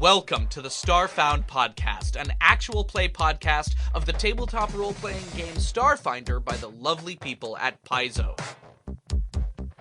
welcome to the Starfound podcast, an actual play podcast of the tabletop role-playing game Starfinder by the lovely people at Paizo.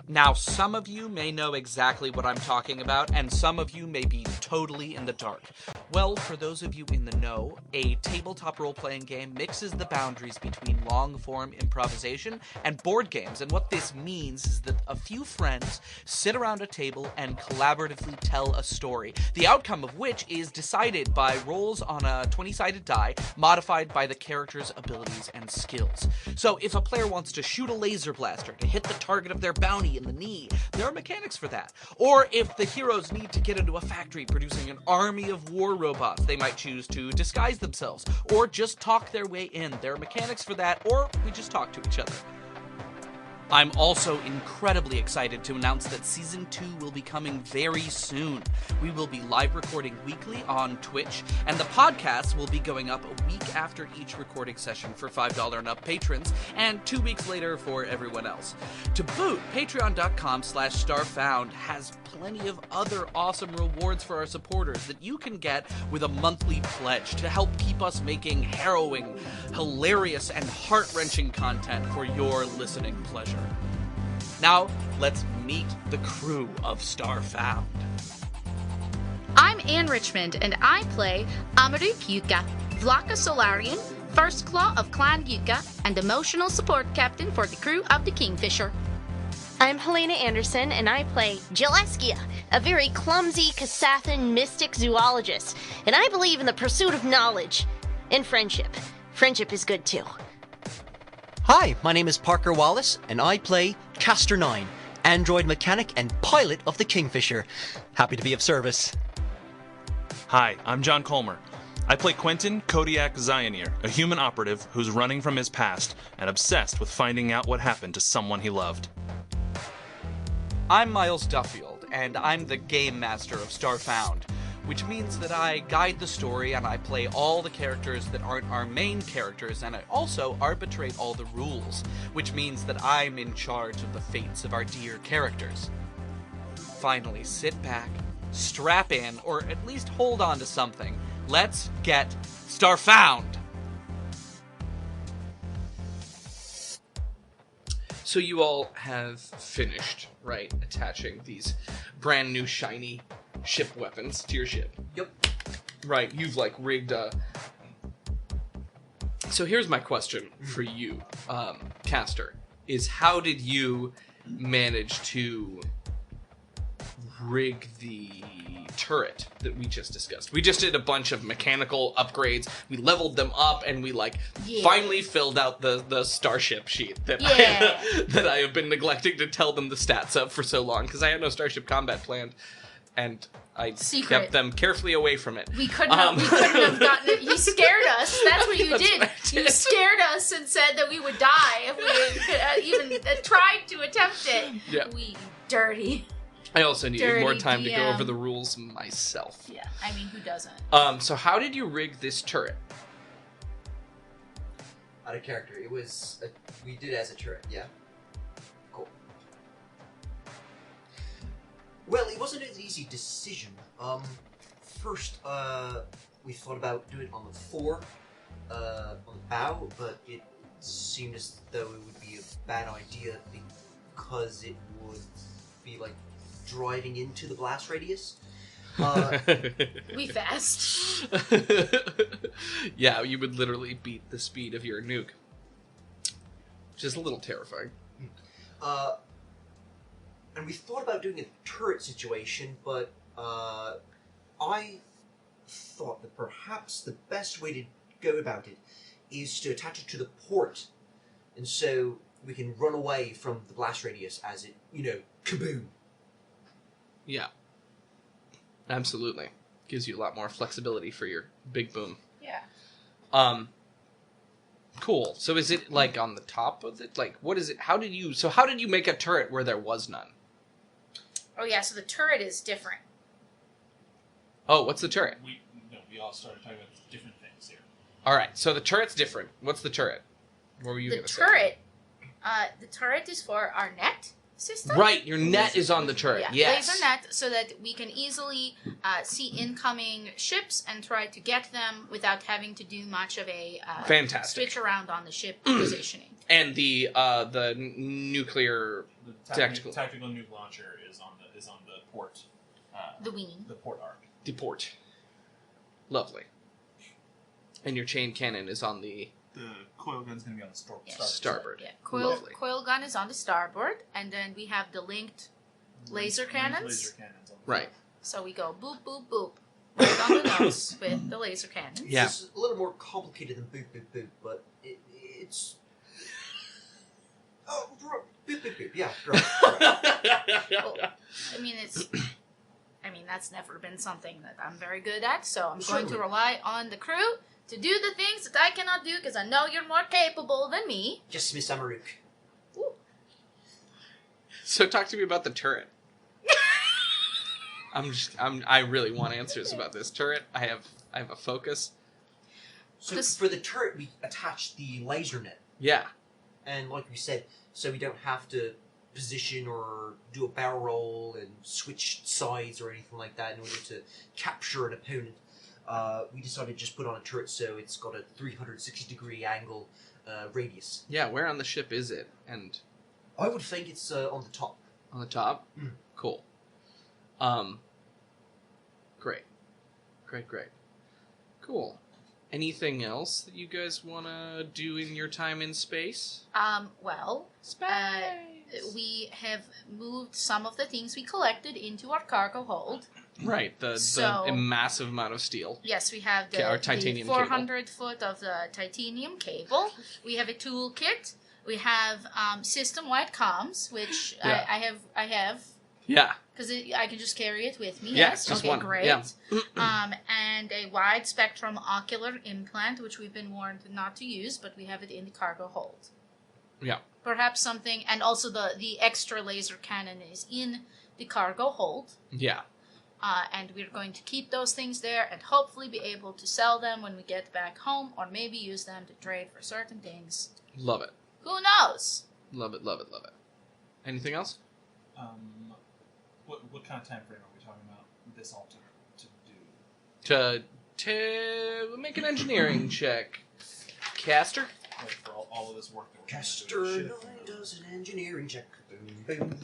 Now, some of you may know exactly what I'm talking about, and some of you may be totally in the dark. Well, for those of you in the know, a tabletop role-playing game mixes the boundaries between long-form improvisation and board games, and what this means is that a few friends sit around a table and collaboratively tell a story, the outcome of which is decided by rolls on a 20-sided die, modified by the character's abilities and skills. So, if a player wants to shoot a laser blaster to hit the target of their bounty in the knee, there are mechanics for that. Or if the heroes need to get into a factory producing an army of war robots, they might choose to disguise themselves, or just talk their way in. There are mechanics for that, or we just talk to each other. I'm also incredibly excited to announce that Season 2 will be coming very soon. We will be live recording weekly on Twitch, and the podcast will be going up a week after each recording session for $5 and up patrons, and 2 weeks later for everyone else. To boot, patreon.com/starfound has plenty of other awesome rewards for our supporters that you can get with a monthly pledge to help keep us making harrowing, hilarious, and heart-wrenching content for your listening pleasure. Now, let's meet the crew of Starfound. I'm Anne Richmond, and I play Amaruk Yuka, Vlaka Solarian, First Claw of Clan Yuka, and emotional support captain for the crew of the Kingfisher. I'm Helena Anderson, and I play Jeleskia, a very clumsy Kasathan mystic zoologist, and I believe in the pursuit of knowledge and friendship. Friendship is good too. Hi, my name is Parker Wallace, and I play Castor 9, android mechanic and pilot of the Kingfisher. Happy to be of service. Hi, I'm John Colmer. I play Quentin Kodiak Zioneer, a human operative who's running from his past and obsessed with finding out what happened to someone he loved. I'm Miles Duffield, and I'm the Game Master of Starfound, which means that I guide the story and I play all the characters that aren't our main characters, and I also arbitrate all the rules, which means that I'm in charge of the fates of our dear characters. Finally, sit back, strap in, or at least hold on to something. Let's get Starfound! So you all have finished, right, attaching these brand new shiny ship weapons to your ship. Yep. Right, you've rigged a... So here's my question for you, Castor, is how did you manage to rig the turret that we just discussed? We just did a bunch of mechanical upgrades, we leveled them up, and we finally filled out the starship sheet that that I have been neglecting to tell them the stats of for so long, because I had no starship combat planned, and I kept them carefully away from it. We couldn't have gotten it. You scared us. That's what you did. You scared us and said that we would die if we even tried to attempt it. Yeah. We dirty. I also needed more time to go DM. over the rules myself. Yeah, I mean, who doesn't? So how did you rig this turret? Out of character, we did it as a turret, yeah. Cool. Well, it wasn't an easy decision. First, we thought about doing it on the fore, on the bow, but it seemed as though it would be a bad idea because it would be driving into the blast radius. We fast. Yeah, you would literally beat the speed of your nuke, which is a little terrifying. And we thought about doing a turret situation, but I thought that perhaps the best way to go about it is to attach it to the port, and so we can run away from the blast radius as it, kaboom. Yeah. Absolutely. Gives you a lot more flexibility for your big boom. Yeah. Cool. So is it on the top of it? What is it? How did you make a turret where there was none? Oh yeah, so the turret is different. Oh, what's the turret? We all started talking about different things here. Alright, so the turret's different. What's the turret? What were you The gonna turret, the turret is for our net, system. Right, your net is on the turret. Yeah, Yes. laser net, so that we can easily see incoming ships and try to get them without having to do much of a Fantastic. switch around on the ship positioning. And the nuclear The tactical nuke launcher is on the port. The wing. The port arc. deport. Lovely. And your chain cannon is on the The coil gun's going to be on the starboard. Yeah, Lovely. coil gun is on the starboard, and then we have the linked laser cannons. Laser cannons on the Right. So we go boop, boop, boop, right on the nose with the laser cannons. Yeah. It's a little more complicated than boop, boop, boop, but it's... Oh, boop, boop, boop, yeah, right. Well, I mean, that's never been something that I'm very good at, so I'm going to rely on the crew to do the things that I cannot do, because I know you're more capable than me. Just Miss Amaruk. Ooh. So talk to me about the turret. I really want answers about this turret. I have a focus. So for the turret, we attached the laser net. Yeah. And like we said, so we don't have to position or do a barrel roll and switch sides or anything like that in order to capture an opponent. We decided to just put on a turret so it's got a 360-degree angle radius. Yeah, where on the ship is it? And I would think it's on the top. on the top? Mm. Cool. Great. Cool. Anything else that you guys want to do in your time in space? Well, Space! we have moved some of the things we collected into our cargo hold. Right, the massive amount of steel. Yes, we have Our the titanium 400 foot of the titanium cable. We have a toolkit. We have system-wide comms, which Yeah. I have Yeah. because I can just carry it with me. Yeah, Yes, just okay, one. great. Yeah. And a wide spectrum ocular implant, which we've been warned not to use, but we have it in the cargo hold. Yeah. Perhaps something, and also the extra laser cannon is in the cargo hold. Yeah. And we're going to keep those things there and hopefully be able to sell them when we get back home, or maybe use them to trade for certain things. Love it. Who knows? Love it. Anything else? What kind of time frame are we talking about this all to do? To make an engineering check. Caster? Like for all of this work that we're Caster doing. 9 does an engineering check. Boom, boom.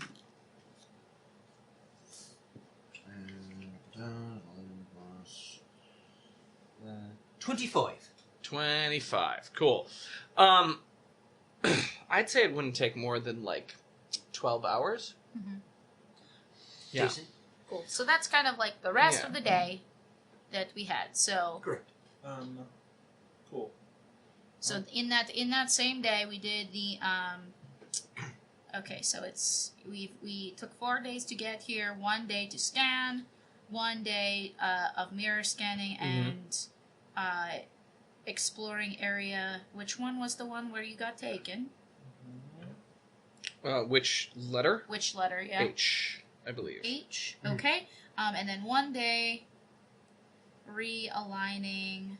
25. 25. Cool. I'd say it wouldn't take more than 12 hours. Mhm. Yeah. Jason? Cool. So that's kind of like the rest Yeah. of the day that we had. So Correct. Cool. So in that same day we did the okay, so we took 4 days to get here, 1 day to scan, 1 day of mirror scanning and exploring area. Which one was the one where you got taken? Which letter? Which letter? Yeah. H, I believe. H. Okay. And then 1 day realigning.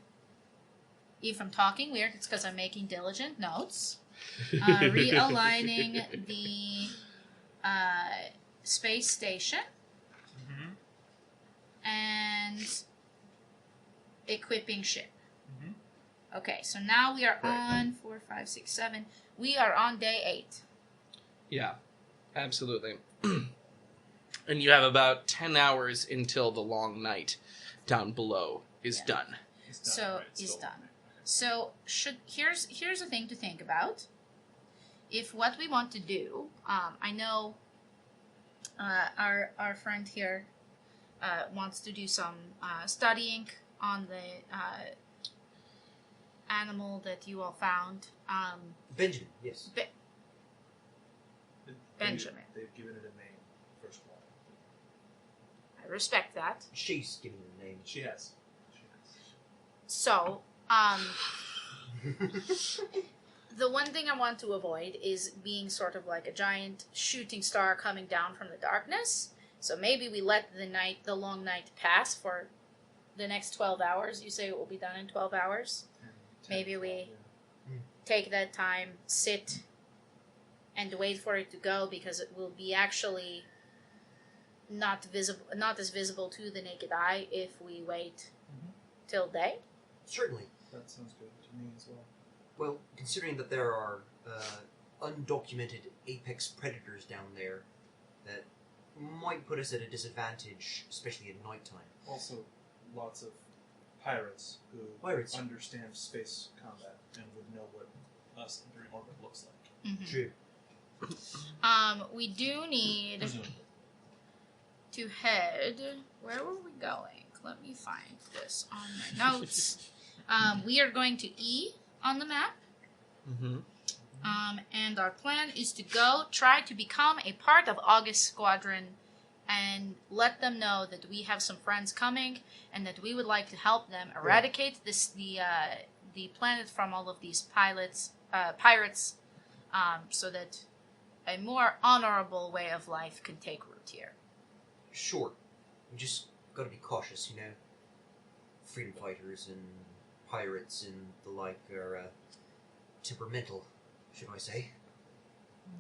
If I'm talking weird, it's because I'm making diligent notes. Realigning the space station and equipping ship. Okay, so now we are on 4, 5, 6, 7. We are on day 8. Yeah, absolutely. And you have about 10 hours until the long night down below is done. So it's done. So here's a thing to think about. If what we want to do, I know our friend here wants to do some studying on the animal that you all found. Benjamin, yes. Benjamin. They've given it a name, first of all. I respect that. She's giving him a name. She has. So, the one thing I want to avoid is being sort of like a giant shooting star coming down from the darkness. So maybe we let the long night pass for the next 12 hours. You say it will be done in 12 hours? Maybe we take that time, sit, and wait for it to go, because it will be actually not as visible to the naked eye if we wait till day. Certainly. That sounds good to me as well. Well, considering that there are undocumented apex predators down there, that might put us at a disadvantage, especially at nighttime. Also, lots of pirates who understand space combat and would know what us entering orbit looks like. Mm-hmm. True. We do need to head. Where were we going? Let me find this on my notes. We are going to E on the map. Mm-hmm. And our plan is to go try to become a part of August Squadron and let them know that we have some friends coming and that we would like to help them eradicate the planet from all of these pirates, so that a more honorable way of life can take root here. Sure. We just gotta be cautious, you know. Freedom fighters and pirates and the like are temperamental, should I say.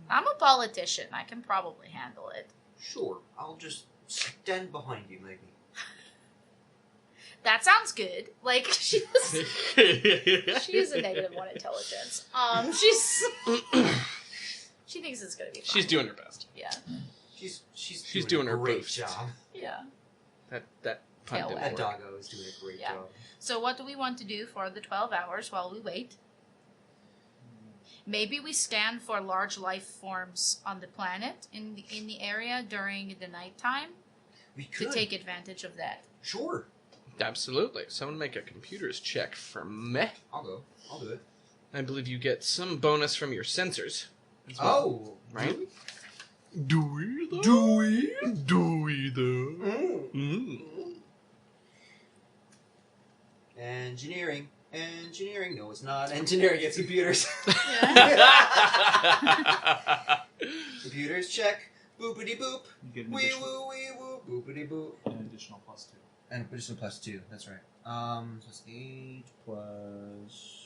I'm a politician. I can probably handle it. Sure. I'll just stand behind you, maybe. That sounds good. Like, she is a -1 intelligence. She thinks it's gonna be fine. She's doing her best. Yeah. She's doing her great boost. job. Yeah. That pun Tail didn't wag. That work. doggo is doing a great Yeah. job. So what do we want to do for the 12 hours while we wait? Maybe we scan for large life forms on the planet in the area during the nighttime We to could. take advantage of that. Sure. Absolutely. Someone make a computers check for me. I'll go. I'll do it. I believe you get some bonus from your sensors. as well, Oh, right? really? Do we though? Do we though? Mm. Engineering. No, it's not. Engineering, it's computers. Computers, check. Boopity boop. You get an Wee additional, woo, wee woo. Boopity boop. an additional +2. And additional +2, that's right. So it's 8 plus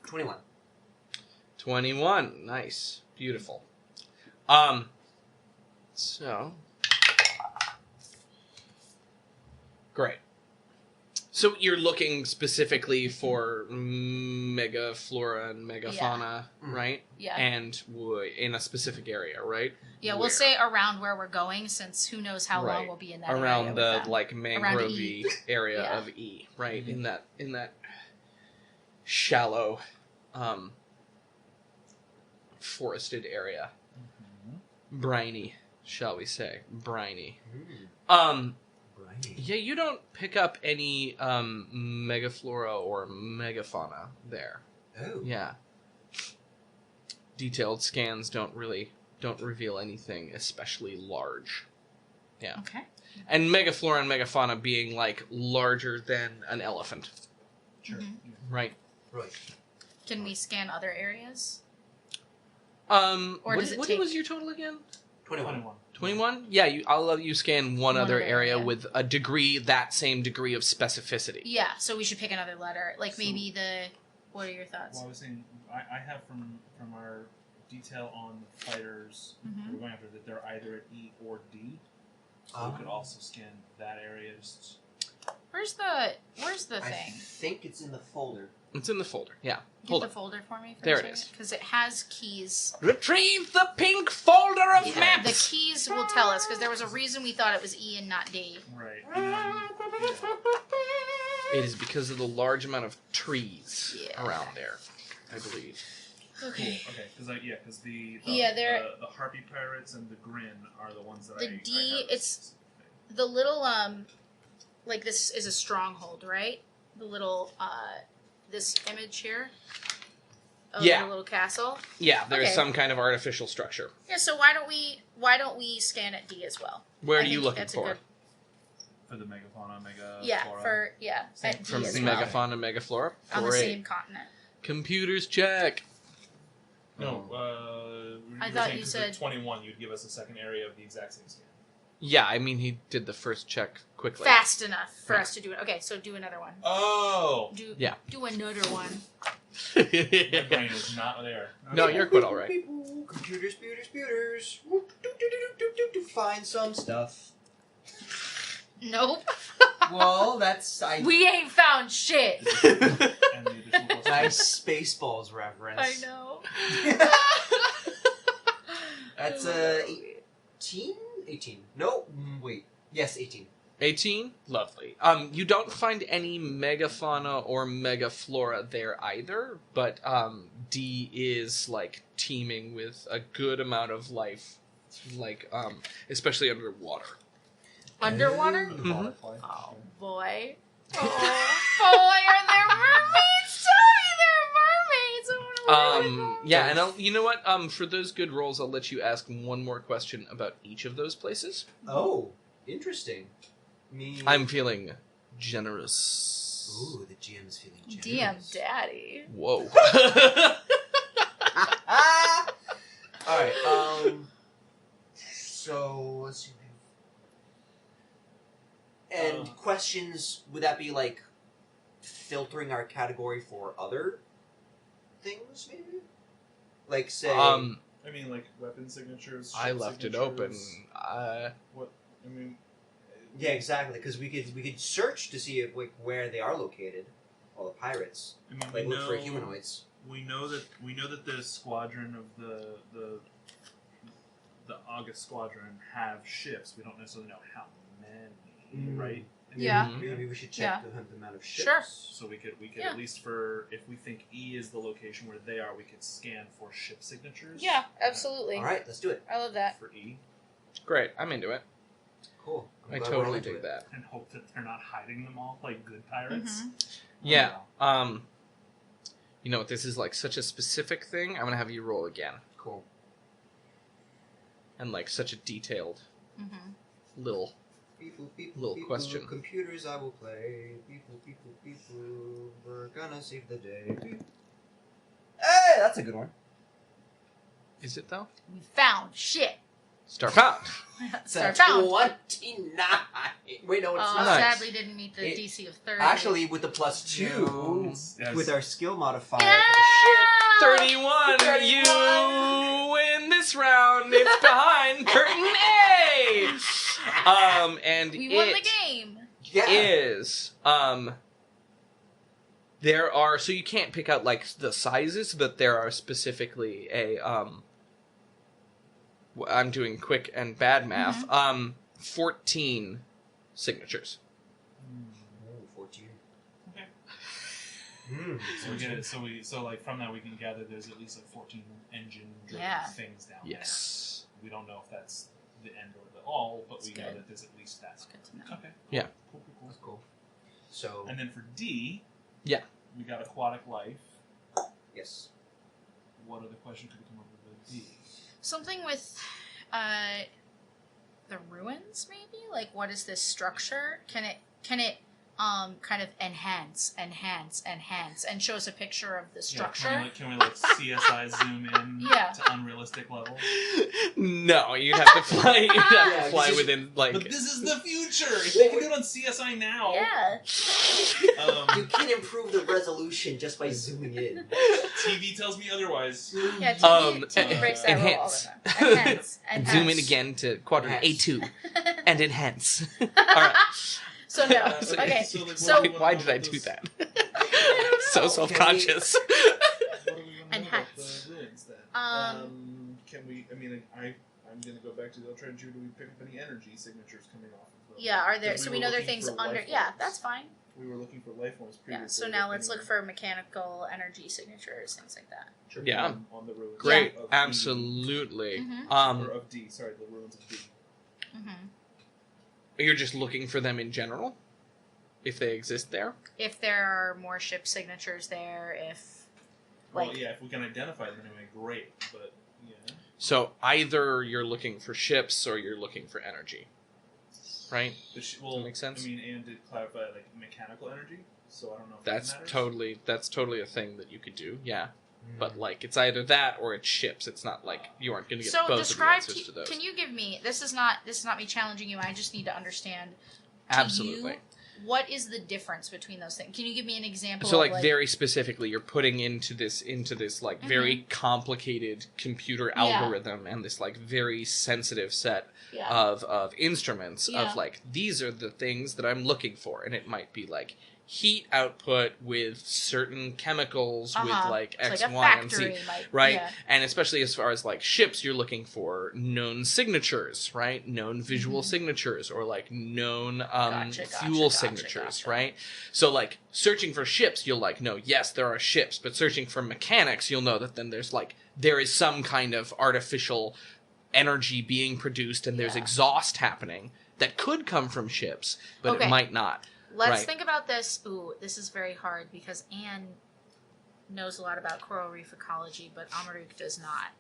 21. 21. Nice. Beautiful. So. Great. So you're looking specifically for megaflora and megafauna, right? Yeah. And in a specific area, right? Yeah, Where? we'll say around where we're going, since who knows how long Right. we'll be in that area Around with the them. like mangrove-y area Yeah. of E, right? In that shallow forested area. Briny, shall we say. Briny. Right. Yeah, you don't pick up any megaflora or megafauna there. Oh. Yeah. Detailed scans don't reveal anything especially large. Yeah. Okay. And megaflora and megafauna being like larger than an elephant. Sure. Mhm. Yeah. Right. Right. Can we scan other areas? Or Or does it what take- was your total again? 21. 21? Yeah, I'll let you scan one other other area area. with that same degree of specificity. Yeah, so we should pick another letter. Like maybe what are your thoughts? Well, I was saying, I have from our detail on the fighters Mhm. we're going after that they're either at E or D. So we could also scan that area. Just Where's the I thing? think it's in the folder. It's in the folder. Yeah. Get Hold the on. folder for me. There it is. Because it has keys. Retrieve the pink folder of The maps. keys will tell us, because there was a reason we thought it was E and not D. right. And then, It is because of the large amount of trees Yeah. around there, I believe. Okay. Cool. Okay, because the harpy pirates and the grin are the ones that The I D, have it's- The little, like this is a stronghold, right? The little, this image here. Of Yeah. the little castle. Yeah, there's Okay. some kind of artificial structure. Yeah, so why don't we scan at D as well? Where I are you think looking that's a for? good- for the megafauna, Yeah, megaflora. at D From as well. Megafauna, Megaflora? On the Great. same continent. Computers check. No, I were thought saying you 'cause said- at 21 you'd give us a second area of the exact same scan. Yeah, I mean, he did the first check quickly. Fast enough for Yeah. us to do it. Okay, so do another one. Oh! Do Yeah. Do another one. My brain is not there. No, you're quite all right. Computers. Find some stuff. Nope. Well, that's We ain't found shit. And the additional nice Spaceballs reference. I know. That's 18? 18. No, wait. Yes, 18. 18? Lovely. You don't find any megafauna or megaflora there either, but D is like teeming with a good amount of life, like especially underwater. Underwater? Mhm. Oh boy. Oh boy, are there mermaids? Tell me there are mermaids. Yeah, and you know what? For those good rolls, I'll let you ask one more question about each of those places. Oh, interesting. I'm feeling generous. Ooh, the GM's feeling generous. DM daddy. Whoa. Alright, so, let's see. And questions, would that be like filtering our category for other things, maybe? Like, say... I mean, like, weapon signatures, I ship left it signatures. open. What? I mean... Yeah, exactly, because we could search to see if, like, where they are located, all the pirates. I mean, Like, we look know, for humanoids. We know that the squadron of the August Squadron have ships. We don't necessarily know how many, right? Yeah. Maybe we should check the amount of ships. Sure. So we could Yeah. at least if we think E is the location where they are, we could scan for ship signatures. Yeah, absolutely. Alright, let's do it. I love that. For E, Great, I'm into it. Cool. I'm I glad we're totally into dig it. that. and hope that they're not hiding them all like good pirates. Yeah. You know what? This is like such a specific thing. I'm gonna have you roll again, Cool. and like such a detailed little. People, Little question. Computers, I will play. People. We're gonna save the day. Hey, that's a good one. Is it though? We found shit. Starfound. Starfound. 29. Wait, no, it's Oh, not. Nice. sadly didn't meet the It- DC of 30. Actually, with the +2, Yes. with our skill modifier Yeah! for 31. 31. You win this round. It's behind curtain A. And We won the it game. the ship. Yeah. is there are, so you can't pick out like the sizes, but there are specifically I'm doing quick and bad math. 14 signatures. Oh, 14. Okay. Mm. So like from that we can gather there's at least like 14 engine driven Yeah. things down Yes. there. We don't know if that's the end or the all, but That's we know good. that there's at least that. Good to know. Okay. Yeah. Cool. That's cool. So, And then for D, Yeah. we got aquatic life. yes. What other question could we come up with D? Something with the ruins, maybe? Like, what is this structure? Can it kind of enhance, and show us a picture of the structure? Yeah, can we like CSI zoom in Yeah. to unrealistic levels? No, you'd have to fly. You'd have Yeah, to fly this is- within like. But this is the future. If they can do it on CSI now, Yeah. You can improve the resolution just by zooming in. TV tells me otherwise. Yeah, TV, Um, TV breaks that rule all enhance. the time. Enhance. And zoom in again to quadrant Enhance. A2 and enhance. All right. So no. So- Okay. So, like, So Why did I do that? So self-conscious. What do we want to And know about hats. the ruins then? Can we? I mean, I'm going to go back to the Ultra. Do we pick up any energy signatures coming off of the? yeah, are there? Because So we we were know there are looking things for under. life Yeah, forms. that's fine. We were looking for life forms Yeah. previously. So now let's look for mechanical energy signatures, things like that. Yeah. on the ruins. Great. of D. Absolutely. Mhm. Or of D. Sorry, the ruins of D. Mm-hmm. You're just looking for them in general, if they exist there. If there are more ship signatures there, if like Well, yeah, if we can identify them anyway, great. But yeah. So either you're looking for ships or you're looking for energy, right? Well, that make sense? I mean, Anne did clarify like mechanical energy, so I don't know if That's that matters. totally a thing that you could do. Yeah, but like it's either that or it's ships. It's not like you aren't going to get so both describe. of the answers to those. Can you give me? This is not me challenging you. I just need to understand. To Absolutely. you, what is the difference between those things? Can you give me an example? So, of, like, very specifically, you're putting into this, like, very complicated computer algorithm and this, like, very sensitive set of instruments of, like, these are the things that I'm looking for. And it might be, like, heat output with certain chemicals with, like, X, like a Y, and Z. factory, Right? Yeah. And especially as far as, like, ships, you're looking for known signatures, right? Known visual signatures or, like, known fuel signatures, right? So, like, searching for ships, you'll, like, know, yes, there are ships. But searching for mechanics, you'll know that then there's, like, there is some kind of artificial energy being produced and there's exhaust happening that could come from ships, but it might not. Let's think about this. Ooh, this is very hard because Anne knows a lot about coral reef ecology, but Amaruk does not.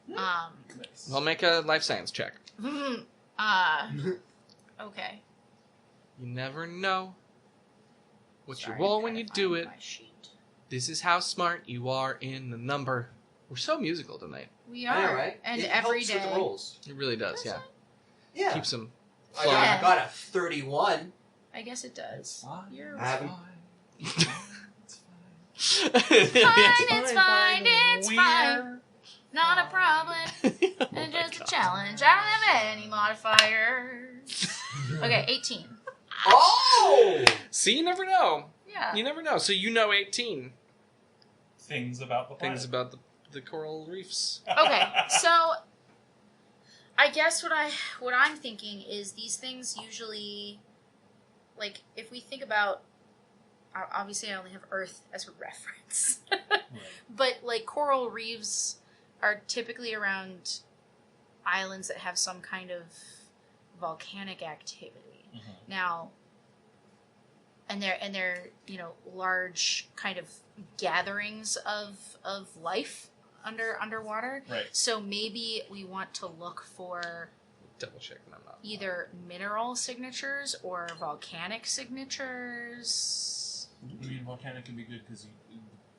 Well, make a life science check. Okay. You never know what you roll when you do it. This is how smart you are in the number. We're so musical tonight. We are, I know, right? and it every helps day. with the rolls. It really does, yeah. Yeah. Keeps them I flowing. got a 31. I guess it does. You're I haven't. It's fine. Not a problem. It's just a challenge. I don't have any modifiers. Okay, 18. Oh! See, you never know. Yeah. You never know. So you know 18 Things about the planet. things about the coral reefs. Okay, so I guess what I'm thinking is these things usually, like, if we think about, obviously I only have Earth as a reference, but like coral reefs are typically around islands that have some kind of volcanic activity. Now, and they're large kind of gatherings of life underwater. Right. So maybe we want to look for Double check that I'm not. either mineral signatures or volcanic signatures. I mean, volcanic can be good because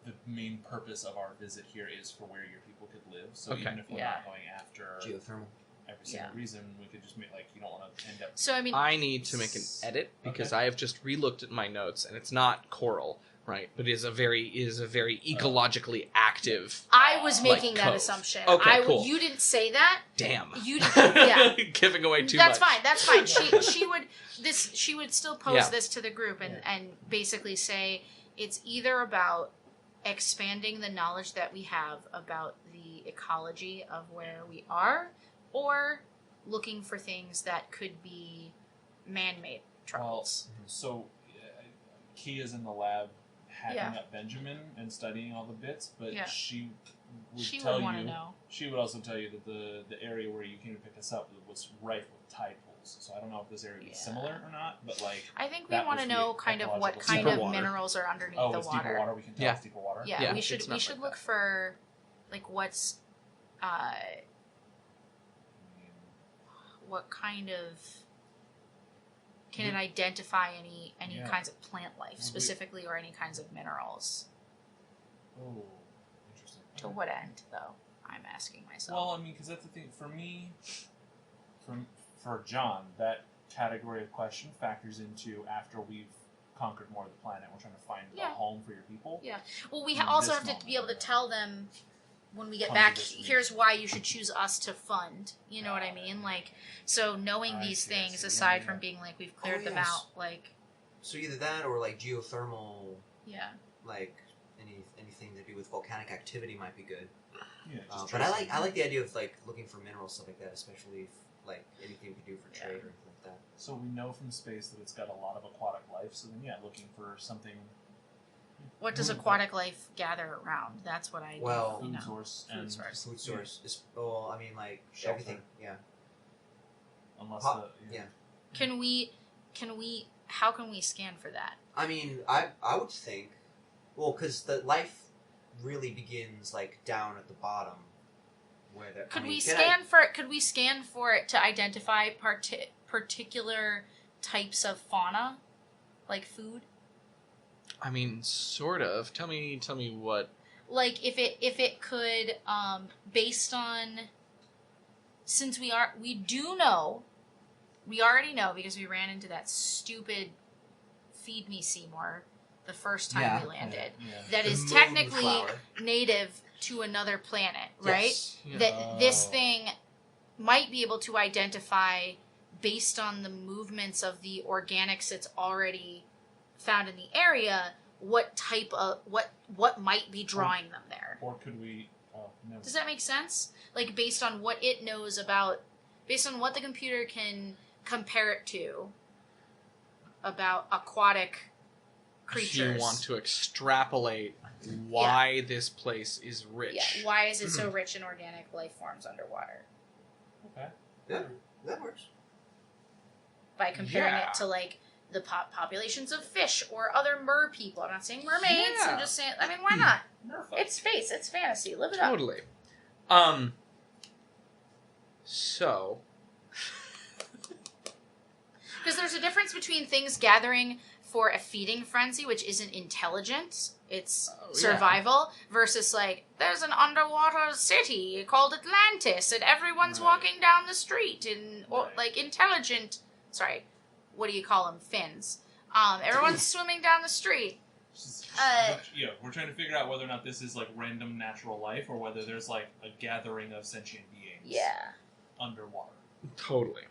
the main purpose of our visit here is for where your people could live. So even if we're not going after Geothermal. every single reason, we could just make, like, you don't want to end up... So, I mean... I need to make an edit because I have just re-looked at my notes and it's not coral, right? But it is a very ecologically active. I was making that cove. assumption. Okay, cool. You didn't say that. Damn. You didn't. Yeah. Giving away too That's much. fine. That's fine. She would still pose this to the group and basically say it's either about expanding the knowledge that we have about the ecology of where we are, or looking for things that could be man-made troubles. Well, so Key is in the lab hacking up Benjamin and studying all the bits, but she would want to know. She would also tell you that the area where you came to pick us up was rife with tide pools. So I don't know if this area is similar or not, but like I think we want to know kind of what kind of minerals are underneath the it's water. deeper water. We can tell it's deeper water. Yeah, we should look for like what's what kind of can it identify any kinds of plant life specifically or any kinds of minerals? Oh, interesting. To what end, though? I'm asking myself. Well, I mean, because that's the thing. For me, for John, that category of question factors into after we've conquered more of the planet, we're trying to find a home for your people. Yeah. Well, we also have to be able to tell them when we get back, here's why you should choose us to fund. You know what I mean? Like, so knowing these things, aside from being like, we've cleared them out, like... So either that or, like, geothermal... Yeah. Like, anything to do with volcanic activity might be good. Yeah, but I like the idea of, like, looking for minerals, stuff like that, especially if, like, anything we could do for trade or anything like that. So we know from space that it's got a lot of aquatic life, so then, looking for something... What does aquatic life gather around? That's what I do. Food source. Food source. Is, well, I mean, like, shelter. Everything, Unless how can we scan for that? I mean, I would think, well, because the life really begins, like, down at the bottom. Where the, Could we scan for it to identify particular types of fauna, like food? I mean, sort of. Tell me what. Like if it could, based on, since we already know because we ran into that stupid Feed Me Seymour the first time we landed. That The is moon technically flower. native to another planet, right? Yes. That this thing might be able to identify based on the movements of the organics it's already found in the area, what type of what might be drawing them there. Or could we? No. Does that make sense? Like based on what it knows about, based on what the computer can compare it to about aquatic creatures. You want to extrapolate why this place is rich. Yeah. Why is it so rich in organic life forms underwater? Okay. Yeah, that works. By comparing it to like the populations of fish or other mer people. I'm not saying mermaids. Yeah. I'm just saying. I mean, why not? Merfolk. It's space. It's fantasy. Live it up. Totally. So, Because there's a difference between things gathering for a feeding frenzy, which isn't intelligence, it's survival, versus like, there's an underwater city called Atlantis, and everyone's walking down the street in, like, intelligent, what do you call them? Fins. Everyone's swimming down the street. We're trying to figure out whether or not this is like random natural life or whether there's like a gathering of sentient beings Yeah. underwater. totally.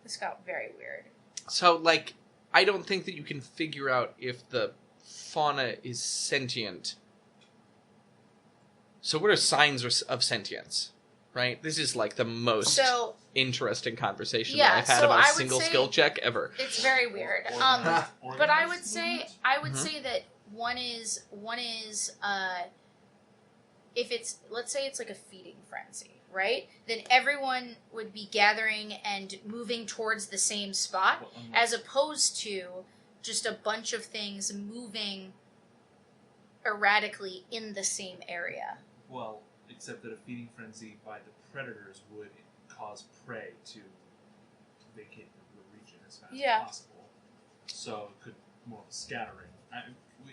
This got very weird. So, like, I don't think that you can figure out if the fauna is sentient. So what are signs of sentience? Right? This is like the most interesting conversation that I've had about a single skill check ever. It's very weird. But I would say that one is if it's, let's say it's like a feeding frenzy, right? Then everyone would be gathering and moving towards the same spot, as opposed to just a bunch of things moving erratically in the same area. Well, except that a feeding frenzy by the predators would cause prey to vacate the region as fast as possible. So it could more of a scattering.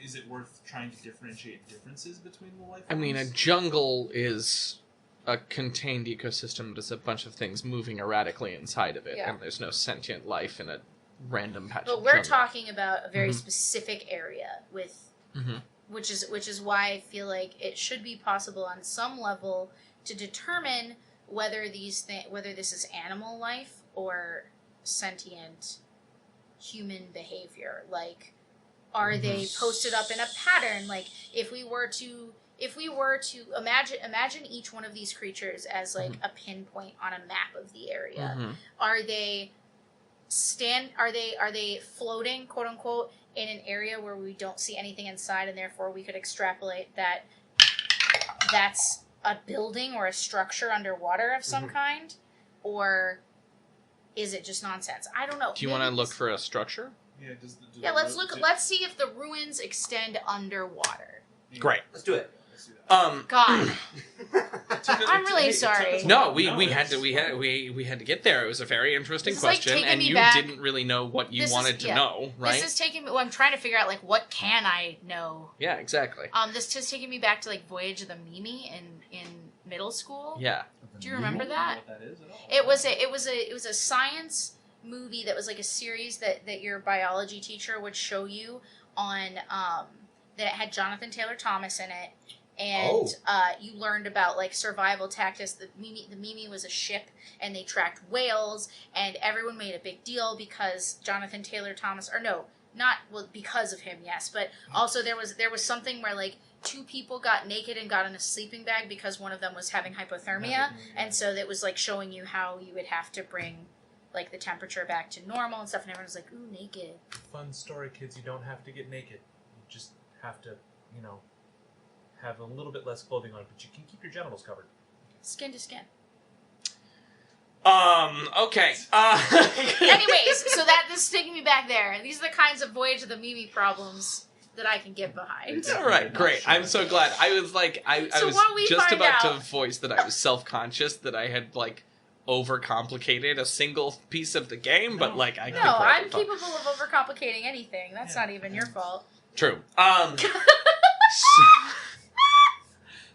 Is it worth trying to differentiate differences between the life forms? I mean, a jungle is a contained ecosystem that has a bunch of things moving erratically inside of it, and there's no sentient life in a random patch of jungle. But we're talking about a very specific area with... Which is why I feel like it should be possible on some level to determine whether whether this is animal life or sentient human behavior. Like, are they posted up in a pattern? Like, if we were to imagine each one of these creatures as like a pinpoint on a map of the area. Are they floating, quote unquote, in an area where we don't see anything inside, and therefore we could extrapolate that that's a building or a structure underwater of some kind? Or is it just nonsense? I don't know. Do you want to look for a structure? Yeah, let's see if the ruins extend underwater. Great. Let's do it. God. I'm really sorry. No, we had to get there. It was a very interesting question, and you didn't really know what you wanted to know, right? This is taking me. Well, I'm trying to figure out like what can I know. Yeah, exactly. This is taking me back to like Voyage of the Mimi in middle school. Yeah. Do you remember that? What that is at all? It was a science movie that was like a series that your biology teacher would show you on that had Jonathan Taylor Thomas in it. And you learned about like survival tactics. The Mimi was a ship, and they tracked whales, and everyone made a big deal because Jonathan Taylor Thomas, because of him, yes, but also there was something where like two people got naked and got in a sleeping bag because one of them was having hypothermia, and so that was like showing you how you would have to bring like the temperature back to normal and stuff, and everyone was like, ooh, naked. Fun story, kids. You don't have to get naked. You just have to, have a little bit less clothing on, but you can keep your genitals covered. Skin to skin. Okay. Anyways, so this is taking me back there. These are the kinds of Voyage of the Mimi problems that I can get behind. All right, great. I'm so glad. I was like, I was just about to voice that I was self-conscious that I had like overcomplicated a single piece of the game, but like I I'm capable of overcomplicating anything. That's not even your fault. True.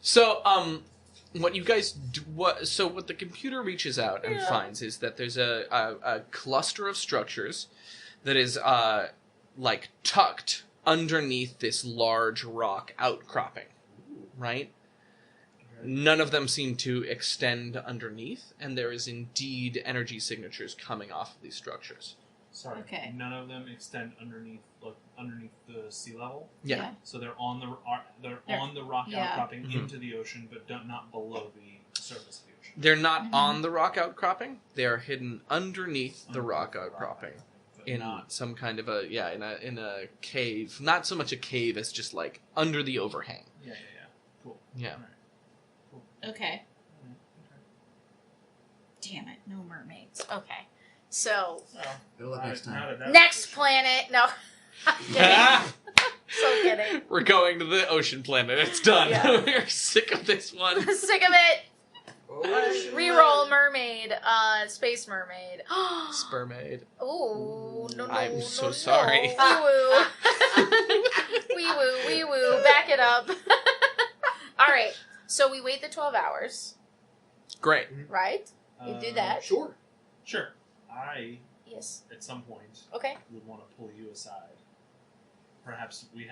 So, what you guys do, what the computer reaches out and finds is that there's a cluster of structures that is like tucked underneath this large rock outcropping, right? None of them seem to extend underneath, and there is indeed energy signatures coming off of these structures. Sorry. Okay. None of them extend underneath the sea level. Yeah. So they're on the rock outcropping into the ocean, but not below the surface of the ocean. They're not on the rock outcropping. They are hidden underneath the rock outcropping in some kind of in a cave. Not so much a cave as just like under the overhang. Yeah. Cool. Yeah. All right. Cool. Okay. Damn it, no mermaids. Okay. So, Good luck next time. next planet. No. I'm kidding. So kidding. We're going to the ocean planet. It's done. Yeah. We're sick of this one. Sick of it. Reroll mermaid. Space mermaid. Spermaid. Ooh, no. I'm so sorry. Wee woo. Wee woo. Back it up. All right. So we wait the 12 hours, Great. right? You do that. Sure. I, Yes. at some point, Okay. would want to pull you aside. Perhaps we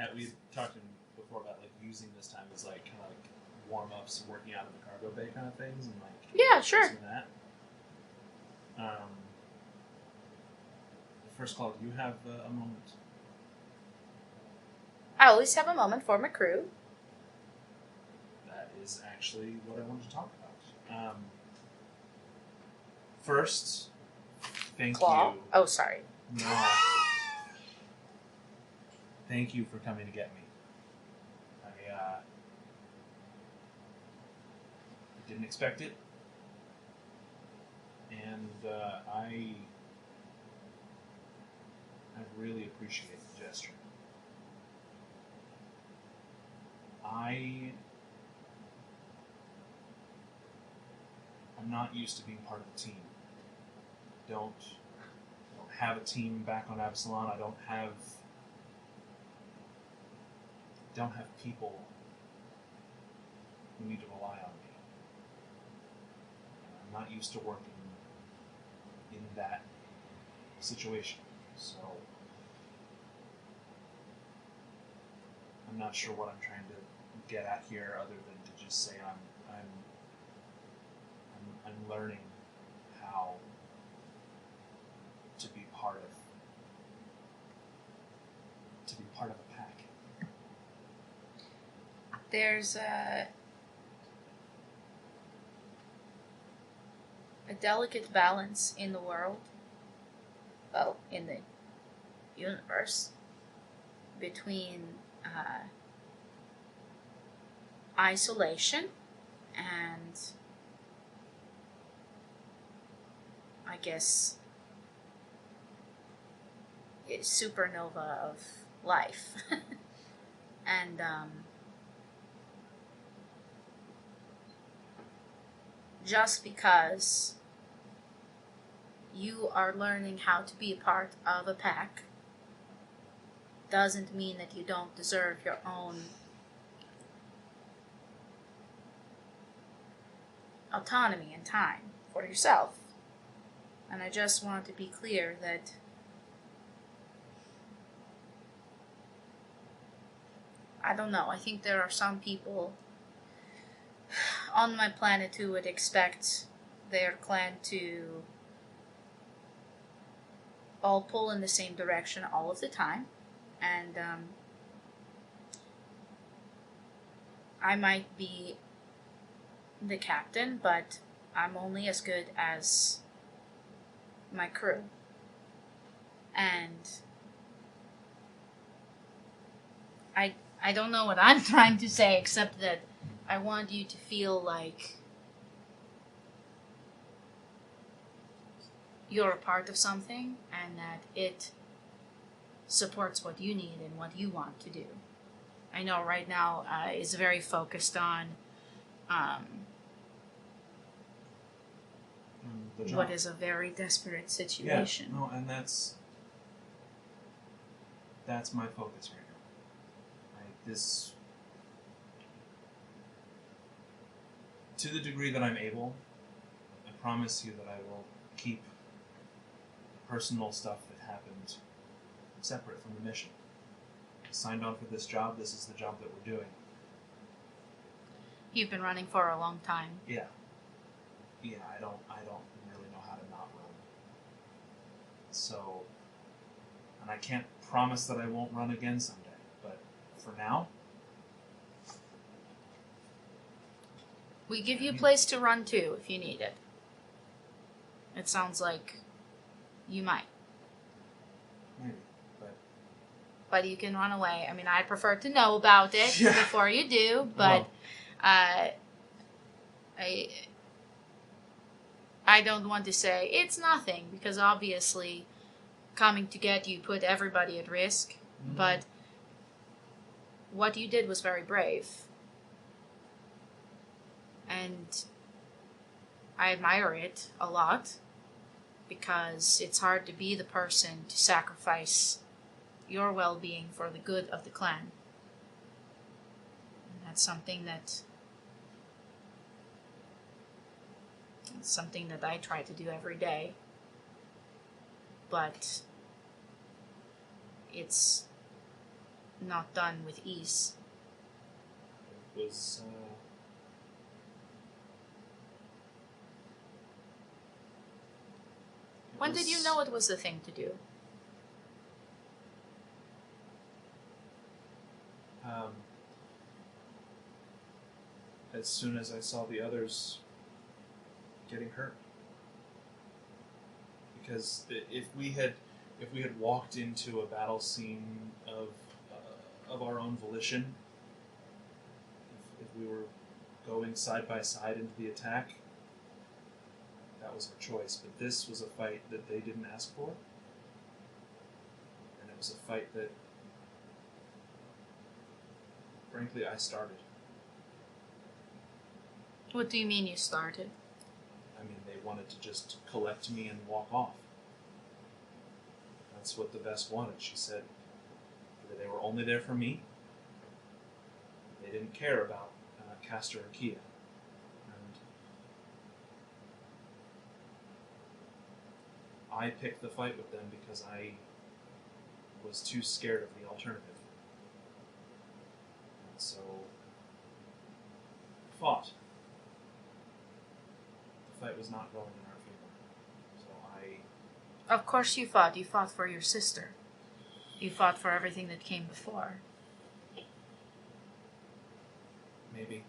talked before about like using this time as like kind of like warm ups, working out of the cargo bay kind of things, and like Yeah, sure. using that. First call. Do you have a moment? I always have a moment for my crew. That is actually what I wanted to talk about. First, thank Claw. you. Oh, sorry. No. Thank you for coming to get me. I didn't expect it, and I really appreciate the gesture. I'm not used to being part of a team. Don't have a team back on Absalon. I don't have people who need to rely on me. I'm not used to working in that situation, so I'm not sure what I'm trying to get at here, other than to just say I'm learning how to be part of a pack. There's a delicate balance in the world, well, in the universe, between isolation and, I guess, a supernova of life. And just because you are learning how to be a part of a pack doesn't mean that you don't deserve your own autonomy and time for yourself. And I just want to be clear that I don't know, I think there are some people on my planet who would expect their clan to all pull in the same direction all of the time. And I might be the captain, but I'm only as good as my crew. And I don't know what I'm trying to say, except that I want you to feel like you're a part of something and that it supports what you need and what you want to do. I know right now it's very focused on what is a very desperate situation. Yeah, no, and that's my focus right now. This, to the degree that I'm able, I promise you that I will keep personal stuff that happened separate from the mission. I signed on for this job. This is the job that we're doing. You've been running for a long time. Yeah. Yeah, I don't really know how to not run. So, and I can't promise that I won't run again someday, but for now... We give you a place to run to if you need it. It sounds like you might. Maybe, but you can run away. I mean, I'd prefer to know about it before you do, but I don't want to say it's nothing, because obviously coming to get you put everybody at risk, but what you did was very brave. And I admire it a lot, because it's hard to be the person to sacrifice your well-being for the good of the clan. And that's something that I try to do every day. But it's not done with ease. it was... When did you know it was the thing to do? As soon as I saw the others getting hurt. Because if we had walked into a battle scene of our own volition, if we were going side by side into the attack, that was our choice. But this was a fight that they didn't ask for, and it was a fight that, frankly, I started. What do you mean you started? I mean, they wanted to just collect me and walk off. That's what the Vest wanted. She said that they were only there for me. They didn't care about Castor and Kia. And I picked the fight with them because I was too scared of the alternative. And so I fought. The fight was not going in our favor. So Of course you fought. You fought for your sister. You fought for everything that came before. maybe.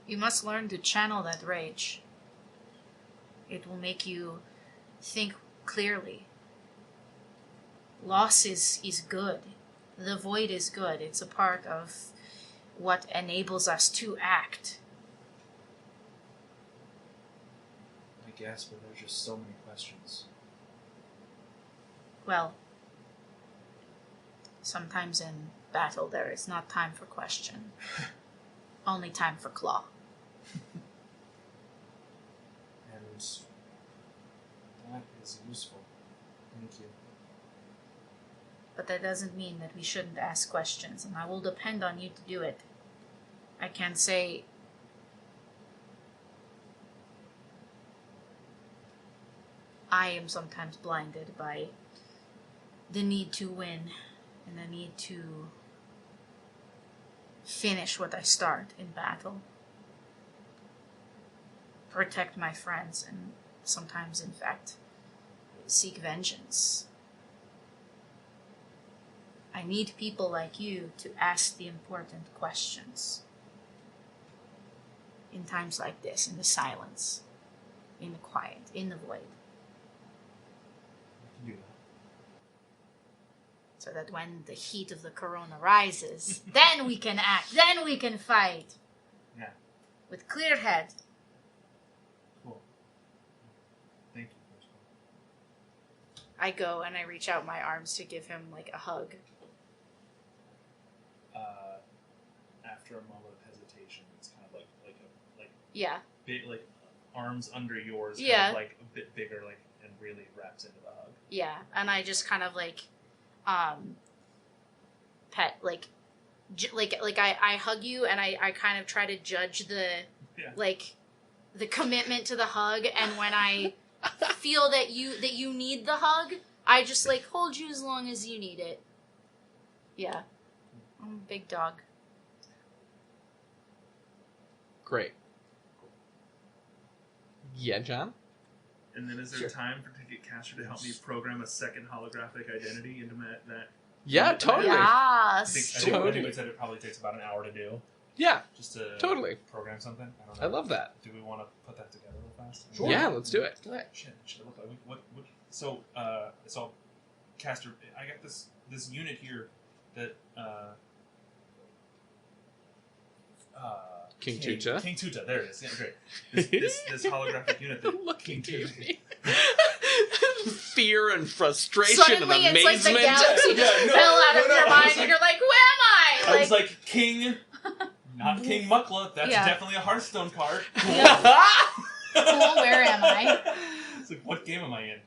You must learn to channel that rage. It will make you think clearly. Loss is good. The void is good. It's a part of what enables us to act. I guess, but there's just so many questions. Well, sometimes in battle there is not time for question. Only time for claw. And that is useful. Thank you. But that doesn't mean that we shouldn't ask questions, and I will depend on you to do it. I can say I am sometimes blinded by the need to win and the need to finish what I start in battle. Protect my friends and sometimes, in fact, seek vengeance. I need people like you to ask the important questions. In times like this, in the silence, in the quiet, in the void. I can do that. So that when the heat of the corona rises, then we can act, then we can fight. Yeah. With clear head. Cool. Thank you. I go and I reach out my arms to give him like a hug. After a moment of hesitation, it's kind of like Yeah. big, like arms under yours, Yeah. kind of like a bit bigger, like, and really wraps into the hug. Yeah, and I just kind of like, pet, like I hug you, and I kind of try to judge the, like, the commitment to the hug, and when I feel that you need the hug, I just, like, hold you as long as you need it. Yeah. I'm a big dog. Great. Yeah, John? And then is there time to get Caster to help me program a second holographic identity into that? Yeah, totally. I Yes. think we said it probably takes about an hour to do. Yeah, Just to totally. program something. I don't I know. love that. Do we want to put that together real fast? Sure. Yeah, let's do it. Shit, it look like what? So Caster, I got this unit here that King Tuta. King Tuta, there it is. Yeah, great. This holographic unit that Looking King at Tuta. me. Fear and frustration Suddenly and it's like amazement. the galaxy just fell out of your mind and you're like, who am I? I was like, King, not King Muckla. That's Yeah. definitely a Hearthstone card. Cool, where am I? It's like, what game am I in?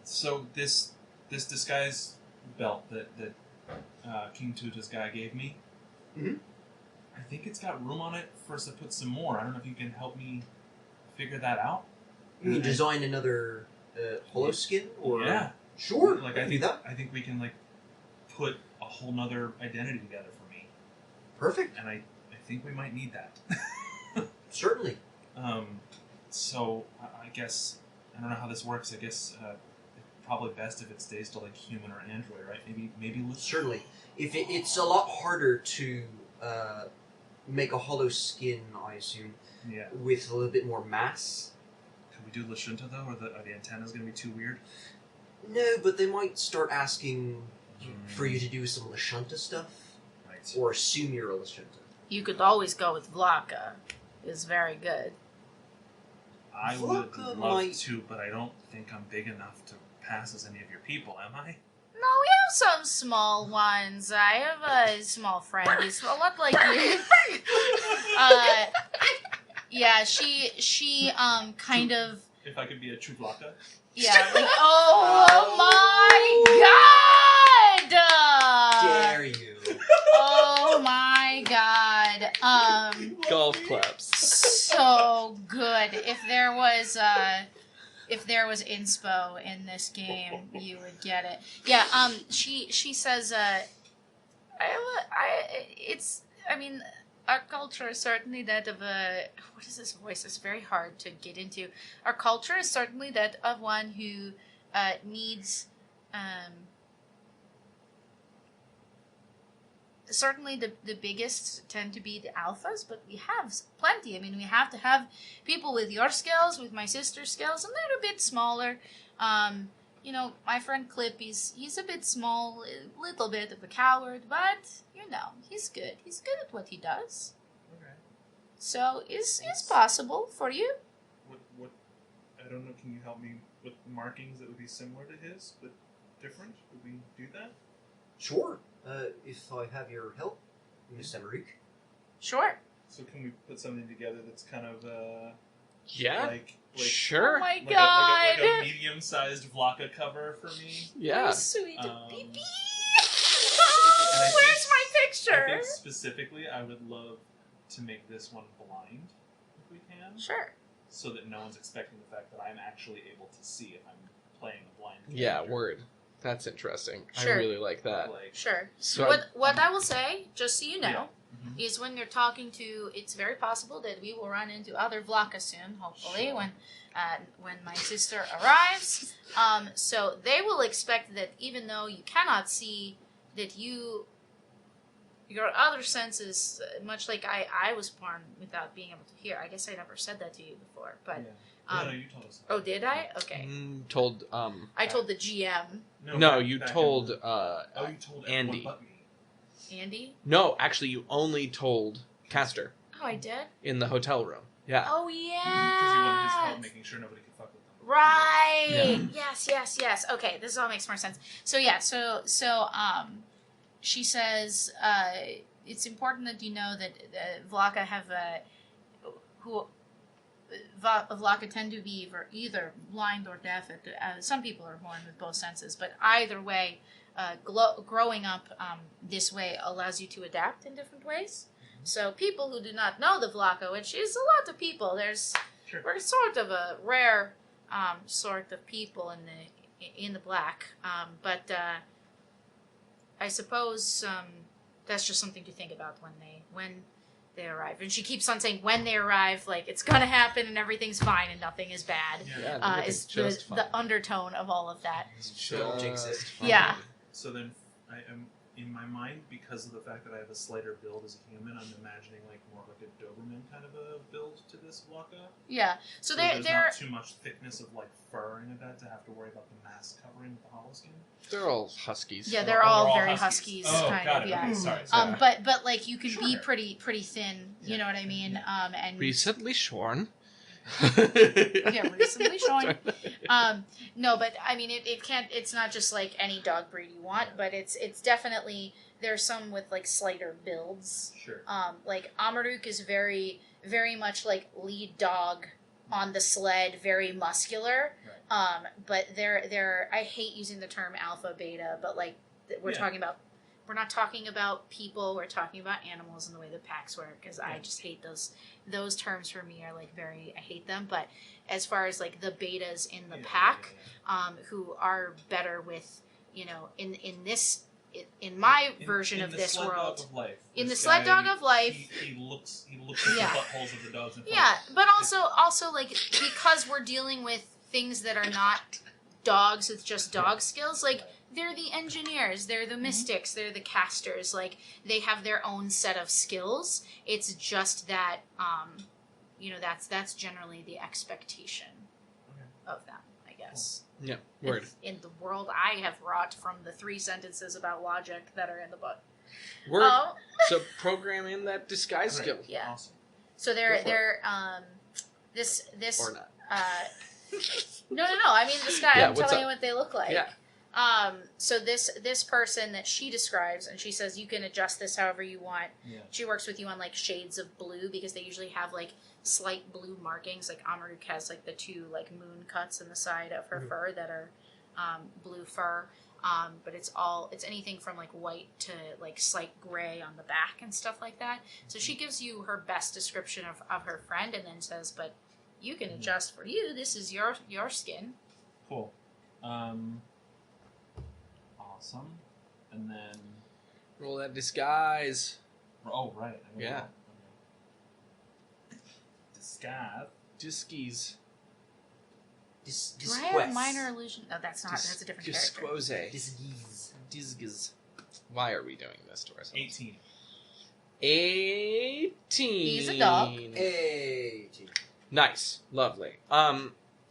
So this disguise belt that King Tuta's guy gave me, Mhm. I think it's got room on it for us to put some more. I don't know if you can help me figure that out. You mean design another holo skin? Or... Yeah. Sure. Like I can do that. I think we can like put a whole nother identity together for me, Perfect. and I think we might need that. Certainly. So I guess I don't know how this works. I guess probably best if it stays to like human or android, right? Maybe Certainly. If it's a lot harder to make a hollow skin, I assume, Yeah. with a little bit more mass. Could we do Lashunta though, or are the antennas going to be too weird? No, but they might start asking for you to do some Lashunta stuff, Right. or assume you're a Lashunta. You could always go with Vlaka. It's very good. I would Vlaka love might- to, but I don't think I'm big enough to pass as any of your people, am I? No, we have some small ones. I have a small friend. He's a lot like you. Yeah, she kind of, If I could be a true Vlaka? yeah, like, oh my god! Dare you? Oh my god. Golf claps. So good. If there was inspo in this game, you would get it. Yeah. She says, our culture is certainly that of a. What is this voice? It's very hard to get into. Our culture is certainly that of one who needs. Certainly the biggest tend to be the alphas, but we have plenty. I mean, we have to have people with your skills, with my sister's skills, and they're a bit smaller. My friend Clip, he's a bit small, a little bit of a coward, but, he's good. He's good at what he does. Okay. So, it's possible for you. What? I don't know. Can you help me with markings that would be similar to his, but different? Would we do that? Sure. If I have your help, Miss Emmerich. Sure. So can we put something together that's kind of Yeah, like sure. Oh my like god. a medium-sized Vlaka cover for me? Yeah. Sweet Um, baby. I Where's think- my I picture? think specifically, I would love to make this one blind, if we can, Sure. so that no one's expecting the fact that I'm actually able to see if I'm playing a blind character. Yeah, word. That's interesting. Sure. I really like that. Like, Sure. So What I will say, just so you know, Yeah. Mhm. is when you're talking to, it's very possible that we will run into other Vlaka soon, hopefully, Sure. when my sister arrives. So they will expect that even though you cannot see, that your other senses, much like I was born without being able to hear. I guess I never said that to you before, but yeah. No, you told us. oh, did I? Okay, told I told the GM, no, back- you back told in- you told Andy. everyone but me. Andy. No, actually you only told Castor Oh, I did. in the hotel room. Yeah. Oh Because you wanted his yeah. help making sure nobody could fuck with them. Right. Yes. Okay, this all makes more sense. So yeah, so she says it's important that you know that Vlaka have Vlaka tend to be either blind or deaf. Some people are born with both senses, but either way, growing up this way allows you to adapt in different ways. So people who do not know the Vlaka, which is a lot of people, Sure. we're sort of a rare sort of people in the black. But I suppose that's just something to think about when they arrive. And she keeps on saying when they arrive, like it's gonna happen and everything's fine and nothing is bad. Yeah, Is just the undertone of all of that. Exist. Yeah. So then, I am in my mind, because of the fact that I have a slighter build as a human, I'm imagining like more like a Doberman kind of a build to this Waka. Yeah. So there's they're not too much thickness of like fur in that to have to worry about the mask covering the hollow skin. They're all huskies. yeah, they're all very huskies, Oh, kind got of. it. Yeah. Okay, sorry. But like you can be Sure. pretty thin. You know what I mean? And Recently shorn. yeah, recently showing. No, but I mean, it can't. It's not just like any dog breed you want, but it's definitely there's some with like slighter builds. Sure. Like Amaruk is very much like lead dog on the sled, very muscular. Right. But they're I hate using the term alpha beta, but like we're talking about. We're not talking about people. We're talking about animals and the way the packs work. Because I just hate those terms. For me are like I hate them. But as far as like the betas in the pack, who are better with, in my version of this world, in the sled dog of life, he looks at the buttholes of the dogs. In front yeah. of him. But also like because we're dealing with things that are not dogs with just dog skills, like. They're the engineers, they're the mystics, they're the casters. Like, they have their own set of skills. It's just that, that's generally the expectation of them, I guess. Yeah, word. In the world I have wrought from the 3 sentences about logic that are in the book. Word. Oh. So program in that disguise skill. Yeah. Awesome. So they're this Or not. No. I mean, this guy, Yeah, I'm what's telling up? you what they look like. Yeah. So this person that she describes, and she says you can adjust this however you want. Yeah. She works with you on like shades of blue because they usually have like slight blue markings. Like Amaruk has like the 2 like moon cuts in the side of her fur that are blue fur. But it's anything from like white to like slight gray on the back and stuff like that. So she gives you her best description of her friend and then says, but you can adjust for you. This is your skin. Cool. Awesome. And then... Roll that disguise. Oh, right. Yeah. Okay. Disguise. Diskies. Do I have minor illusion? No, that's not. That's a different character. Disquose. Disguise. Disguise. Why are we doing this to ourselves? 18. 18. He's a dog. 18. Nice. Lovely.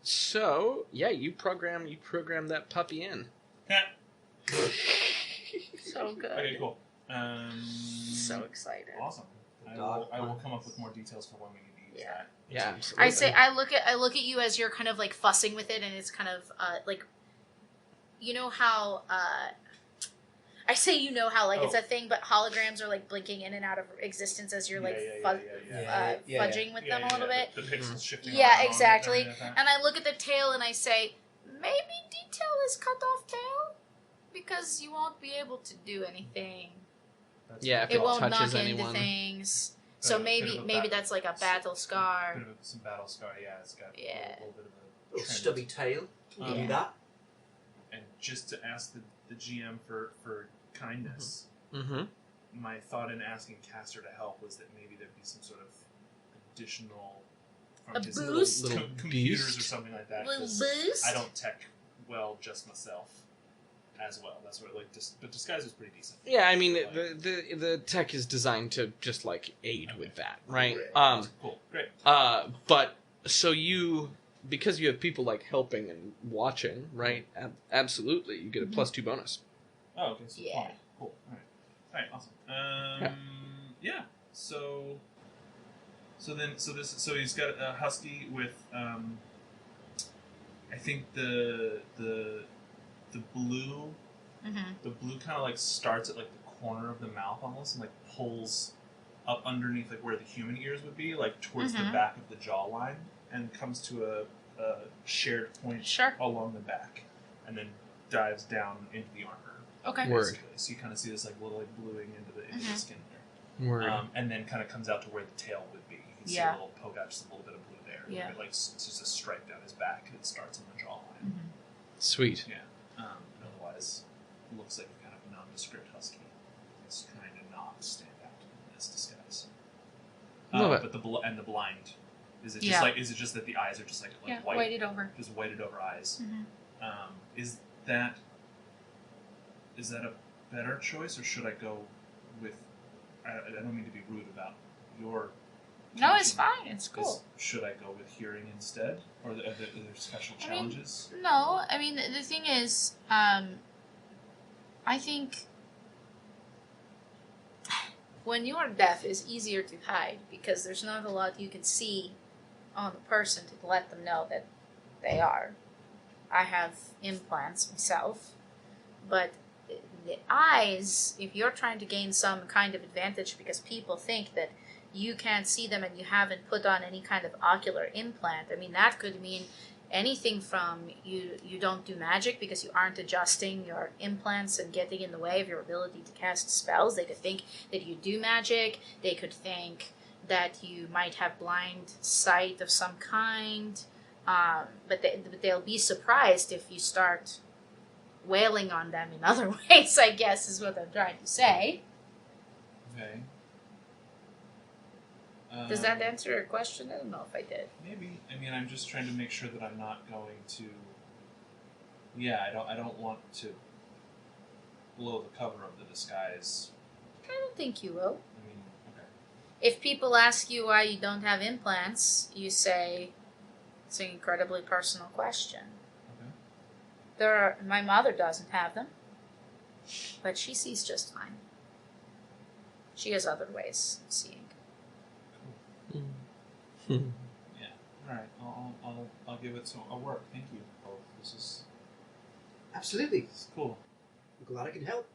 So, yeah, you program that puppy in. So good. Okay, cool. So excited. Awesome. I will come up with more details for when we need to use that. Yeah, absolutely. I say I look at you as you're kind of like fussing with it, and it's kind of like, you know how I say it's a thing, but holograms are like blinking in and out of existence as you're like fudging with them a little bit. The pixels shifting. Yeah, around exactly. and And I look at the tail and I say, maybe detail is cut off tail because you won't be able to do anything. Yeah, if It won't touches knock anyone. into things. So maybe that's like a battle scar. Bit of some battle scar, yeah. It's got a little bit of a Little trend. stubby tail. You can do that. And just to ask the GM for kindness, Mm-hmm. my thought in asking Caster to help was that maybe there'd be some sort of additional from A his boost? little Little computers boost? or something like that. Little 'cause boost? I don't tech well just myself as well. That's what but disguise was pretty decent. Yeah, I mean, the tech is designed to just, like, aid with that, right? Cool, great. But, so because you have people, like, helping and watching, right? Absolutely, you get a +2 bonus. Oh, okay. So Yeah. 20. Cool. All right, awesome. Yeah. So he's got a husky with I think the blue kind of like starts at like the corner of the mouth almost and like pulls up underneath like where the human ears would be, like towards the back of the jawline, and comes to a shared point along the back, and then dives down into the armor. Okay. Word. Basically. So you kind of see this like little like bluing into the skin there. Word. And then kind of comes out to where the tail would be. You can see a little poke out, just a little bit of blue there. Yeah. It's just a stripe down his back that starts on the jawline. Mm-hmm. Sweet. Yeah. Otherwise, it looks like a kind of nondescript husky. It's trying to not stand out in this disguise. But the blind, is it just is it just that the eyes are just like white, whited over, just whited over eyes? Mm-hmm. Is that a better choice, or should I go with? I don't mean to be rude about your. No, it's fine. It's cool. Should I go with hearing instead, or are there special challenges? No, I mean the thing is, I think when you are deaf, it's easier to hide because there's not a lot you can see on the person to let them know that they are. I have implants myself, but the eyes, if you're trying to gain some kind of advantage because people think that you can't see them and you haven't put on any kind of ocular implant, I mean, that could mean anything from you don't do magic because you aren't adjusting your implants and getting in the way of your ability to cast spells. They could think that you do magic. They could think that you might have blind sight of some kind. But they'll be surprised if you start wailing on them in other ways, I guess, is what I'm trying to say. Okay. Does that answer your question? I don't know if I did. Maybe. I mean, I'm just trying to make sure that I'm not going to. Yeah, I don't want to blow the cover of the disguise. I don't think you will. I mean, okay. If people ask you why you don't have implants, you say it's an incredibly personal question. Okay. My mother doesn't have them, but she sees just fine. She has other ways of seeing. Yeah. All right. I'll give it a work. Thank you. This is Absolutely. cool. I'm glad I can help.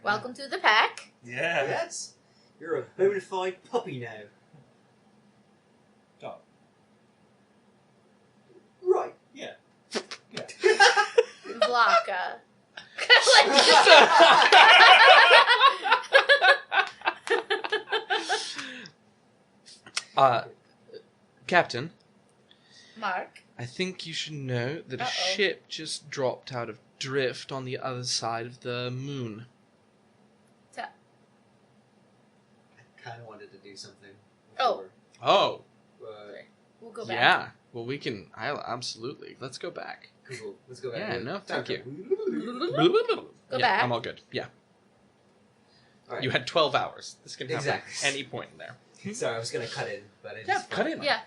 Welcome to the pack. Yeah. Yes. You're a bona fide puppy now. Dog. Right. Yeah. Vlaka. Captain, Mark. I think you should know that a Uh-oh. ship just dropped out of drift on the other side of the moon. I kind of wanted to do something. Oh. Oh, But We'll go back. yeah. Well, we can. Absolutely. Let's go back. cool. Let's go back. Yeah, no, thank you. Go yeah, back. I'm all good. Yeah. All right. You had 12 hours. This can happen Exactly. at any point in there. Sorry, I was gonna cut in, but I Yeah, just cut in. Yeah.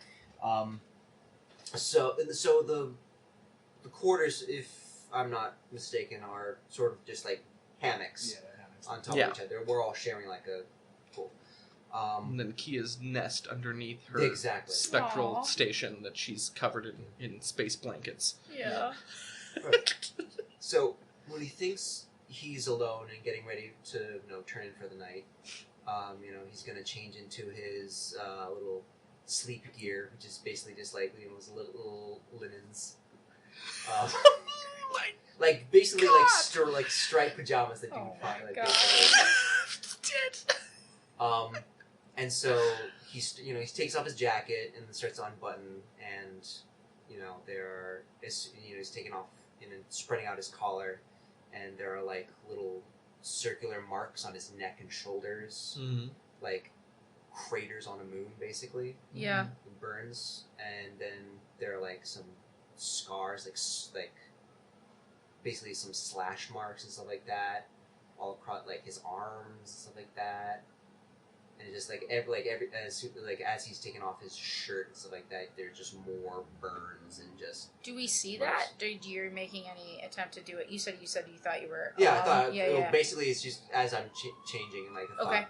So the quarters, if I'm not mistaken, are sort of just like hammocks Yeah. on top Yeah. of each other. We're all sharing like a pool. And then Kia's nest underneath her Exactly. spectral Aw. station that she's covered in space blankets. Yeah. So when he thinks he's alone and getting ready to turn in for the night, he's gonna change into his little sleep gear, which is basically just like his little linens, like basically like striped pajamas that you can find. Like, basically. And so he takes off his jacket and starts to unbutton, and he's taking off and then spreading out his collar, and there are like little circular marks on his neck and shoulders, Mm-hmm. like craters on a moon, basically. Yeah. Burns, and then there are like some scars, like basically some slash marks and stuff like that, all across like his arms and stuff like that. And it's just as he's taking off his shirt and stuff like that, there's just more burns and just. Do we see that? Or you're making any attempt to do it? You said you thought you were. Yeah, I thought. Yeah. Basically, it's just as I'm changing, and like I thought, Okay.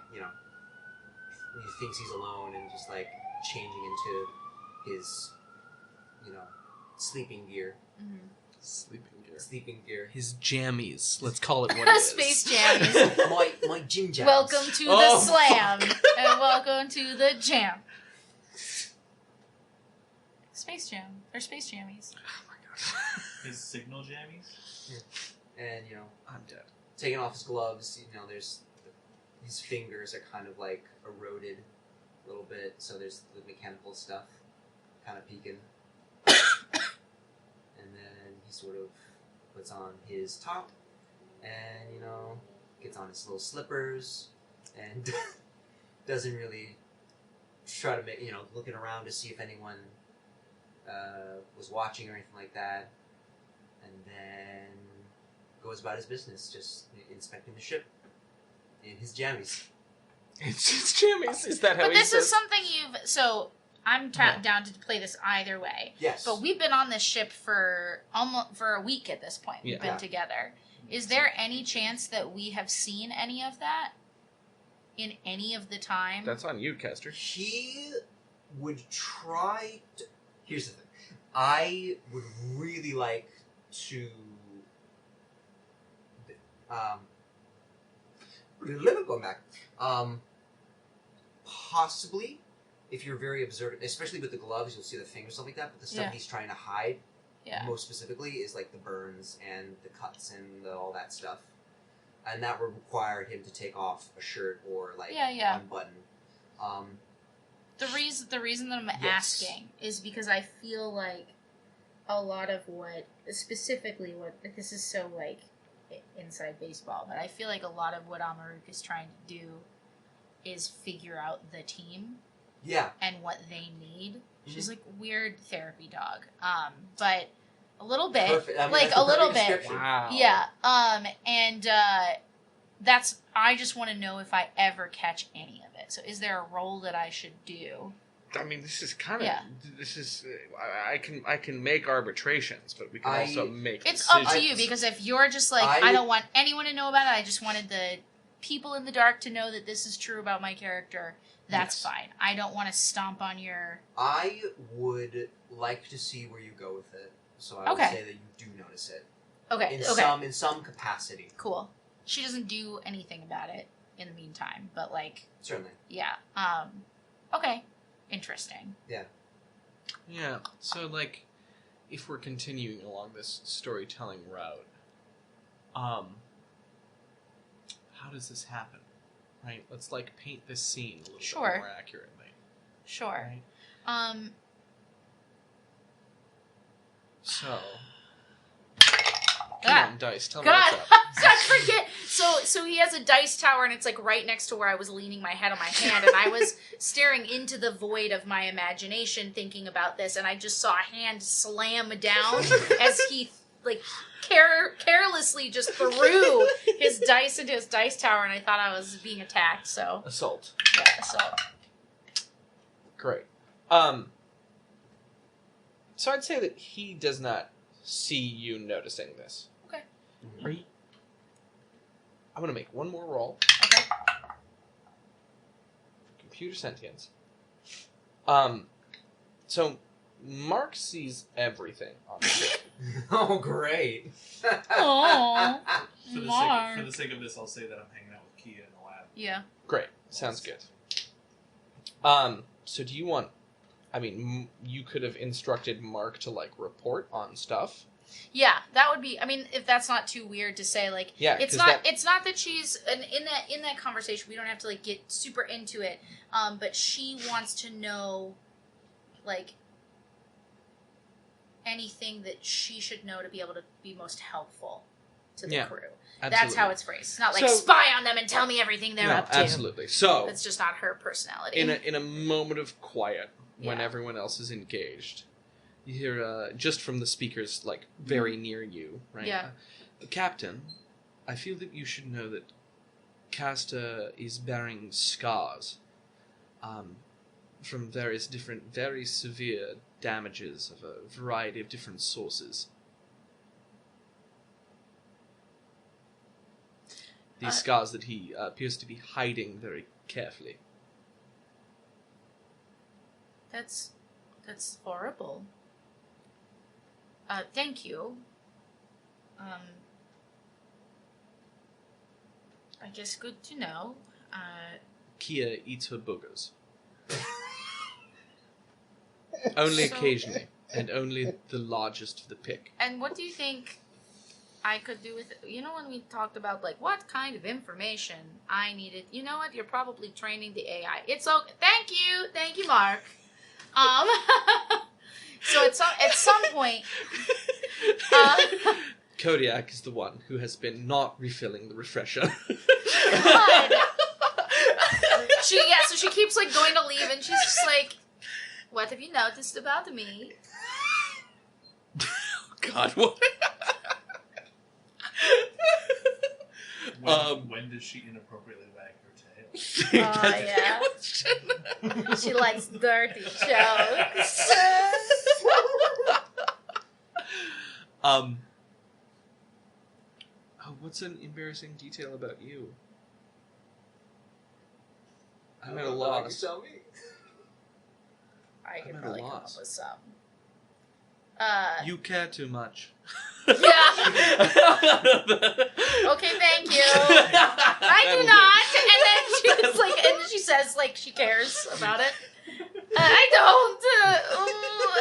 he thinks he's alone and just like changing into his, sleeping gear. Mm-hmm. Sleeping gear. Sleeping gear. His jammies. Let's call it what it is. Space jammies. my gym jams. Welcome to the slam, and welcome to the jam. Space jam or space jammies. Oh my god. His signal jammies? And I'm dead. taking off his gloves, there's his fingers are kind of like eroded a little bit, so there's the mechanical stuff kind of peeking. And then he sort of puts on his top and, you know, gets on his little slippers and doesn't really try to make, you know, looking around to see if anyone was watching or anything like that. And then goes about his business, just inspecting the ship in his jammies. It's just jammies. Is that how But he this says? is something you've... So, I'm down to play this either way. Yes. But we've been on this ship for a week at this point. We've been together. Is there any chance that we have seen any of that in any of the time? That's on you, Kester. He would try to... Here's the thing. I would really like to... going back. Possibly, if you're very observant, especially with the gloves, you'll see the fingers, stuff like that, but the stuff he's trying to hide, most specifically, is like the burns and the cuts and all that stuff. And that would require him to take off a shirt or like unbutton. The reason that I'm asking is because I feel like a lot of specifically what this is so like inside baseball, but I feel like a lot of what Amaruk is trying to do is figure out the team. Yeah. And what they need. Mm-hmm. She's like weird therapy dog. But a little bit. Perfect. I mean, like a little bit. Wow. Yeah. And that's I just want to know if I ever catch any of it. So is there a role that I should do? I mean, this is kind of this is I can make arbitrations, but we can also make It's decisions. up to you, because if you're just like I don't want anyone to know about it, I just wanted the people in the dark to know that this is true about my character, that's fine. I don't want to stomp on your... I would like to see where you go with it, so I would say that you do notice it. Okay. In some capacity. Cool. She doesn't do anything about it in the meantime, but like... Certainly. Yeah. Okay. Interesting. Yeah. Yeah. So like, if we're continuing along this storytelling route, how does this happen? Right? Let's like paint this scene a little bit more accurately. Sure. Right? So, come on, dice. Tell me what's up. I forget. So he has a dice tower, and it's like right next to where I was leaning my head on my hand, and I was staring into the void of my imagination, thinking about this, and I just saw a hand slam down as he like carelessly just threw his dice into his dice tower, and I thought I was being attacked. So Assault. Yeah, assault. Great. So I'd say that he does not see you noticing this. Okay. Right? I'm going to make one more roll. Okay. Computer sentience. So Mark sees everything on the ship. Oh, great. Aww. For the sake of this, I'll say that I'm hanging out with Kia in the lab. Yeah. Great. Sounds good. So do you want... I mean, you could have instructed Mark to, like, report on stuff. Yeah, that would be... I mean, if that's not too weird to say, like... Yeah, it's not that she's... In that conversation, we don't have to, like, get super into it, but she wants to know, like, anything that she should know to be able to be most helpful to the crew. Absolutely. That's how it's phrased. It's not like, spy on them and tell me everything they're up to. Absolutely. So... It's just not her personality. In a moment of quiet... when everyone else is engaged, you hear, just from the speakers, like, very near you, right? Yeah. Captain, I feel that you should know that Castor is bearing scars from various different, very severe damages of a variety of different sources. These scars that he appears to be hiding very carefully. That's horrible. Thank you. I guess good to know. Kia eats her boogers. Only occasionally, and only the largest of the pick. And what do you think I could do with it? You know, when we talked about, like, what kind of information I needed, you know what? You're probably training the AI. It's okay. Thank you, Mark. So at some point, Kodiak is the one who has been not refilling the refresher. God. So she keeps like going to leave, and she's just like, "What have you noticed about me?" God, what? When does she inappropriately wag her tail? Yeah. She likes dirty jokes. What's an embarrassing detail about you? I'm at a loss. Tell me. I could I'm at a probably come up loss. with some. You care too much. Yeah. Okay, thank you. I do not. And then she's like, and she says like she cares about it. I don't.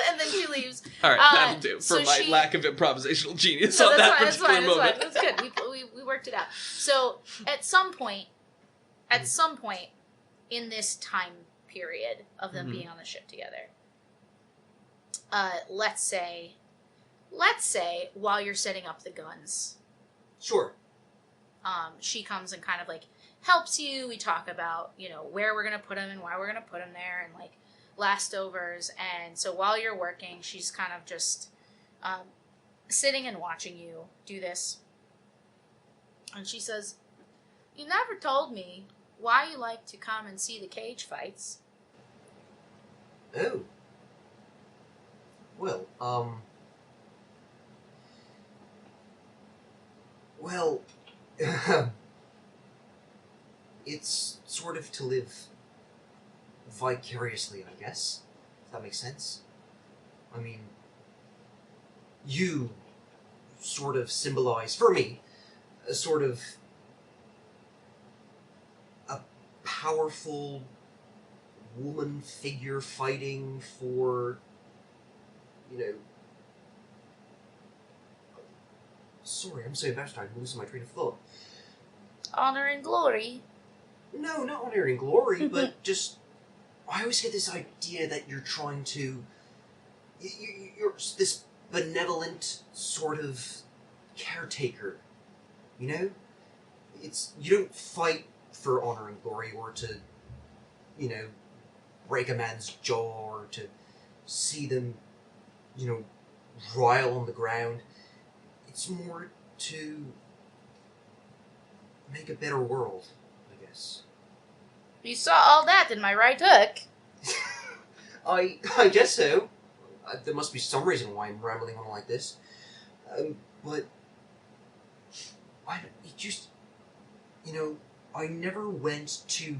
And then she leaves. All right, that'll do so for my she- lack of improvisational genius No, on that that's particular fine. moment. That's good. We worked it out. So at some point in this time period of them being on the ship together, let's say while you're setting up the guns, Sure. she comes and kind of like helps you. We talk about, where we're going to put them and why we're going to put them there and like leftovers. And so while you're working, she's kind of just sitting and watching you do this. And she says, "You never told me why you like to come and see the cage fights." Oh. Well, Well, it's sort of to live vicariously, I guess. If that makes sense. I mean, you sort of symbolize, for me, a sort of a powerful woman figure fighting for, sorry, I'm so embarrassed I'm losing my train of thought. Honor and glory. No, not honor and glory, but just, I always get this idea that you're trying to, you're this benevolent sort of caretaker, you don't fight for honor and glory or to, break a man's jaw or to see them, wrile on the ground. It's more to make a better world, I guess. You saw all that in my right hook. I guess so. There must be some reason why I'm rambling on like this. But I never went to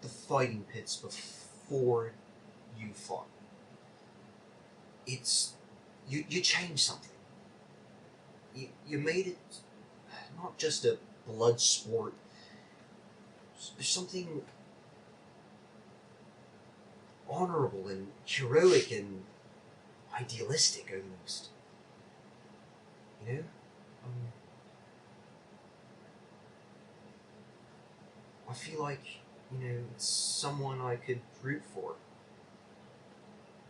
the fighting pits before you fought. You changed something. You made it not just a blood sport. There's something honorable and heroic and idealistic, almost. I feel like, it's someone I could root for.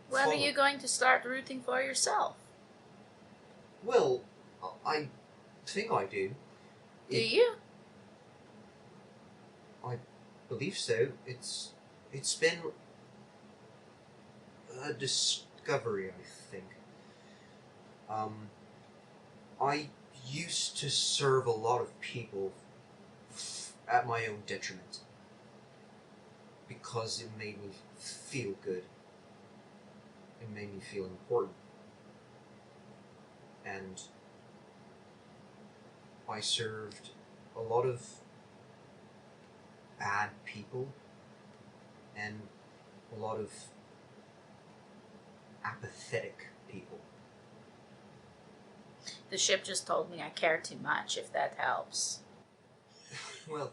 When are you going to start rooting for yourself? Well, I think I do. Do you? I believe so. It's been a discovery, I think. I used to serve a lot of people at my own detriment because it made me feel good. It made me feel important. And I served a lot of bad people and a lot of apathetic people. The ship just told me I care too much, if that helps. Well,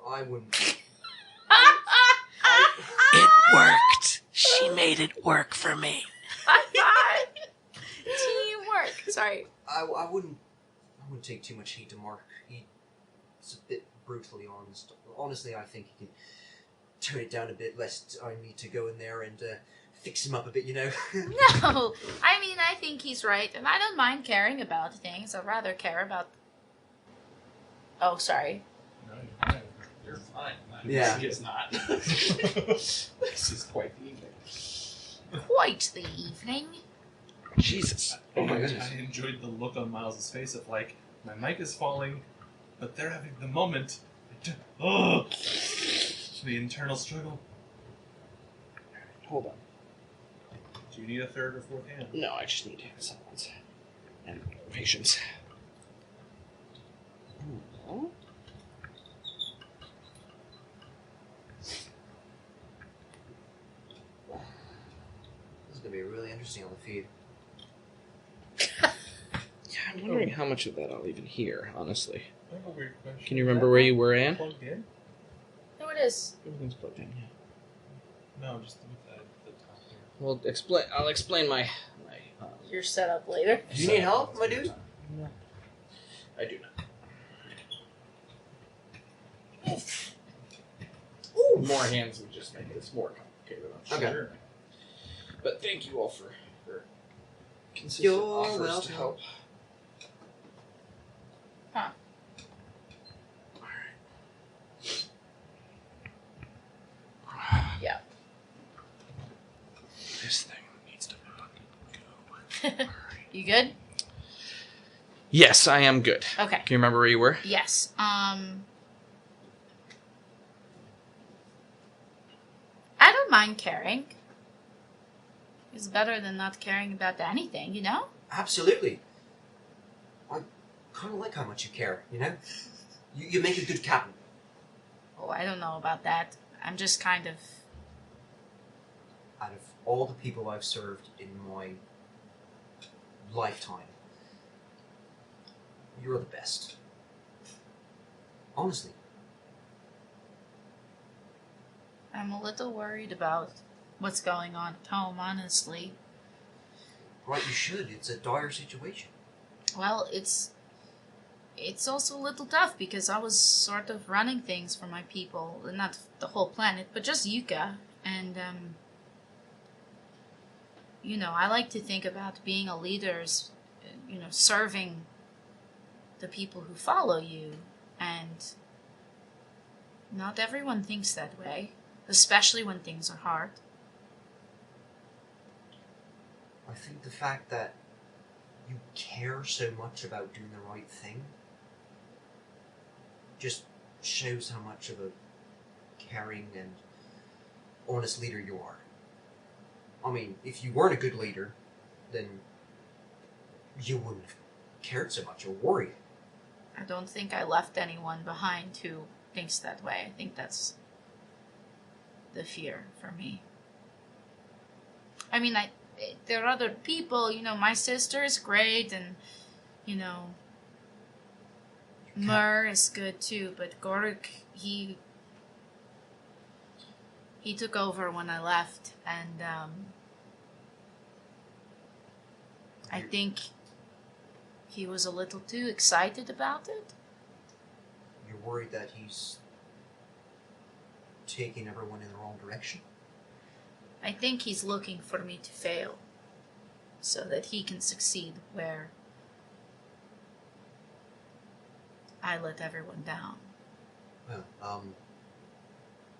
I wouldn't... It worked. She made it work for me. Teamwork. Sorry. I wouldn't take too much heat to Mark. He's a bit brutally honest. Honestly, I think he can tone it down a bit, lest I need to go in there and fix him up a bit, you know. No, I mean, I think he's right, and I don't mind caring about things. I'd rather care about... Oh, sorry. No, you're fine. You're fine. Yeah. It's not. This is quite the evening. Quite the evening. Jesus. Oh my goodness. I enjoyed the look on Miles' face of like, my mic is falling, but they're having the moment. Oh, the internal struggle. Hold on. Do you need a third or fourth hand? No, I just need silence. And patience. Ooh. This is gonna be really interesting on the feed. Yeah, I'm wondering how much of that I'll even hear, honestly. I have a weird question. Can you remember where you were, Anne? Plugged in? No, it is. Everything's plugged in, yeah. No, just the top here. Well, I'll explain my Your setup later. Do you need help, my dude? No. I do not. Ooh. More hands would just make this more complicated, I'm Okay. sure. But thank you all for consistent You're offers welcome. to help. Huh. Yeah. This thing needs to fucking go. You good? Yes, I am good. Okay. Can you remember where you were? Yes. I don't mind caring. It's better than not caring about anything, you know? Absolutely. I kind of like how much you care, you know? You make a good captain. Oh, I don't know about that. I'm just kind of... Out of all the people I've served in my lifetime, you're the best. Honestly. I'm a little worried about what's going on at home, honestly. Right, you should. It's a dire situation. Well, it's also a little tough because I was sort of running things for my people, not the whole planet, but just Yuka. And you know, I like to think about being a leader as, you know, serving the people who follow you, and not everyone thinks that way, especially when things are hard. I think the fact that you care so much about doing the right thing just shows how much of a caring and honest leader you are. I mean, if you weren't a good leader, then you wouldn't have cared so much or worried. I don't think I left anyone behind who thinks that way. I think that's the fear for me. I mean, there are other people, you know, my sister is great, and, you know, Mur is good too, but Goruk, he took over when I left, and I think he was a little too excited about it. You're worried that he's taking everyone in the wrong direction? I think he's looking for me to fail so that he can succeed where I let everyone down. Well,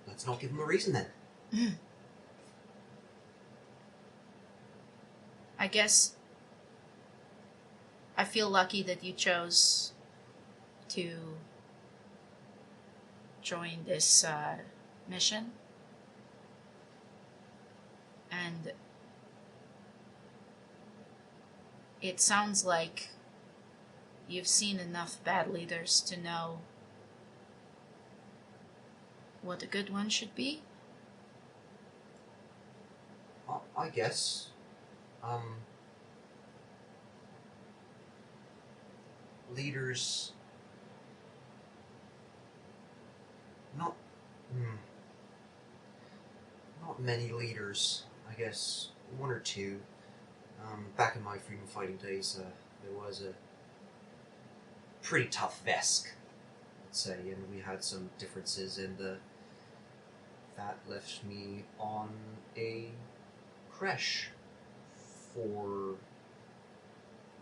let's not give him a reason then. I guess I feel lucky that you chose to join this mission. And it sounds like you've seen enough bad leaders to know what a good one should be. I guess. Leaders... Not many leaders. I guess one or two. Back in my freedom fighting days, there was a pretty tough Vesk, let's say, and we had some differences, and that left me on a creche for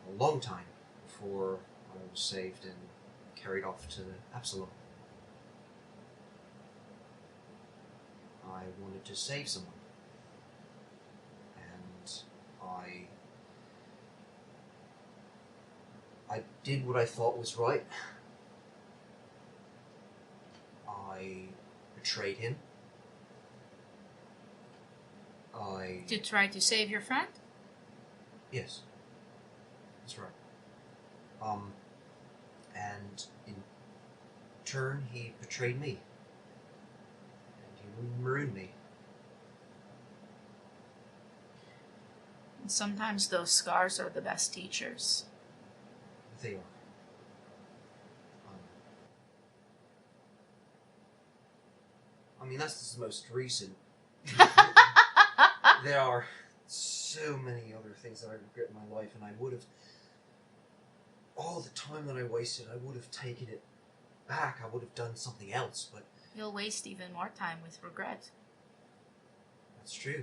a long time before I was saved and carried off to Absalom. I wanted to save someone. And I did what I thought was right. I betrayed him. To try to save your friend? Yes. That's right. And in turn, he betrayed me. And he marooned me. And sometimes those scars are the best teachers. They are. I mean, that's just the most recent. There are so many other things that I regret in my life, and I would have... all the time that I wasted, I would have taken it back. I would have done something else, but... You'll waste even more time with regret. That's true.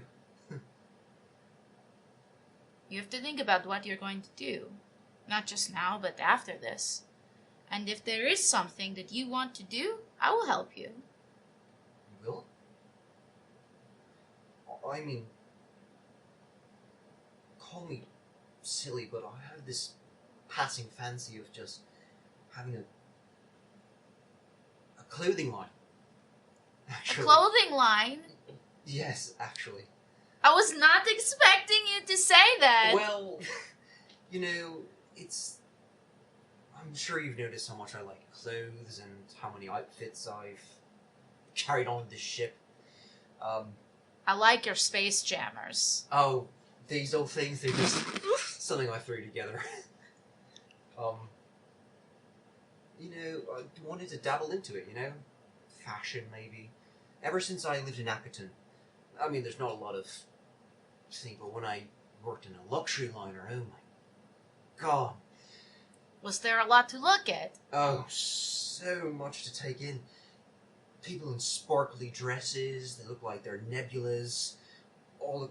You have to think about what you're going to do. Not just now, but after this. And if there is something that you want to do, I will help you. You will? I mean... call me silly, but I have this passing fancy of just having a clothing line. Actually. A clothing line? Yes, actually. I was not expecting you to say that. Well, you know, it's... I'm sure you've noticed how much I like clothes and how many outfits I've carried on this ship. I like your space jammers. Oh, these old things, they're just something I threw together. You know, I wanted to dabble into it, you know? Fashion, maybe. Ever since I lived in Akaton. I mean, there's not a lot of thing, but when I worked in a luxury liner, oh my god. Was there a lot to look at? Oh, so much to take in. People in sparkly dresses, they look like they're nebulas, all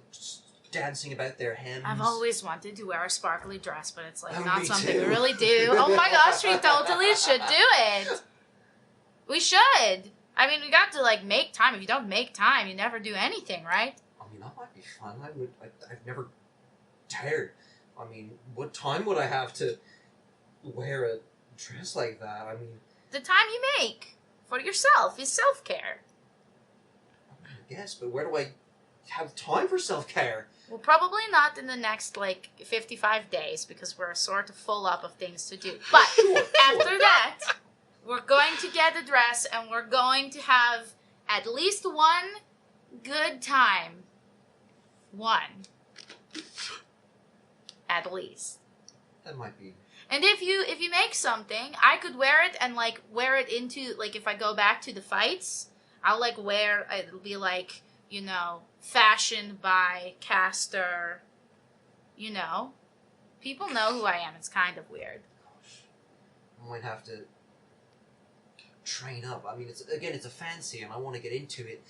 dancing about their hems. I've always wanted to wear a sparkly dress, but it's like Oh, not me something too. we really do. Oh my gosh, we totally should do it. We should. I mean, we got to like make time. If you don't make time, you never do anything, right? I mean, that might be fun. I've never dared. I mean, what time would I have to wear a dress like that? I mean... The time you make for yourself is self-care. I guess, but where do I have time for self-care? Well, probably not in the next, like, 55 days, because we're sort of full up of things to do. But after that, we're going to get a dress, and we're going to have at least one good time. One. At least. That might be... And if you make something, I could wear it and, like, wear it into, like, if I go back to the fights, I'll, like, it'll be, like, you know, fashioned by Caster, you know. People know who I am. It's kind of weird. Gosh. I might have to train up. I mean, it's a fancy, and I want to get into it.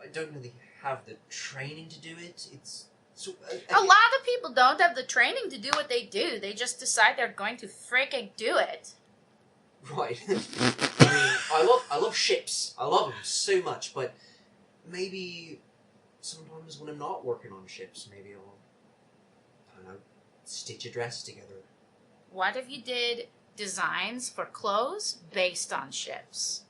I don't really have the training to do it. It's... So, a lot of people don't have the training to do what they do. They just decide they're going to freaking do it. Right. I mean, I love ships. I love them so much, but maybe sometimes when I'm not working on ships, maybe I'll, I don't know, stitch a dress together. What if you did designs for clothes based on ships?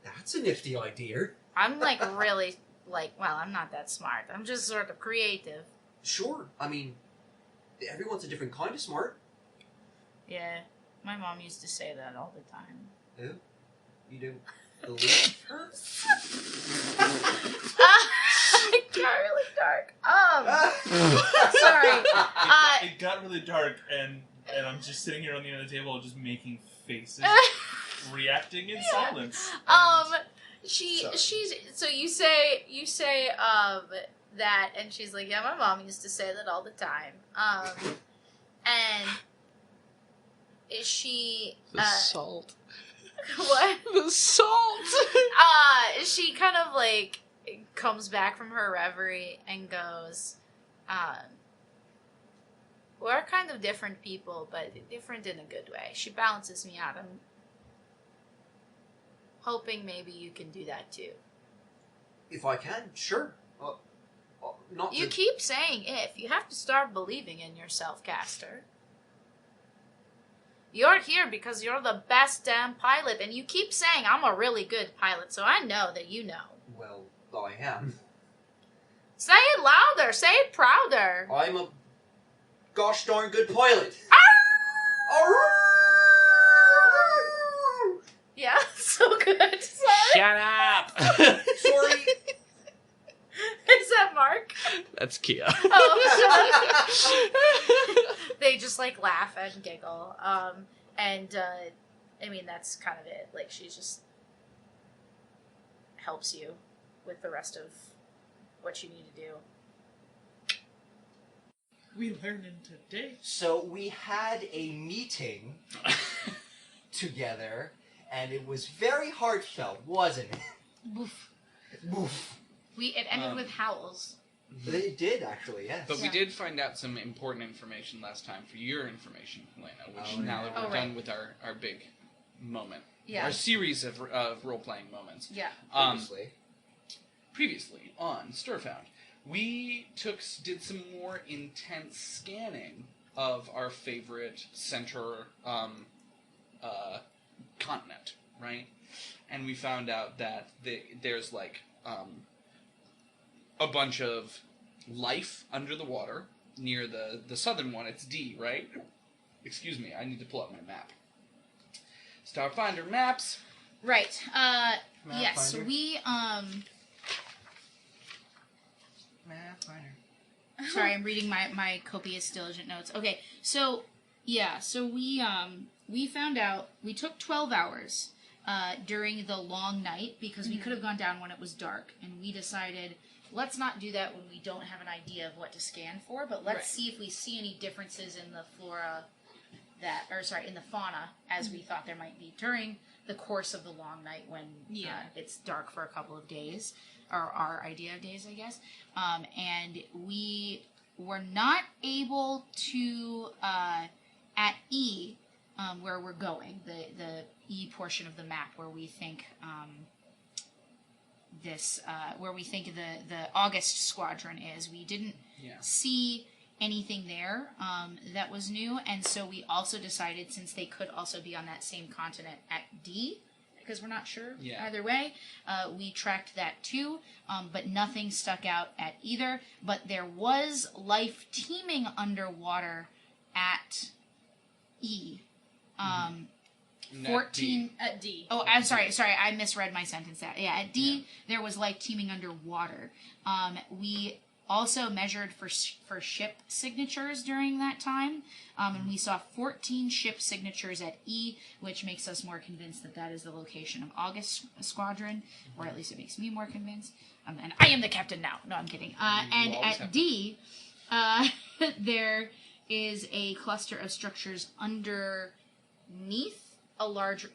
That's a nifty idea. I'm like really... Like, well, I'm not that smart. I'm just sort of creative. Sure. I mean, everyone's a different kind of smart. Yeah. My mom used to say that all the time. Who? You don't believe her? It got really dark. Sorry. It got really dark, and I'm just sitting here on the end of the table just making faces, reacting in silence. So you say that, and she's like, yeah, my mom used to say that all the time. And is she The salt. what? The salt. She kind of like comes back from her reverie and goes, we're kind of different people, but different in a good way. She balances me out. I'm hoping maybe you can do that too. If I can, sure. Not You to... keep saying if. You have to start believing in yourself, Caster. You're here because you're the best damn pilot, and you keep saying I'm a really good pilot, so I know that you know. Well, I am. Say it louder. Say it prouder. I'm a gosh darn good pilot. Yeah, so good. Sorry. Shut up! Sorry. Is that Mark? That's Kia. Oh, they just like laugh and giggle. And I mean, that's kind of it. Like, she just helps you with the rest of what you need to do. We learned in today. So we had a meeting together, and it was very heartfelt, wasn't it? Boof. Boof. It ended with howls. It did, actually, yes. But we did find out some important information last time for your information, Helena, which now that we're done with our big moment. Yeah. Our series of role-playing moments. Yeah. Previously on Starfound, we did some more intense scanning of our favorite center continent, right? And we found out that there's like a bunch of life under the water near the southern one. It's D, right? Excuse me, I need to pull up my map. Starfinder maps. Right. Yes, finder. we Map finder. Sorry, I'm reading my copious diligent notes. Okay, so yeah, so we found out we took 12 hours during the long night because we could have gone down when it was dark, and we decided let's not do that when we don't have an idea of what to scan for, but let's see if we see any differences in the flora in the fauna as we thought there might be during the course of the long night when it's dark for a couple of days, or our idea of days, I guess. And we were not able to, at E, where we're going, the E portion of the map where we think where we think the August Squadron is, we didn't see anything there that was new, and so we also decided, since they could also be on that same continent at D, because we're not sure either way, we tracked that too, but nothing stuck out at either. But there was life teeming underwater at E. 14 at D. Oh, I'm sorry, I misread my sentence. At D, there was life teeming underwater. We also measured for ship signatures during that time, and we saw 14 ship signatures at E, which makes us more convinced that that is the location of August Squadron, or at least it makes me more convinced. And I am the captain now. No, I'm kidding. And at D, there is a cluster of structures underneath a large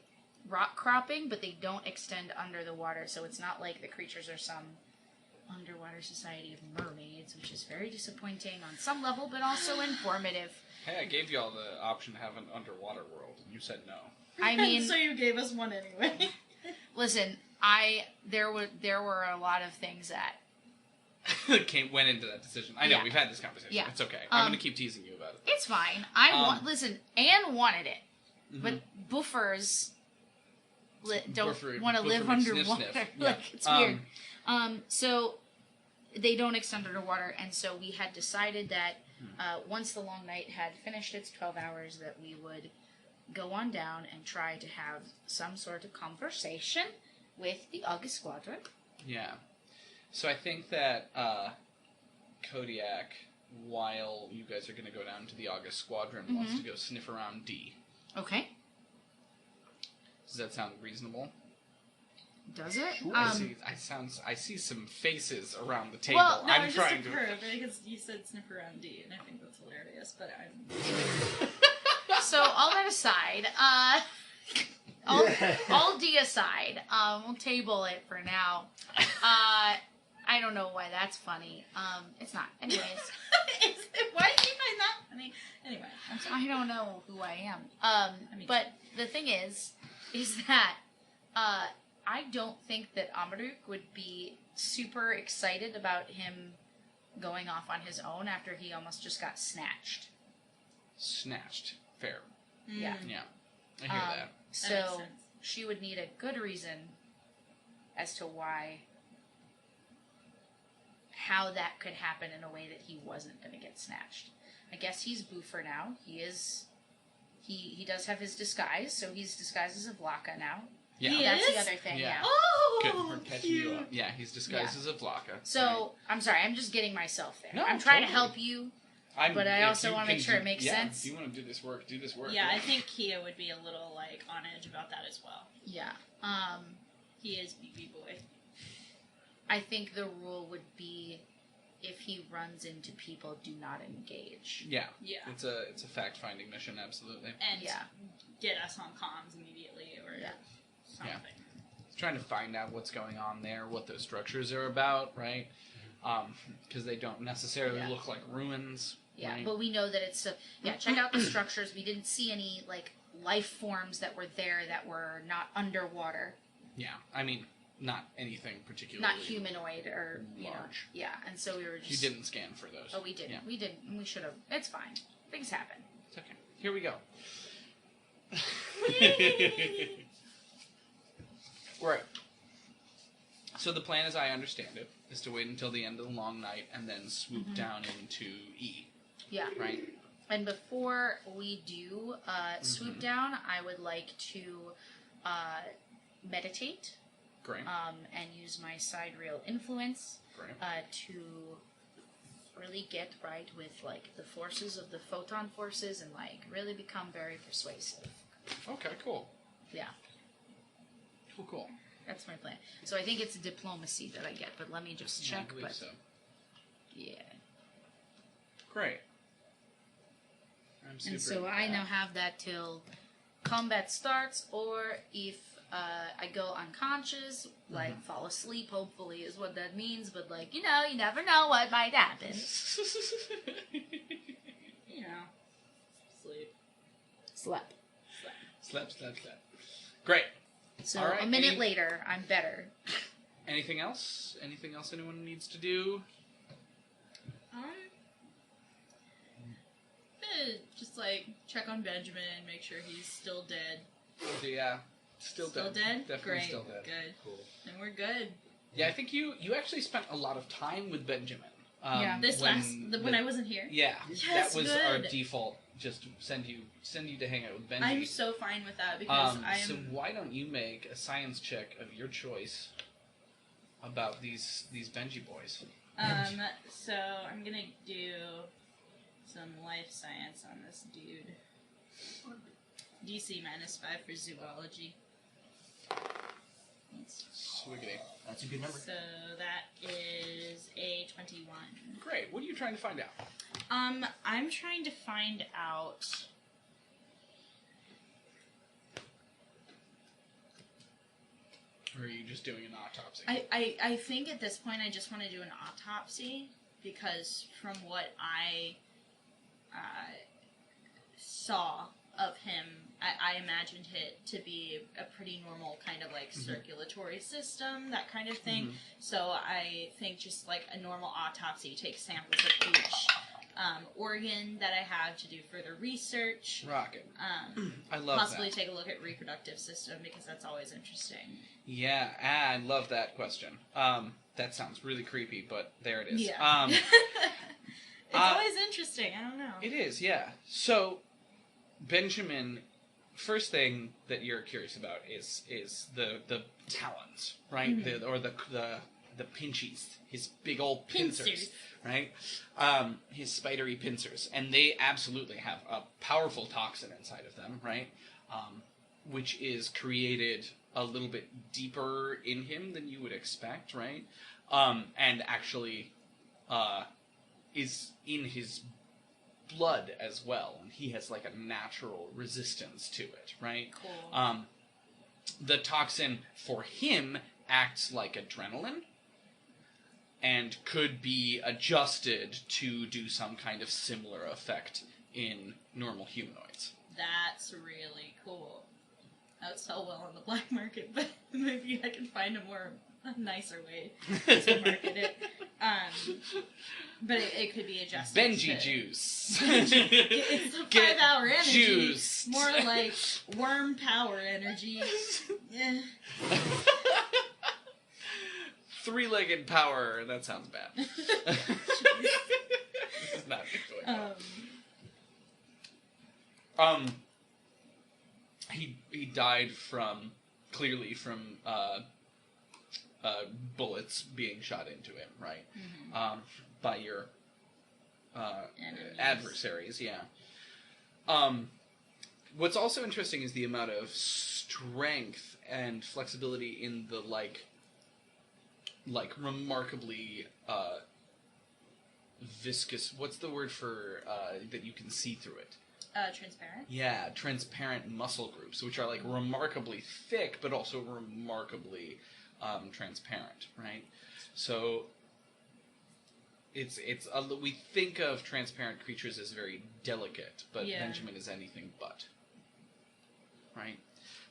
rock cropping, but they don't extend under the water, so it's not like the creatures are some underwater society of mermaids, which is very disappointing on some level, but also informative. Hey, I gave you all the option to have an underwater world, and you said no. I mean, so you gave us one anyway. Listen, there were a lot of things that went into that decision. I know, we've had this conversation. Yeah. It's okay. I'm going to keep teasing you about it. It's fine. Listen, Anne wanted it, but buffers don't want to live underwater. Like, it's weird. So they don't extend underwater, and so we had decided that once the long night had finished its 12 hours, that we would go on down and try to have some sort of conversation with the August Squadron. Yeah. So I think that Kodiak, while you guys are going to go down to the August Squadron, wants to go sniff around D. Okay. Does that sound reasonable? Does it? I see some faces around the table. Well, no, I'm I just trying occurred because you said sniff around D, and I think that's hilarious. But So all that aside, all D aside, we'll table it for now. I don't know why that's funny. It's not. Anyways. Why do you find that funny? Anyway, I'm sorry. I don't know who I am. But the thing is that I don't think that Amaruk would be super excited about him going off on his own after he almost just got snatched. Snatched. Fair. Yeah. Yeah. I hear that. That So makes sense. she would need a good reason as to how that could happen in a way that he wasn't going to get snatched. I guess he's Boofer now. He does have his disguise, so he's disguised as a Vlaka now. Yeah. That's the other thing, yeah. Oh, Good. We're catching you up. Yeah, he's disguised as a Vlaka. So, I'm sorry, I'm just getting myself there. No, I'm trying to totally. help you, But but I also want to make sure it makes sense. If you want to do this work, do this work. yeah, I think Kia would be a little like on edge about that as well. Yeah. He is BB boy. I think the rule would be if he runs into people, do not engage. Yeah. Yeah. It's a fact finding mission, absolutely. And Yeah. get us on comms immediately or Yeah. something. Trying to find out what's going on there, what those structures are about, right? Because they don't necessarily Yeah. look like ruins. Yeah, right? but we know that it's check out the structures. We didn't see any like life forms that were there that were not underwater, Yeah, I mean, not anything particularly not humanoid or large. Yeah, and so we were just. You didn't scan for those. Oh, we didn't. Yeah. We didn't. We should have. It's fine. Things happen. It's okay. Here we go. Right. So the plan, as I understand it, is to wait until the end of the long night and then swoop down into E. Yeah. Right. And before we do swoop down, I would like to meditate. Great. And use my sidereal influence Great. to really get right with like the forces of the photon forces and like really become very persuasive. Okay. Cool. Yeah, Cool. that's my plan. So I think it's diplomacy that I get, but let me just Yeah, I check. believe But so. yeah, Great. I'm super and so into I that. now have that till combat starts, or if I go unconscious, like fall asleep, hopefully is what that means, but like, you never know what might happen. You know, sleep. Slept. Slap. Great. So All right, a minute any- later, I'm better. Anything else? Anything else anyone needs to do? Just like check on Benjamin, make sure he's still dead. Yeah. Still dead. Definitely Great. still dead. Good. Cool. Then we're good. Yeah, I think you actually spent a lot of time with Benjamin. Yeah. When I wasn't here. Yeah, Yes, that was good. our default. Just send you to hang out with Benji. I'm so fine with that because I am. So why don't you make a science check of your choice about these Benji boys? So I'm gonna do some life science on this dude. DC -5 for zoology. Swiggity. That's a good number. So that is a 21. Great. What are you trying to find out? I'm trying to find out. Or are you just doing an autopsy? I think at this point I just want to do an autopsy because from what I saw of him, I imagined it to be a pretty normal kind of like circulatory system, that kind of thing. So I think just like a normal autopsy, take samples of each organ that I have to do further research. Rocket. I love Possibly that. take a look at reproductive system because that's always interesting. Yeah, I love that question. That sounds really creepy, but there it is. Yeah. It's always interesting. I don't know. It is, yeah. So, Benjamin, first thing that you're curious about is the talons, right? The pinchies, his big old pincers, right? His spidery pincers, and they absolutely have a powerful toxin inside of them, right? Which is created a little bit deeper in him than you would expect, right? And actually is in his blood as well, and he has like a natural resistance to it, right? Cool. The toxin for him acts like adrenaline, and could be adjusted to do some kind of similar effect in normal humanoids. That's really cool. That would sell well on the black market, but maybe I can find a nicer way to market it. But it could be adjusted. Benji juice. It's a 5-hour energy. Juice. More like worm power energy. Yeah. 3-legged power. That sounds bad. This is not going well. He died clearly from bullets being shot into him, right? Mm-hmm. By your adversaries, yeah. What's also interesting is the amount of strength and flexibility in the like remarkably viscous. What's the word for that you can see through it? Transparent? Yeah, transparent muscle groups, which are like remarkably thick, but also remarkably transparent, right? So it's we think of transparent creatures as very delicate, but Benjamin is anything but, right?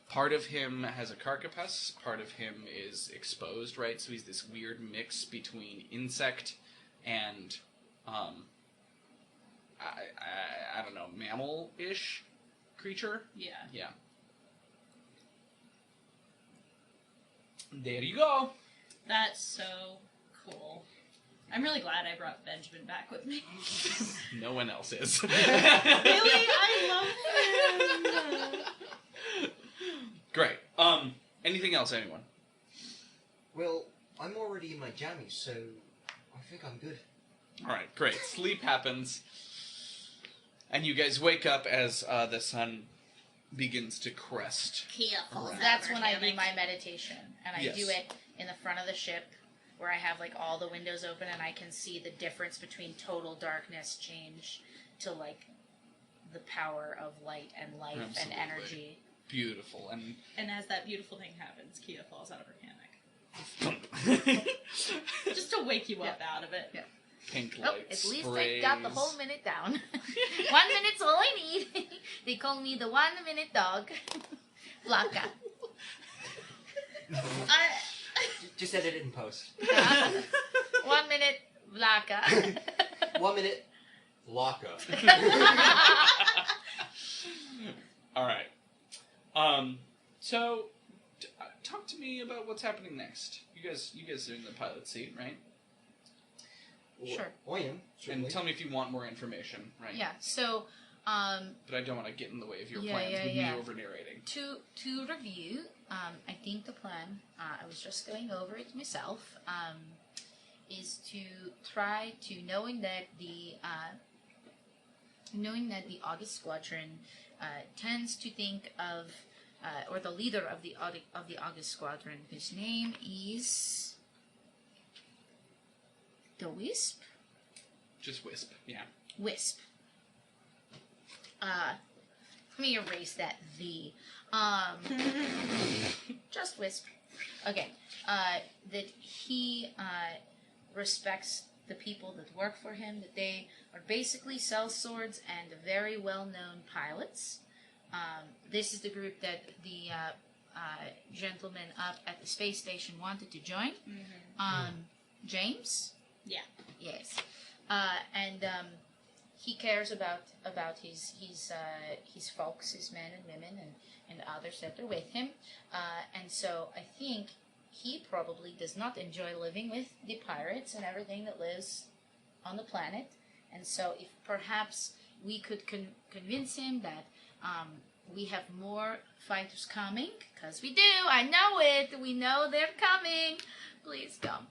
Part of him has a carapace, part of him is exposed, right? So he's this weird mix between insect and I don't know, mammal-ish creature? Yeah. Yeah. There you go. That's so cool. I'm really glad I brought Benjamin back with me. No one else is. Really? I love him! Great. Anything else, anyone? Well, I'm already in my jammies, so I think I'm good. Alright, great. Sleep happens. And you guys wake up as the sun begins to crest. Careful. That's when I do my meditation. And I Yes. do it in the front of the ship where I have like all the windows open and I can see the difference between total darkness change to like the power of light and life Absolutely. and energy. Beautiful. And as that beautiful thing happens, Kia falls out of her hammock. Just to wake you up out of it. Yeah. Pink Oh, light at least sprays. I got the whole minute down. 1 minute's all I need. They call me the 1 minute dog. Blanca. Just edit it in post. 1 minute, Blanca. 1 minute, lockup. All right. So, talk to me about what's happening next. You guys are in the pilot seat, right? Sure. I am. Certainly. And tell me if you want more information, right? Yeah, so, But I don't want to get in the way of your plans with me over narrating. To review, I think the plan, I was just going over it myself, is to try to, knowing that the August Squadron tends to think of, or the leader of the August Squadron, whose name is the Wisp? Just Wisp, yeah. Wisp. Let me erase that V. Just Wisp. Okay. That he respects the people that work for him, that they are basically sellswords and very well-known pilots. This is the group that the gentleman up at the space station wanted to join. Mm-hmm. James? Yeah. Yes. And he cares about his folks, his men and women, and others that are with him. And so I think he probably does not enjoy living with the pirates and everything that lives on the planet. And so if perhaps we could convince him that we have more fighters coming, because we do, I know it, we know they're coming. Please come.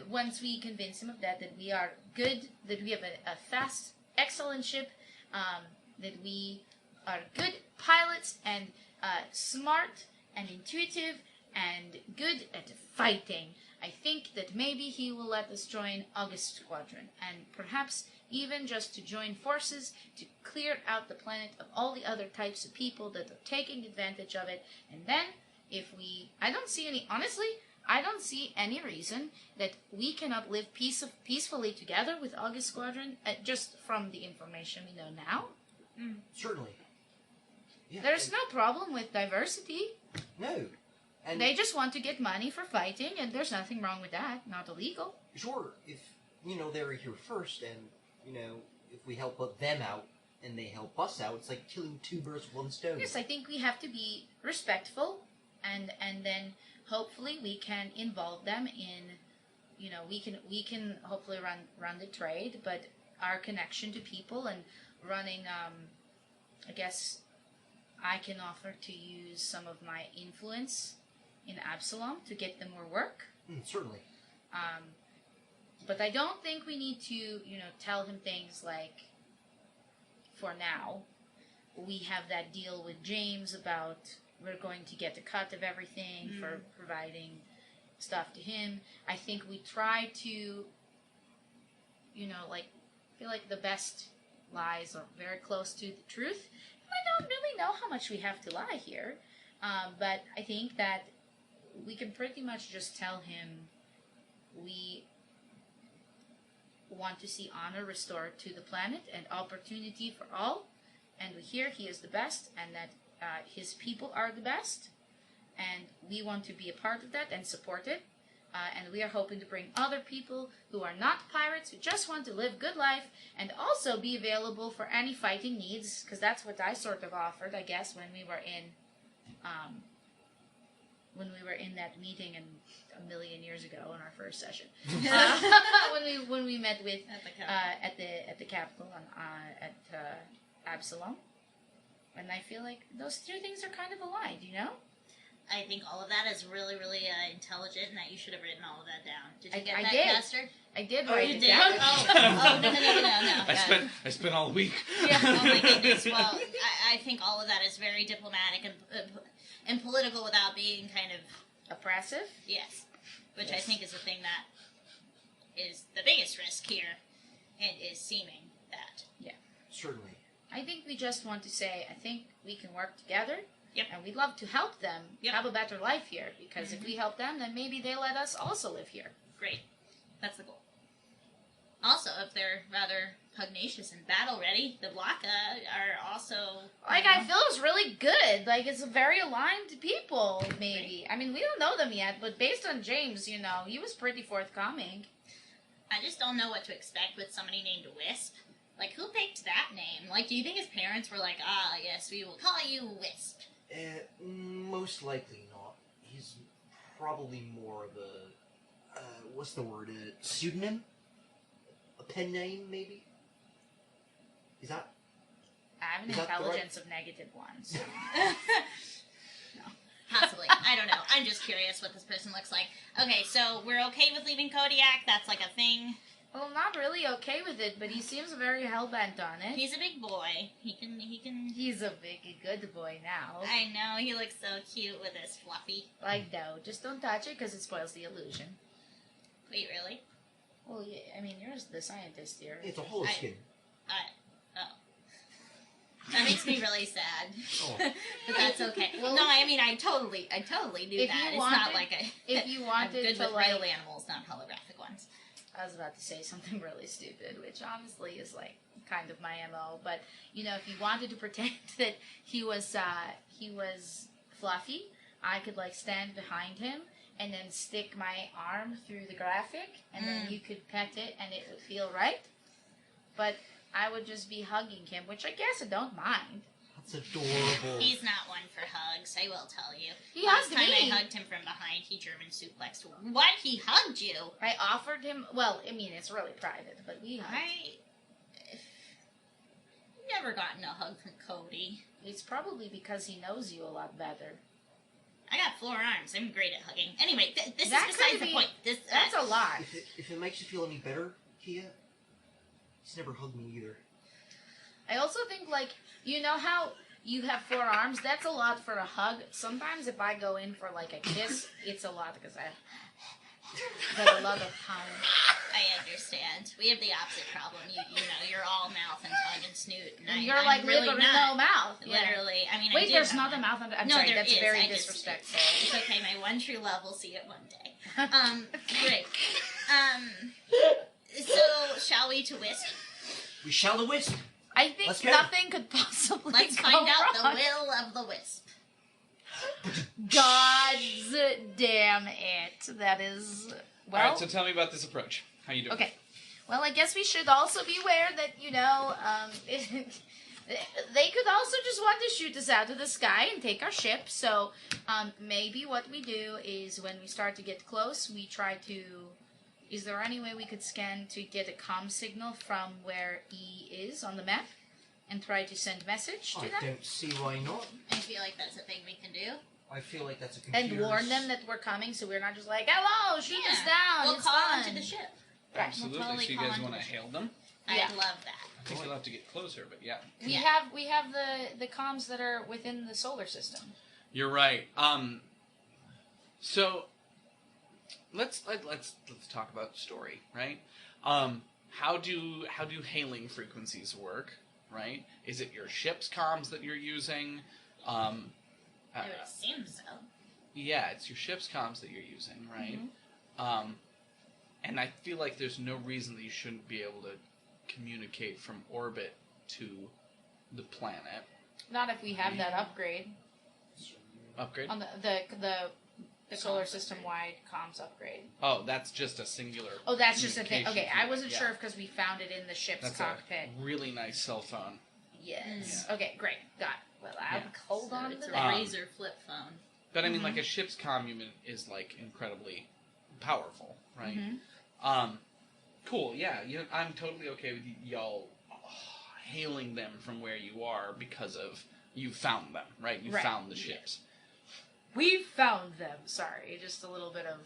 Once we convince him of that we are good, that we have a fast, excellent ship, that we are good pilots and smart and intuitive and good at fighting, I think that maybe he will let us join August Squadron, and perhaps even just to join forces to clear out the planet of all the other types of people that are taking advantage of it. And then, if we... I don't see any... Honestly, I don't see any reason that we cannot live peacefully together with August Squadron, just from the information we know now. Certainly. Yeah, There's no problem with diversity. No. And They just want to get money for fighting, and there's nothing wrong with that. Not illegal. sure, if, they were here first, and, if we help them out, and they help us out, it's like killing two birds with one stone. Yes, I think we have to be respectful, and then hopefully we can involve them in, we can hopefully run the trade, but our connection to people and running, I guess I can offer to use some of my influence in Absalom to get them more work. Certainly. But I don't think we need to, tell him things like, for now, we have that deal with James about we're going to get a cut of everything for providing stuff to him. I think we try to, feel like the best lies are very close to the truth. And I don't really know how much we have to lie here. But I think that we can pretty much just tell him we want to see honor restored to the planet and opportunity for all, and we hear he is the best, and that his people are the best, and we want to be a part of that and support it, and we are hoping to bring other people who are not pirates, who just want to live good life, and also be available for any fighting needs, because that's what I sort of offered, I guess, when we were in that meeting a million years ago in our first session, when we met with at the Capitol at Absalom, and I feel like those two things are kind of aligned, I think all of that is really, really intelligent, and that you should have written all of that down. Did you get I that, did. Caster? I did Oh, write you it did? down. Oh, no. I spent all week. Yeah. Oh my goodness. Well, I think all of that is very diplomatic and political without being kind of Oppressive? yes, which I think is the thing that is the biggest risk here, and is seeming that. Yeah. Certainly. I think we just want to say, I think we can work together. Yep. And we'd love to help them Yep. have a better life here, because if we help them, then maybe they let us also live here. Great. That's the goal. Also, if they're rather pugnacious and battle ready, the Blocka are also... Like, I feel it's really good. Like, it's very aligned to people, maybe. I mean, we don't know them yet, but based on James, he was pretty forthcoming. I just don't know what to expect with somebody named Wisp. Like, who picked that name? Like, do you think his parents were like, yes, we will call you Wisp? Most likely not. He's probably more of a, what's the word, a pseudonym? A pen name, maybe? Is that... I have an Is that the intelligence of negative one, so... Possibly. I don't know. I'm just curious what this person looks like. Okay, so we're okay with leaving Kodiak? That's like a thing? Well, not really okay with it, but he seems very hell-bent on it. He's a big boy. He can... He's a big, good boy now. I know, he looks so cute with his fluffy. Like, no, just don't touch it, because it spoils the illusion. Wait, really? Well, yeah, I mean, you're the scientist here. It's a holoskin. That makes me really sad. Oh. But that's okay. Well, no, I mean, I totally knew if that. you It's not wanted- like a... if you I'm wanted good to, with like... real animals, not holographic ones. I was about to say something really stupid, which honestly is, like, kind of my MO, but, if you wanted to pretend that he was fluffy, I could, like, stand behind him and then stick my arm through the graphic, and then you could pet it, and it would feel right. But I would just be hugging him, which I guess I don't mind. That's adorable. He's not one for hugs, I will tell you. He Last hugged time me. I hugged him from behind, he German suplexed. What? He hugged you? I offered him, well, I mean, it's really private, but we hugged. I've never gotten a hug from Cody. It's probably because he knows you a lot better. I got 4 arms. I'm great at hugging. Anyway, this That is besides could the be- point. That's a lot. If it makes you feel any better, Kia, he's never hugged me either. I also think, like, you know how you have 4 arms? That's a lot for a hug. Sometimes if I go in for, like, a kiss, it's a lot because I have a lot of time. I understand. We have the opposite problem. You know, you're all mouth and tongue and snoot. And You're I'm like really liver, not. no mouth. Literally. I mean, I Wait, do there's have not a one. mouth on I'm No, sorry, there that's is. very I just- disrespectful. It's okay. My one true love will see it one day. Great. So, shall we to Wisp? We shall the Wisp. I think Let's go. nothing could possibly Let's go find out wrong. the will of the Wisp. God's damn it. That is... Well, All right, so tell me about this approach. How you doing? okay. Well, I guess we should also be aware that, they could also just want to shoot us out of the sky and take our ship. So maybe what we do is when we start to get close, we try to... Is there any way we could scan to get a comm signal from where E is on the map and try to send message to I them? don't see why not. I feel like that's a thing we can do. I feel like that's a computer. And warn them that we're coming, so we're not just like, hello, shoot us down. We'll it's call fun. onto the ship. Absolutely. We'll totally So you call guys onto want to the ship. hail them? I'd Yeah. love that. I think you'll have to get closer, but yeah. We Yeah. have the comms that are within the solar system. You're right. So let's talk about the story, right? How do hailing frequencies work, right? Is it your ship's comms that you're using? I would assume so. Yeah, it's your ship's comms that you're using, right? Mm-hmm. And I feel like there's no reason that you shouldn't be able to communicate from orbit to the planet. Not if we have that upgrade Upgrade? on the solar system wide comms upgrade. Oh, that's just a singular. Oh, that's just a thing. communication Okay, I thing. wasn't Yeah. sure because we found it in the ship's That's cockpit. a really nice cell phone. Yes. Yeah. Okay, great. Got it. Well, I'll hold on It's to a that. razor flip phone. But I mean, like a ship's comm unit is like incredibly powerful, right? Mm-hmm. Cool. Yeah, I'm totally okay with y'all hailing them from where you are because of you found them, right? You Right. found the ships. We found them. Sorry, just a little bit of,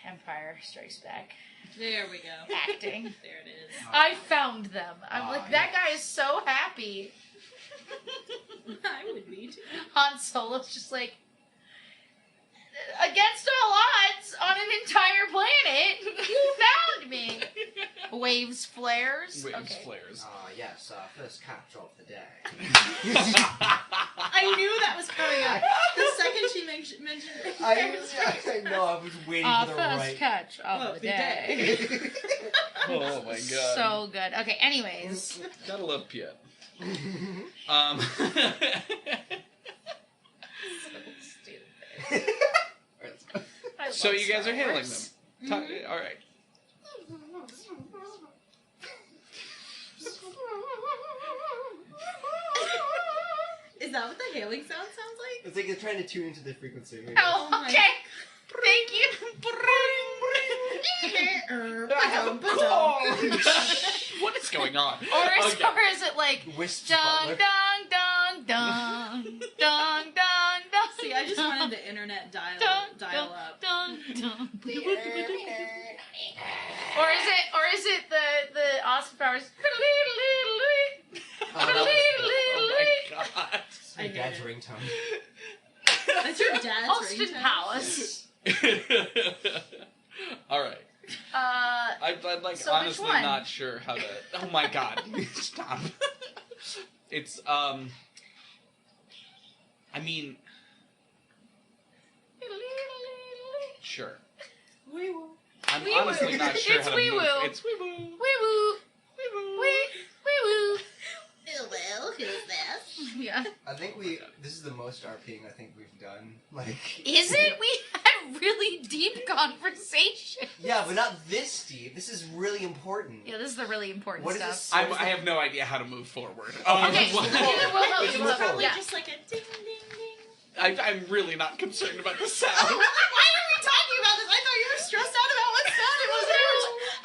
Empire Strikes Back There we go. acting. There it is. I found them. I'm like, that guy is so happy. I would be too. Han Solo's just like, against all odds, on an entire planet, you found me. Waves, flares. Waves, Okay. flares. Yes, first capture of the day. I knew that was coming up. The second she mentioned it. I know, I was waiting for the First right... catch of the day. Oh my god. So good. Okay, anyways. Gotta love Piet. So you guys are hailing them. All right. Is that what the hailing sound sounds like? It's like they're trying to tune into the frequency. Oh, my- okay. Thank you. What is going on? Or is it like Wisp dun Butler. dun dun dun dun dun dun? See, I just wanted the internet dial up. Dun dun. Or is it the Austin Powers? Oh my god. It's my dad's ringtone. That's your dad's Austin ringtone? Powers. All right. I'm like So which honestly one? not sure how to. Oh my god! Stop. It's I mean, sure. I'm Wee honestly woo. not sure It's how to wee move. woo. It's wee woo. Wee woo. Wee woo. Wee woo. Well, who's this? Yeah. I think this is the most RPing I think we've done. Like... Is it? We had really deep conversation. Yeah, but not this deep. This is really important. Yeah, this is the really important What is stuff. this? I have no idea how to move forward. Okay, What? we'll help you. It's We'll help Probably you. Yeah. just like a ding, ding, ding. I'm really not concerned about the sound. Why are we talking about this? I thought you were stressed out about what sound it was.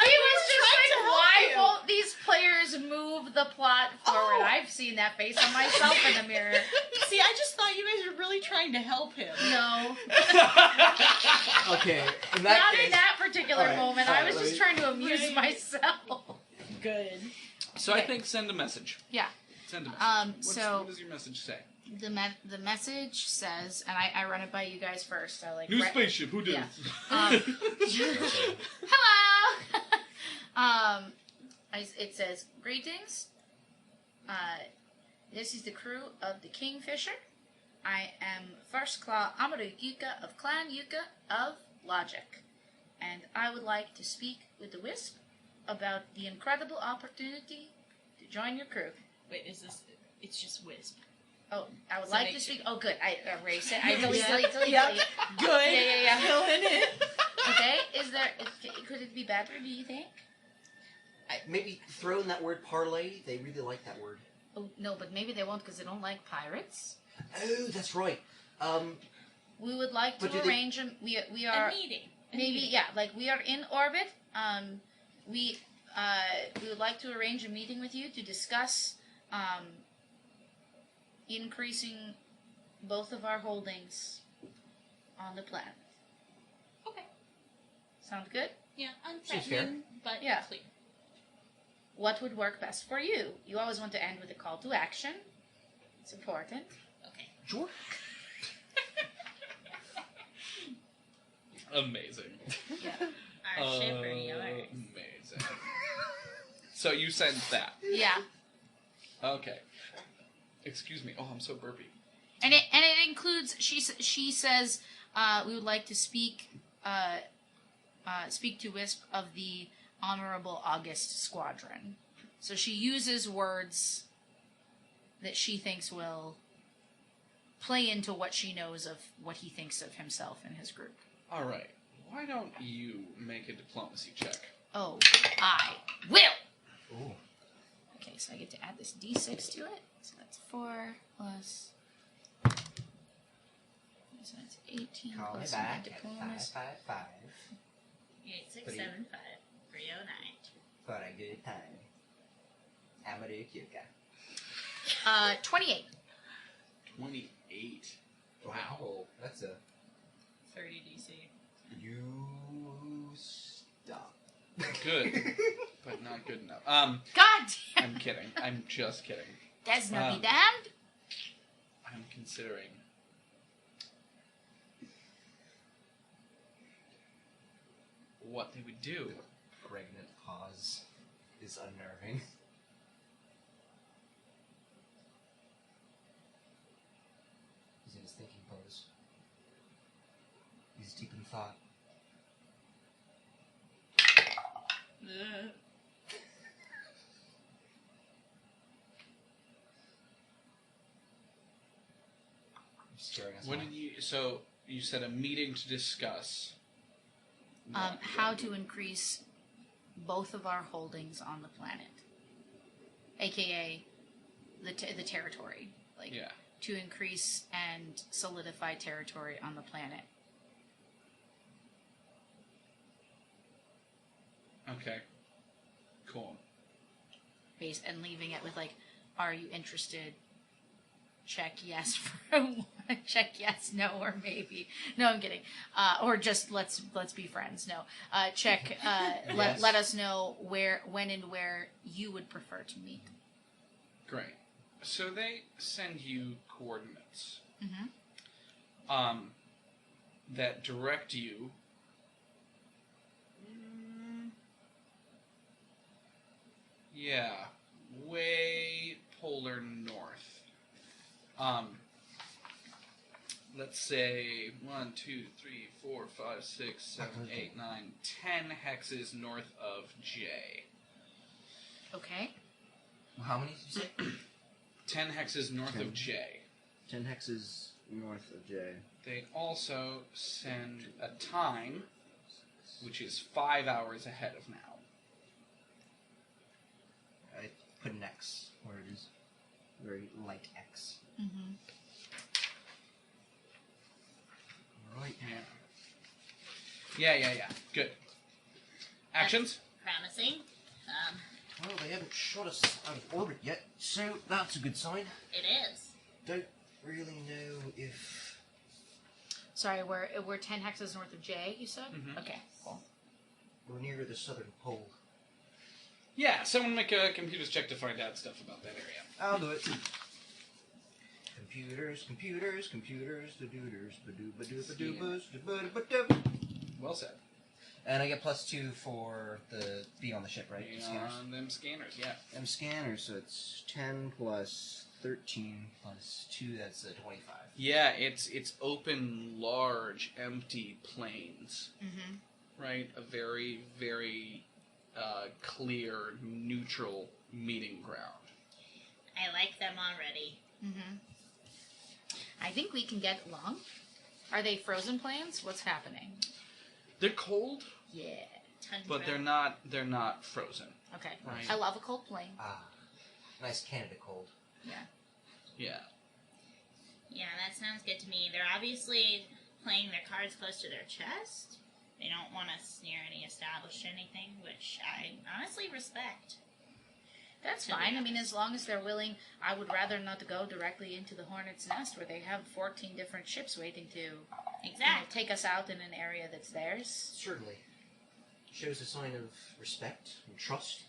He was just trying to like, help why you. won't these players move the plot forward? Oh. I've seen that face on myself in the mirror. See, I just thought you guys were really trying to help him. No. Okay, in that Not case... in that particular Alright, moment. alright, I was let just me- trying to amuse myself. Good. So I Okay. think send a message. Yeah. Send a message. What does your message say? The message says, and I run it by you guys first. I like New spaceship. Who did? Yeah. Hello. It says, greetings. This is the crew of the Kingfisher. I am First Claw Amaru Yuka of Clan Yuka of Logic, and I would like to speak with the Wisp about the incredible opportunity to join your crew. Wait, is this? It's just Wisp. Oh, I would So like make to sure- speak. Oh, good. I erased it. I delete. Good. Yeah. Filling it. Okay. Could it be better? Do you think? Maybe throw in that word parlay. They really like that word. Oh no, but maybe they won't because they don't like pirates. Oh, that's right. We would like to But do they- arrange a we are A meeting. like we are in orbit. We would like to arrange a meeting with you to discuss increasing both of our holdings on the planet. Okay. Sound good? Yeah, Seems fair. unthreatening, but Yeah. clear. What would work best for you? You always want to end with a call to action. It's important. Okay. Sure. Amazing. Yeah. Our ship or yours? Amazing. So you sent that. Yeah. Okay. Excuse me. Oh, I'm so burpy. And it includes she says we would like to speak to Wisp of the Honorable August Squadron. So she uses words that she thinks will play into what she knows of what he thinks of himself and his group. All right. Why don't you make a diplomacy check? Oh, I will. Ooh. Okay, so I get to add this d6 to it. So that's 4 plus. So that's 18 Call me plus back my at diplomacy. 555 8675 309. for a good time. Amaru Kyuka. 28. 28. Wow. That's a... 30 DC. You stop. Good, but not good enough. God damn. I'm kidding. I'm just kidding. That's not be Um, damned. I'm considering. What they would do. Pregnant pause is unnerving. He's in his thinking pose. He's deep in thought. You're scaring us What all. did you? So you said a meeting to discuss. How to increase both of our holdings on the planet, aka the territory, like Yeah. to increase and solidify territory on the planet. Okay. Cool. Base and leaving it with like, are you interested? Check yes for one. Check yes, no, or maybe. No, I'm kidding. Or just let's be friends. No. Check. Yes. Let us know when and where you would prefer to meet. Great. So they send you coordinates. Mm-hmm. That direct you. Yeah, way polar north. Let's say 1, 2, 3, 4, 5, 6, 7, 8, 9, 10 hexes north of J. Okay. How many did you say? 10 hexes north of J. 10 hexes north of J. They also send a time, which is 5 hours ahead of now. I put an X where it is. Very light X. Mm-hmm. Right. Yeah. Good. Actions? Promising. Well, they haven't shot us out of orbit yet, so that's a good sign. It is. Don't really know if... Sorry, we're 10 hexes north of J. You said. Mhm. Okay. Cool. We're near the southern pole. Yeah, someone make a computer's check to find out stuff about that area. I'll do it. Computers, da-dooders, ba-doo-ba-doo-ba-doo-ba-doobas, da-ba-da-ba-doo. Well said. And I get +2 for the be on the ship, right? The scanners. On them scanners, yeah. Them scanners, so it's 10 plus 13 plus 2, that's 25. Yeah, it's open, large, empty plains. Mm-hmm. Right? A very, very clear, neutral meeting ground. I like them already. Mm-hmm. I think we can get along. Are they frozen plains? What's happening? They're cold, Yeah. Tundra. but they're not frozen. Okay. Right. I love a cold plain. Ah, nice Canada cold. Yeah. Yeah. Yeah, that sounds good to me. They're obviously playing their cards close to their chest. They don't want to sneer any established anything, which I honestly respect. That's To be fine. I mean, honest. as long as they're willing, I would rather not go directly into the Hornet's Nest where they have 14 different ships waiting to Exactly. take us out in an area that's theirs. Certainly. Shows a sign of respect and trust.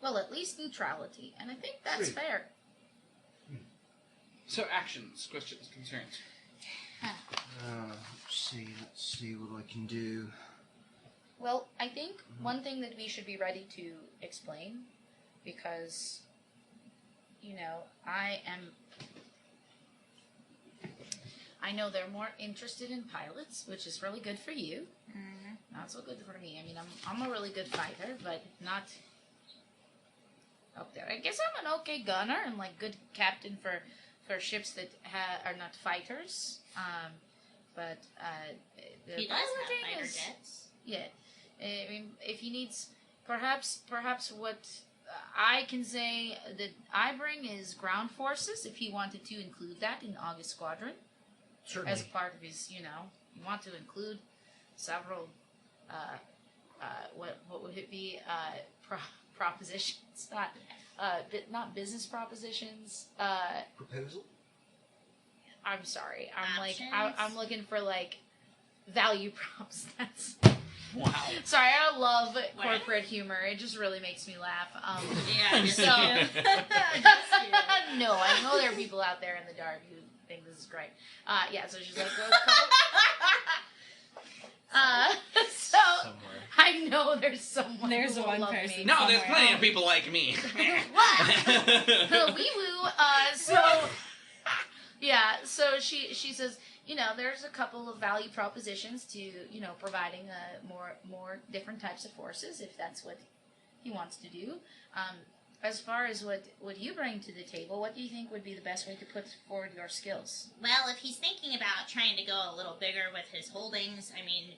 Well, at least neutrality, and I think that's True. fair. So actions, questions, concerns. Let's see what I can do. Well, I think one thing that we should be ready to explain, because, I know they're more interested in pilots, which is really good for you. Mm-hmm. Not so good for me. I mean, I'm a really good fighter, but not up there. I guess I'm an okay gunner and good captain for ships that are not fighters. But the He does have piloting fighter is jets. yeah. I mean, if he needs, perhaps what I can say that I bring is ground forces. If he wanted to include that in August Squadron. Certainly. As part of his, you want to include several, what would it be, propositions, not business propositions, Proposal? I'm sorry, Options? I'm looking for, value props, that's, Wow. sorry, I love corporate humor, it just really makes me laugh, Yeah, just so, you. no, I know there are people out there in the dark who think this is great. So she's like, well, so Somewhere. I know there's someone. There's who will one love person. Me. No, there's plenty of people like me. Wow. Wee woo. So she says, there's a couple of value propositions to, providing more different types of forces if that's what he wants to do. As far as what you bring to the table, what do you think would be the best way to put forward your skills? Well, if he's thinking about trying to go a little bigger with his holdings, I mean,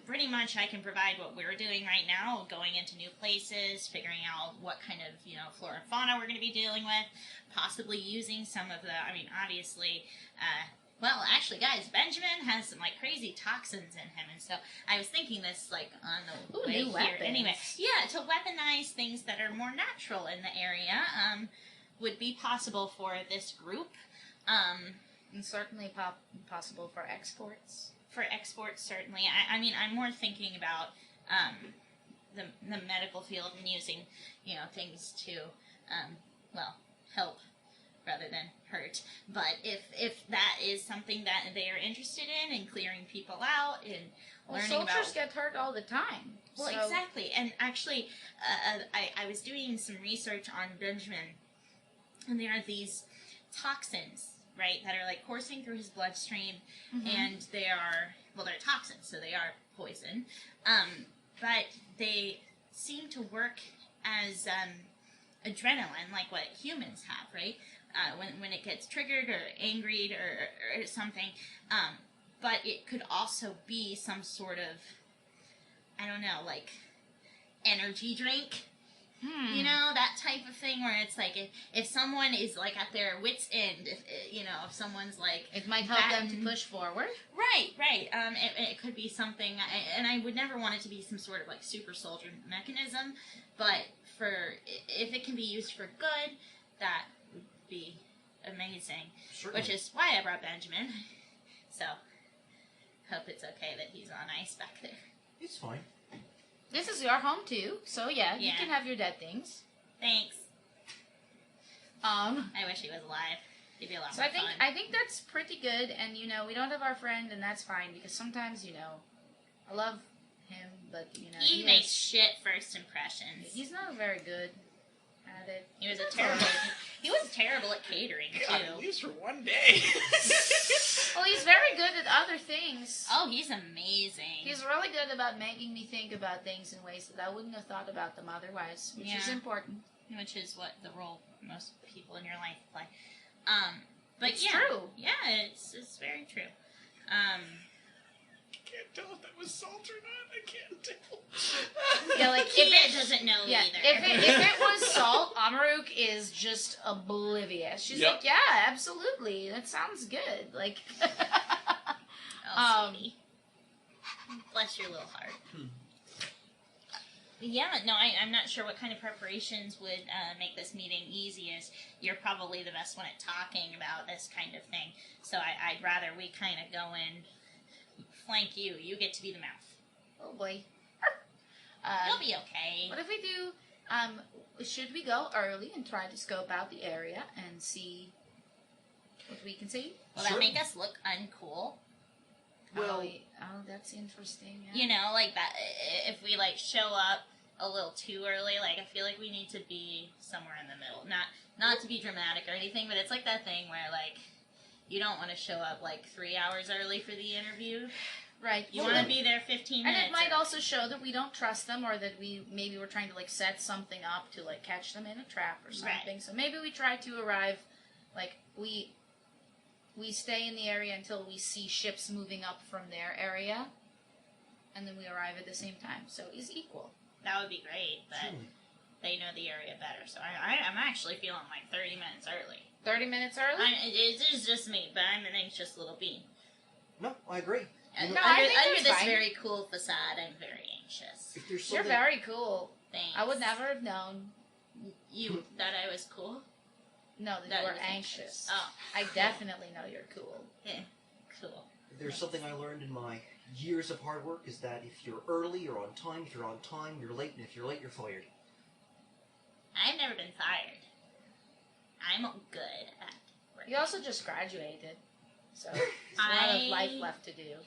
pretty much I can provide what we're doing right now, going into new places, figuring out what kind of, flora and fauna we're going to be dealing with, possibly using some of the, obviously, well, actually, guys, Benjamin has some, crazy toxins in him, and so I was thinking this, on the way new here. weapons. Anyway, yeah, to weaponize things that are more natural in the area, would be possible for this group. And certainly possible for exports. For exports, certainly. I'm more thinking about the medical field and using, things to, help rather than hurt. But if that is something that they are interested in and clearing people out and learning soldiers about... get hurt all the time. Well, so... exactly. And actually, I was doing some research on Benjamin, and there are these toxins, right, that are coursing through his bloodstream, and they are, they're toxins, so they are poison, but they seem to work as adrenaline, like what humans have, right, when it gets triggered or angry or something, but it could also be some sort of, I don't know, energy drink. That type of thing where it's if someone is at their wit's end, if someone's it might help them to push forward. Right. It could be something, and I would never want it to be some sort of super soldier mechanism, but if it can be used for good, that would be amazing. Certainly. Which is why I brought Benjamin. So, hope it's okay that he's on ice back there. It's fine. This is your home too, so you Yeah. can have your dead things. Thanks. I wish he was alive. He'd be a lot So more I fun. think that's pretty good, and we don't have our friend, and that's fine because sometimes I love him, but he makes shit first impressions. He's not very good at it. He was a terrible. He was terrible at catering, God, too. he leaves for one day. Well, he's very good at other things. Oh, he's amazing. He's really good about making me think about things in ways that I wouldn't have thought about them otherwise, which is important. Which is what the role most people in your life play. But it's yeah, true. Yeah, it's very true. I can't tell if that was salt or not. I can't tell. Yeah, like Kia if it doesn't know either. If it was salt, Amaruk is just oblivious. She's like, yeah, absolutely. That sounds good. Like, sweetie. Bless your little heart. Yeah, no, I'm not sure what kind of preparations would make this meeting easiest. You're probably the best one at talking about this kind of thing. So I'd rather we kind of go in, flank you. You get to be the mouth. Oh boy. You'll be okay. What if we do, should we go early and try to scope out the area and see what we can see? Will that make us look uncool? Well, that's interesting. Yeah. You know, like that, if we, like, show up a little too early, like, I feel like we need to be somewhere in the middle. Not to be dramatic or anything, but it's like that thing where, like, you don't want to show up, like, 3 hours early for the interview. Right. You want to be there 15 minutes. And it might also show that we don't trust them, or that maybe we're trying to, like, set something up to, like, catch them in a trap or something. Right. So maybe we try to arrive, like, we stay in the area until we see ships moving up from their area, and then we arrive at the same time. So it's equal. That would be great, but they know the area better. So I'm actually feeling like 30 minutes early. 30 minutes early? It is just me, but I'm an anxious little bean. No, I agree. Under this fine. very cool facade, I'm very anxious. If there's You're very cool. Thanks. I would never have known. You that I was cool? No, that you were anxious. Oh. I definitely know you're cool. Yeah, cool. If there's something I learned in my years of hard work, is that if you're early, you're on time. If you're on time, you're late. And if you're late, you're fired. I've never been fired. I'm good at work. You also just graduated. So there's a lot of life left to do.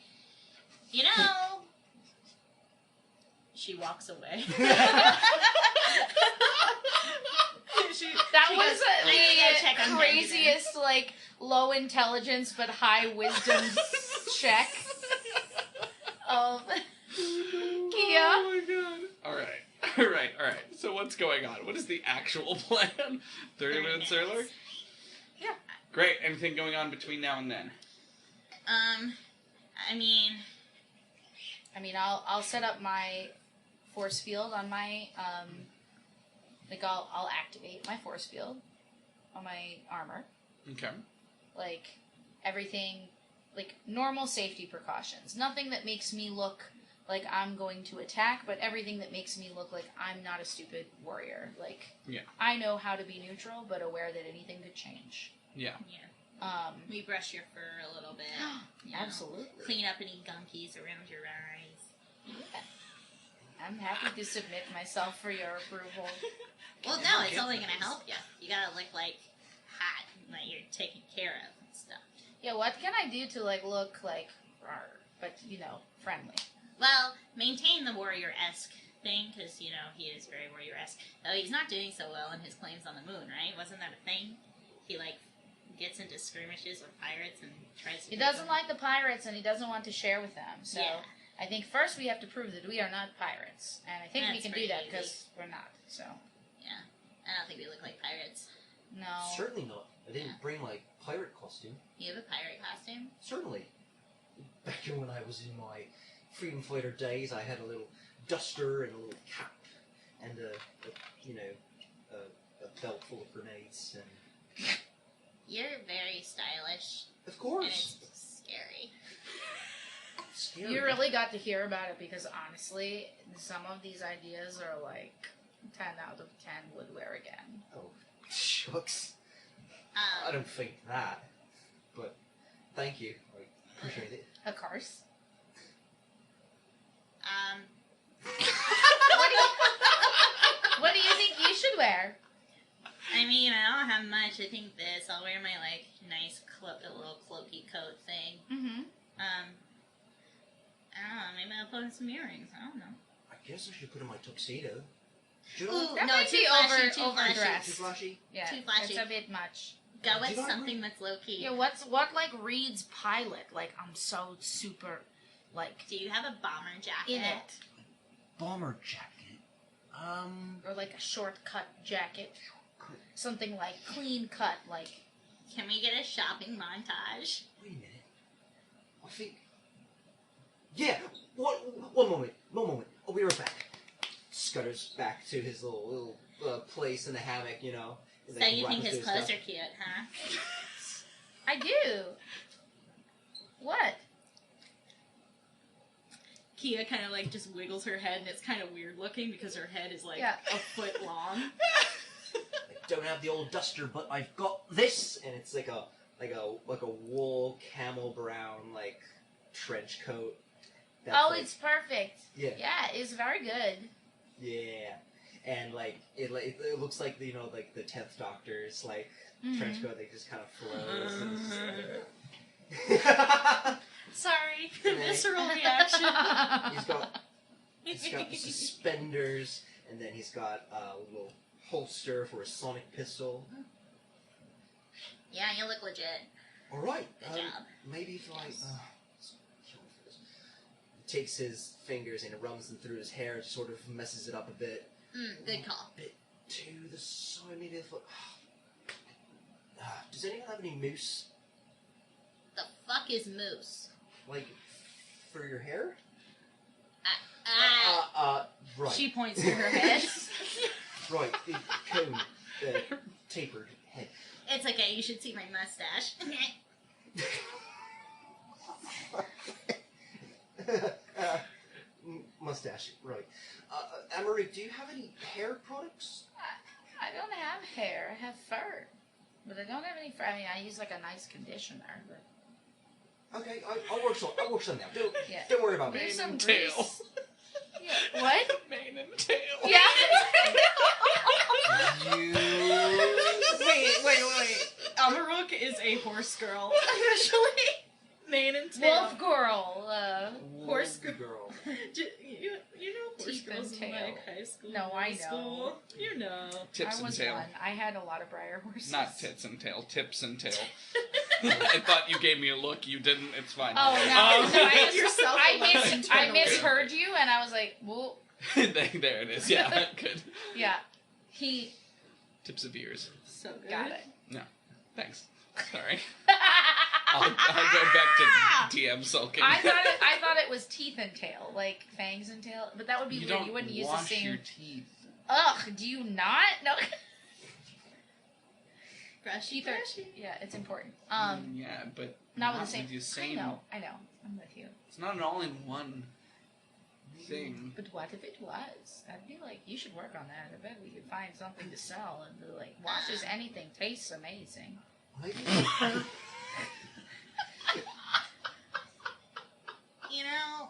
You know... She walks away. That was the craziest, like, low intelligence but high wisdom check of Kia. Oh my god. Alright. So what's going on? What is the actual plan? 30 minutes earlier? Yeah. Great. Anything going on between now and then? I mean, I'll set up my force field on my, I'll activate my force field on my armor. Okay. Like, everything, like, normal safety precautions. Nothing that makes me look like I'm going to attack, but everything that makes me look like I'm not a stupid warrior. Like, I know how to be neutral, but aware that anything could change. Yeah. We brush your fur a little bit. Absolutely. Clean up any gumpies around your eyes. Yeah. I'm happy to submit myself for your approval. Well, no, it's only going to help you. You gotta look, like, hot, like you're taken care of and stuff. Yeah, what can I do to, like, look like, but, friendly? Well, maintain the warrior-esque thing, because, he is very warrior-esque. Though he's not doing so well in his claims on the moon, right? Wasn't that a thing? He, like, gets into skirmishes with pirates and tries to... He doesn't like the pirates, and he doesn't want to share with them, so... Yeah. I think first we have to prove that we are not pirates, and I think we can do that because we're not, so... Yeah. I don't think we look like pirates. No. Certainly not. I didn't bring my pirate costume. You have a pirate costume? Certainly. Back when I was in my freedom fighter days, I had a little duster and a little cap and a belt full of grenades. And you're very stylish. Of course. And it's scary. Scary. You really got to hear about it because honestly, some of these ideas are like 10 out of 10 would wear again. Oh, shucks. I don't think that, but thank you. I appreciate it. Of course. What do you think you should wear? I mean, I don't have much. I think this. I'll wear my, like, nice little cloaky coat thing. Mm-hmm. I don't know. Maybe I'll put on some earrings. I don't know. I guess I should put on my tuxedo. Should I? Ooh, That no, might too be flashy, too overdressed. Too flashy? Yeah, Too flashy. it's a bit much. Go with Did I something read- that's low key. Yeah, what like reads pilot? Like I'm so super, like Do you have a bomber jacket? in it, Bomber jacket. or like a shortcut jacket, something like clean cut, like. Can we get a shopping montage? Wait a minute. I think. Yeah. One moment. I'll be right back. Scutters back to his little place in the hammock. You know. So you think his clothes are cute, huh? I do. What? Kia kind of like just wiggles her head, and it's kind of weird looking because her head is like Yeah. a foot long. I don't have the old duster, but I've got this, and it's like a wool camel brown like trench coat. That's Oh, like- it's perfect. Yeah. Yeah, it's very good. Yeah, and like it looks like like the 10th Doctor's like trench coat. They just kind of flows. And it's just, Sorry, Yeah. visceral reaction. he's got the suspenders, and then he's got a little holster for a sonic pistol. Yeah, you look legit. All right, Good job. maybe if I he takes his fingers and runs them through his hair, and sort of messes it up a bit. Good call. A bit to the side, maybe if does anyone have any mousse? The fuck is moose? Like, for your hair? Ah. Right. She points to her head. Right, the cone, the tapered head. It's okay. You should see my mustache. Mustache, right. Amory, do you have any hair products? I don't have hair. I have fur, but I don't have any fur. I mean, I use like a nice conditioner, but Okay, I'll work some now. Yeah. Don't worry about me. maybe some tail. grease. Yeah. What? Mane and tail. Yeah. You... Wait. Amaruk is a horse girl. Officially. Mane and tail. Wolf girl. Horse girl. You know horse Teeth and girls in tail. like high school. No, I middle know. School. You know. Tips I and was tail. one. I had a lot of briar horses. Not tits and tail. Tips and tail. I thought you gave me a look. You didn't. It's fine. Oh no! No, Yourself I misheard you, and I was like, "Well, There it is. Yeah, good. yeah." He Tips of ears. So good. got it. No, thanks. Sorry. I'll go back to DM sulking. I thought it was teeth and tail, like fangs and tail, but that would be you weird. don't You wouldn't use the wash same. your teeth. Ugh, do you not? No. Brushy, Teeth are. brushy. Yeah, it's important. Yeah, but Not with the same. the same. I know. I'm with you. It's not an all-in-one thing. But what if it was? I'd be like, you should work on that. I bet we could find something to sell and be like, washes anything, tastes amazing. You know.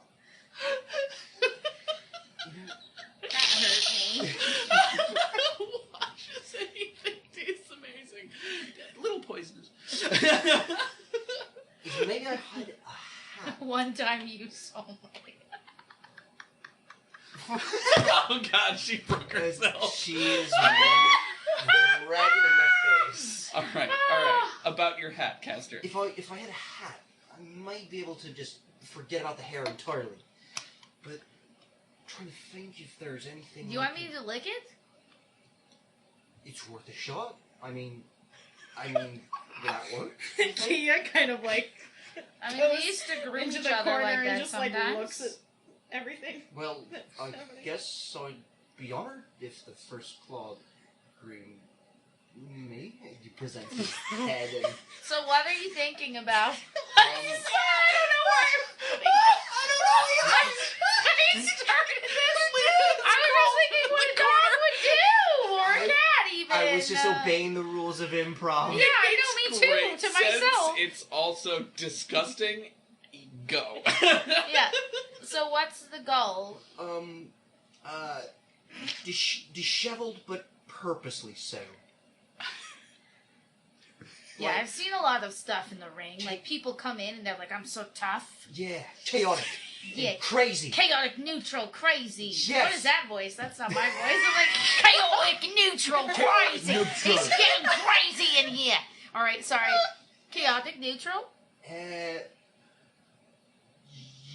That hurt me. Washes anything tastes amazing. Little poisonous. Maybe I hide a hat. One time you saw me. Oh God, she broke herself. She is red in the face. All right. About your hat, Caster. If I had a hat, I might be able to just forget about the hair entirely. But I'm trying to think if there's anything. Do you want me to lick it? It's worth a shot. I mean, will that work? Kia kind of like I mean, we used to groom into each the other corner like and that just sometimes. like looks at everything. Well, I guess I'd be honored if the first claw groomed me. You present his head and. So what are you thinking about? I don't know why. I started this. I was just thinking what a dog would do, or a cat even. I was just obeying the rules of improv. Yeah, I know, me too, Great to sense. myself. It's also disgusting. Go. Yeah. So what's the goal? Disheveled but purposely so. Yeah, Like- I've seen a lot of stuff in the ring. Like people come in and they're like, "I'm so tough." Yeah, chaotic. Yeah. Crazy. Chaotic neutral crazy. Yes. What is that voice? That's not my voice. I'm like, chaotic neutral crazy. Neutral. It's getting crazy in here. All right, sorry. Chaotic neutral?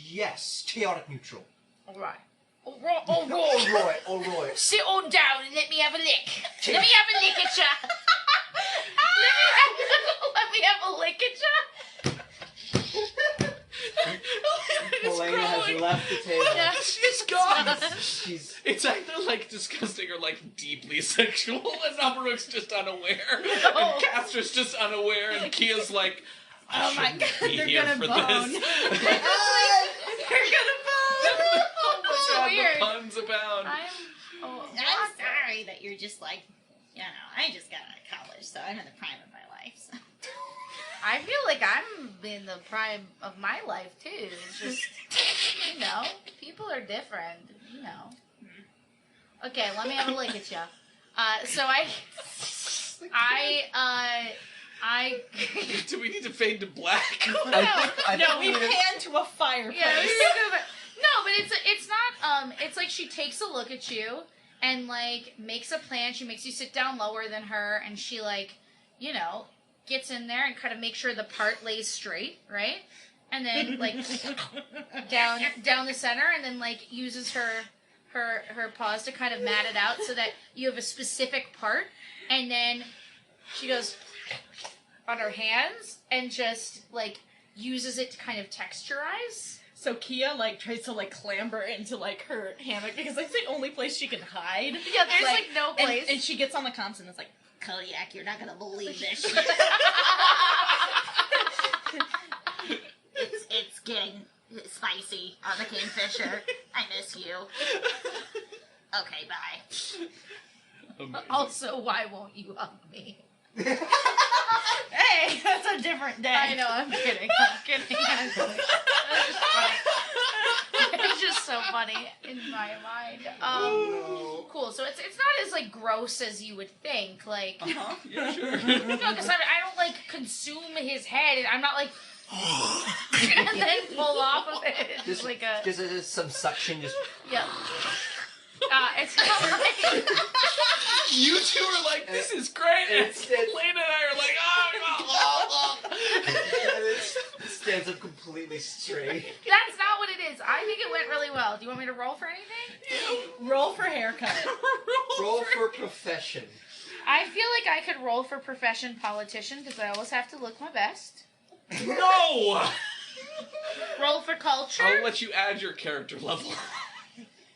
Yes. Chaotic neutral. All right. All right. All right. Sit on down and let me have a lick. Let me have a lick at ya. Let me have a lick at ya. Helena has left the table. Yeah. She's gone. It's either like disgusting or like deeply sexual, and Amaruk's just unaware, No. and Caster's just unaware, and Kia's like, Oh my god, be they're here gonna for bone. this. They're gonna bone. Oh, that's so God, weird. the puns abound. I'm sorry that you're just like, I just got out of college, so I'm in the prime of my life. So. I feel like I'm in the prime of my life too. It's just, people are different. Okay, let me have a look at you. Do we need to fade to black? No, we pan to a fireplace. Yeah, no, but it's not. It's like she takes a look at you and like makes a plan. She makes you sit down lower than her, and she gets in there and kind of makes sure the part lays straight, right? And then like down the center, and then like uses her paws to kind of mat it out so that you have a specific part, and then she goes on her hands and just like uses it to kind of texturize. So Kia tries to clamber into her hammock because that's the only place she can hide. Yeah, there's no place. And she gets on the comms and it's like, Kodiak, you're not gonna believe this shit. it's getting spicy on the Kingfisher. I miss you. Okay, bye. Amazing. Also, why won't you hug me? Hey, that's a different day. I know, I'm kidding. It's just so funny in my mind. Cool. So it's not as gross as you would think. Yeah, sure. No, because I don't consume his head. I'm not and then pull off of it. Just like a. Just some suction. Just. Yeah. It's not like. You two are like, this is great. And Lane and I are like, oh. And it stands up completely straight. That's not what it is. I think it went really well. Do you want me to roll for anything? Roll for haircut. Roll for profession. I feel like I could roll for profession politician because I always have to look my best. No! Roll for culture? I'll let you add your character level.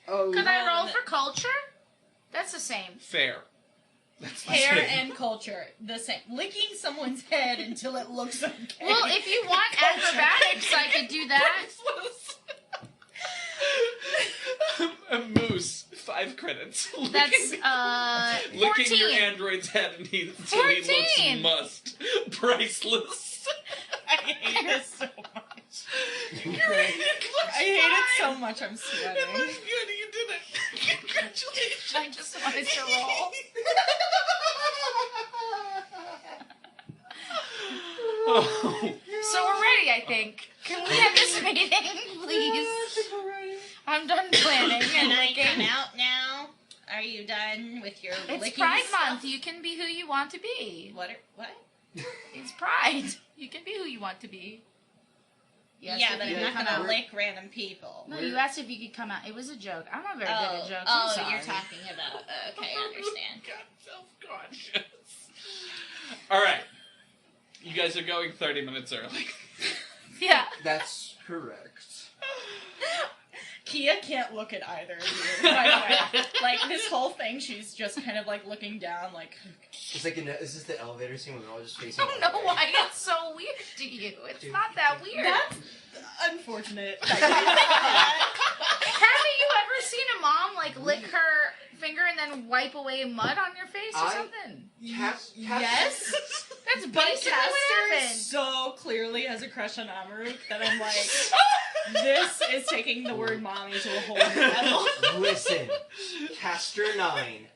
Could I roll for culture? That's the same. Fair. That's the Hair same. and culture, the same. Licking someone's head until it looks okay. Well, if you want acrobatics, I could do that. A moose, 5 credits. That's, Licking 14. your android's head until he looks 14. must. Priceless. I hate this so much. I hate it so much, I'm sweating. It looks good, you did it. Congratulations. I just wanted to roll. So we're ready, I think. Can we end this meeting, please? I'm done planning and Can I licking. come out now? Are you done with your It's licking Pride stuff? Month. You can be who you want to be. What? It's Pride. You can be who you want to be. You asked Yeah, if but you I'm could not come gonna out. lick random people. No, you asked if you could come out. It was a joke. I'm not very good at jokes. I'm sorry. You're talking about. Okay, I understand. God, self-conscious. All right. You guys are going 30 minutes early. Yeah. That's correct. Kia can't look at either of you, by the way. This whole thing, she's just kind of looking down, It's like is this the elevator scene where they're all just facing? I don't know why it's so weird to you. It's not that weird. That's unfortunate. Haven't you ever seen a mom lick her finger and then wipe away mud on your face or something? Yes. That's But basically what Caster happened. so clearly has a crush on Amaruk that I'm like, this is taking the word mommy to a whole new level. Listen, Castor 9,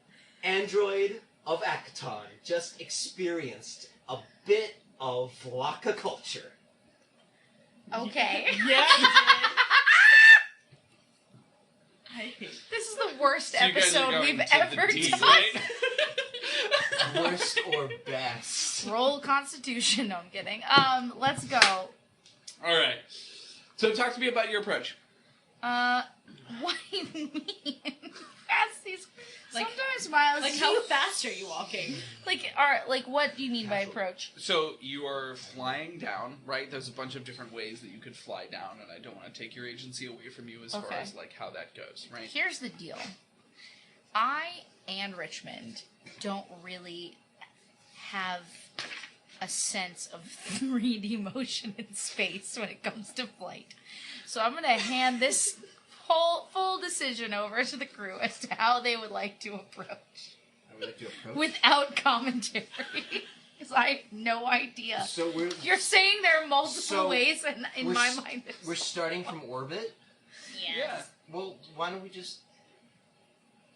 android of Akaton, just experienced a bit of Vlaka culture. Okay. Yeah, he did. worst So you guys are episode going we've to the ever D, done. right? Worst or best? Roll Constitution. No, I'm kidding. Let's go. All right. So talk to me about your approach. What do you mean? Fast these. Sometimes, Miles. Like, how fast are you walking? What do you mean by approach? So you are flying down, right? There's a bunch of different ways that you could fly down, and I don't want to take your agency away from you as far as like how that goes, right? Here's the deal. I and Richmond don't really have a sense of 3D motion in space when it comes to flight. So I'm going to hand this whole full decision over to the crew as to how they would like to approach. I would like to approach. Without commentary. Because I have no idea. So You're saying there are multiple ways, and in my mind... We're starting from orbit? Yes. Yeah. Well, why don't we just...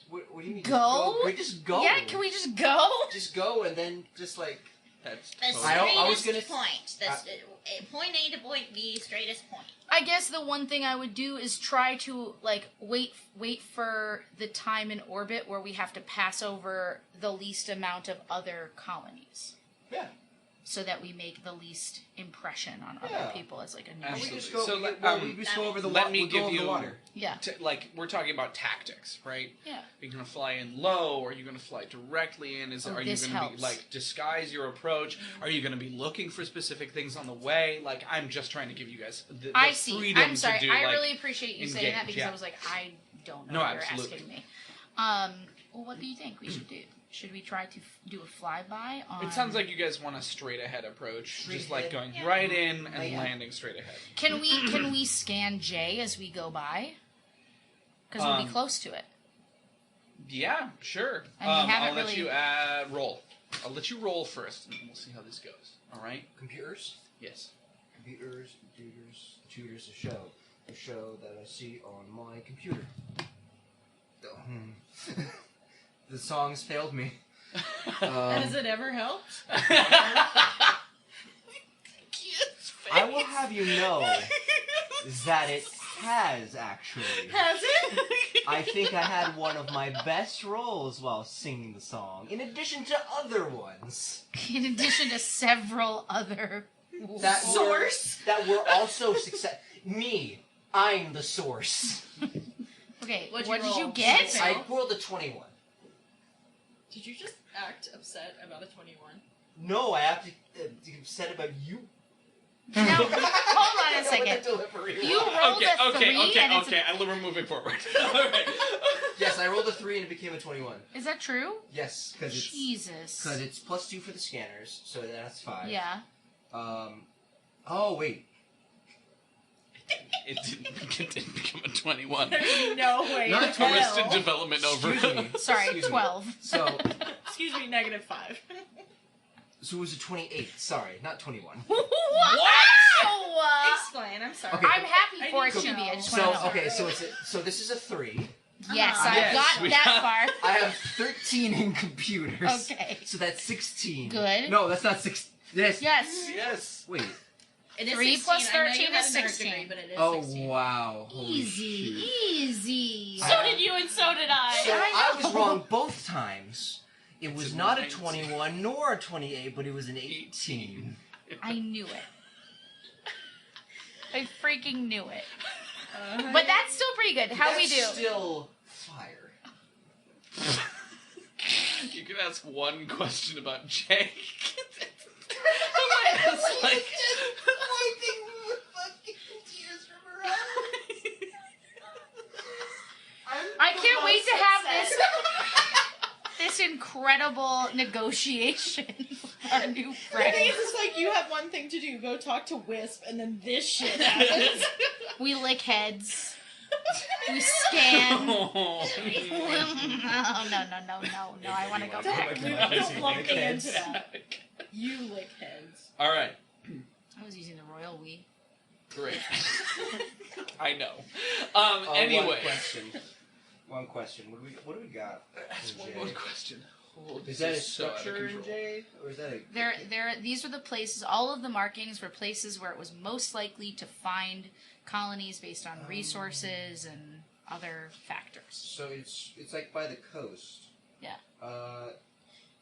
What do you mean? Go? We just go. Yeah, can we just go? Just go and then just like... That's The I was straightest gonna- point. Point A to point B, straightest point. I guess the one thing I would do is try to, wait for the time in orbit where we have to pass over the least amount of other colonies. Yeah. So that we make the least impression on Yeah. other people as, a new Absolutely. We just ship. go, So we, let- well, we just go over the let water. me We'll go give over the you- water. Yeah. We're talking about tactics, right? Yeah. Are you going to fly in low? Or are you going to fly directly in? Are you going this to helps. be disguise your approach? Are you going to be looking for specific things on the way? I'm just trying to give you guys the I see. freedom I'm sorry. to do. I really appreciate you saying that engage, because yeah. I was like, I don't know No, what you're absolutely. asking me. Well, what do you think we should do? Should we try to do a flyby on... It sounds like you guys want a straight ahead approach, just Straight ahead. going right in and landing straight ahead. Can we scan J as we go by? Because we'll be close to it. Yeah, sure. And we haven't I'll let really- you roll. I'll let you roll first, and we'll see how this goes. All right? Computers? Yes. Computers, a show that I see on my computer. The songs failed me. Has it ever helped? I will have you know that it has actually. Has it? I think I had one of my best roles while singing the song, in addition to other ones. In addition to several other... That Source? that were also success. Me, I'm the source. Okay, What'd what you did you roll? get? Six. I rolled a 21. Did you just act upset about a 21? No, I have to upset about you. Now, hold on a second. You rolled a 3 and it's We're moving forward. All right. Yes, I rolled a 3 and it became a 21. Is that true? Yes, because Jesus. it's plus 2 for the scanners, so that's 5. Yeah. Oh wait. It didn't become a 21. There's no way. Not in a 20. hell. Arrested development over. Excuse me. Sorry, Excuse me. 12. So Excuse me, -5. it was a 28. Sorry, not 21. What? Explain, I'm sorry. Okay. I'm happy for I it need to to be. I know. just So want to know. okay, so this is a 3. Yes, Uh-huh. I Yes, got we that got- far. I have 13 in computers. Okay. So that's 16. Good. No, that's not 6. Yes. Yes. Yes. Wait. It is 3 plus 16. I know you 13 had is an art 16. degree, but it is Oh 16. wow. Holy Easy. shoot. Easy. So did you, and so did I. So I I know. was wrong both times. It was It's a not a 19. 21 nor a 28, but it was an 18. I knew it. I freaking knew it. But that's still pretty good. How we do? That's still fire. You can ask one question about Jake. It's like wiping the fucking tears from her eyes. I can't wait to have this incredible negotiation with our new I friend. think it's just like you have one thing to do: go talk to Wisp, and then this shit happens. We lick heads. We scan. No. I want to go back. Don't lump me into that. You lick heads. All right. I was using the royal we. Great. I know. Anyway. Anyway. One question. What do we got? That's in one J? more question. Oh, Is this that a so out of structure in control. J? Or is that a... These are the places, all of the markings were places where it was most likely to find colonies based on resources and... other factors. So it's like by the coast. Yeah.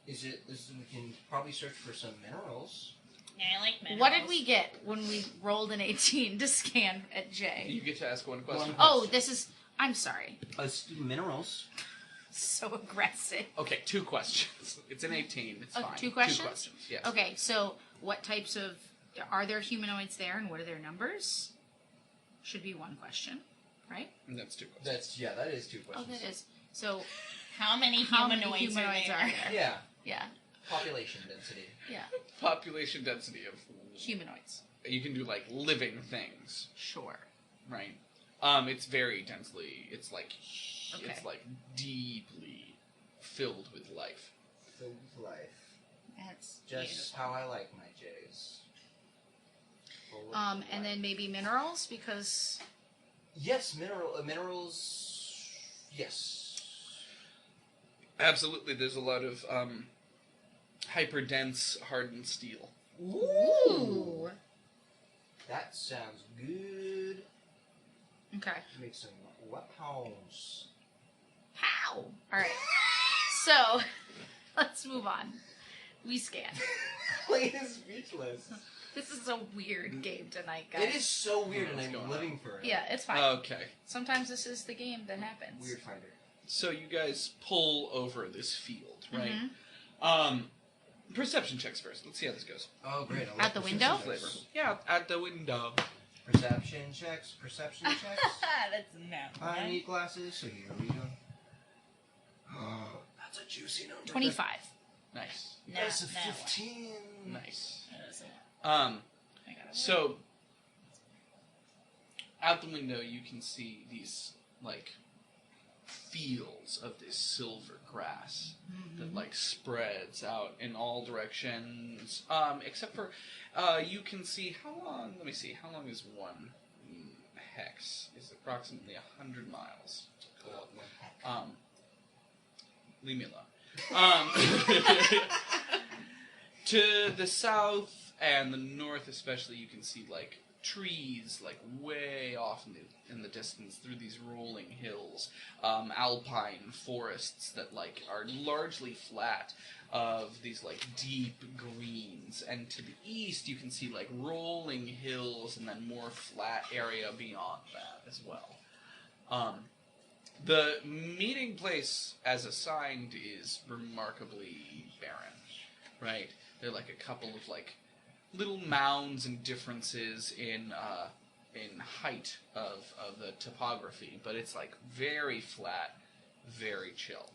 Is it? We can probably search for some minerals. Yeah, I like minerals. What did we get when we rolled an 18 to scan at J? You get to ask one question. Oh, this is... I'm sorry. Minerals. So aggressive. Okay, 2 questions. It's an 18. It's fine. 2 questions? 2 questions, yes. Okay, so what types of... Are there humanoids there, and what are their numbers? Should be 1 question, right? And that's 2 questions. That is 2 questions. Oh, that is. So... How many humanoids are there? Yeah. Yeah. Population density. Yeah. Population density of... Humanoids. You can do, like, living things. Sure. Right. It's very densely... It's like deeply filled with life. Filled with life. That's just beautiful. how I like my J's. And then maybe minerals, because... Yes, minerals... Yes. Absolutely, there's a lot of hyper-dense hardened steel. Ooh! That sounds good. Okay. Make some weapons. How? Alright. So, let's move on. We scan. Clay is speechless. This is a weird game tonight, guys. It is so weird, and I'm living for it. Yeah, it's fine. Okay. Sometimes this is the game that happens. Weird finder. So you guys pull over this field, right? Mm-hmm. Perception checks first. Let's see how this goes. Oh, great. At the window? Flavor. Yeah, at the window. Perception checks. That's no. I need glasses, so here we go. Oh, that's a juicy number. 25. Nice. That's a 15. Nice. So, out the window you can see these, like, fields of this silver grass that, like, spreads out in all directions, except for, you can see, how long is 1 hex? It's approximately 100 miles. Leave me alone. To the south and the north especially, you can see, like, trees, like, way off in the distance through these rolling hills. Alpine forests that, like, are largely flat, of these, like, deep greens. And to the east, you can see, like, rolling hills and then more flat area beyond that as well. The meeting place, as assigned, is remarkably barren, right? There are, like, a couple of, like, little mounds and differences in height of the topography, but it's, like, very flat, very chill.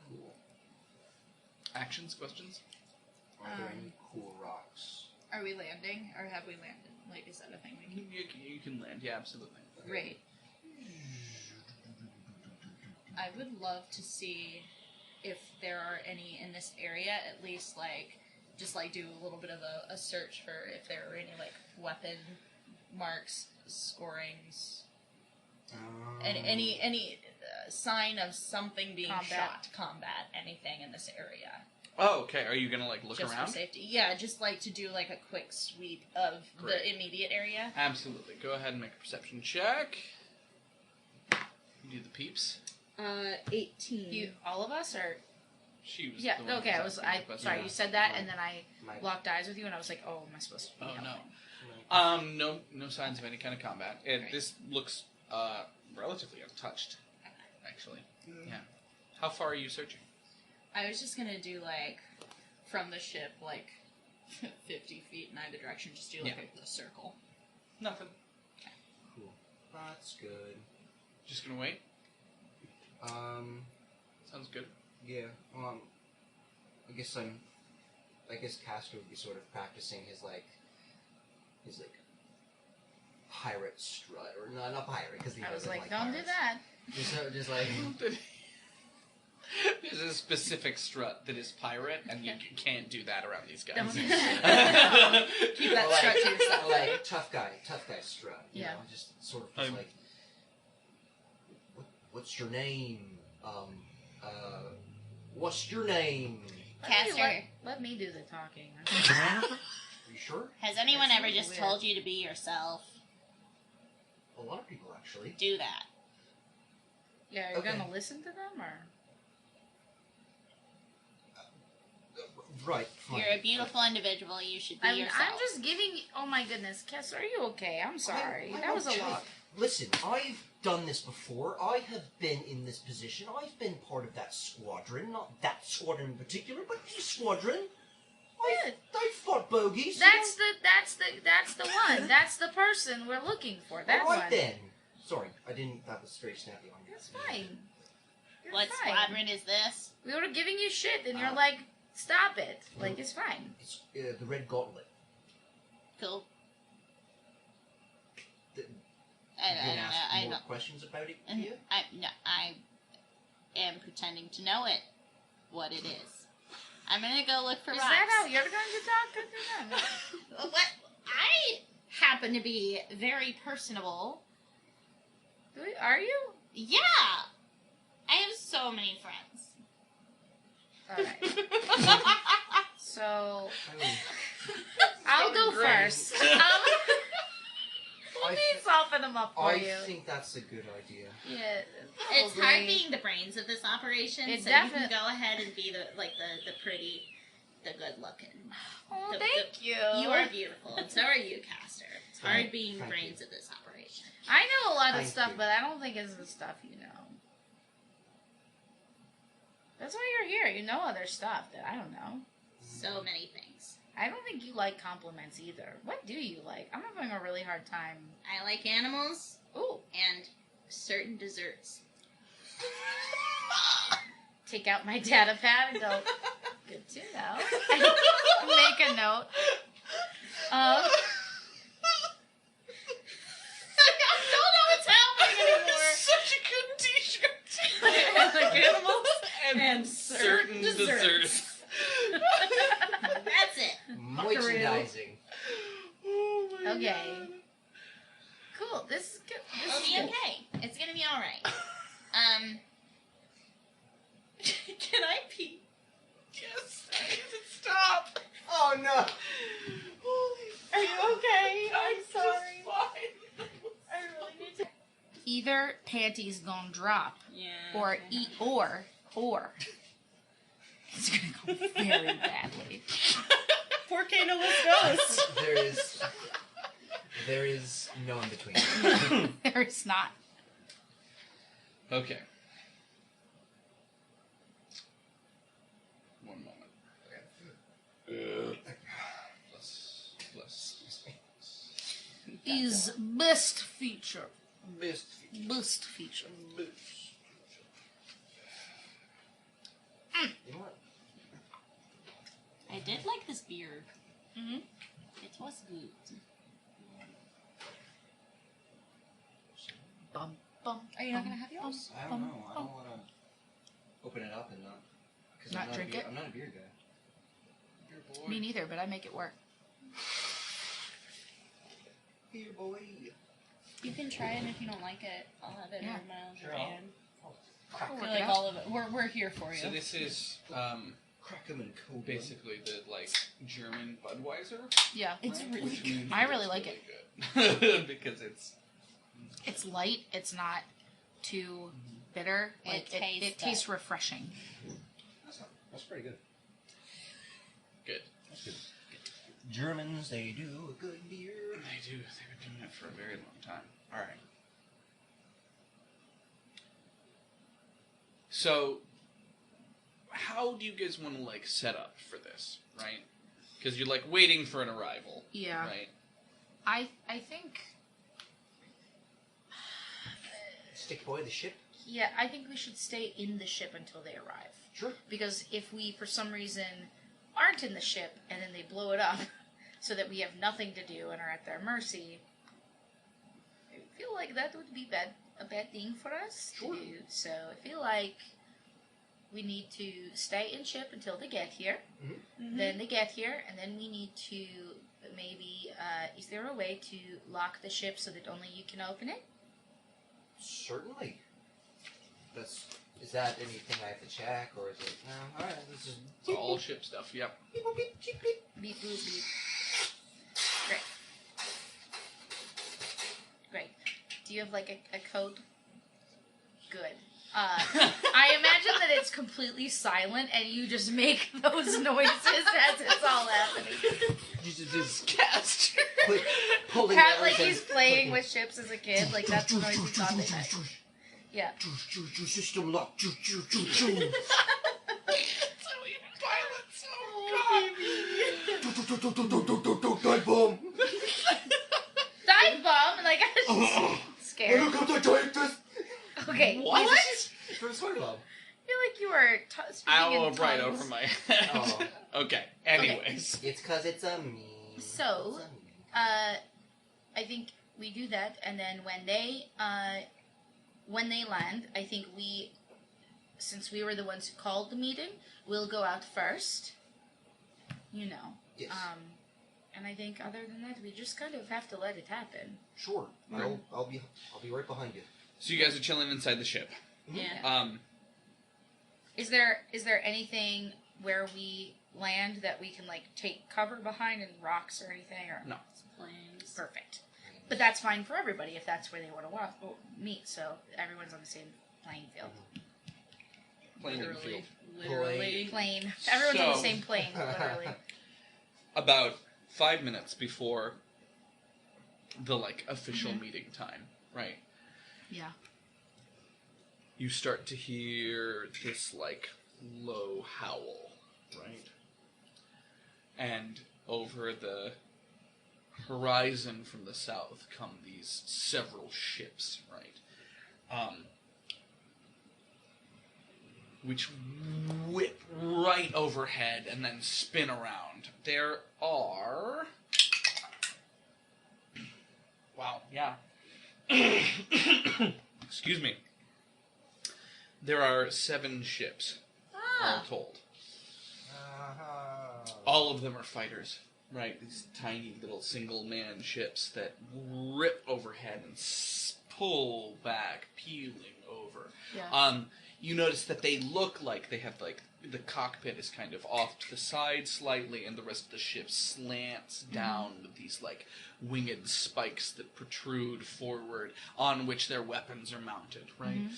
Cool. Actions, questions? Are there any cool rocks? Are we landing, or have we landed? Like, is that a thing we can do? You can land, yeah, absolutely. Great. I would love to see if there are any in this area, at least, like, just, like, do a little bit of a search for if there are any, like, weapon marks, scorings, and any sign of something being shot, combat, anything in this area. Oh, okay. Are you gonna, like, look just around? For safety. Yeah, just, like, to do, like, a quick sweep of the immediate area. Absolutely. Go ahead and make a perception check. Do the peeps. 18. All of us, or? She was yeah, the one okay, who was asking the sorry, question. you said that, and then I locked eyes with you, and I was like, oh, am I supposed to be helping? No signs of any kind of combat. This looks relatively untouched, actually. Yeah. How far are you searching? I was just gonna do, like, from the ship, like, 50 feet in either direction, just do, like, a circle. Nothing. Okay. Cool. That's good. Just gonna wait? Sounds good. Yeah, I guess Castor would be sort of practicing his pirate strut, or not pirate, because he I was doesn't like, don't pirates. do that. Just like... There's a specific strut that is pirate, and you can't do that around these guys. Don't do that. Keep that strut to yourself. Like, tough guy strut. You know, just sort of just like, what's your name? What's your name? Castor. Let me do the talking. Are you sure? Has anyone ever just told you to be yourself? A lot of people, actually. Do that. Yeah, are you gonna listen to them, or? Right, fine. You're a beautiful individual. You should be yourself. I'm just giving. Oh my goodness, Cass, are you okay? I'm sorry. That was a lot. Listen, I've done this before. I have been in this position. I've been part of that squadron. Not that squadron in particular, but the squadron. I fought bogeys. That's the one. That's the person we're looking for. That All right one. then. Sorry, I didn't. That was very snappy on you. That's fine. What squadron is this? We were giving you shit, and you're like, stop it. Like, it's fine. It's the Red Gauntlet. Cool. I don't know. Questions about it? I am pretending to know it. What it is. I'm gonna go look for rocks. Is that how you're going to talk to them? What? I happen to be very personable. Are you? Yeah. I have so many friends. Alright. So, I'll go first. Let me soften them up for you. I think that's a good idea. Yeah, it's hard being the brains of this operation, so you can go ahead and be the pretty, the good looking. Oh, thank you. You are beautiful, and so are you, Caster. It's hard being the brains of this operation. I know a lot of stuff, but I don't think it's the stuff you know. That's why you're here. You know other stuff that I don't know. So many things. I don't think you like compliments either. What do you like? I'm having a really hard time. I like animals. Ooh. And certain desserts. Take out my data pad and go, good to know. Make a note. I don't know what's happening anymore. Such a good t-shirt. I like animals and certain desserts. That's it. Merchandising. Oh my okay. God. Cool. This is good. It'll be okay. It's gonna be alright. Can I pee? Yes. Stop. Oh no. Holy. Are you okay? I'm sorry. Fine. I really need to. Either panties gonna drop, yeah, or it's gonna go very badly. Poor Kano was ghost. There is no in between. There is not. Okay. One moment. Bless. Is best feature. Best feature. You know what? I did like this beer. Mm-hmm. It was good. Bum, bum. Are you not gonna have yours? I don't know. I don't want to open it up and not. Cause Not drink it? I'm not a beer guy. Beer boy. Me neither, but I make it work. Beer boy. You can try it if you don't like it. I'll have it in my own Sure, hand. Crack I feel like all of it. We're here for you. So this is crack them in cold. basically the German Budweiser. Yeah, It's really which good. means I really it's like good. Because it's light. It's not too bitter. It tastes refreshing. That's pretty good. good. That's good. Germans, they do a good beer. They do. They've been doing it for a very long time. All right. So, how do you guys want to set up for this, right? Because you're waiting for an arrival. Yeah. Right. I think. Stick boy the ship. Yeah, I think we should stay in the ship until they arrive. Sure. Because if we, for some reason, aren't in the ship and then they blow it up so that we have nothing to do and are at their mercy, I feel like that would be a bad thing for us to do. So I feel like we need to stay in ship until they get here. Mm-hmm. Mm-hmm. Then they get here, and then we need to maybe, is there a way to lock the ship so that only you can open it? Certainly. Is that anything I have to check, or is it? No. All right. This is It's all ship stuff. Yep. Beep, boop, beep. Great. Great. Do you have a code? Good. I imagine that it's completely silent and you just make those noises as it's all happening. Just cast. Pulling Pat, like everything. he's playing with ships as a kid, like that's the noise he thought they made. Yeah. System lock. Dive bomb. Dive bomb? Like, I was just scared. Look at the giantess. Okay. What? First word bomb. I feel like you were speaking in Right tongues. over my head. Oh. Okay. Anyways. It's cause it's a meme. So, It's a meme. I think we do that, and then when they land, I think since we were the ones who called the meeting, we'll go out first. You know. Yes. And I think other than that, we just kind of have to let it happen. Sure. I'll be right behind you. So you guys are chilling inside the ship. Yeah. Is there anything where we land that we can like take cover behind, and rocks or anything? Or No. Planes. Perfect. But that's fine for everybody if that's where they want to meet. So everyone's on the same playing field. Playing in the field. Literally. Plane. Everyone's on the So- same plane. Literally. About 5 minutes before the official meeting time, right? Yeah. You start to hear this low howl, right? And over the horizon from the south come these several ships, right? Which whip right overhead and then spin around. There are... Wow, yeah. Excuse me. There are 7 ships, all told. All of them are fighters, right? These tiny little single-man ships that rip overhead and pull back, peeling over. Yeah. You notice that they look like they have the cockpit is kind of off to the side slightly, and the rest of the ship slants down with these winged spikes that protrude forward, on which their weapons are mounted, right?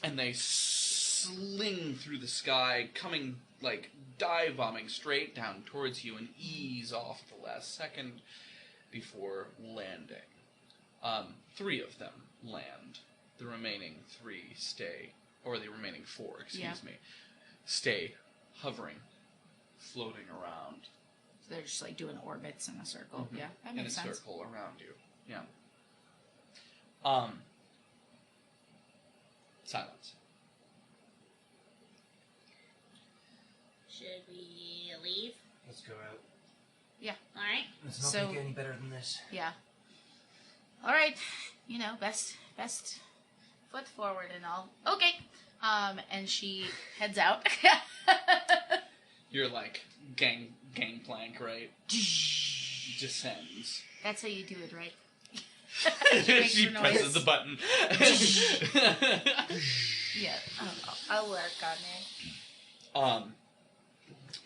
And they sling through the sky, coming dive bombing straight down towards you, and ease off at the last second before landing. 3 of them land. The remaining 3 stay, or the remaining 4, excuse me, stay hovering, floating around. So they're just doing orbits in a circle. Yeah, that makes sense. In a circle around you. Yeah. Silence. Should we leave? Let's go out. Yeah. All right. Let's not So- make it any better than this. Yeah. All right. Best foot forward and all. Okay. And she heads out. You're gangplank, right? Descends. That's how you do it, right? She the presses noise. the button. Yeah. I'll work on it.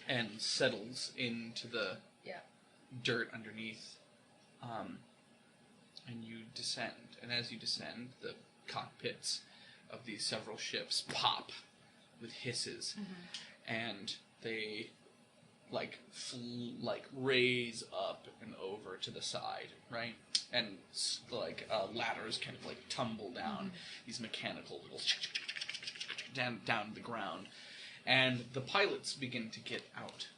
And settles into the dirt underneath. And you descend. And as you descend, the cockpits of these several ships pop with hisses. And they raise up and over to the side, right? And ladders kind of tumble down, these mechanical little down to the ground, and the pilots begin to get out.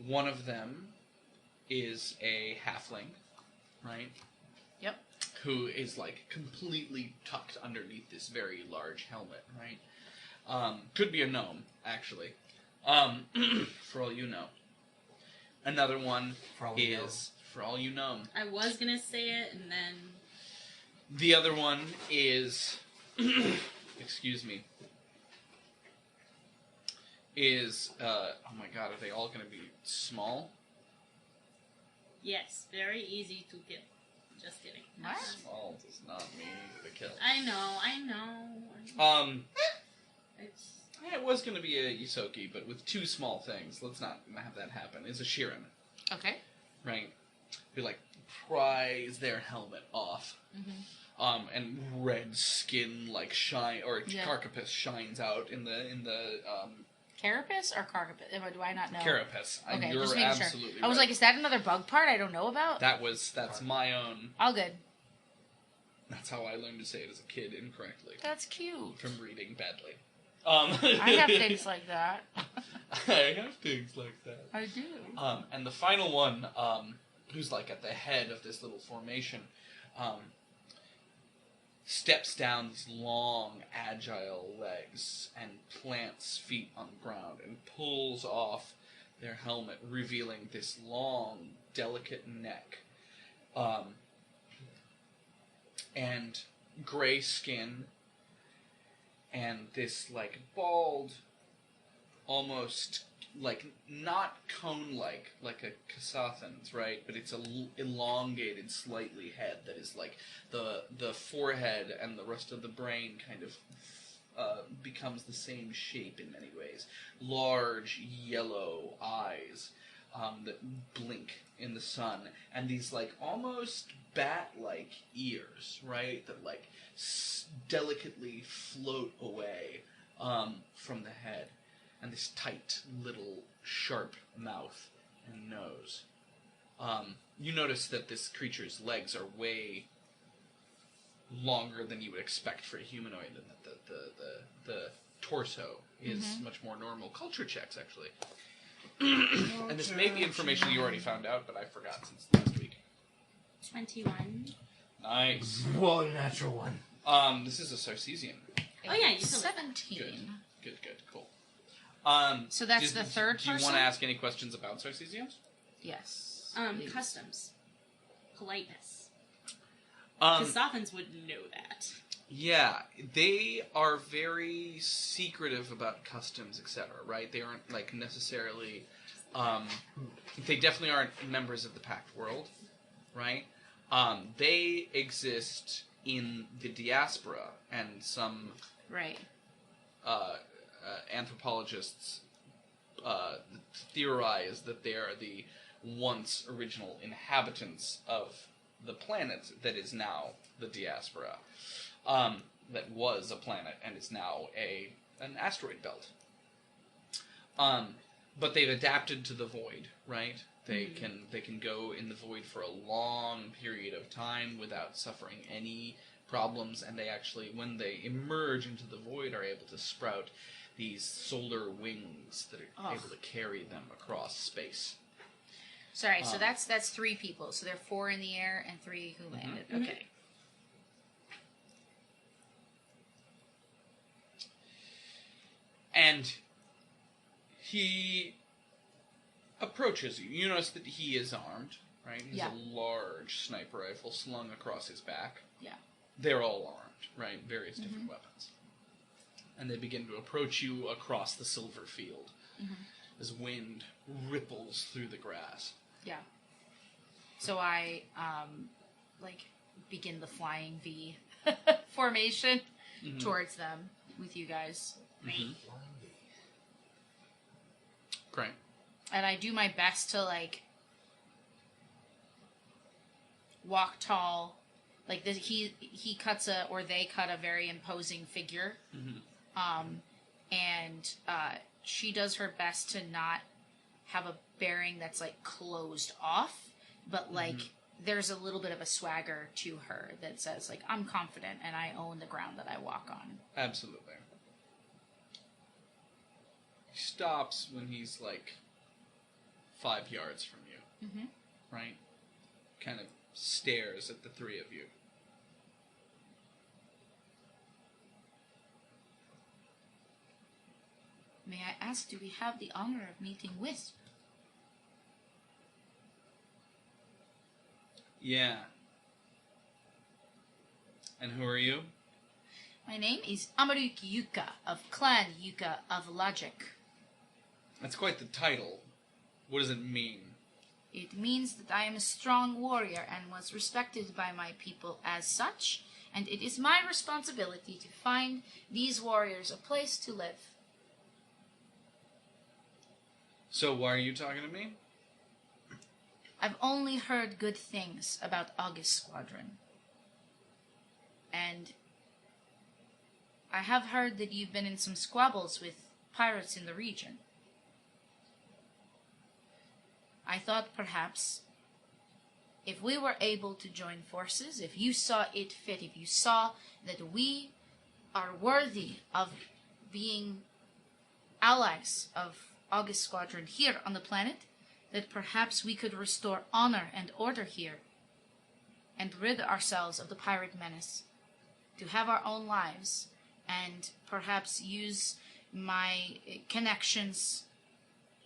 One of them is a halfling, right? Yep. Who is completely tucked underneath this very large helmet, right? Could be a gnome, actually. For all you know. Another one for all you know. I was gonna say it, and then The other one is, excuse me, is, oh my god, are they all going to be small? yes, very easy to kill. Just kidding. What? Small does not mean easy to kill. I know. It's It was going to be a Yusoki, but with 2 small things, let's not have that happen. It's a Shirin, Okay. right? Who pries their helmet off. And red skin shine, or Carcapus shines out in the Carapace or Carcapus? Do I not know? Carapace. Okay, You're just making absolutely sure. I was right. like, is that another bug part I don't know about? That's my own. All good. That's how I learned to say it as a kid incorrectly. That's cute. From reading badly. I have things like that. I have things like that. I do. And the final one, who's at the head of this little formation, steps down these long, agile legs and plants feet on the ground and pulls off their helmet, revealing this long, delicate neck. And gray skin and this bald, almost not cone-like like a Kasathan's, right? But it's a elongated, slightly head that is the forehead and the rest of the brain kind of becomes the same shape in many ways. Large yellow eyes that blink in the sun, and these almost bat-like ears, right? That delicately float away from the head. And this tight, little, sharp mouth and nose. You notice that this creature's legs are way longer than you would expect for a humanoid, and that the torso is much more normal. Culture checks, actually. And this may be information you already found out, but I forgot since last week. 21. Nice. Whoa, natural one. This is a Sarcesian. Oh yeah, you 17. Good, cool. So that's the third person? Do you want to ask any questions about Sarcesians? Yes. Customs. Politeness. Um, Kasathans wouldn't know that. Yeah, they are very secretive about customs, etc., right? They aren't, necessarily... they definitely aren't members of the Pact World, right? They exist in the diaspora, and some... Right. Anthropologists theorize that they are the once original inhabitants of the planet that is now the diaspora. That was a planet and is now an asteroid belt. But they've adapted to the void, right? They can go in the void for a long period of time without suffering any problems, and they actually, when they emerge into the void, are able to sprout these solar wings that are able to carry them across space. Sorry, so that's 3 people. So there are 4 in the air and 3 who landed. Okay. And he approaches you. You notice that he is armed, right? He has a large sniper rifle slung across his back. Yeah. They're all armed, right? Various different weapons. And they begin to approach you across the silver field as wind ripples through the grass. Yeah. So I, begin the flying V formation towards them with you guys. Great. And I do my best to, walk tall. He cuts or they cut a very imposing figure. And she does her best to not have a bearing that's, closed off, but, there's a little bit of a swagger to her that says, I'm confident and I own the ground that I walk on. Absolutely. He stops when he's, 5 yards from you. Right? Kind of stares at the 3 of you. May I ask, do we have the honor of meeting Wisp? Yeah. And who are you? My name is Amaruk Yuka of Clan Yuka of Logic. That's quite the title. What does it mean? It means that I am a strong warrior and was respected by my people as such, and it is my responsibility to find these warriors a place to live. So why are you talking to me? I've only heard good things about August Squadron. And I have heard that you've been in some squabbles with pirates in the region. I thought perhaps if we were able to join forces, if you saw it fit, if you saw that we are worthy of being allies of August Squadron here on the planet, that perhaps we could restore honor and order here and rid ourselves of the pirate menace, to have our own lives, and perhaps use my connections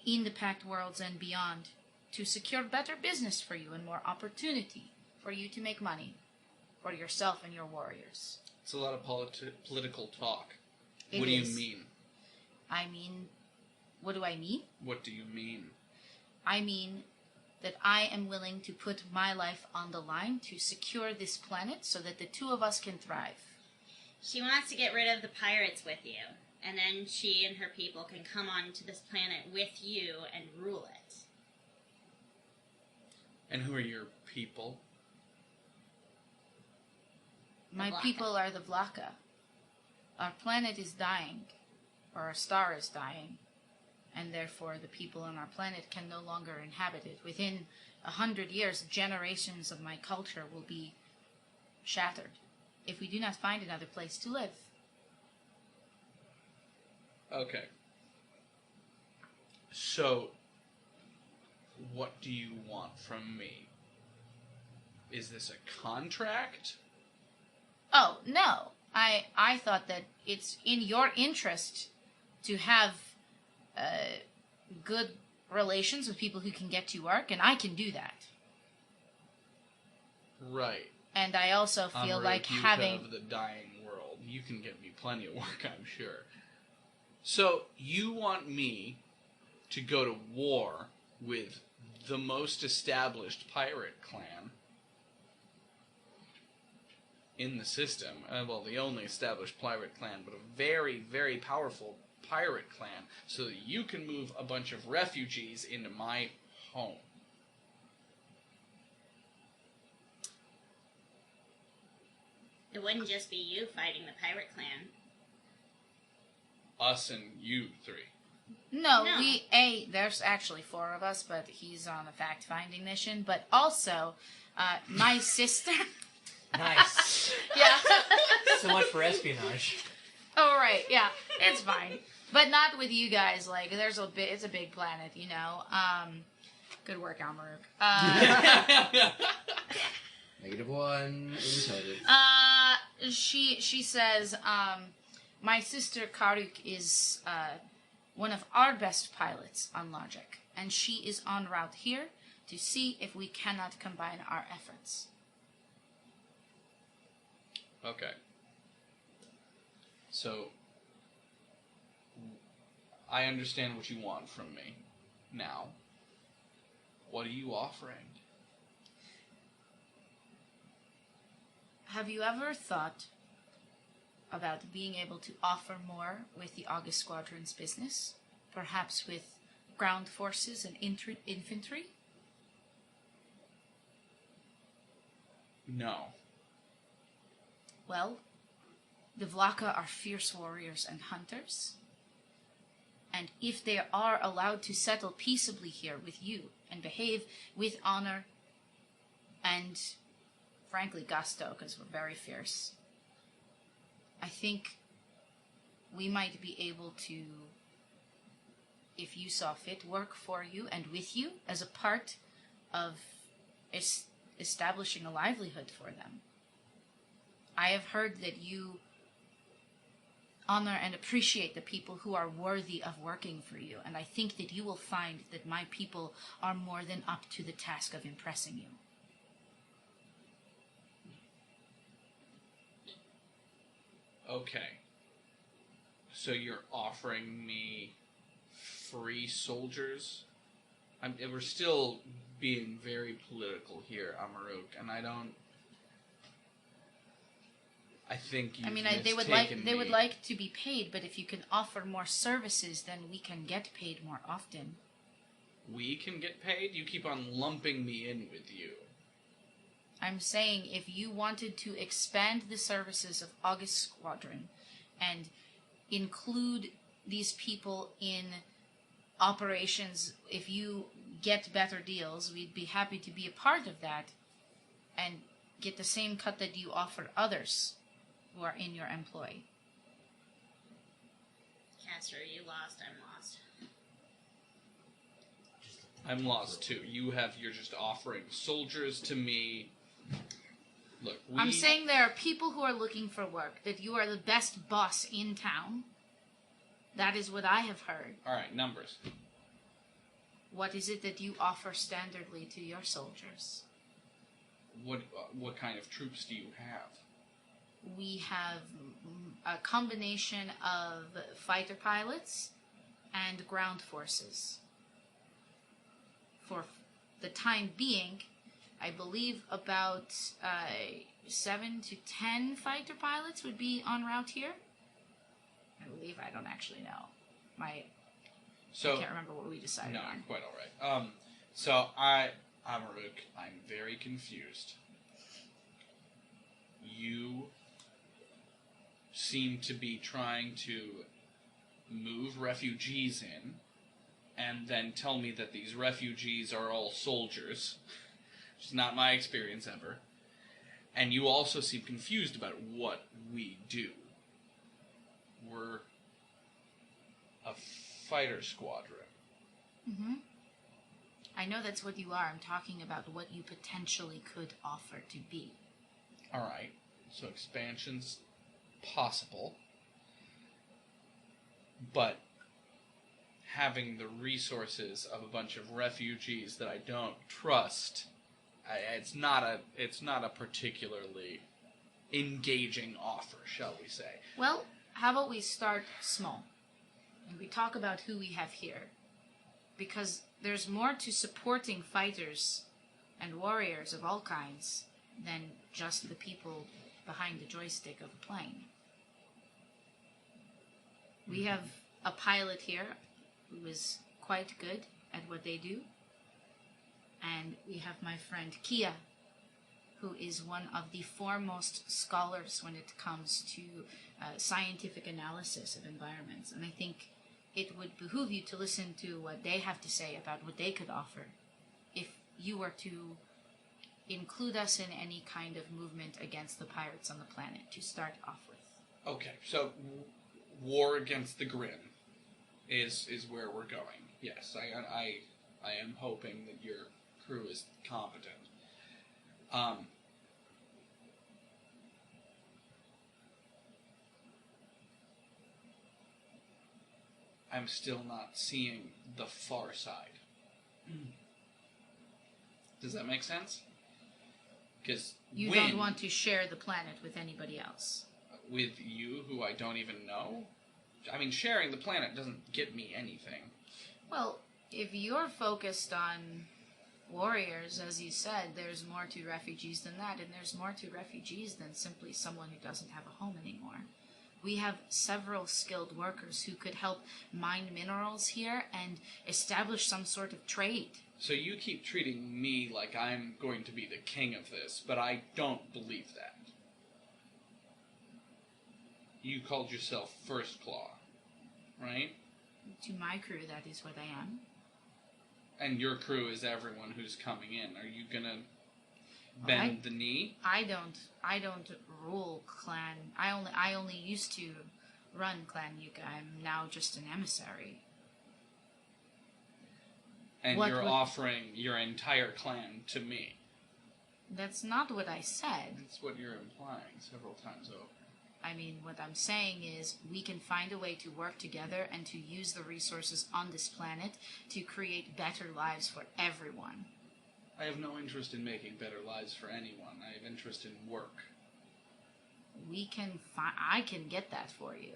in the Pact Worlds and beyond to secure better business for you and more opportunity for you to make money for yourself and your warriors. It's a lot of political talk. It what do is. you mean? I mean, what do I mean? What do you mean? I mean that I am willing to put my life on the line to secure this planet so that the two of us can thrive. She wants to get rid of the pirates with you, and then she and her people can come onto this planet with you and rule it. And who are your people? My people are the Vlaka. Our planet is dying, or our star is dying, and therefore the people on our planet can no longer inhabit it. Within 100 years, generations of my culture will be shattered if we do not find another place to live. Okay. So, what do you want from me? Is this a contract? Oh, no. I thought that it's in your interest to have good relations with people who can get you work, and I can do that. Right. And I also feel like having... of the dying world. You can get me plenty of work, I'm sure. So, you want me to go to war with the most established pirate clan in the system. Well, the only established pirate clan, but a very, very powerful pirate clan, so that you can move a bunch of refugees into my home. It wouldn't just be you fighting the pirate clan. Us and you three. No, there's actually 4 of us, but he's on a fact-finding mission. But also, my sister... Nice. Yeah. So much for espionage. Oh, right, yeah. It's fine. But not with you guys. Like, it's a big planet, you know. Good work, Almaruk. -1 intelligence. She says, my sister Karuk is one of our best pilots on Logic, and she is en route here to see if we cannot combine our efforts. Okay. So, I understand what you want from me. Now, what are you offering? Have you ever thought about being able to offer more with the August Squadron's business? Perhaps with ground forces and infantry? No. Well, the Vlaka are fierce warriors and hunters. And if they are allowed to settle peaceably here with you and behave with honor and, frankly, gusto, because we're very fierce, I think we might be able to, if you saw fit, work for you and with you as a part of establishing a livelihood for them. I have heard that you honor and appreciate the people who are worthy of working for you, and I think that you will find that my people are more than up to the task of impressing you. Okay. So you're offering me free soldiers? We're still being very political here, Amaruk, and I think you've they would like to be paid, but if you can offer more services, then we can get paid more often. we can get paid? You keep on lumping me in with you. I'm saying if you wanted to expand the services of August Squadron and include these people in operations, if you get better deals, we'd be happy to be a part of that and get the same cut that you offer others who are in your employ. Caster, you lost, I'm lost. I'm lost too. You're just offering soldiers to me. Look, I'm saying there are people who are looking for work, that you are the best boss in town. That is what I have heard. Alright, numbers. What is it that you offer standardly to your soldiers? What kind of troops do you have? We have a combination of fighter pilots and ground forces. For the time being, I believe about 7 to 10 fighter pilots would be en route here. I don't actually know. I can't remember what we decided on. No, quite all right. Amaruk, I'm very confused. You seem to be trying to move refugees in, and then tell me that these refugees are all soldiers, which is not my experience ever. And you also seem confused about what we do. We're a fighter squadron. Mm-hmm. I know that's what you are. I'm talking about what you potentially could offer to be. Alright, so expansion's possible. But having the resources of a bunch of refugees that I don't trust, it's not a particularly engaging offer, shall we say. Well, how about we start small? And we talk about who we have here. Because there's more to supporting fighters and warriors of all kinds than just the people behind the joystick of a plane. We have a pilot here who is quite good at what they do. And we have my friend Kia, who is one of the foremost scholars when it comes to scientific analysis of environments. And I think it would behoove you to listen to what they have to say about what they could offer if you were to include us in any kind of movement against the pirates on the planet to start off with. Okay, so war against the Grim is where we're going. Yes, I am hoping that your crew is competent. I'm still not seeing the far side. Does that make sense? Because you don't want to share the planet with anybody else. With you, who I don't even know? I mean, sharing the planet doesn't get me anything. Well, if you're focused on warriors, as you said, there's more to refugees than that, and there's more to refugees than simply someone who doesn't have a home anymore. We have several skilled workers who could help mine minerals here and establish some sort of trade. So you keep treating me like I'm going to be the king of this, but I don't believe that. You called yourself First Claw, right? To my crew, that is what I am. And your crew is everyone who's coming in. Are you gonna bend the knee? I don't rule clan. I only used to run Clan Yuka. I'm now just an emissary. And you're offering your entire clan to me. That's not what I said. That's what you're implying several times over. I mean, what I'm saying is we can find a way to work together and to use the resources on this planet to create better lives for everyone. I have no interest in making better lives for anyone. I have interest in work. I can get that for you.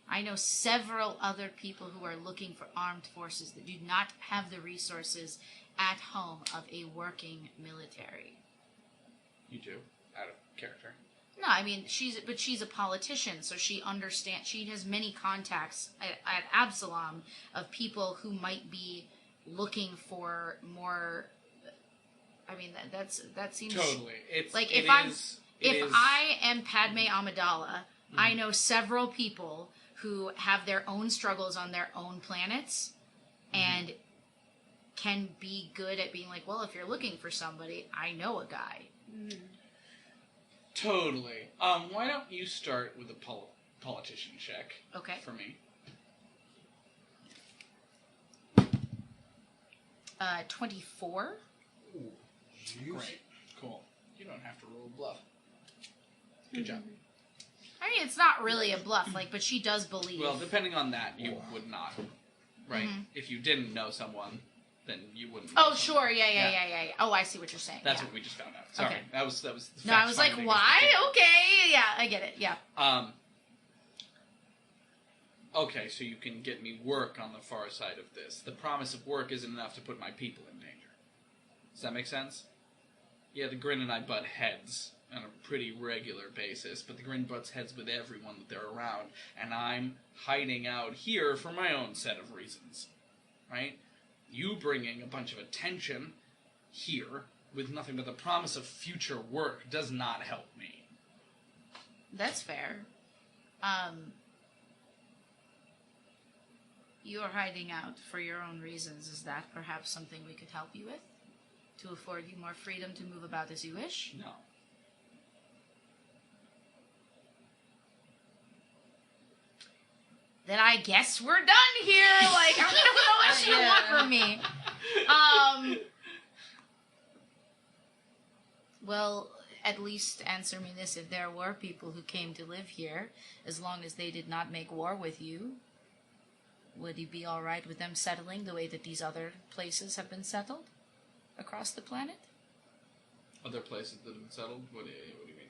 I know several other people who are looking for armed forces that do not have the resources at home of a working military. You do? Out of character? No, I mean, she's a politician, so she understands. She has many contacts at Absalom of people who might be looking for more. I mean, that seems Totally. It's like it if I am Padme Amidala, I know several people who have their own struggles on their own planets, and can be good at being like, well, if you're looking for somebody, I know a guy. Totally. Why don't you start with a politician check? Okay. For me. 24. Ooh, Great. Cool. You don't have to roll a bluff. Good job. I mean, it's not really a bluff, like, but she does believe. Well, depending on that, you would not. Right? If you didn't know someone, then you wouldn't know someone. Sure. Yeah. Oh, I see what you're saying. That's what we just found out. Sorry. Okay. That was the No, I was like, why? Okay. Yeah, I get it. Yeah. Okay, so you can get me work on the far side of this. The promise of work isn't enough to put my people in danger. Does that make sense? Yeah, the Grin and I butt heads on a pretty regular basis, but the Grin butts heads with everyone that they're around, and I'm hiding out here for my own set of reasons. Right? You bringing a bunch of attention here with nothing but the promise of future work does not help me. That's fair. You are hiding out for your own reasons. Is that perhaps something we could help you with? To afford you more freedom to move about as you wish? No. Then I guess we're done here. Like, I don't know what you want from me. Well, at least answer me this. If there were people who came to live here, as long as they did not make war with you, would you be all right with them settling the way that these other places have been settled across the planet? Other places that have been settled? What do you mean?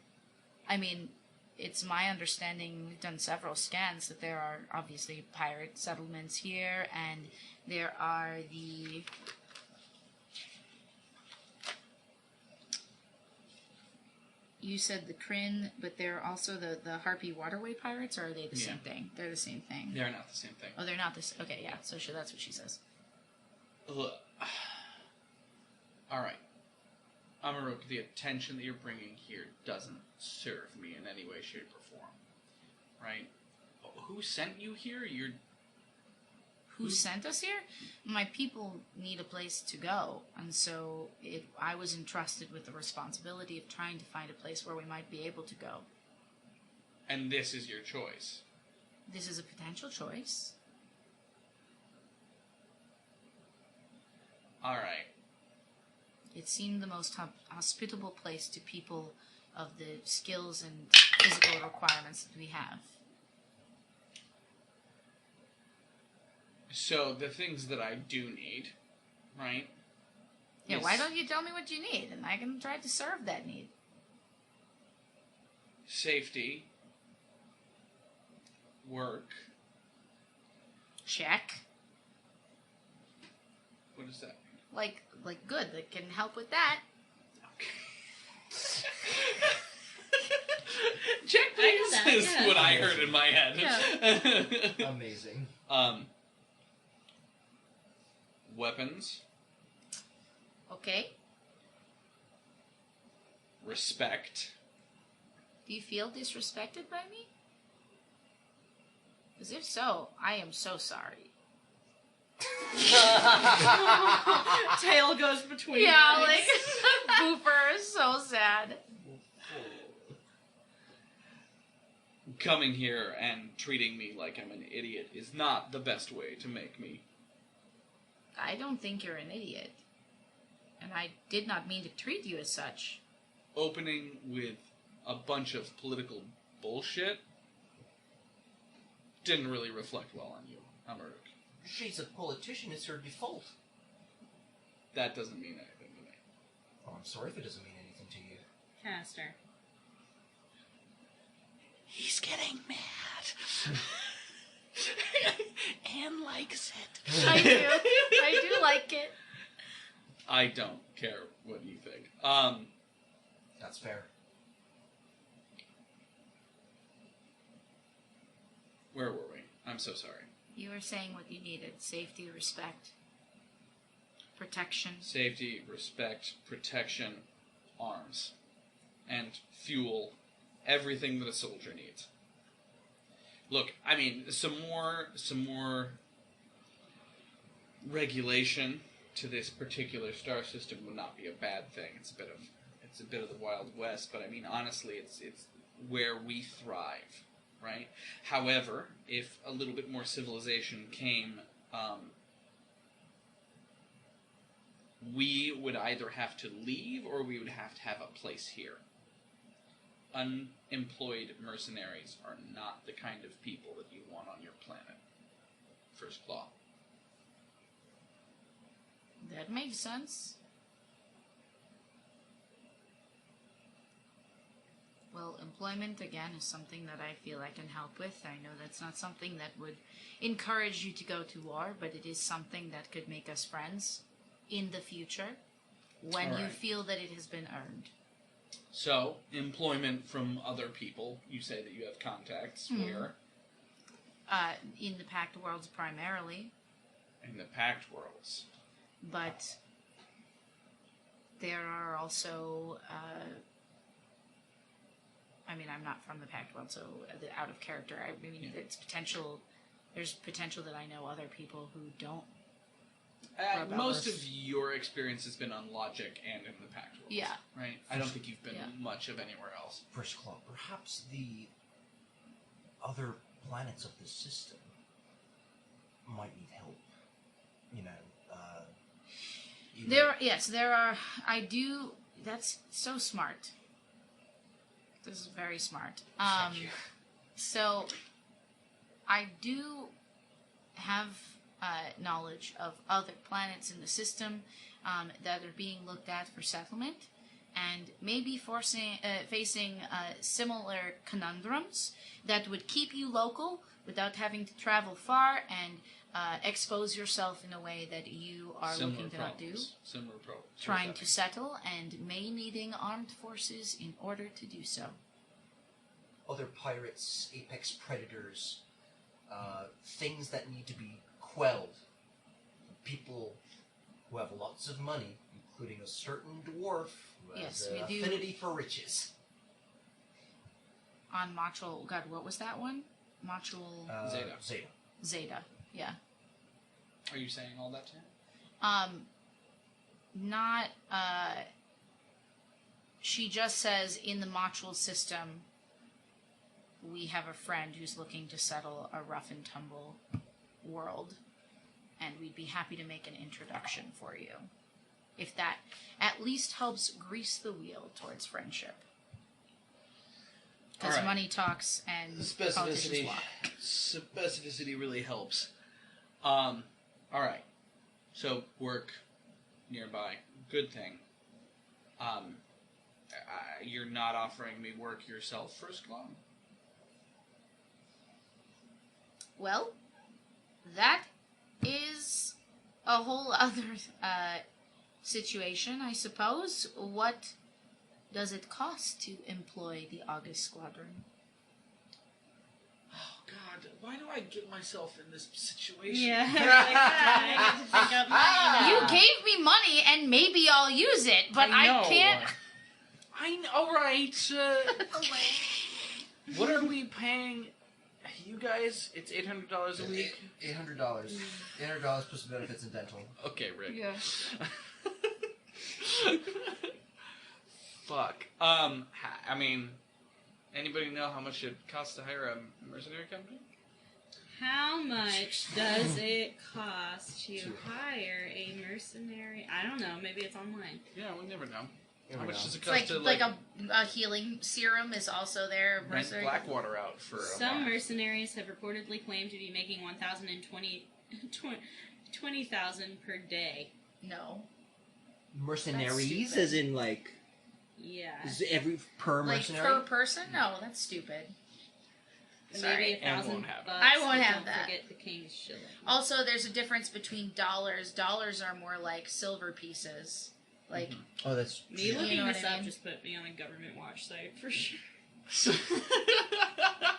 I mean, it's my understanding, we've done several scans, that there are obviously pirate settlements here, and there are the... You said the Kryn, but there are also the Harpy Waterway Pirates, or are they the same thing? They're the same thing. They're not the same thing. Oh, they're not this. Okay, yeah. So sure, that's what she says. Look. All right. Amarok, the attention that you're bringing here doesn't serve me in any way, shape, or form. Right? Who sent you here? Who sent us here? My people need a place to go, and so I was entrusted with the responsibility of trying to find a place where we might be able to go. And this is your choice? This is a potential choice. All right. It seemed the most hospitable place to people of the skills and physical requirements that we have. So, the things that I do need, right? Yeah, why don't you tell me what you need, and I can try to serve that need. Safety. Work. Check. What does that mean? Like good, that can help with that. Check, please, is what I heard in my head. Yeah. Amazing. Weapons. Okay. Respect. Do you feel disrespected by me? Because if so, I am so sorry. Tail goes between. Yeah, like Booper is so sad. Coming here and treating me like I'm an idiot is not the best way to make me. I don't think you're an idiot. And I did not mean to treat you as such. Opening with a bunch of political bullshit didn't really reflect well on you, Amaruk. She's a politician, it's her default. That doesn't mean anything to me. Oh, I'm sorry if it doesn't mean anything to you. Caster. He's getting mad. Anne likes it. I do. I do like it. I don't care what you think. That's fair. Where were we? I'm so sorry. You were saying what you needed. Safety, respect. Protection. Safety, respect, protection, arms, and fuel, everything that a soldier needs. Look, I mean, some more regulation to this particular star system would not be a bad thing. It's a bit of the Wild West, but I mean, honestly, it's where we thrive, right? However, if a little bit more civilization came, we would either have to leave or we would have to have a place here. Unemployed mercenaries are not the kind of people that you want on your planet. First Claw. That makes sense. Well, employment, again, is something that I feel I can help with. I know that's not something that would encourage you to go to war, but it is something that could make us friends in the future when you feel that it has been earned. So, employment from other people. You say that you have contacts. Where? In the Pact Worlds primarily. In the Pact Worlds. But there are also... I mean, I'm not from the Pact World, so out of character. I mean, it's potential. There's potential that I know other people who don't. Most of your experience has been on Logic and in the Pact World. Yeah. Right? I don't think you've been much of anywhere else. First Claw, perhaps the other planets of the system might need help. You know, there are. I do. That's so smart. This is very smart. Thank you. So, I do have knowledge of other planets in the system that are being looked at for settlement, and maybe facing similar conundrums that would keep you local without having to travel far and expose yourself in a way that you are looking to not do. Similar problems. Trying to settle and may needing armed forces in order to do so. Other pirates, apex predators, things that need to be quelled. People who have lots of money, including a certain dwarf who has an affinity for riches. On Module... God, what was that one? Module... Zeta, yeah. Are you saying all that to him? Not, she just says, in the module system, we have a friend who's looking to settle a rough and tumble world, and we'd be happy to make an introduction for you. If that at least helps grease the wheel towards friendship. Because money talks and politicians walk. Specificity really helps. Alright. So, work nearby. Good thing. You're not offering me work yourself, First Claw? Well, that is a whole other situation, I suppose. What does it cost to employ the August Squadron? Oh, God. Why do I get myself in this situation? Yeah, I get to pick up money. You gave me money, and maybe I'll use it, but I can't... Alright. What are we paying you guys? It's $800 a week? $800. $800 plus benefits and dental. Okay, Rick. Yeah. Fuck. I mean, anybody know how much it costs to hire a mercenary company? How much does it cost to hire a mercenary? I don't know. Maybe it's online. Yeah, we never know. How much does it It's cost to like a healing serum is also there. rent Blackwater out for Some month? mercenaries have reportedly claimed to be making $20,000 per day. No. Mercenaries, as in like. Yeah. Is every per mercenary? Like per person? No, that's stupid. Maybe And $1,000 won't have it. I won't have Don't that. forget the king's shilling. Also, there's a difference between dollars. Dollars are more like silver pieces. Like, Oh, that's Me looking You know this what I up mean? just put me on a government watch site for sure. but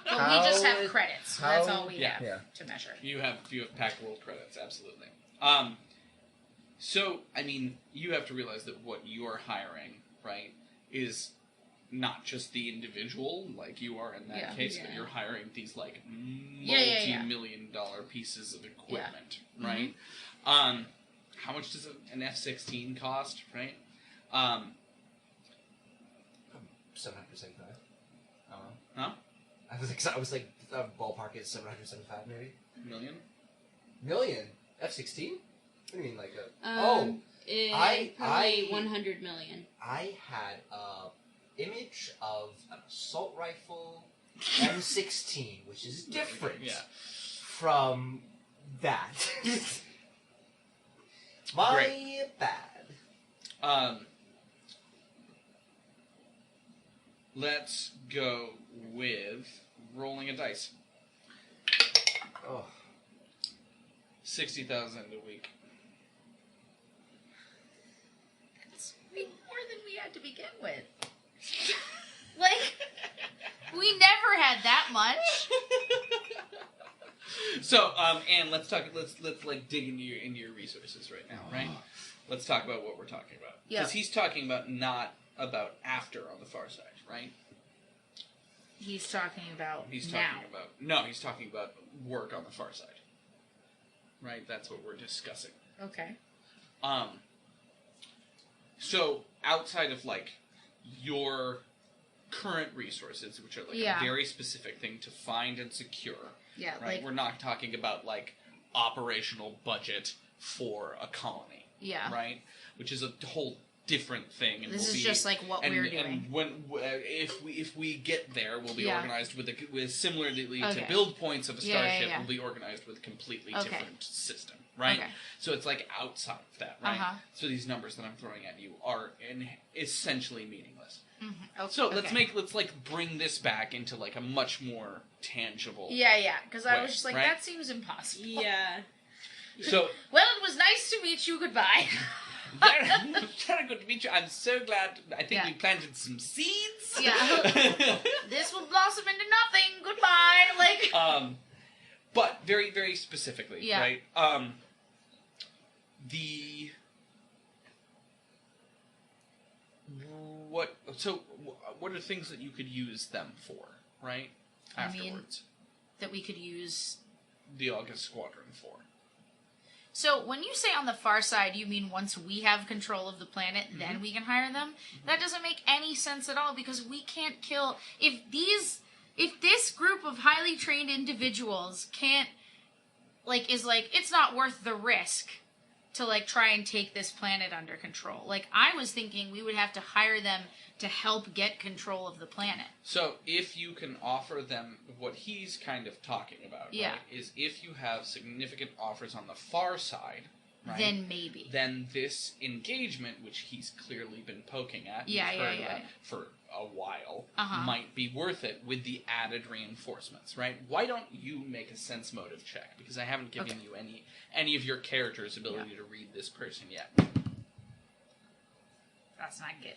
we just have credits. So that's all we Yeah. have Yeah. to measure. You have Pact World credits, absolutely. So, I mean, you have to realize that what you are hiring, right, is not just the individual, like you are in that case, but you're hiring these, like, multi-million-dollar pieces of equipment, right? Mm-hmm. How much does an F-16 cost, right? 775. Huh? I was like, ballpark is 775, maybe. Million? F-16? What do you mean, like a? Probably 100 million. I had a image of an assault rifle M16, which is different from that. My bad. Let's go with rolling a dice. Oh. 60,000 a week. That's way more than we had to begin with. Like, we never had that much. So, Anne, let's like dig into your resources right now, right? Let's talk about what we're talking about. Because he's talking about not about after on the far side, right? He's talking about he's talking about work on the far side. Right? That's what we're discussing. Okay. So outside of like your current resources, which are like a very specific thing to find and secure. Yeah. Right? Like, we're not talking about like operational budget for a colony. Yeah. Right? Which is a whole different thing. And this is just like what we're doing. And if we get there, we'll be organized with similarly to build points of a starship. We'll be organized with a completely different system, right? Okay. So it's like outside of that, right? So these numbers that I'm throwing at you are essentially meaningless. Mm-hmm. Okay. So let's bring this back into like a much more tangible. Yeah, because I was just like that seems impossible. Yeah. So well, it was nice to meet you. Goodbye. Very good to meet you. I'm so glad. I think we planted some seeds. Yeah. This will blossom into nothing. Goodbye. Like. But very, very specifically, right? What are things that you could use them for, right? Afterwards. That we could use the August Squadron for. So when you say on the far side, you mean once we have control of the planet, then we can hire them? Mm-hmm. That doesn't make any sense at all because we can't kill... If this group of highly trained individuals can't... it's not worth the risk to, try and take this planet under control. I was thinking we would have to hire them to help get control of the planet. So if you can offer them what he's kind of talking about, right, is if you have significant offers on the far side, right, then maybe. Then this engagement, which he's clearly been poking at, for a while, might be worth it with the added reinforcements, right? Why don't you make a sense motive check? Because I haven't given you any of your character's ability to read this person yet. That's not good.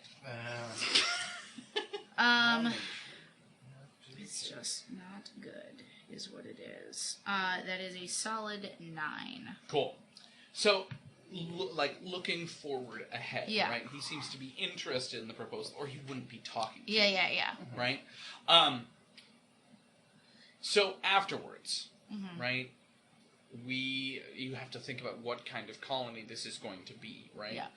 It's just not good, is what it is. That is a solid 9. Cool. So, looking forward ahead, right? He seems to be interested in the proposal, or he wouldn't be talking to you. Yeah. Right? So, afterwards, right, you have to think about what kind of colony this is going to be, right? Yeah.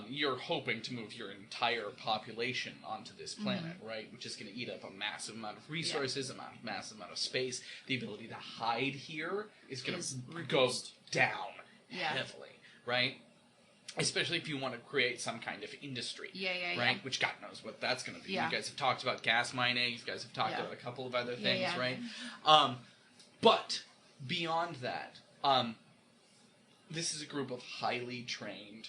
You're hoping to move your entire population onto this planet, right? Which is going to eat up a massive amount of resources, massive amount of space. The ability to hide here is going to go down heavily, right? Especially if you want to create some kind of industry, right? Which God knows what that's going to be. You guys have talked about gas mining. You guys have talked about a couple of other things, right? But beyond that, this is a group of highly trained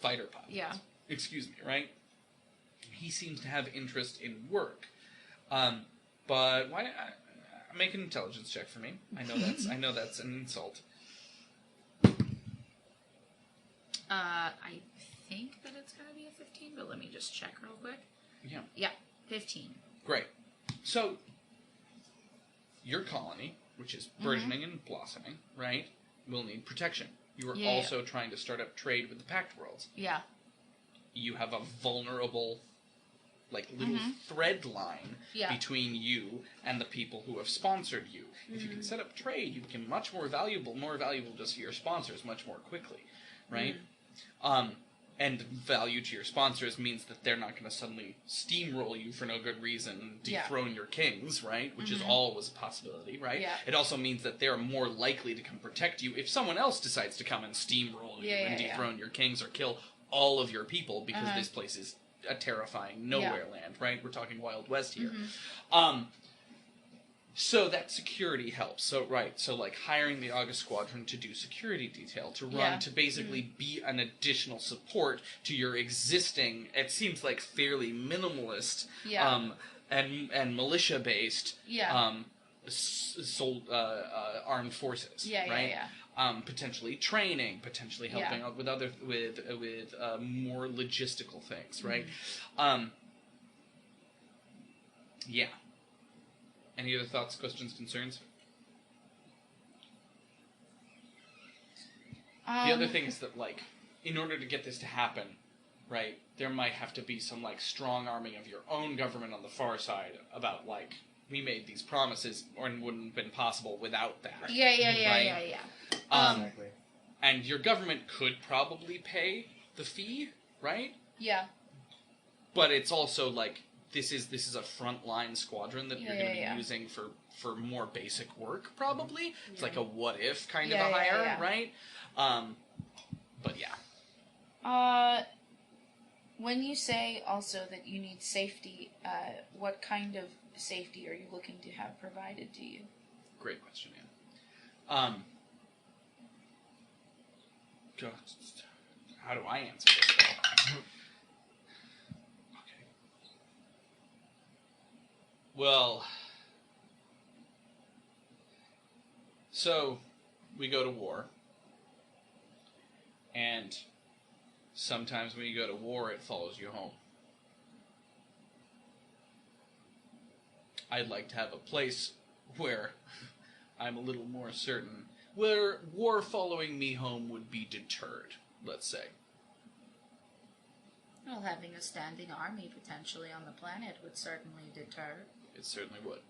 fighter pilots. Yeah. Excuse me, right? He seems to have interest in work. But why make an intelligence check for me. I know that's an insult. I think that it's gonna be a 15, but let me just check real quick. Yeah, 15. Great. So your colony, which is burgeoning and blossoming, right, will need protection. You are also trying to start up trade with the Pact Worlds. Yeah. You have a vulnerable, little thread line between you and the people who have sponsored you. If you can set up trade, you become much more valuable just to your sponsors much more quickly, right? And value to your sponsors means that they're not going to suddenly steamroll you for no good reason, dethrone your kings, right? Which is always a possibility, right? Yeah. It also means that they're more likely to come protect you if someone else decides to come and steamroll you and dethrone your kings or kill all of your people, because this place is a terrifying nowhere land, right? We're talking Wild West here. So that security helps. So hiring the August Squadron to do security detail, to run, to basically be an additional support to your existing, it seems like fairly minimalist, and militia-based, armed forces, right? Potentially training, potentially helping out with more logistical things, right? Any other thoughts, questions, concerns? The other thing is that, in order to get this to happen, right, there might have to be some, strong arming of your own government on the far side about, we made these promises, or it wouldn't have been possible without that. Yeah. Exactly. And your government could probably pay the fee, right? Yeah. But it's also, this is a frontline squadron that you're going to be using for more basic work, probably. It's like a what-if kind of a hire, right? But yeah. When you say also that you need safety, what kind of safety are you looking to have provided to you? Great question, Anne. How do I answer this? Well, so we go to war, and sometimes when you go to war, it follows you home. I'd like to have a place where I'm a little more certain, where war following me home would be deterred, let's say. Well, having a standing army potentially on the planet would certainly deter. It certainly would.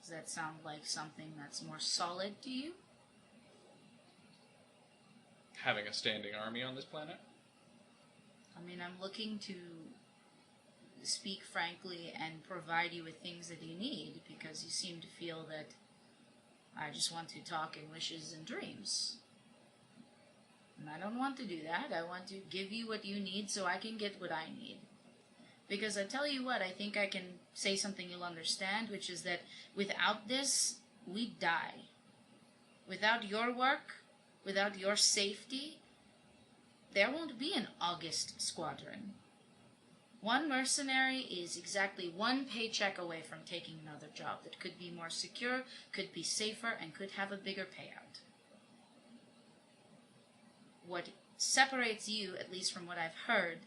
Does that sound like something that's more solid to you? Having a standing army on this planet? I mean, I'm looking to speak frankly and provide you with things that you need, because you seem to feel that I just want to talk in wishes and dreams. And I don't want to do that. I want to give you what you need so I can get what I need. Because I tell you what, I think I can say something you'll understand, which is that without this, we die. Without your work, without your safety, there won't be an August Squadron. One mercenary is exactly one paycheck away from taking another job that could be more secure, could be safer, and could have a bigger payout. What separates you, at least from what I've heard,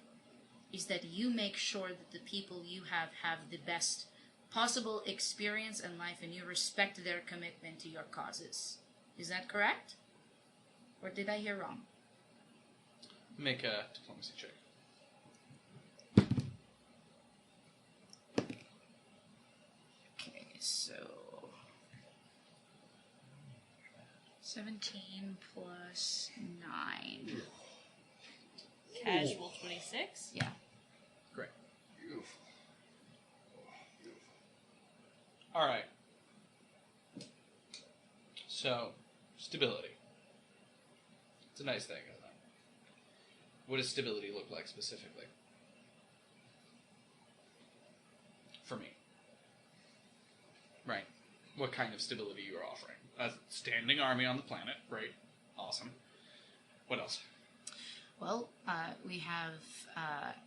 is that you make sure that the people you have the best possible experience in life, and you respect their commitment to your causes. Is that correct? Or did I hear wrong? Make a diplomacy check. Okay, so 17 plus 9. Casual 26? Yeah. Great. All right. So, stability. It's a nice thing, isn't it? What does stability look like specifically? For me. Right. What kind of stability you are offering? A standing army on the planet. Great. Awesome. What else? Well, we have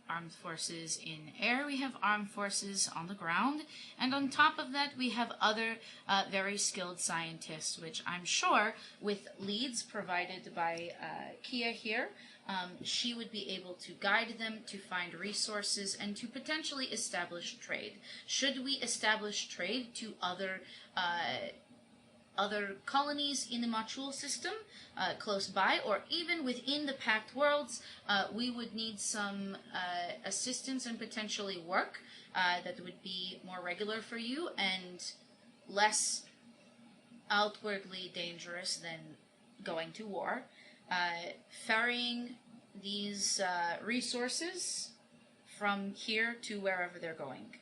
armed forces in air, we have armed forces on the ground, and on top of that we have other very skilled scientists, which I'm sure, with leads provided by Kia here, she would be able to guide them to find resources and to potentially establish trade. Should we establish trade to other colonies in the Machul system close by, or even within the Pact Worlds, we would need some assistance and potentially work that would be more regular for you and less outwardly dangerous than going to war. Ferrying these resources from here to wherever they're going.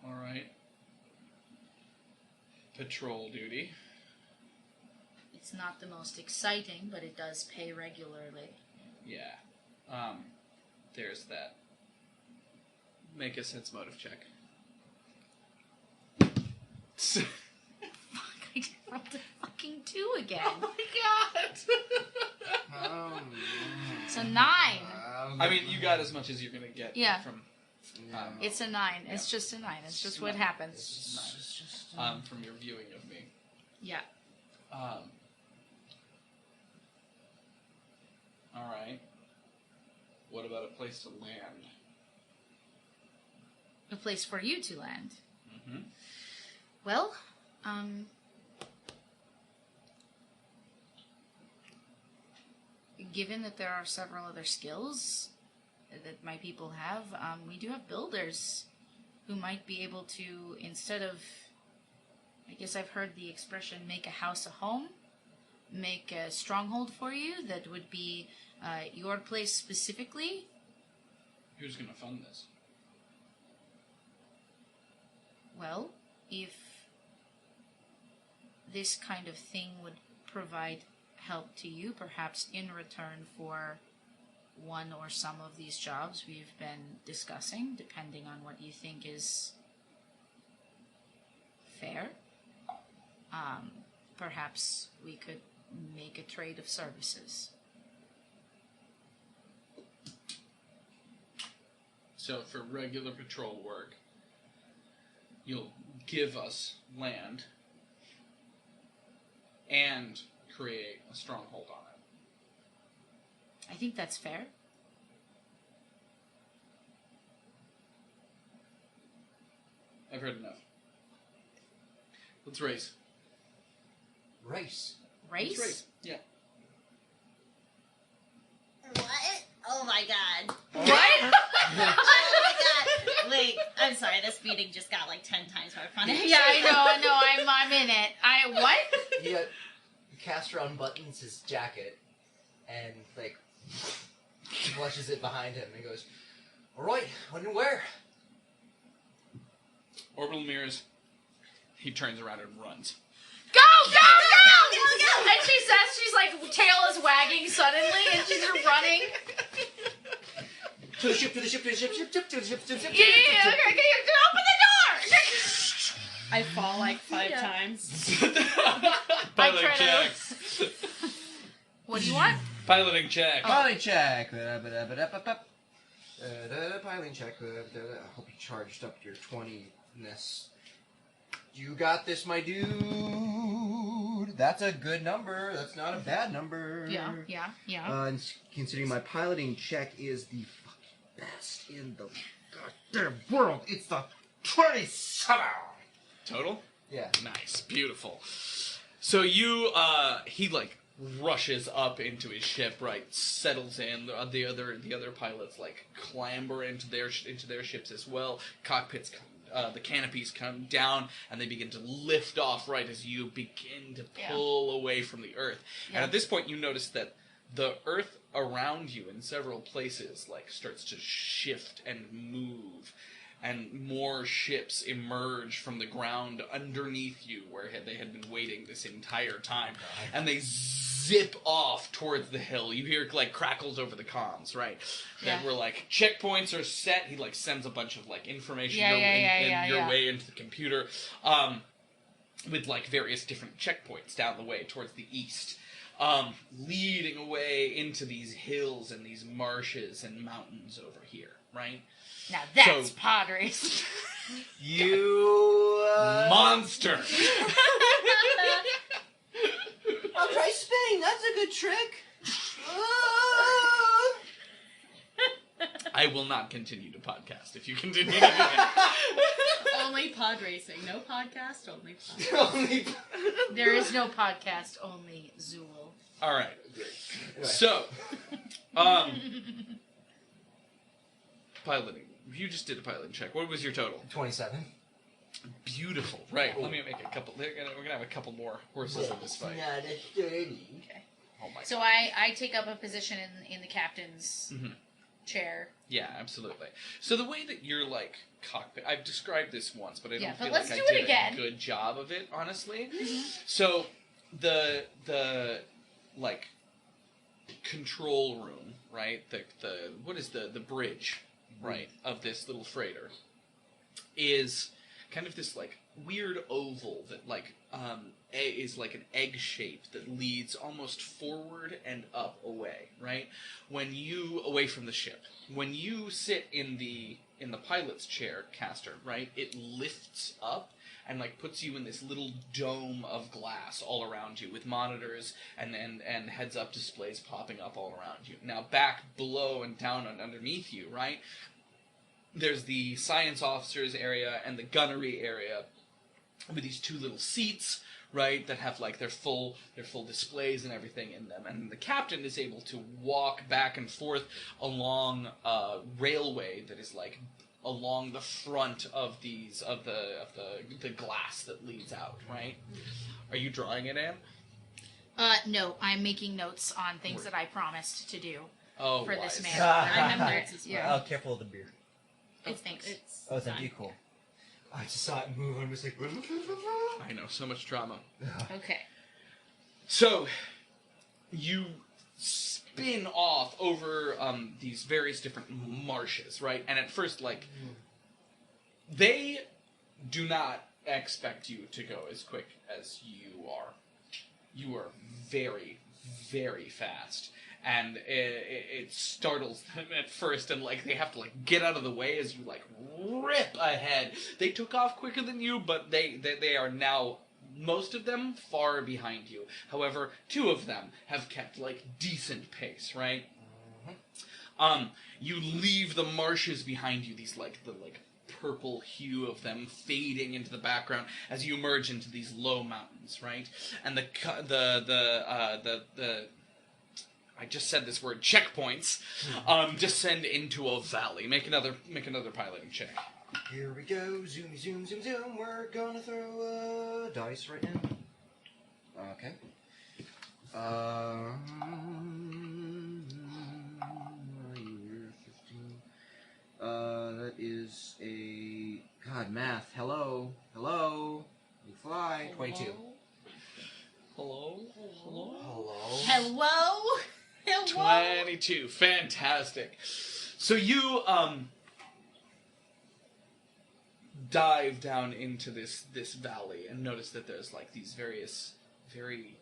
All right. Patrol duty. It's not the most exciting, but it does pay regularly. Yeah. There's that. Make a sense motive check. Fuck, I just rolled a fucking 2 again. Oh my god! It's a 9. I mean, you got as much as you're gonna get from... it's a 9. Yeah. It's just a 9. It's just what happens. It's just 9. From your viewing of me. Yeah. Alright. What about a place to land? A place for you to land? Mm-hmm. Well, given that there are several other skills that my people have, we do have builders who might be able to, instead of, I guess I've heard the expression, make a house a home, make a stronghold for you that would be your place specifically. Who's going to fund this? Well, if this kind of thing would provide help to you, perhaps in return for one or some of these jobs we've been discussing, depending on what you think is fair, perhaps we could make a trade of services. So for regular patrol work, you'll give us land and create a stronghold on it. I think that's fair. I've heard enough. Let's race. Race? Race? Let's race. Yeah. What? Oh my god. What? Oh my god. Wait, I'm sorry, this meeting just got like 10 times more funny. Yeah, I know, I'm in it. What? He casts around buttons his jacket and, like, flushes it behind him and goes, alright, when and where? Orbital mirrors. He turns around and runs. Go, go, go! And she says, she's like, tail is wagging suddenly, and she's running. To the ship, to the ship, to the ship, ship, ship, to the ship, to the ship. Yeah, okay, open the door! I fall like 5 times. Piloting check. What do you want? Piloting check. Piloting check. Piloting check. I hope you charged up your 20-ness. You got this, my dude. That's a good number. That's not a bad number. Yeah. And considering my piloting check is the fucking best in the goddamn world, it's the 27. Total? Yeah. Nice. Beautiful. So you, he like rushes up into his ship, right? Settles in. The other pilots like clamber into their ships as well. Cockpits, the canopies come down, and they begin to lift off right as you begin to pull away from the Earth. Yeah. And at this point, you notice that the Earth around you, in several places, like starts to shift and move. And more ships emerge from the ground underneath you, where they had been waiting this entire time. And they zip off towards the hill. You hear, like, crackles over the comms, right? That were, like, checkpoints are set. He, like, sends a bunch of, like, information your way into the computer. With, like, various different checkpoints down the way towards the east. Leading away into these hills and these marshes and mountains over here, right? Now that's pod race. You monster! good trick. I will not continue to podcast if you continue to do that. Only pod racing. No podcast, only podcast. There is no podcast, only Zool. All right. So, piloting. You just did a piloting check. What was your total? 27. Beautiful. Right. Let me make a couple. We're gonna have a couple more horses in this fight. Not a 30. Okay. Oh my. So I take up a position in the captain's chair. Yeah, absolutely. So the way that you're like cockpit, I've described this once, but I don't feel let's like do I it did again. a good job of it, honestly. So the like control room, right? The what is the bridge, right, of this little freighter is kind of this like weird oval that like is like an egg shape that leads almost forward and up away, right? When you away from the ship, when you sit in the pilot's chair, Caster, right? It lifts up and like puts you in this little dome of glass all around you with monitors and heads-up displays popping up all around you. Now back below and down and underneath you, right? There's the science officers area and the gunnery area with these two little seats, right, that have like their full displays and everything in them. And the captain is able to walk back and forth along a railway that is like along the front of the glass that leads out, right? Are you drawing it, Anne? No, I'm making notes on things that I promised to do for wise. this man. I remember Well, careful of the beard. Thanks. Oh, thank you. Cool. I just saw it move and was like, I know, so much drama. Okay. So, you spin off over these various different marshes, right? And at first, like, they do not expect you to go as quick as you are. You are very, very fast. And it startles them at first, and like they have to like get out of the way as you like rip ahead. They took off quicker than you, but they are now, most of them, far behind you. However, two of them have kept like decent pace, right? You leave the marshes behind you, these like the purple hue of them fading into the background as you emerge into these low mountains, right? And the I just said this word, checkpoints, descend into a valley. Make another piloting check. Here we go. Zoom, zoom, zoom, zoom. We're gonna throw a dice right now. Okay. That is a... God, math. Hello. You fly. 22. Hello? 22. Fantastic. So you dive down into this valley and notice that there's like these various very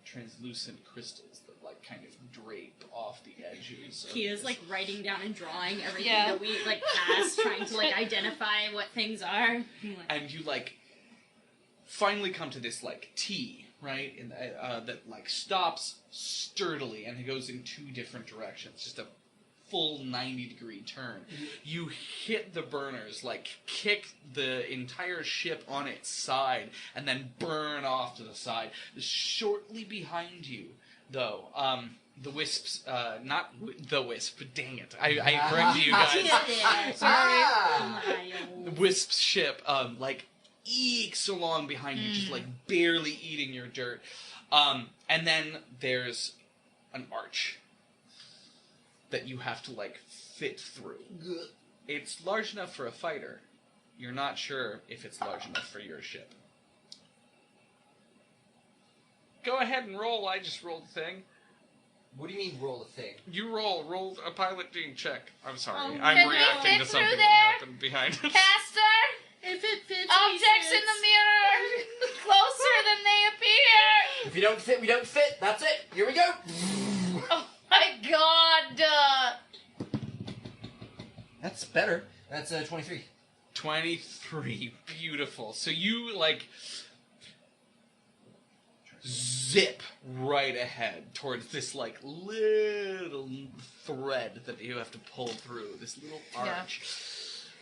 translucent crystals that like kind of drape off the edges. Kia's like writing down and drawing everything that we like pass, trying to like identify what things are. And you like finally come to this like T, right? And that like stops sturdily and it goes in two different directions. Just a full 90-degree turn. You hit the burners, like kick the entire ship on its side, and then burn off to the side. Shortly behind you, though, the Wisps, not the Wisp, dang it. I corrected you guys. Sorry. The Wisp's ship, like, eeks along behind you, just like barely eating your dirt. And then there's an arch that you have to like fit through. It's large enough for a fighter. You're not sure if it's large enough for your ship. Go ahead and roll. I just rolled a thing. What do you mean roll a thing? You roll a piloting check. I'm sorry. Can I'm we reacting fit to through something there? that happened behind us. Caster! If it fits, Objects in the mirror closer than they appear! If you don't fit, we don't fit. That's it. Here we go. Oh my god! That's better. That's 23. 23. Beautiful. So you, like, zip right ahead towards this like little thread that you have to pull through, this little arch.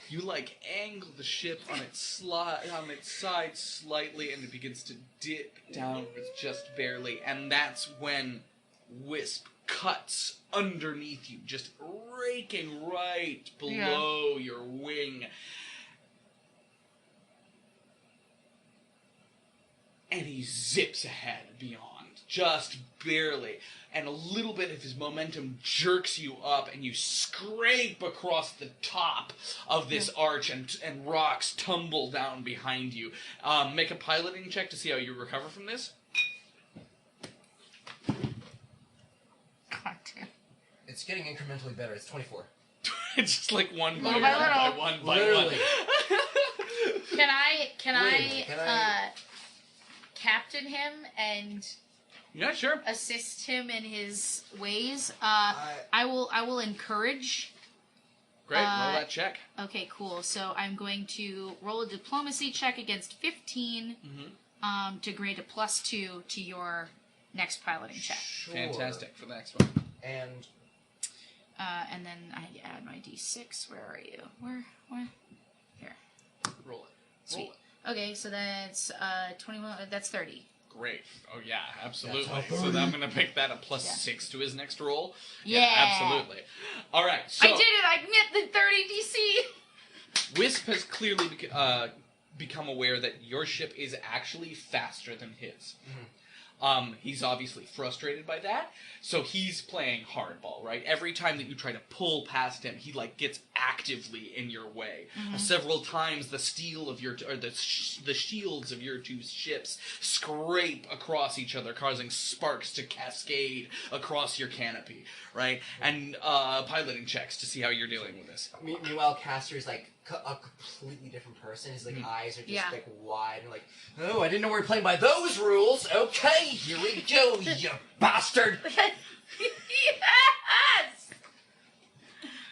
You like angle the ship on its side slightly, and it begins to dip downwards just barely, and that's when Wisp cuts underneath you, just raking right below your wing. And he zips ahead beyond, just barely. And a little bit of his momentum jerks you up, and you scrape across the top of this arch, and rocks tumble down behind you. Make a piloting check to see how you recover from this. It's getting incrementally better. It's 24. It's just like one by Little by one little. by Literally. one. Can I captain him and Yeah, sure. assist him in his ways? I will encourage. Great, roll that check. Okay, cool. So I'm going to roll a diplomacy check against 15 to grade a +2 to your next piloting check. Sure. Fantastic for the next one. And then I add my d6. Where are you? Where? Here. Roll it. Sweet. Roll it. Okay, so that's 21. That's 30. Great. Oh yeah, absolutely. So I'm going to pick that a +6 to his next roll. Yeah. Absolutely. All right. So I did it. I met the 30 DC. Wisp has clearly become aware that your ship is actually faster than his. He's obviously frustrated by that, so he's playing hardball, right? Every time that you try to pull past him, he like gets actively in your way. Several times, the steel of the shields of your two ships scrape across each other, causing sparks to cascade across your canopy, right? And piloting checks to see how you're dealing with this. Meanwhile, Caster's like a completely different person. His like eyes are just like wide and like, oh, I didn't know we were playing by those rules. Okay, here we go, you bastard. Yes!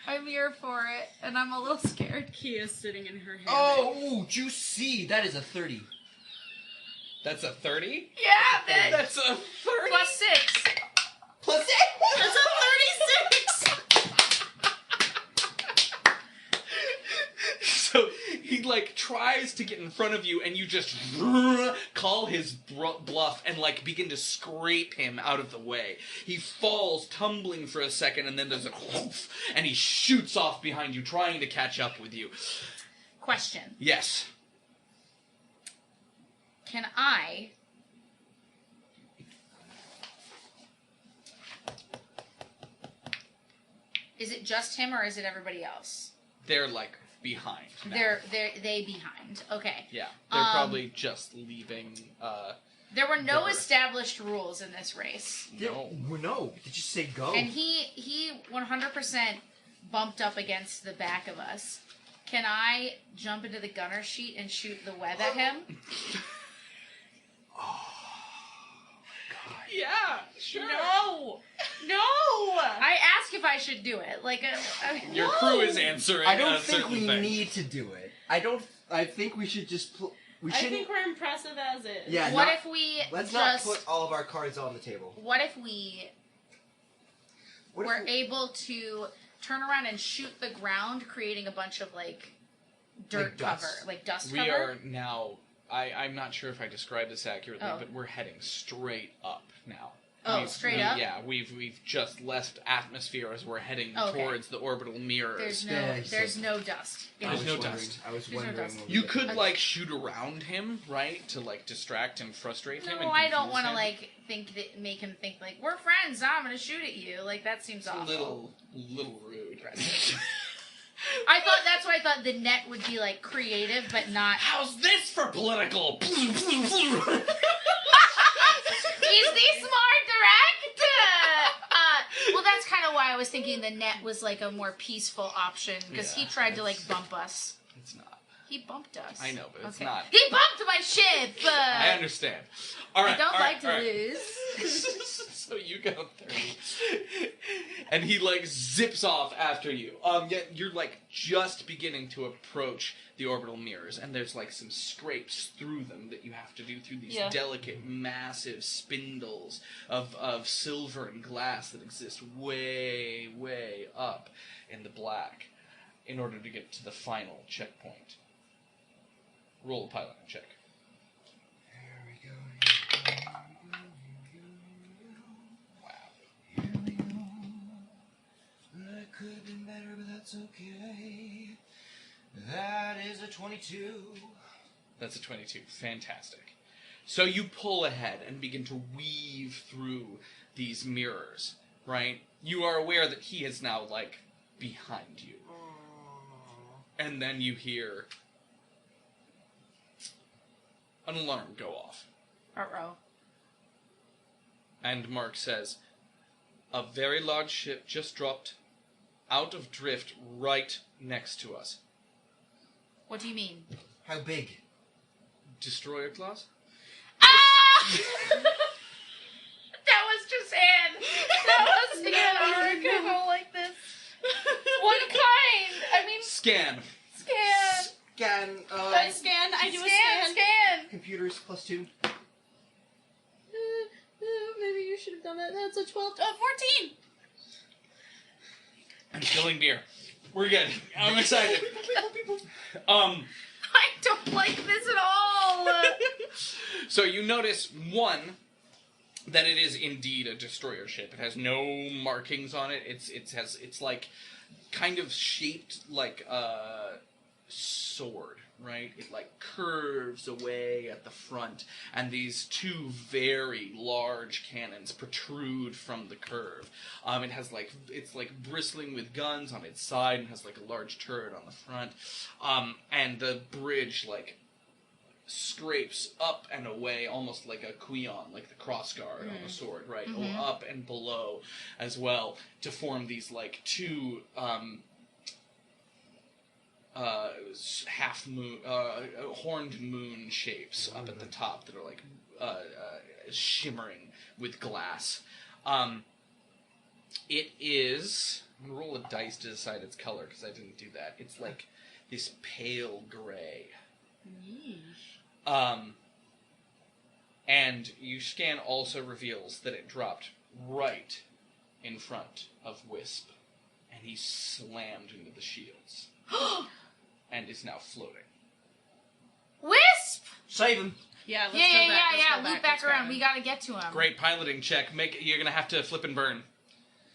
I'm here for it, and I'm a little scared. Kia's sitting in her hair. Oh, juicy. That is a 30. That's a 30? Yeah, bitch! That's a 30? +6. +6? That's a 36! So he like tries to get in front of you, and you just call his bluff and like begin to scrape him out of the way. He falls tumbling for a second, and then there's a whoof, and he shoots off behind you, trying to catch up with you. Question. Yes. Can I... Is it just him, or is it everybody else? They're like behind now. They behind. Okay. Yeah. They're probably just leaving. There were no established rules in this race. No. Did you say go? And he 100% bumped up against the back of us. Can I jump into the gunner sheet and shoot the web at him? Yeah, sure. No! I ask if I should do it. Your crew is answering. I don't think certain we things. need to do it. I think we should just. We I shouldn't. think we're impressive as is. Yeah. What if we Let's just... not put all of our cards on the table. What if we were able to turn around and shoot the ground, creating a bunch of dirt cover, dust cover? We are now. I'm not sure if I described this accurately, but we're heading straight up now. Straight up? Yeah, we've just left atmosphere as we're heading towards the orbital mirrors. There's no dust. There's no dust. I was wondering. You could shoot around him, right, to distract and frustrate him. No, I don't want to make him think we're friends. I'm gonna shoot at you. That seems awful. A little rude. That's why I thought the net would be creative, but not. How's this for political? Is this more direct? Well, that's kind of why I was thinking the net was a more peaceful option, because he tried to bump us. It's not. He bumped us. I know, but it's not. He bumped my ship! I understand. All right. I don't like to lose. So you go 30. And he, like, zips off after you. Yet you're, like, just beginning to approach the orbital mirrors, and there's, like, some scrapes through them that you have to do through these delicate, massive spindles of silver and glass that exist way, way up in the black in order to get to the final checkpoint. Roll a piloting check. Here we go. That could have been better, but that's okay. That is a 22. That's a 22. Fantastic. So you pull ahead and begin to weave through these mirrors, right? You are aware that he is now, like, behind you. And then you hear an alarm go off. Uh-oh. And Mark says, a very large ship just dropped out of drift right next to us. What do you mean? How big? Destroyer class? Ah! That was just Anne. That was Anne. I don't like this. What kind? I mean... Scan. Scan, I scan. I do a scan. Scan. Computers +2. Maybe you should have done that. That's a 12. 14. I'm filling beer. We're good. I'm excited. I don't like this at all. So you notice, one, that it is indeed a destroyer ship. It has no markings on it. It's like kind of shaped like a sword, right? It like curves away at the front, and these two very large cannons protrude from the curve. It has it's bristling with guns on its side and has like a large turret on the front. And the bridge like scrapes up and away, almost like a queon, like the crossguard on the sword, right? Mm-hmm. Up and below as well, to form these like two half moon, horned moon shapes up at the top that are like shimmering with glass. It is. I'm gonna roll a dice to decide its color because I didn't do that. It's like this pale gray. And your scan also reveals that it dropped right in front of Wisp, and he slammed into the shields. And is now floating. Wisp! Save him. Yeah, let's Yeah, go back. loop back around. We gotta get to him. Great piloting check. You're gonna have to flip and burn.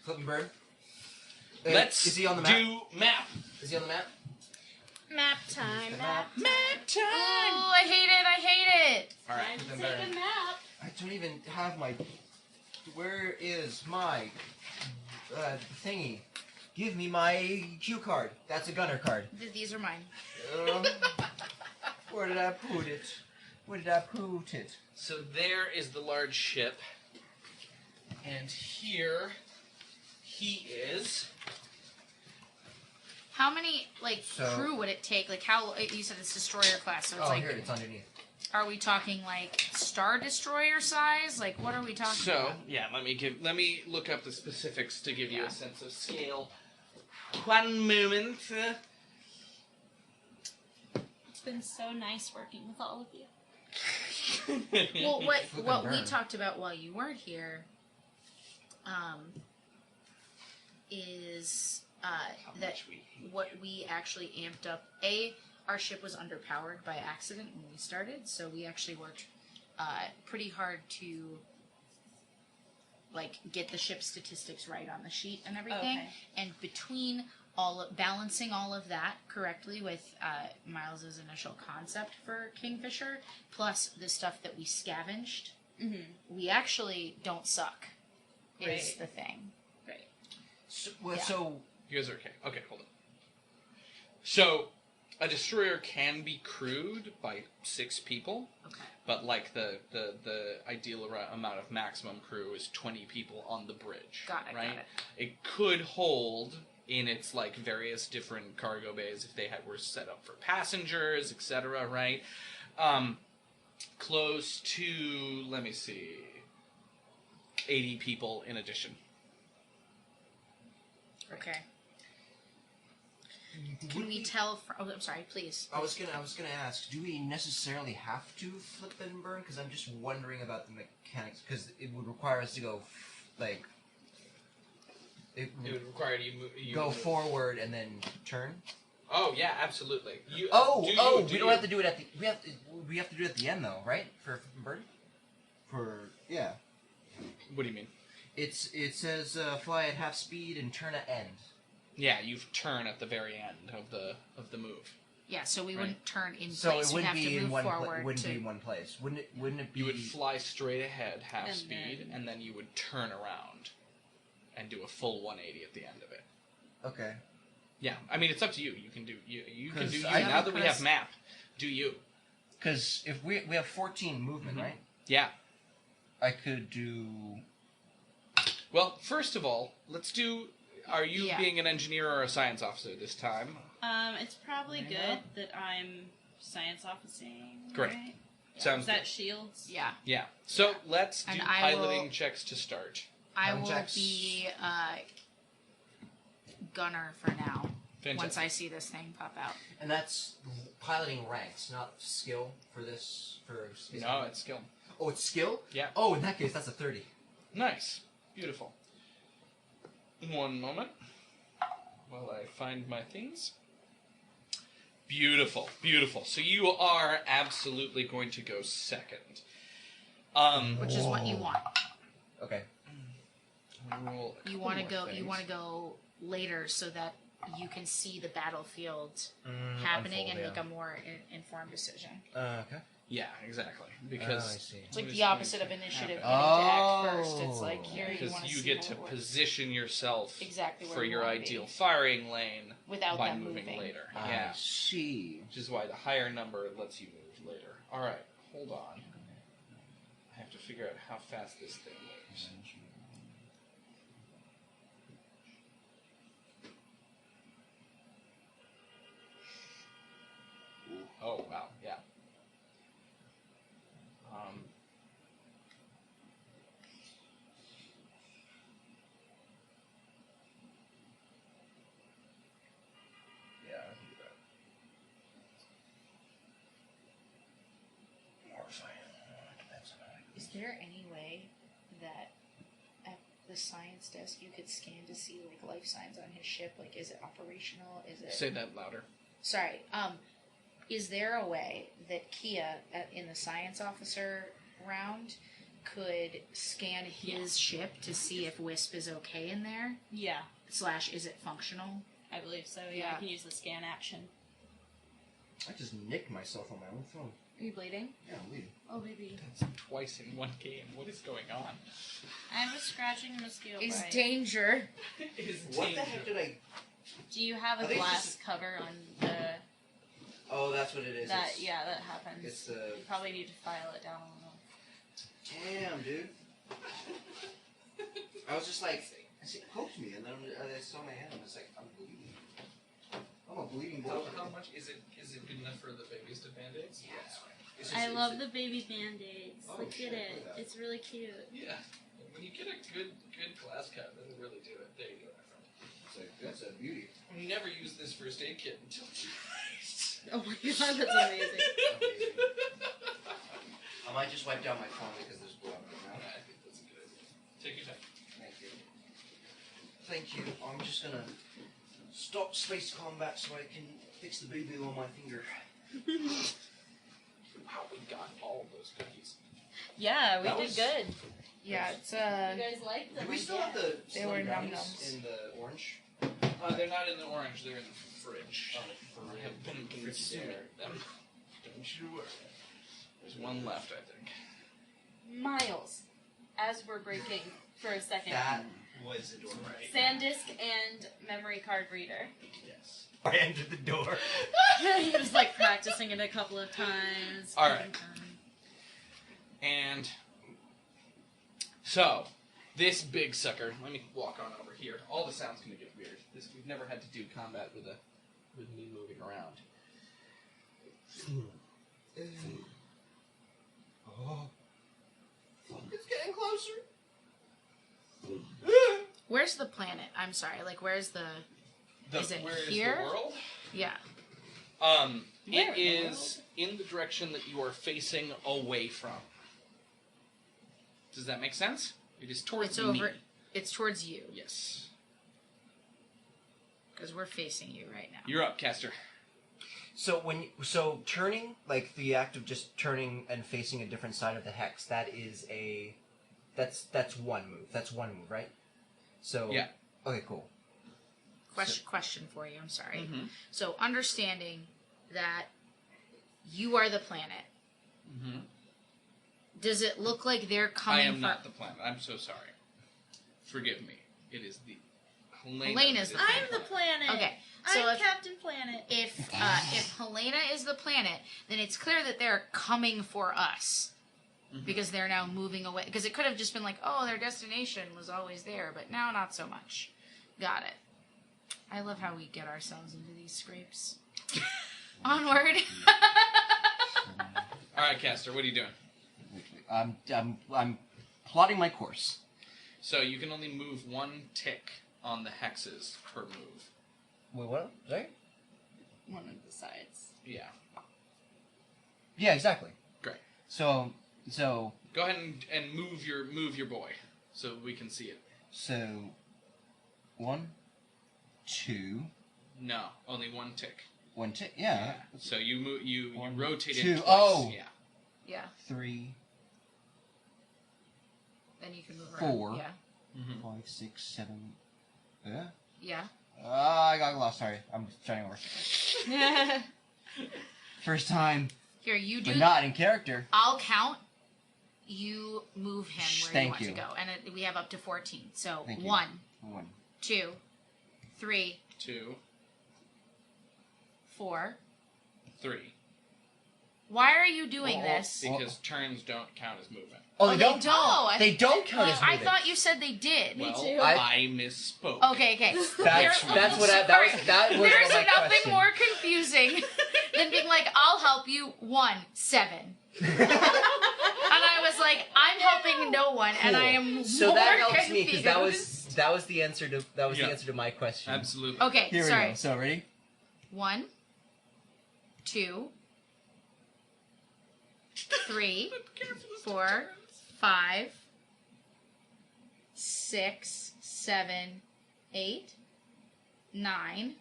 Flip and burn. Let's is he on the map? do map. Is he on the map? Map time. Map time. Oh, I hate it. All right. Time flip to and take burn. a map. I don't even have my. Where is my thingy? Give me my cue card. That's a gunner card. These are mine. Where did I put it? Where did I put it? So there is the large ship, and here he is. How many So- crew would it take? Like how you said it's destroyer class, so it's like. Here it's underneath. Are we talking like Star Destroyer size? Like what are we talking So about? yeah, let me look up the specifics to give you a sense of scale. One moment. It's been so nice working with all of you. Well, what Flip and we burn. talked about while you weren't here, is that much we hate what we actually amped up. Our ship was underpowered by accident when we started, so we actually worked pretty hard to get the ship statistics right on the sheet and everything. Okay. And between balancing all of that correctly with Miles's initial concept for Kingfisher, plus the stuff that we scavenged, we actually don't suck. Is Right. the thing. Right. So You guys are okay. Okay, hold on. So, a destroyer can be crewed by 6 people, Okay. but the ideal amount of maximum crew is 20 people on the bridge. Got it, got Right? it. It could hold in its various different cargo bays if they were set up for passengers, etc. Right? Close to, let me see, 80 people in addition. Okay. Can we tell? I'm sorry. Please. I was gonna ask. Do we necessarily have to flip and burn? Because I'm just wondering about the mechanics. Because it would require us to go, like. It would require you go move. forward and then turn. Oh yeah, absolutely. We don't have to do it at the. We have to do it at the end though, right? For flip and burn. Yeah. What do you mean? It says fly at half speed and turn at end. Yeah, you turn at the very end of the move. Yeah, so we wouldn't turn in place. So it wouldn't have be to in move one. forward Wouldn't be in one place. Wouldn't it be? You would fly straight ahead, half And speed, then- and then you would turn around, and do a full 180 at the end of it. Okay. Yeah, I mean it's up to you. You can do you can do you. I Now that we have map, do you? Because if we have 14 movement, right? Yeah. I could do. Well, first of all, let's do. Are you Yeah. being an engineer or a science officer this time? It's probably good that I'm science officing. Great. Right? Sounds Is that good. shields? Yeah. Yeah. So let's do And I piloting will- checks to start. I will Context. be gunner for now. Fantastic. Once I see this thing pop out. And that's piloting ranks, not skill for this. No, it's skill. Oh, it's skill. Yeah. Oh, in that case, that's a 30. Nice. Beautiful. One moment while I find my things. Beautiful, beautiful. So you are absolutely going to go second. Which is what you want. Okay. Roll a You couple want to more go. things. You want to go later so that you can see the battlefield happening unfold, and make yeah. a more informed decision. Okay. Yeah, exactly. I Because see. It's like what the is opposite going of to initiative. happen? Getting to act first. It's like here you Because want to you see get how to it works. position yourself Exactly where for you your wanna be. ideal firing lane Without by them moving moving. later. I Yeah. see. Which is why the higher number lets you move later. Alright, hold on. I have to figure out how fast this thing moves. Oh, wow, yeah. Yeah, I can do that. Is there any way that at the science desk you could scan to see like life signs on his ship? Like, is it operational? Is it? Say that louder. Sorry. Is there a way that Kia in the science officer round could scan his ship to see if Wisp is okay in there? Yeah, / is it functional? I believe so. Yeah, Yeah. I can use the scan action. I just nicked myself on my own phone. Are you bleeding? Yeah, I'm leaving. Oh, baby. That's twice in one game. What is going on? I was scratching a mosquito Is bite. danger. What the heck did I? Do you have I a think it's glass just- cover on the... Oh, that's what it is. That, It's- yeah, that happens. It's You probably need to file it down a little. Damn, dude. I was just like, it poked me, and then I saw my hand, and I was like, I'm bleeding. I'm a bleeding boy. How much is it good enough for the babies to band-aids? Yeah. It's I just- love it's- the baby band-aids. Oh, Look shit, at look it. at that. It's really cute. Yeah. When you get a good glass cut, that'll really do it. There you go, my friend. That's a beauty. We never used this first aid kit until Oh my god, that's amazing. I might just wipe down my phone because there's blood right now. I think that's a good idea. Take your time. Thank you. Thank you. I'm just gonna stop space combat so I can fix the boo-boo on my finger. Wow, we got all of those cookies. Yeah, we That did was- good. Yeah, it's You guys liked them. Do we still yeah. have the They were Slim Brownies num-nums. in the orange? They're not in the orange, they're in the fridge. Oh, I have been consuming them. Don't you worry. There's one left, I think. Miles, as we're breaking for a second. That was the door, right? SanDisk and memory card reader. Yes. I entered the door. He was like practicing it a couple of times. All right. And so, this big sucker. Let me walk on over here. All the sounds gonna get weird. We've never had to do combat with me moving around. Oh. It's getting closer. Where's the planet? I'm sorry. Like, where's the... Is it where here? is the world? Yeah. It is in the direction that you are facing away from. Does that make sense? It is towards me. It's towards you. Yes. Because we're facing you right now. You're up, Caster. So turning, like the act of just turning and facing a different side of the hex, that's one move. That's one move, right? So yeah. Okay, cool. Question for you. I'm sorry. Mm-hmm. So understanding that you are the planet. Mm-hmm. Does it look like they're coming? I am not the planet. I'm so sorry. Forgive me. It is the Helena's the planet. I'm the planet. Okay. So I'm Captain Planet. If Helena is the planet, then it's clear that they're coming for us. Mm-hmm. Because they're now moving away. Because it could have just been like, oh, their destination was always there, but now not so much. Got it. I love how we get ourselves into these scrapes. Onward. All right, Caster, what are you doing? I'm plotting my course. So you can only move one tick on the hexes per move. Wait, what? Sorry? One of the sides. Yeah. Yeah, exactly. Great. So go ahead and move your boy so we can see it. So 1, 2. No, only one tick. One tick. Yeah. So you move. You rotate 2. it twice. Oh. Yeah. Yeah. 3. Then you can move around. 4. Yeah. Mm-hmm. 5, 6, 7. Yeah. Yeah. I got lost. Sorry, I'm starting over. First time. Here, you do. But not in character. I'll count. You move him where you want you. to go, and we have up to 14. So Thank 1, you. 2, 3, 2, 4, 3. Why are you doing this? Because turns don't count as movement. Oh, they don't. They don't count as movement. I thought you said they did. Well, I misspoke. Okay. That's what that was. That was There's my nothing question. more confusing than being like, "I'll help you." 1, 7. And I was like, "I'm helping no one," and I am so more that helps confused. me because that was the answer to the answer to my question. Absolutely. Okay, Here sorry. we go. So ready? 1, 2, 3, 4, 5, 6, 7, 8, 9.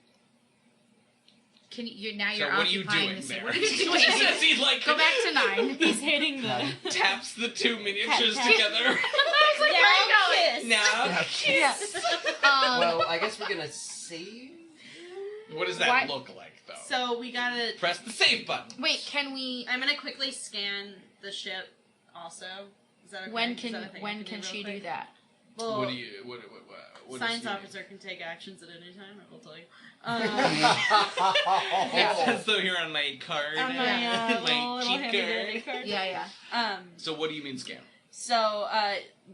Can you now? You're what are you occupying doing the there? What are you doing? Go back to 9. He's hitting the taps the two miniatures together. I was like, where are you going? Now Yes. Well, I guess we're gonna save. What does that look like, though? So we gotta press the save button. What can we? I'm gonna quickly scan the ship. Also, is that okay? When can she do that? Well, What do you? What science does officer can take actions at any time. I will tell you. It's as though you're on my card. On my, my cheat handy card. Yeah. So what do you mean scan? So,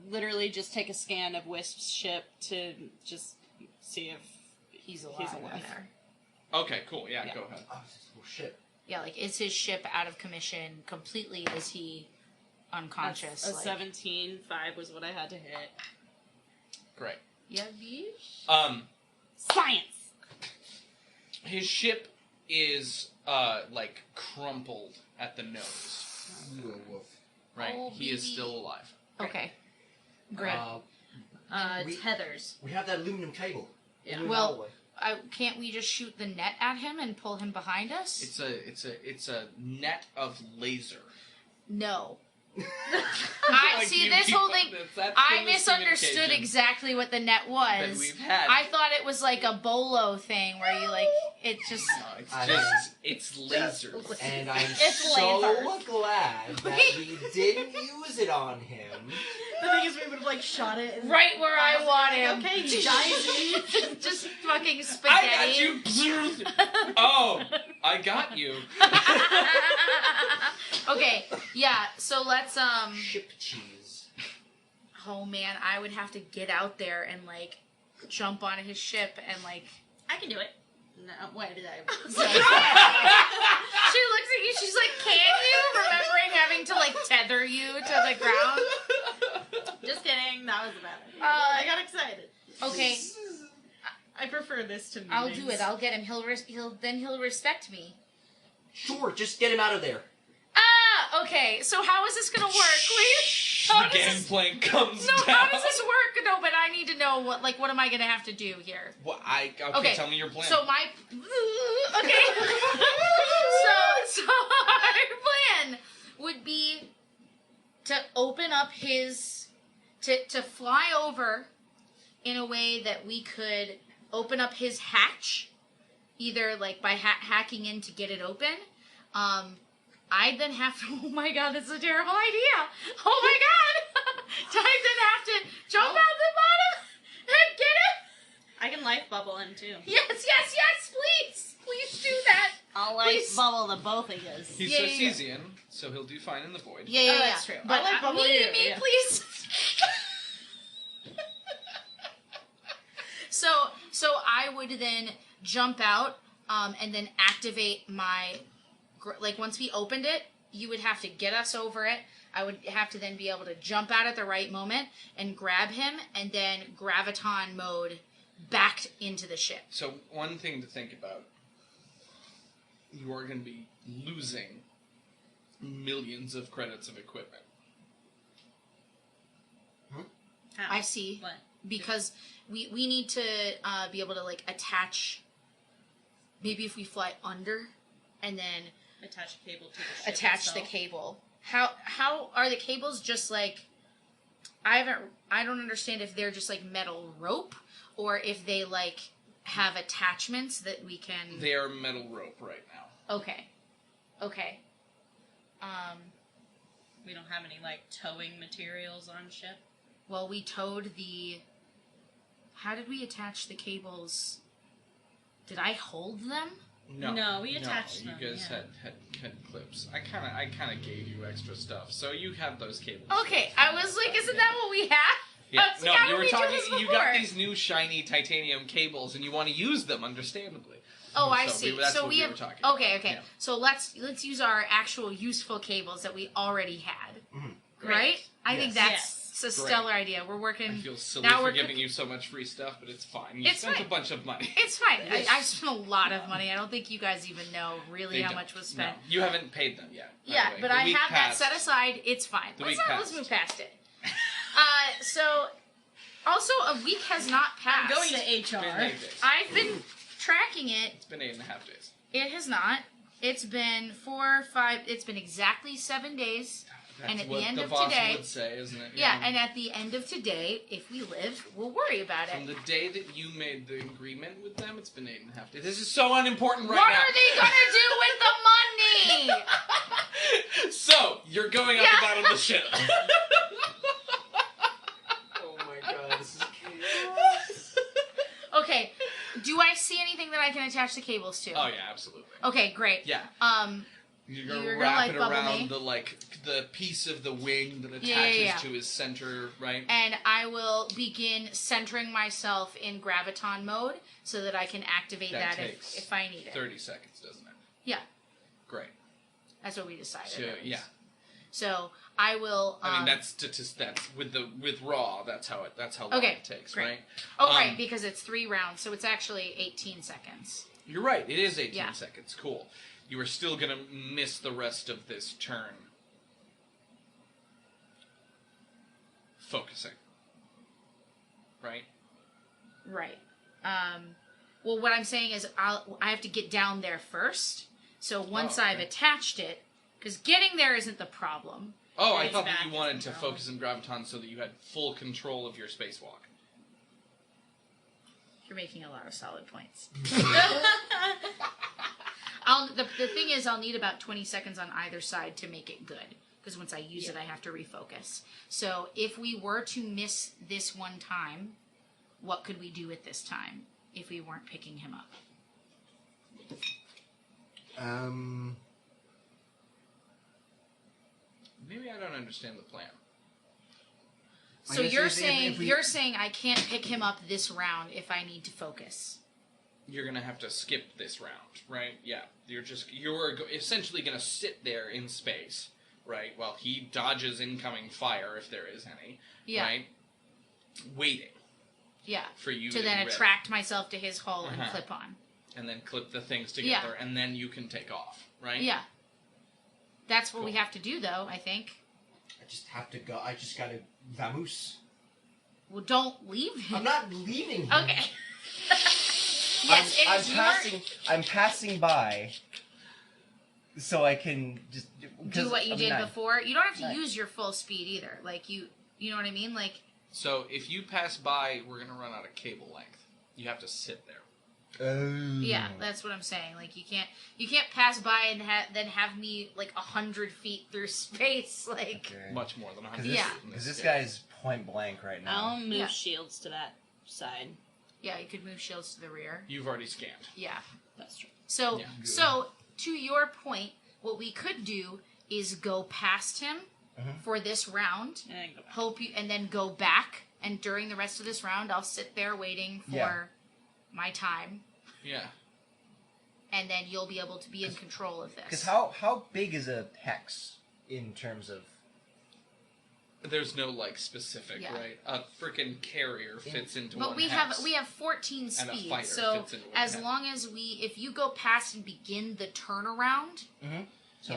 literally just take a scan of Wisp's ship to just see if he's alive. there. Okay, cool. Yeah, go ahead. Oh shit. Yeah, like, is his ship out of commission completely? Is he unconscious? A 17.5 was what I had to hit. Great. Yeah, bitch. Science! His ship is, like, crumpled at the nose. Right? Oh, he is baby. still alive. Okay. Great. Tethers. We have that aluminum cable. Yeah. Well, can't we just shoot the net at him and pull him behind us? It's a net of laser. No. I Like see you this keep whole on thing. that's I the misunderstood miscommunication exactly what the net was. that we've had. I thought it was like a bolo thing where you like it just. No, it's lasers. And I'm It's so lasers. glad that we didn't use it on him. The thing is, we would have like shot it Right where I want him. Okay, he dies. just fucking spaghetti. I got you. Oh, I got you. Okay, yeah. So let's Ship cheese. Oh man, I would have to get out there and like jump on his ship and like. I can do it. No, why did I? She looks at you. She's like, "Can you?" Remembering having to like tether you to the ground. Just kidding. That was bad. I got excited. Okay, I prefer this to meetings. I'll do it. I'll get him. He'll respect me. Sure, just get him out of there. Ah, okay. So how is this gonna work? How The does this- gangplank comes down. how does this work? No, but I need to know what am I gonna have to do here? Well, Okay, tell me your plan. So my okay. so our plan would be to open up his to fly over in a way that we could open up his hatch, either like by hacking in to get it open. I'd then have to. Oh my god, this is a terrible idea. Oh my god, I'd then have to jump out the bottom and get it. I can life bubble him too. Yes, please do that. I'll life bubble the both of you. He's Sarcesian, so he'll do fine in the void. Yeah, that's true. But I'll life bubble me, you. please. So I would then jump out, and then activate my. Like once we opened it, you would have to get us over it. I would have to then be able to jump out at the right moment and grab him, and then graviton mode back into the ship. So one thing to think about: you are going to be losing millions of credits of equipment. How? I see. What? Because we need to be able to like attach. Maybe if we fly under, and then Attach a cable to the ship attach the itself. cable. How are the cables just like? I don't understand if they're just like metal rope or if they like have attachments that we can. They are metal rope right now. Okay. We don't have any like towing materials on ship. Well, we towed the. How did we attach the cables? Did I hold them? No, we attached them. You guys had clips. I kind of gave you extra stuff, so you have those cables. Okay, I was like, isn't that what we had? Yeah, I was like, how you did were we do talking. this You got before? these new shiny titanium cables, and you want to use them, understandably. Oh, I So see. that's so what we we have. were talking Okay. about. Yeah. So let's use our actual useful cables that we already had. Right? I think that's a stellar idea. We're working. I feel silly now for we're giving you so much free stuff, but it's fine. You It's spent fine. a bunch of money. It's fine. I spent a lot of money. I don't think you guys even know really They how don't. much was spent. No, you haven't paid them yet. by Yeah, the way. but The I week have passed. that set aside. It's fine. The Let's week let's passed. move past it. So, also a week has not passed. I'm going to It's been HR. 8 days. I've been tracking it. It's been 8.5 days. It has not. It's been 4 or 5. It's been exactly 7 days. That's And at the what end the of boss today- would say, isn't it? Yeah, and at the end of today, if we live, we'll worry about From it. the day that you made the agreement with them, it's been 8.5 days. This is so unimportant right What now. are they gonna do with the money? So, you're going up Yeah. the bottom of the ship. Oh my god, this is chaos. Okay, do I see anything that I can attach the cables to? Oh, yeah, absolutely. Okay, great. Yeah. You're gonna You're gonna, wrap like, it bubble around me? the piece of the wing that attaches Yeah. to his center, right? And I will begin centering myself in graviton mode so that I can activate that, takes if I need it. 30 seconds, doesn't it? Yeah, Great. that's what we decided. So, at least. yeah. So I will. I mean, that's with raw. That's how long Okay, it takes, great. right? Oh, right, because it's 3 rounds, so it's actually 18 seconds. You're right. It is 18 Yeah. seconds. Cool. You are still gonna miss the rest of this turn. Focusing. Right. Right. Well, what I'm saying is I have to get down there first. So once I've attached it, because getting there isn't the problem. Oh, I It's thought that back you wanted to control. focus in graviton so that you had full control of your spacewalk. You're making a lot of solid points. The thing is, I'll need about 20 seconds on either side to make it good. Because once I use it, I have to refocus. So if we were to miss this one time, what could we do at this time if we weren't picking him up? Maybe I don't understand the plan. So guess you're if saying we- you're saying I can't pick him up this round if I need to focus. You're gonna have to skip this round, right? Yeah. You're essentially gonna sit there in space, right? While he dodges incoming fire, if there is any. Yeah. Right? Waiting. Yeah. For you to then rip. attract myself to his hull and clip on. And then clip the things together, and then you can take off, right? Yeah. That's what we have to do, though, I think. I just have to go. I just gotta vamoose. Well, don't leave him. I'm not leaving him. Okay. Yes, it is your... I'm passing by, so I can just do what you did before. You don't have to use your full speed either. Like you know what I mean? Like. So if you pass by, we're gonna run out of cable length. You have to sit there. Yeah, that's what I'm saying. Like you can't pass by and then have me like 100 feet through space. Like much more than 100. Yeah, because this guy's point blank right now. I'll move shields to that side. Yeah, you could move shields to the rear. You've already scanned. Yeah, that's true. So to your point, what we could do is go past him for this round. And then go back. And during the rest of this round, I'll sit there waiting for my time. Yeah. And then you'll be able to be in control of this. Because how big is a hex in terms of... There's no like specific, right? A freaking carrier fits into one But we have 14 speed, so as long as if you go past and begin the turnaround, so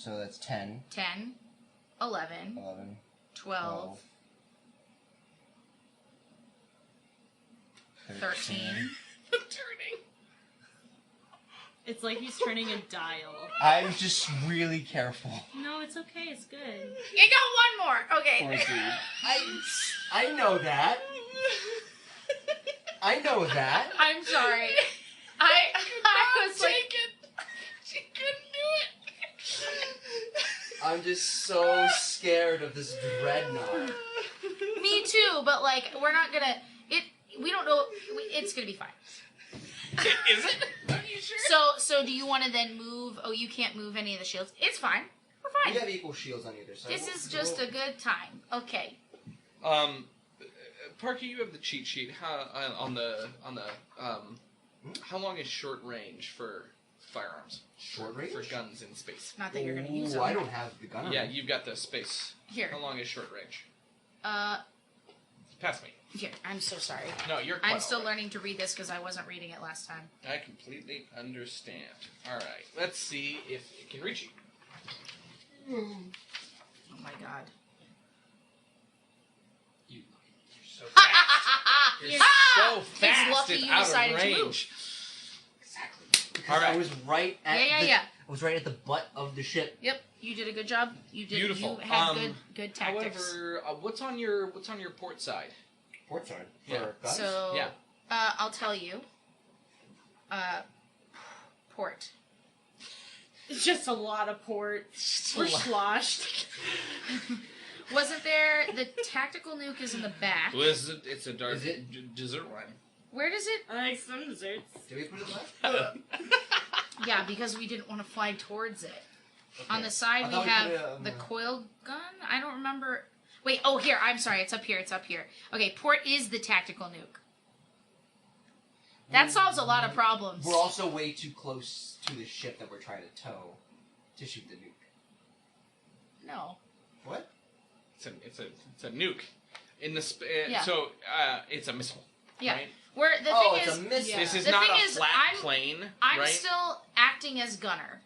that's 10. 10, 11, 12, 13. Turning. It's like he's turning a dial. I'm just really careful. No, it's okay. It's good. You got one more. Okay. I know that. I know that. I'm sorry. I was like, she couldn't do it. I'm just so scared of this dreadnought. Me too, but like we're not gonna. We don't know. It's gonna be fine. Is it? Are you sure? So do you want to then move? Oh, you can't move any of the shields. It's fine. We're fine. We have equal shields on either side. This is just a good time. Okay. Parker, you have the cheat sheet. How how long is short range for firearms? Short range for guns in space. Not that you're gonna use them. I don't have the gun. Yeah, you've got the space. Here. How long is short range? Pass me. Here, I'm so sorry. No, you're. I'm still learning to read this because I wasn't reading it last time. I completely understand. All right, let's see if it can reach you. Oh my god. You're so fast. You're so fast. It's lucky it's you out decided of to range. move. Exactly. Because I was right at I was right at the butt of the ship. Yep, you did a good job. You did. Beautiful. You had good tactics. However, what's on your port side? Port side? Yeah. Guns? So, yeah. I'll tell you. Port. It's just a lot of port. We're sloshed. Wasn't there... The tactical nuke is in the back. Well, it's a dark dessert wine. Where does it... I like some desserts. Did we put it left? Yeah, because we didn't want to fly towards it. Okay. On the side we have the coil gun. I don't remember... Wait, oh, here. I'm sorry. It's up here. It's up here. Okay, port is the tactical nuke. That solves a lot of problems. We're also way too close to the ship that we're trying to tow to shoot the nuke. No. What? It's a nuke. In the yeah. So it's a missile. Yeah. Right? Where the thing is, a missile. This is the not thing a is, flat plane. I'm right? still acting as gunner.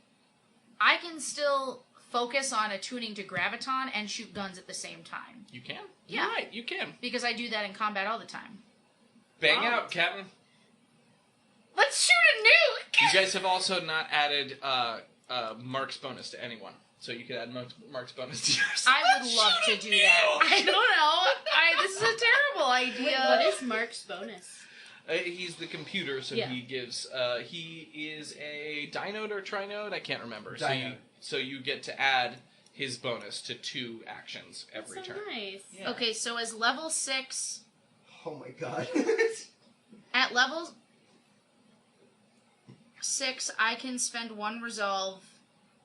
I can still focus on attuning to graviton and shoot guns at the same time. You can? Yeah. You're right, you can. Because I do that in combat all the time. Bang out, Captain. Let's shoot a nuke! You guys have also not added Mark's bonus to anyone. So you could add Mark's bonus to yours. I would love to do that. I don't know. This is a terrible idea. Wait, what is Mark's bonus? He's the computer, so he gives... he is a dinode or trinode? I can't remember. Dinode. So you get to add his bonus to 2 actions every That's so turn. Nice. Yeah. Okay, so as level 6... Oh my god. At level 6, I can spend 1 resolve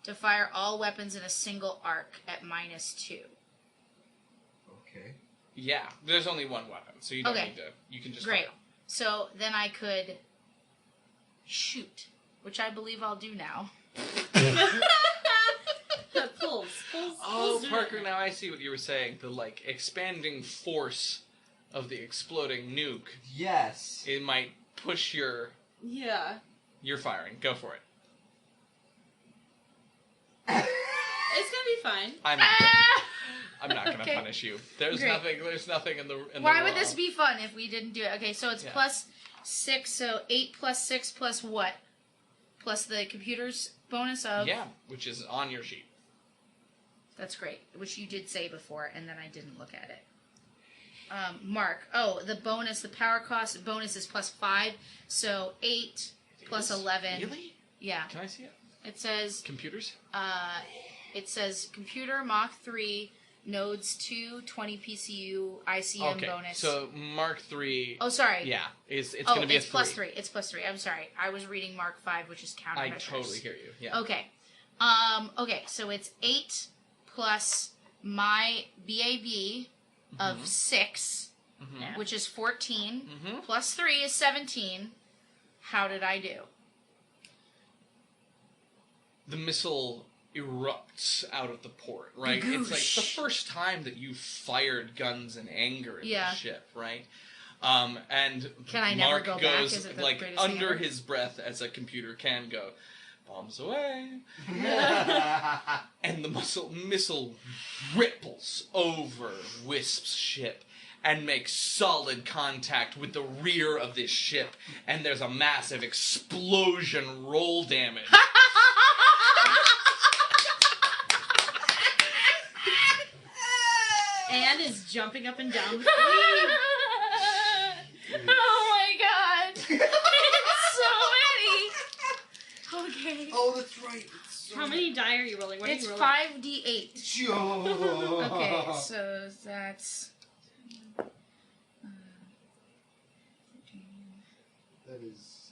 to fire all weapons in a single arc at -2. Okay. Yeah, there's only 1 weapon, so you don't need to... You can just Great. fire. So then I could shoot, which I believe I'll do now. Pulls. Oh, Parker, now I see what you were saying. The, expanding force of the exploding nuke, Yes. it might push your firing. Go for it. It's gonna be fine. I'm not gonna punish you. There's nothing in the Why raw. would this be fun if we didn't do it? Okay, so it's plus 6, so 8 plus 6 plus what? Plus the computer's bonus of... Yeah, which is on your sheet. That's great, which you did say before, and then I didn't look at it. Mark. Oh, the bonus, the power cost bonus is plus 5, so 8 plus 11. Really? Yeah. Can I see it? It says... Computers? It says computer Mach 3, nodes 2, 20 PCU, ICM bonus. So Mark 3... Oh, sorry. Yeah, it's going to be a 3. Plus 3. It's plus 3. I'm sorry. I was reading Mark 5, which is countermeasures. I totally hear you. Yeah. Okay. Okay, so it's 8 plus my BAB of 6, which is 14, plus 3 is 17. How did I do? The missile erupts out of the port, right? It's like the first time that you fired guns in anger at the ship, right? And can I Mark never go goes back? Is it the like greatest under thing ever? his breath as a computer can go, bombs away. And the missile ripples over Wisp's ship and makes solid contact with the rear of this ship, and there's a massive explosion roll damage. Anne is jumping up and down. Oh my god! It's so many! Okay. Oh, that's right. How many die are you rolling? What It's are you rolling? 5d8. Okay, so that's... That is...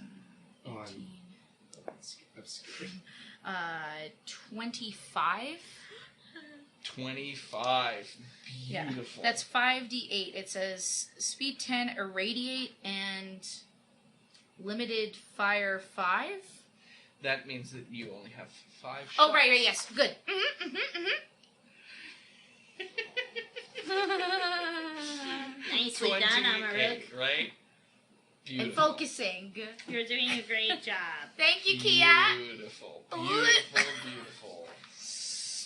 Oh, I'm scared. 25? 25. Beautiful. Yeah, that's 5d8. It says speed 10, irradiate, and limited fire 5. That means that you only have 5 shots. Oh, right, yes. Good. Nicely done, Amaruk. 28, right? Beautiful. And focusing. You're doing a great job. Thank you, Kia. Beautiful. Beautiful.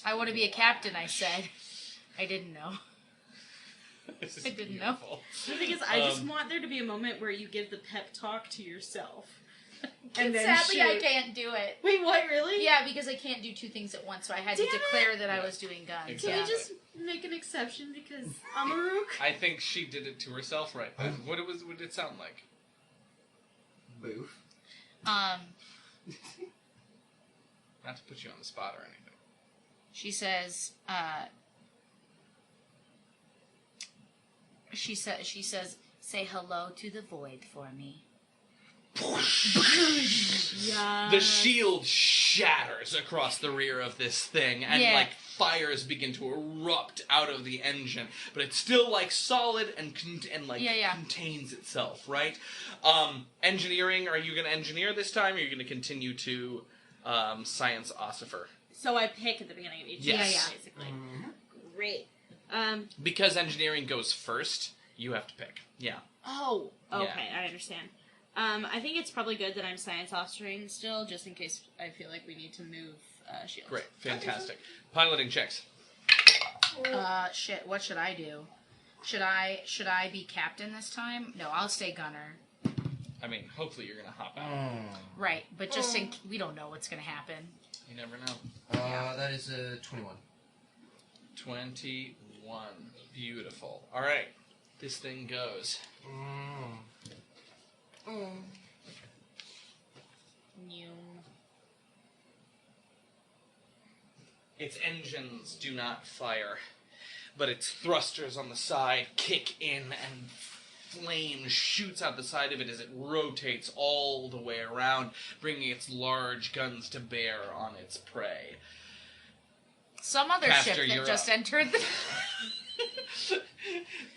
I want to be a captain, I said. I didn't know. I didn't know. The thing is, I just want there to be a moment where you give the pep talk to yourself. And then sadly, shoot. I can't do it. Wait, what, really? Yeah, because I can't do 2 things at once, so I had to declare that I was doing guns. Exactly. Can we just make an exception because Amaruk? I think she did it to herself right then. What did it sound like? Boof. Not to put you on the spot or anything. She says, she says, say hello to the void for me. Yeah. The shield shatters across the rear of this thing, and like fires begin to erupt out of the engine, but it's still like solid and contains itself, right? Engineering, are you going to engineer this time, or are you going to continue to science ossifer? So I pick at the beginning of each basically. Great. Because engineering goes first, you have to pick. Yeah. Oh, okay, I understand. I think it's probably good that I'm science officering still, just in case I feel like we need to move shields. Great, fantastic. Piloting checks. Shit, what should I do? Should I be captain this time? No, I'll stay gunner. I mean, hopefully you're gonna hop out. Right, but just we don't know what's gonna happen. You never know. That is a 21. 21. Beautiful. All right, this thing goes. Its engines do not fire, but its thrusters on the side kick in, and flame shoots out the side of it as it rotates all the way around, bringing its large guns to bear on its prey. Some other Caster, ship that you're just up. entered the...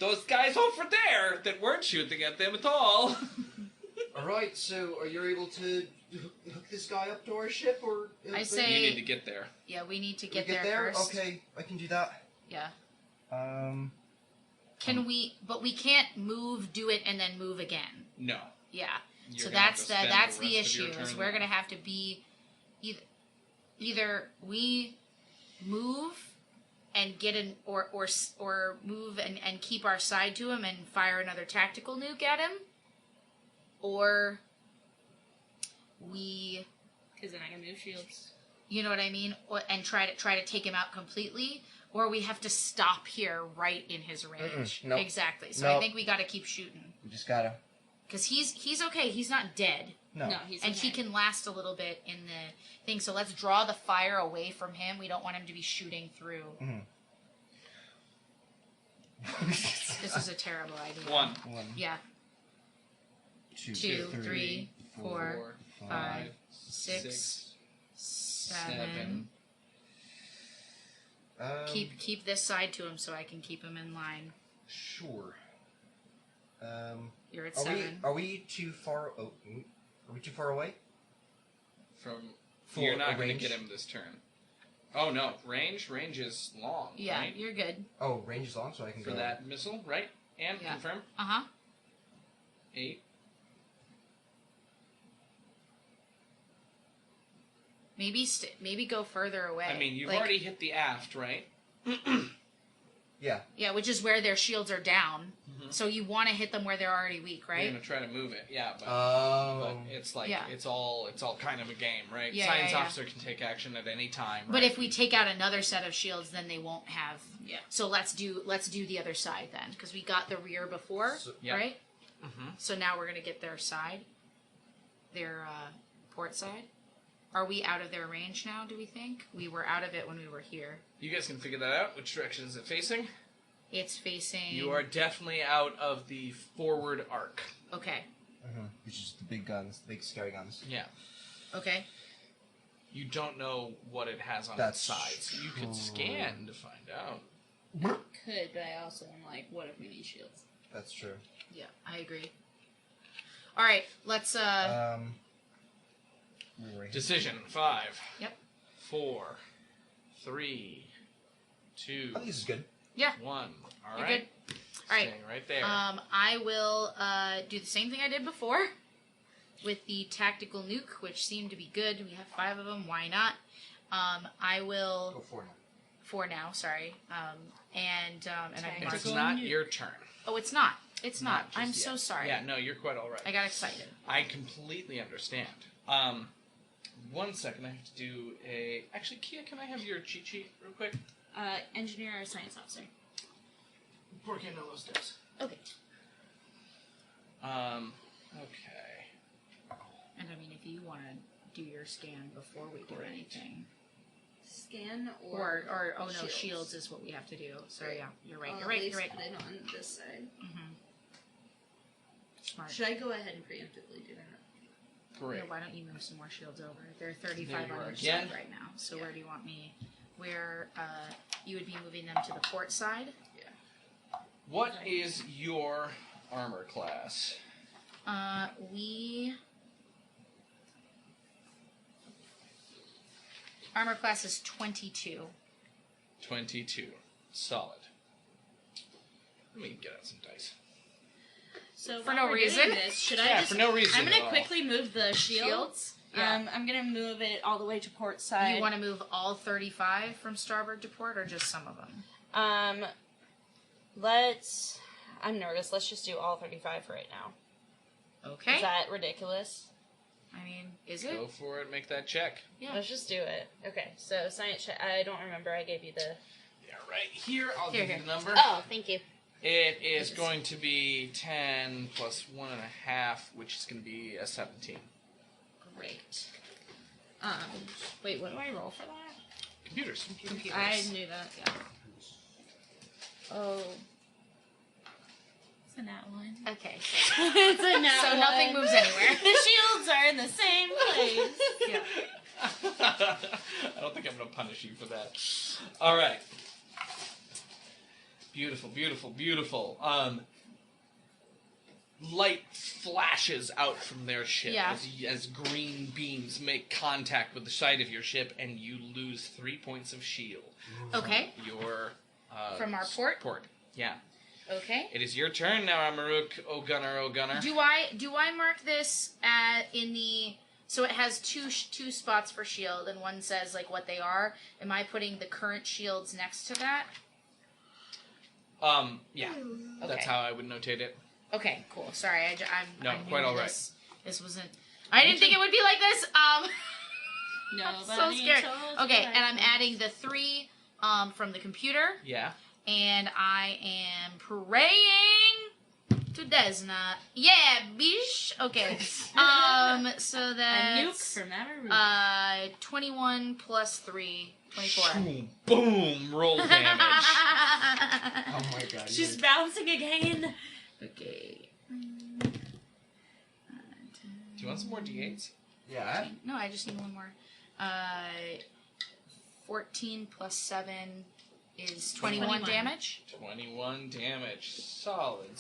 Those guys over there that weren't shooting at them at all. Alright, so are you able to hook this guy up to our ship, or... I say... You need to get there. Yeah, we need to We get there first. Okay, I can do that. Yeah. Can we? But we can't move, do it, and then move again. No. Yeah. You're So gonna have that's to spend that's the the rest of your issue. Is turn we're there. gonna have to be either we move and get an or move and keep our side to him and fire another tactical nuke at him, or we. Because then I can move shields. You know what I mean? And try to take him out completely, or we have to stop here right in his range. Nope. Exactly. So I think we got to keep shooting. We just gotta. Because he's okay. He's not dead. No. he's And he can last a little bit in the thing. So let's draw the fire away from him. We don't want him to be shooting through. This is a terrible idea. One. Yeah. Two, three, four, 5, 6, 7. Keep this side to him so I can keep him in line. Sure. You're at 7. Are we too far? Are we too far away? You're not going to range? get him this turn. Oh no, range is long. Yeah, right? you're good. Oh, range is long, so I can For go. that missile, right? And Yeah. confirm. 8. Maybe go further away. I mean, you've already hit the aft, right? Yeah. Yeah, which is where their shields are down. So you want to hit them where they're already weak, right? You're gonna try to move it, yeah, but it's like Yeah. it's all kind of a game, right? Yeah, Science yeah, yeah. officer can take action at any time. But right? if we take out another set of shields, then they won't have. Yeah. So let's do the other side then, because we got the rear before, yeah. right? So now we're gonna get their side, their port side. Are we out of their range now? Do we think we were out of it when we were here? You guys can figure that out. Which direction is it facing? It's facing. You are definitely out of the forward arc. Okay. Which is the big guns, the big scary guns. Yeah. Okay. You don't know what it has on That's its sides. You could scan to find out. Could, but I also am like, what if we need shields? That's true. Yeah, I agree. All right, let's. Decision 5. Yep. 4, 3, 2. I think this is good. Yeah. 1. All You're right. good. All right. Staying right there. I will do the same thing I did before with the tactical nuke, which seemed to be good. We have 5 of them. Why not? I will. Go 4 now. 4 now. Sorry. And I it's not your turn. Oh, it's not. It's not. Not just I'm yet. so sorry. Yeah, no, you're quite all right. I got excited. I completely understand. 1 second, I have to do a... Actually, Kia, can I have your cheat sheet real quick? Engineer or science officer? Porque no los dos. Okay. Okay. And I mean, if you want to do your scan before we do anything. Scan Or oh no, shields is what we have to do. So yeah, you're right. You're right. You're right. Put it on this side. Smart. Should I go ahead and preemptively do that? Great. Yeah, why don't you move some more shields over? There are 35 There you on are each again. side right now. So where do you want me? Where you would be moving them to the port side? Yeah. What is your armor class? Armor class is 22. 22. Solid. Let me get out some dice. So For while no we're reason? doing this, should Yeah, I just? for no reason I'm at gonna all. quickly move the shields. Yeah. I'm gonna move it all the way to port side. You want to move all 35 from starboard to port, or just some of them? Let's. I'm nervous. Let's just do all 35 for right now. Okay. Is that ridiculous? I mean, is it? Go for it. Make that check. Yeah. Let's just do it. Okay. So science check. I don't remember. I gave you the. Yeah, right here. I'll give you the number. Oh, thank you. It is going to be 10 plus 1.5, which is going to be a 17. Great. Wait. What do I roll for that? Computers. I knew that. Yeah. Oh. It's a nat one. Okay. It's a nat So one. nothing moves anywhere. The shields are in the same place. Yeah. I don't think I'm going to punish you for that. All right. Beautiful, beautiful, beautiful. Light flashes out from their ship as green beams make contact with the side of your ship, and you lose 3 points of shield. Okay. Your From our port? Yeah. Okay. It is your turn now, Amaruk. Oh gunner. Do I mark this in the? So it has two spots for shield, and one says like what they are. Am I putting the current shields next to that? Yeah. Okay. That's how I would notate it. Okay, cool. Sorry, I'm quite all right. This wasn't. I didn't think it would be like this. I'm so scared. Okay, and I'm adding the 3 from the computer. Yeah. And I am praying to Desna. Yeah, bish. Okay. So that's a nuke from Amaruk. 21 plus 3, 24. Boom! Roll damage. Oh my god. She's bouncing again. Okay. Do you want some more d8s? Yeah. No, I just need one more. 14 plus 7 is 21 damage. 21 damage. Solid.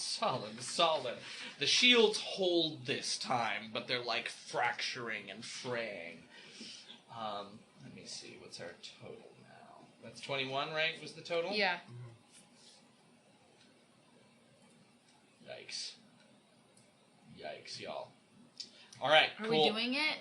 The shields hold this time, but they're like fracturing and fraying. Let me see. What's our total now? That's 21, right? Was the total? Yeah. Yikes, y'all. All right, Are cool. we doing it?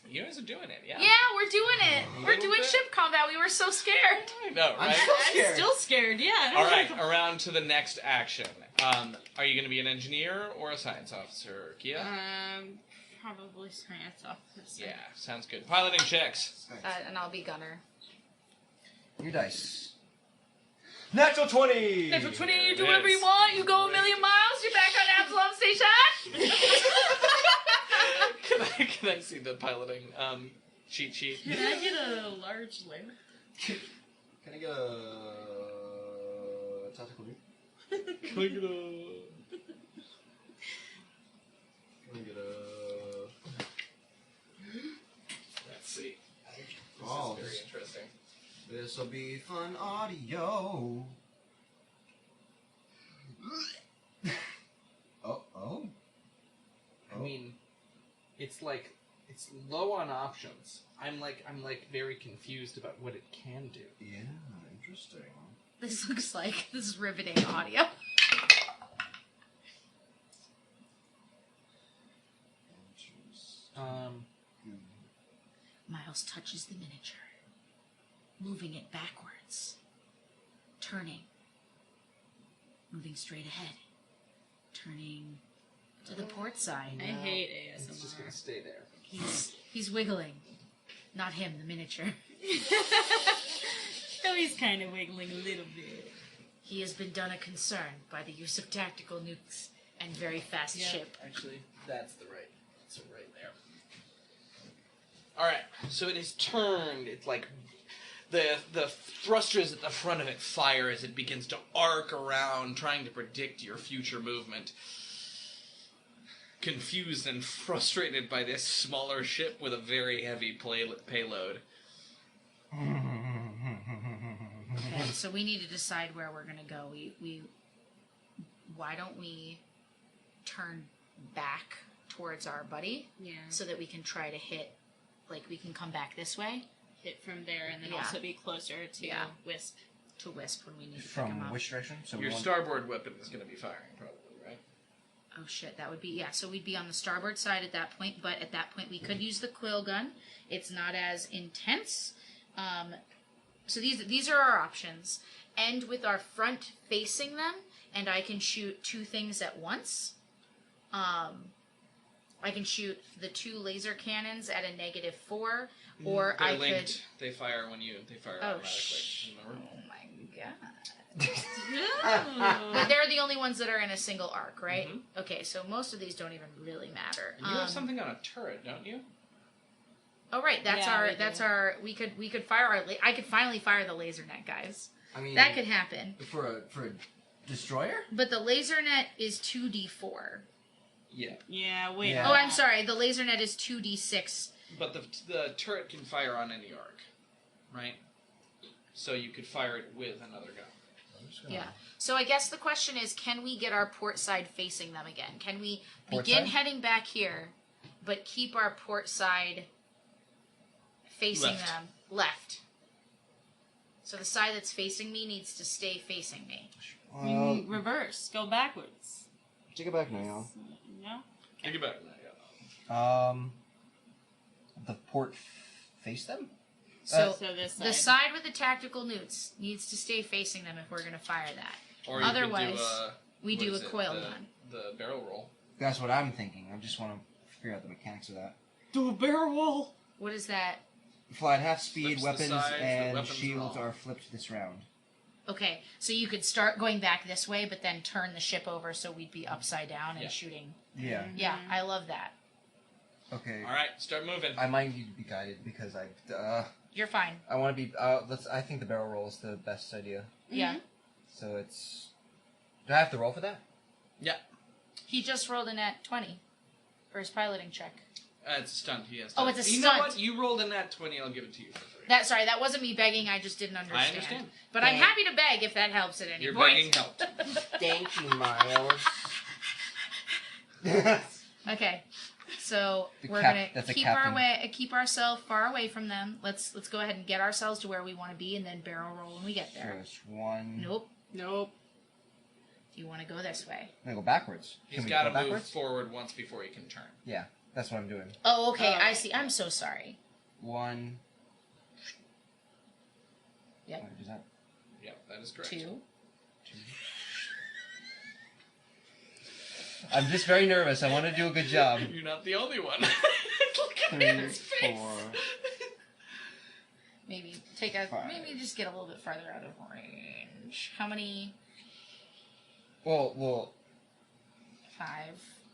You guys are doing it, yeah. Yeah, we're doing it. We're doing ship combat. We were so scared. I know, right? I'm still scared, yeah. All right, around to the next action. Are you going to be an engineer or a science officer, Kia? Probably science officer. Yeah, sounds good. Piloting checks. And I'll be gunner. Your dice. Natural 20! Natural 20, you do whatever you want. You go a million miles. You're back on Absalom Station. Can I see the piloting cheat sheet? Can I get a large lamp? Can I get a tactical nuke? Can I get a... Let's see. This is very interesting. This'll be fun audio. Oh. I mean, it's low on options. I'm very confused about what it can do. Yeah, interesting. This looks like this is riveting audio. Miles touches the miniature, moving it backwards, turning, moving straight ahead, turning to the port side. I hate ASMR. It's just gonna stay there. He's wiggling, not him, the miniature. So he's kind of wiggling a little bit. He has been done a concern by the use of tactical nukes and very fast ship. Actually, that's right there. Alright, so it is turned. It's like the thrusters at the front of it fire as it begins to arc around, trying to predict your future movement. Confused and frustrated by this smaller ship with a very heavy payload. Okay, so we need to decide where we're gonna go. Why don't we turn back towards our buddy? Yeah. So that we can try to hit, like we can come back this way. Hit from there and then also be closer to Wisp. To Wisp when we need to pick him From up. which direction? So Your starboard weapon is going to be firing, probably, right? Oh shit, that would be, so we'd be on the starboard side at that point, but at that point we could use the quill gun. It's not as intense. So these are our options. End with our front facing them, and I can shoot 2 things at once. I can shoot the 2 laser cannons at a -4, or They're I linked. could... They fire they fire automatically. Remember? Oh my god. But they're the only ones that are in a single arc, right? Mm-hmm. Okay, so most of these don't even really matter. You have something on a turret, don't you? Oh right, that's our. We could fire our. I could finally fire the laser net, guys. I mean, that could happen for a destroyer. But the laser net is 2d4. Yeah. Yeah. Wait. Yeah. Oh, I'm sorry. The laser net is 2d6. But the turret can fire on any arc, right? So you could fire it with another gun. Yeah. So I guess the question is, can we get our port side facing them again? Can we begin side? heading back here, but keep our port side facing Left. them left? So the side that's facing me needs to stay facing me. Reverse. Go backwards. Take it back now. No? Take it back. The port face them? So, So this the side with the tactical nukes needs to stay facing them if we're going to fire that. Or you Otherwise, could do we do a coiled one. The barrel roll. That's what I'm thinking. I just want to figure out the mechanics of that. Do a barrel roll. What is that? Fly at half speed, Flips the weapons sides, the and weapons shields roll. are flipped this round. Okay, so you could start going back this way, but then turn the ship over so we'd be upside down and shooting. Yeah. Yeah, I love that. Okay. All right, start moving. I might need to be guided because You're fine. I want to be. I think the barrel roll is the best idea. Yeah. So it's. Do I have to roll for that? Yeah. He just rolled a nat 20 for his piloting check. It's a stunt. He has to. Oh, it's a You stunt. know what? You rolled a nat 20. I'll give it to you for free. That wasn't me begging. I just didn't understand. I understand. But I'm happy to beg if that helps at any Your point. begging helped. Thank you, Miles. Okay, so The we're that's gonna a keep ourselves far away from them. Let's go ahead and get ourselves to where we want to be, and then barrel roll when we get there. First one. Nope. Nope. You want to go this way? I'm gonna go backwards. He's Can we got go to move backwards? forward once before he can turn. Yeah, that's what I'm doing. Oh, okay. I see. I'm so sorry. One. Yep. What is that? Yep, that is correct. 2. I'm just very nervous. I want to do a good job. You're not the only one. 3, 4. Maybe maybe just get a little bit farther out of range. How many? Well, 5.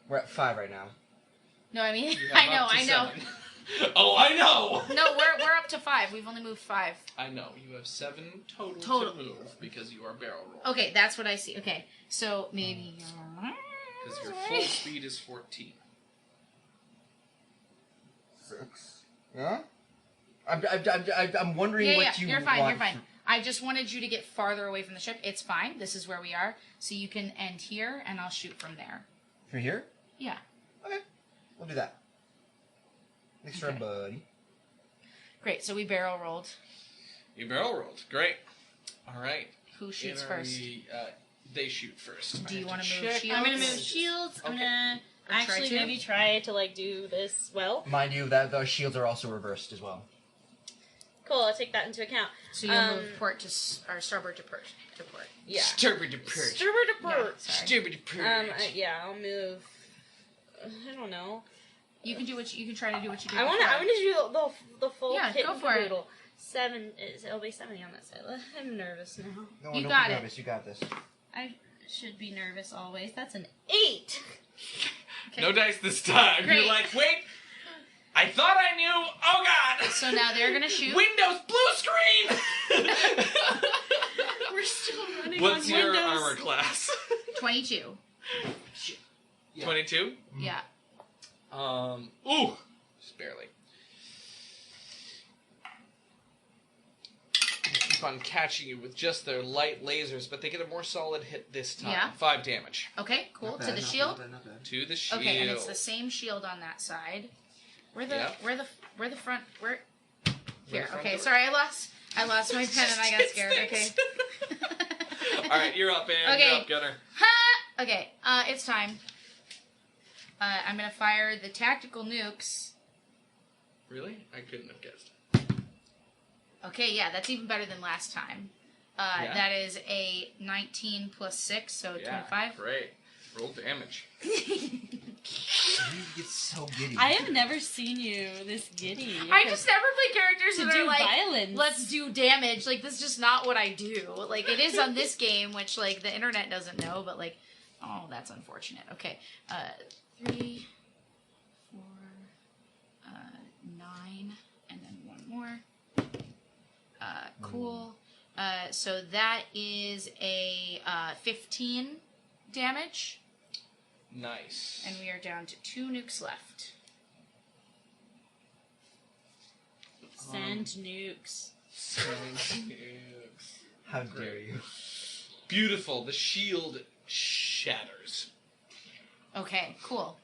we're at 5 right now. No, I mean You have I know. up to 7. Oh, I know. No, we're up to 5. We've only moved 5. I know. You have 7 total to move because you are barrel roll. Okay, that's what I see. Okay, so maybe. Because your full speed is 14. 6. Yeah. I'm wondering what you You're fine. want. You're fine. I just wanted you to get farther away from the ship. It's fine. This is where we are, so you can end here, and I'll shoot from there. For here? Yeah. Okay. We'll do that. Thanks for buddy. Great. So we barrel rolled. You barrel rolled. Great. All right. Who shoots first? They shoot first. Do you want to move shields? I'm gonna move shields. I'm gonna actually to? maybe try to like do this well. Mind you, that those shields are also reversed as well. Cool. I'll take that into account. So you'll move port to or starboard to port. Yeah. Starboard to port. Starboard to port. Starboard to port. Yeah, I'll move. I don't know. You can do you can try to do what you did. I want to do the full Yeah, kit go and for it. caboodle. 7 it'll be 70 on that side. I'm nervous now. No, You don't got be it. nervous. You got this. I should be nervous always. That's an 8. Okay. No dice this time. Great. You're like, wait. I thought I knew. Oh God. So now they're gonna shoot. Windows blue screen. We're still running What's on your Windows. armor class? 22. 22. Yeah. Ooh, just barely. They keep on catching you with just their light lasers, but they get a more solid hit this time. Yeah. 5 damage. Okay, cool. Not To bad, the not shield. bad, not bad. To the shield. Okay, and it's the same shield on that side. Where the Yep. where the front Where here? the front Okay, door? sorry, I lost my pen and I got scared. Okay. All right, you're up, Ann. Okay. You're up, Gunner. Ha! Okay, it's time. I'm gonna fire the tactical nukes. Really? I couldn't have guessed. Okay, yeah, that's even better than last time. Yeah. That is a 19 plus 6, so Yeah, 25. great. Roll damage. You get so giddy. I have never seen you this giddy. I just never play characters To that do are like, violence. let's do damage. Like, this is just not what I do. Like, it is on this game, which, like, the internet doesn't know, but, like, oh, that's unfortunate. Okay, 3, 4, 9, and then one more. Cool. So that is a 15 damage. Nice. And we are down to 2 nukes left. Send nukes. Send nukes. How dare you? Beautiful. The shield shatters. Okay, cool.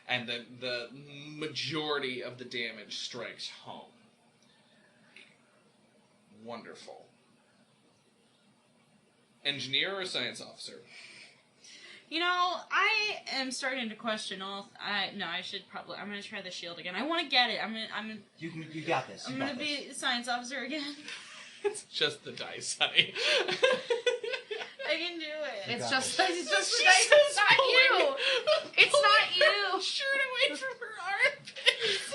And the majority of the damage strikes home. Wonderful. engineer or science officer? You know, I am starting to question all. I should probably. I'm gonna try the shield again. I want to get it. You got this. I'm gonna be science officer again. It's just the dice, honey. I can do it. It's just the dice. It's not you. It's not you. Shirt away from her armpits.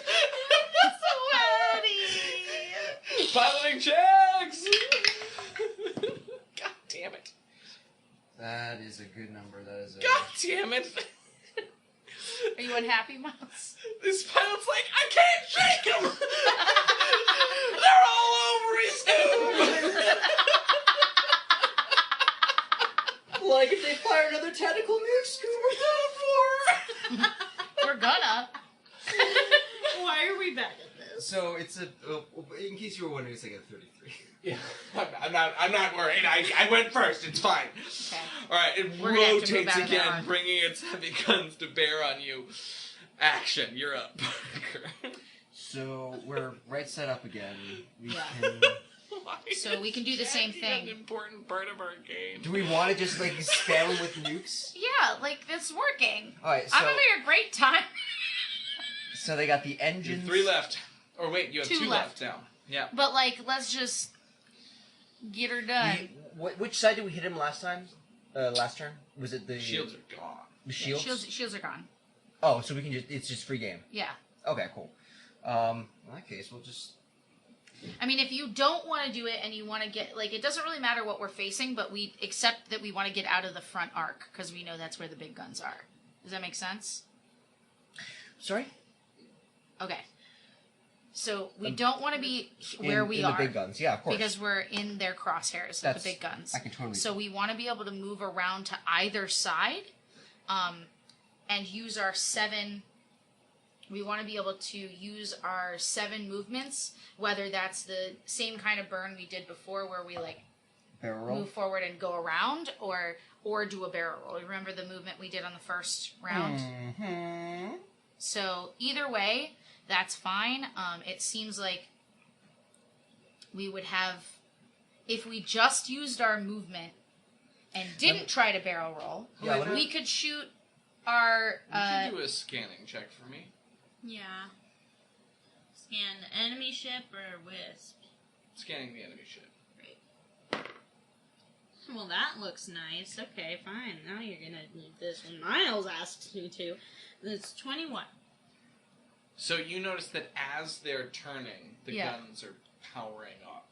Sweaty. Piloting checks. God damn it. That is a good number. That is a... God damn it. Are you unhappy, Miles? This pilot's like, I can't shake him. They're all over his tube. Like if they fire another tentacle nuke, Scuba We're gonna. Why are we back at this? So it's a... in case you were wondering, it's like a 33. Yeah, I'm not worried. I went first. It's fine. Okay. All right, it We're gonna have to move rotates out of there, again, aren't we? bringing its heavy guns to bear on you. Action, you're up. So we're right set up again. We Yeah. can... So we can do the same thing. An important part of our game. Do we want to just like spam them with nukes? Yeah, like it's working. All right, so I'm having a great time. so they got the engines. 3 left. Or wait, you have 2 left now. Yeah. But like, let's just get her done. Which side did we hit him last time? Last turn? Was it the Shields are gone. The shields? Shields are gone. Oh, so we can just—it's just free game. Yeah. Okay, cool. In that case, we'll just. I mean, if you don't want to do it and you want to get like, it doesn't really matter what we're facing, but we accept that we want to get out of the front arc because we know that's where the big guns are. Does that make sense? Sorry. Okay. So we don't want to be where we in are. The big guns, yeah, of course. Because we're in their crosshairs, the big guns. I can totally. So we want to be able to move around to either side, and use our 7. We want to be able to use our 7 movements, whether that's the same kind of burn we did before, where we like barrel roll. move forward and go around, or do a barrel roll. Remember the movement we did on the first round? Mm-hmm. So either way, that's fine. It seems like we would have, if we just used our movement and didn't try to barrel roll, we could shoot our... Would you do a scanning check for me? Yeah. Scan the enemy ship or Wisp? Scanning the enemy ship. Great. Well, that looks nice. Okay, fine. Now you're gonna need this when Miles asks me to. It's 21. So you notice that as they're turning, the Yeah. guns are powering up.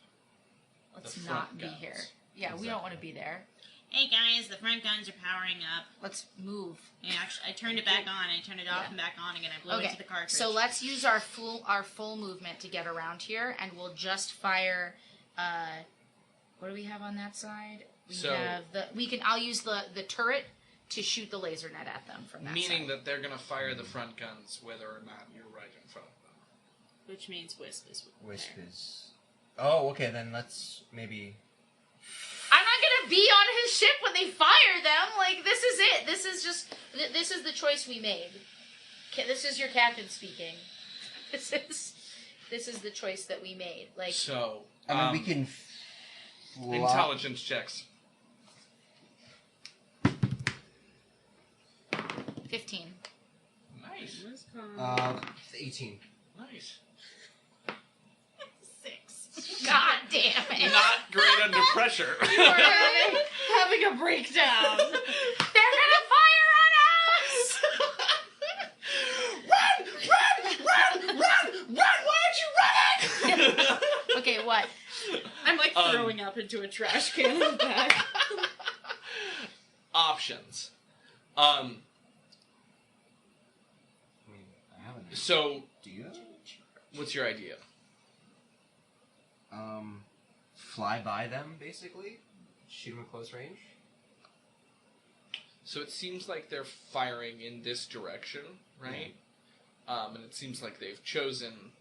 Let's The not front be guns. here. Yeah, we don't want to be there. Hey guys, the front guns are powering up. Let's move. Yeah, actually, I turned it back on. I turned it off and back on again. I blew into the cartridge. So let's use our full movement to get around here, and we'll just fire. What do we have on that side? I'll use the turret to shoot the laser net at them from that Meaning side. that they're going to fire the front guns whether or not you're right in front of them. Which means Wisp is Wisp there. is. Oh, okay. Then let's maybe. I'm not gonna be on his ship when they fire them. Like, this is it. This is the choice we made. This is your captain speaking. This is the choice that we made. Like, so I mean, we can. Intelligence checks. 15. Nice. 18. Nice. 6. God damn it! Not great under pressure. You are having a breakdown. They're gonna fire on us! Run! Why aren't you running? Okay, what? I'm like throwing up into a trash can in the back. Options. So, what's your idea? Fly by them, basically. Shoot them at close range. So it seems like they're firing in this direction, right? And it seems like they've chosen...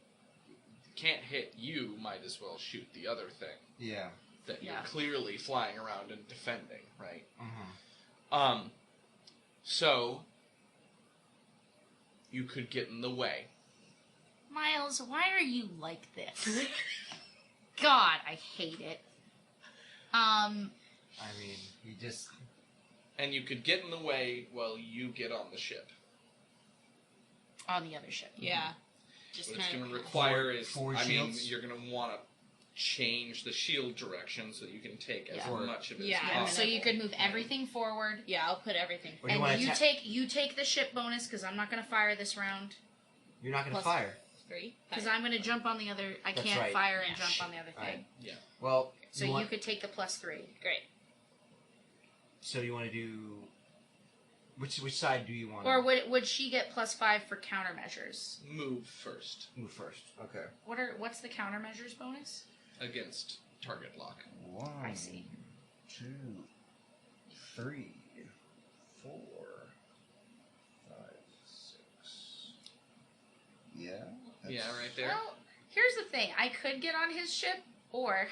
Can't hit you, might as well shoot the other thing. Yeah. That you're clearly flying around and defending, right? Mm-hmm. So... You could get in the way. Miles, why are you like this? God, I hate it. I mean, he just... And you could get in the way while you get on the ship. On the other ship. Yeah. Just what it's going to require is, four I shields? mean, you're going to want to change the shield direction so you can take as much of it as Yeah, possible. so you could move everything forward. Yeah, I'll put everything forward. And you take the ship bonus, because I'm not going to fire this round. You're not going to fire. 3. Because I'm going to jump on the other... I That's can't right. fire and jump on the other thing. Right. Yeah. Well, So you could take the +3. Great. So you want to do... Which side do you want? Or would she get +5 for countermeasures? Move first. Move first. Okay. What's the countermeasures bonus? Against target lock. 1, I see. 2, 3, 4, 5, 6. Yeah. Yeah, right there. Well, here's the thing. I could get on his ship, or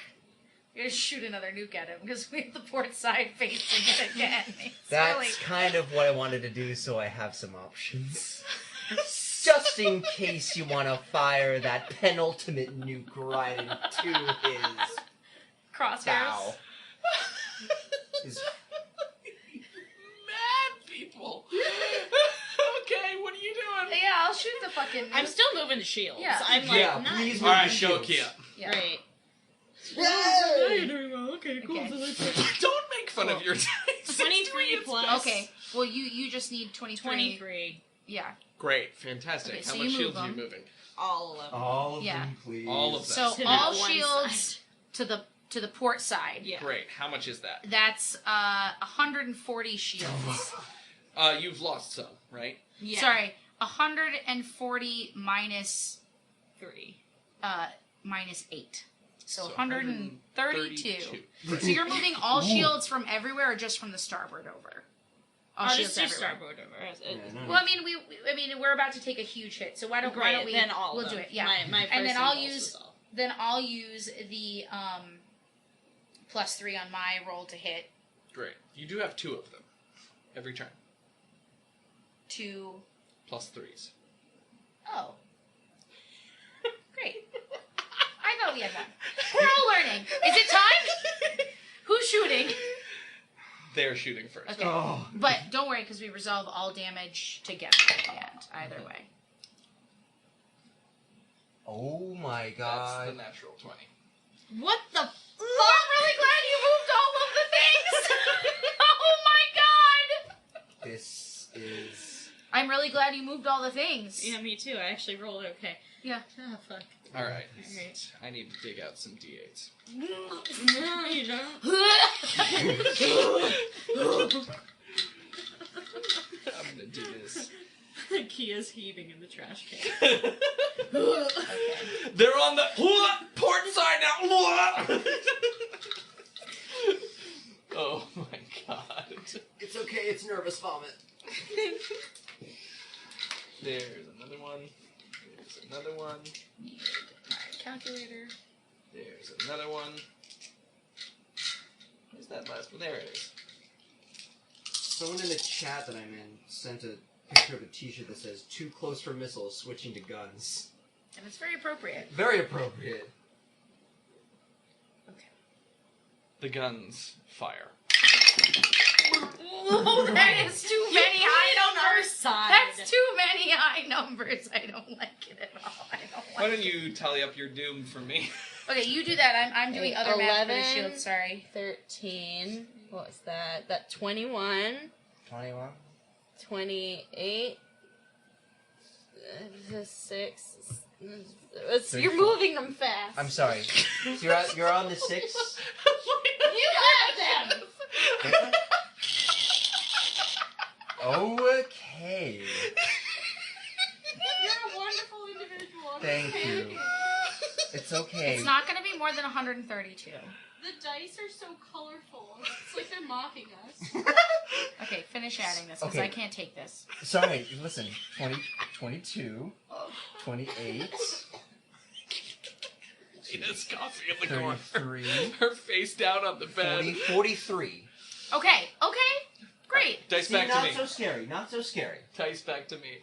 just shoot another nuke at him, because we have the port side facing it again. That's kind of what I wanted to do, so I have some options. Just in case you want to fire that penultimate nuke right into his crosshairs. bow. Mad people. Okay, what are you doing? Yeah, I'll shoot the fucking nuke. I'm still moving the shields. Yeah. I'm like, Yeah, not... please move Alright, the shields. Shokia. Yeah. Great. Yay! You're doing well. Okay, cool. Okay. Don't make fun of your dice. 23 plus... Okay, well, you just need 23. 23. Yeah. Great, fantastic. Okay, How so much you move shields are you them. moving? All of them. All of Yeah. them, please. All of them. So To all that one shields to the port side. Yeah. Great. How much is that? That's 140 shields. You've lost some, right? Yeah. Sorry, 140 minus 3. minus 8. So, So 132. So you're moving all shields from everywhere, or just from the starboard over? All shields just everywhere. starboard over. Yeah, no, Well, I mean, we're about to take a huge hit, so why don't we? Then all we'll of do them. it. Yeah, My first and then impulse I'll use the +3 on my roll to hit Great. You do have 2 of them every turn. to. +3s. Oh, great! I thought we had one. We're all learning. Is it time? Who's shooting? They're shooting first. Okay, but don't worry, because we resolve all damage together at the end. Either way. Oh my That's god. the natural 20. What the I'm really glad you moved all of the things. Oh my god! This is... I'm really glad you moved all the things. Yeah, me too. I actually rolled okay. Yeah. Oh, fuck. Alright. Alright. I need to dig out some D8s. No, you don't. I'm gonna do this. Kia's heaving in the trash can. They're on the port side now. Oh my god. It's okay, it's nervous vomit. There's another one. There's another one. Calculator. There's another one. Where's that last one? There it is. Someone in the chat that I'm in sent a picture of a t-shirt that says, "Too close for missiles, switching to guns." And it's very appropriate. Very appropriate. Okay. The guns fire. Oh, that is too many high numbers. Side. That's too many high numbers. I don't like it at all. I don't like Why don't you tally up your doom for me? Okay, you do that. I'm doing other math for the 11. shield. Sorry. 13. What was that? That 21. 21? 28. 6. You're moving them fast. I'm sorry. So you're on the 6? You have them! Okay. You're a wonderful individual. Thank you. It's okay. It's not going to be more than 132. The dice are so colorful. It's like they're mocking us. Okay, finish adding this, because Okay. I can't take this. Sorry, listen. 20, 22, 28, Tina's coffee in the corner. 33, Her face down on the bed. 40, 43. Okay, great. Dice See, back to not me. so scary, not so scary. Dice back to me.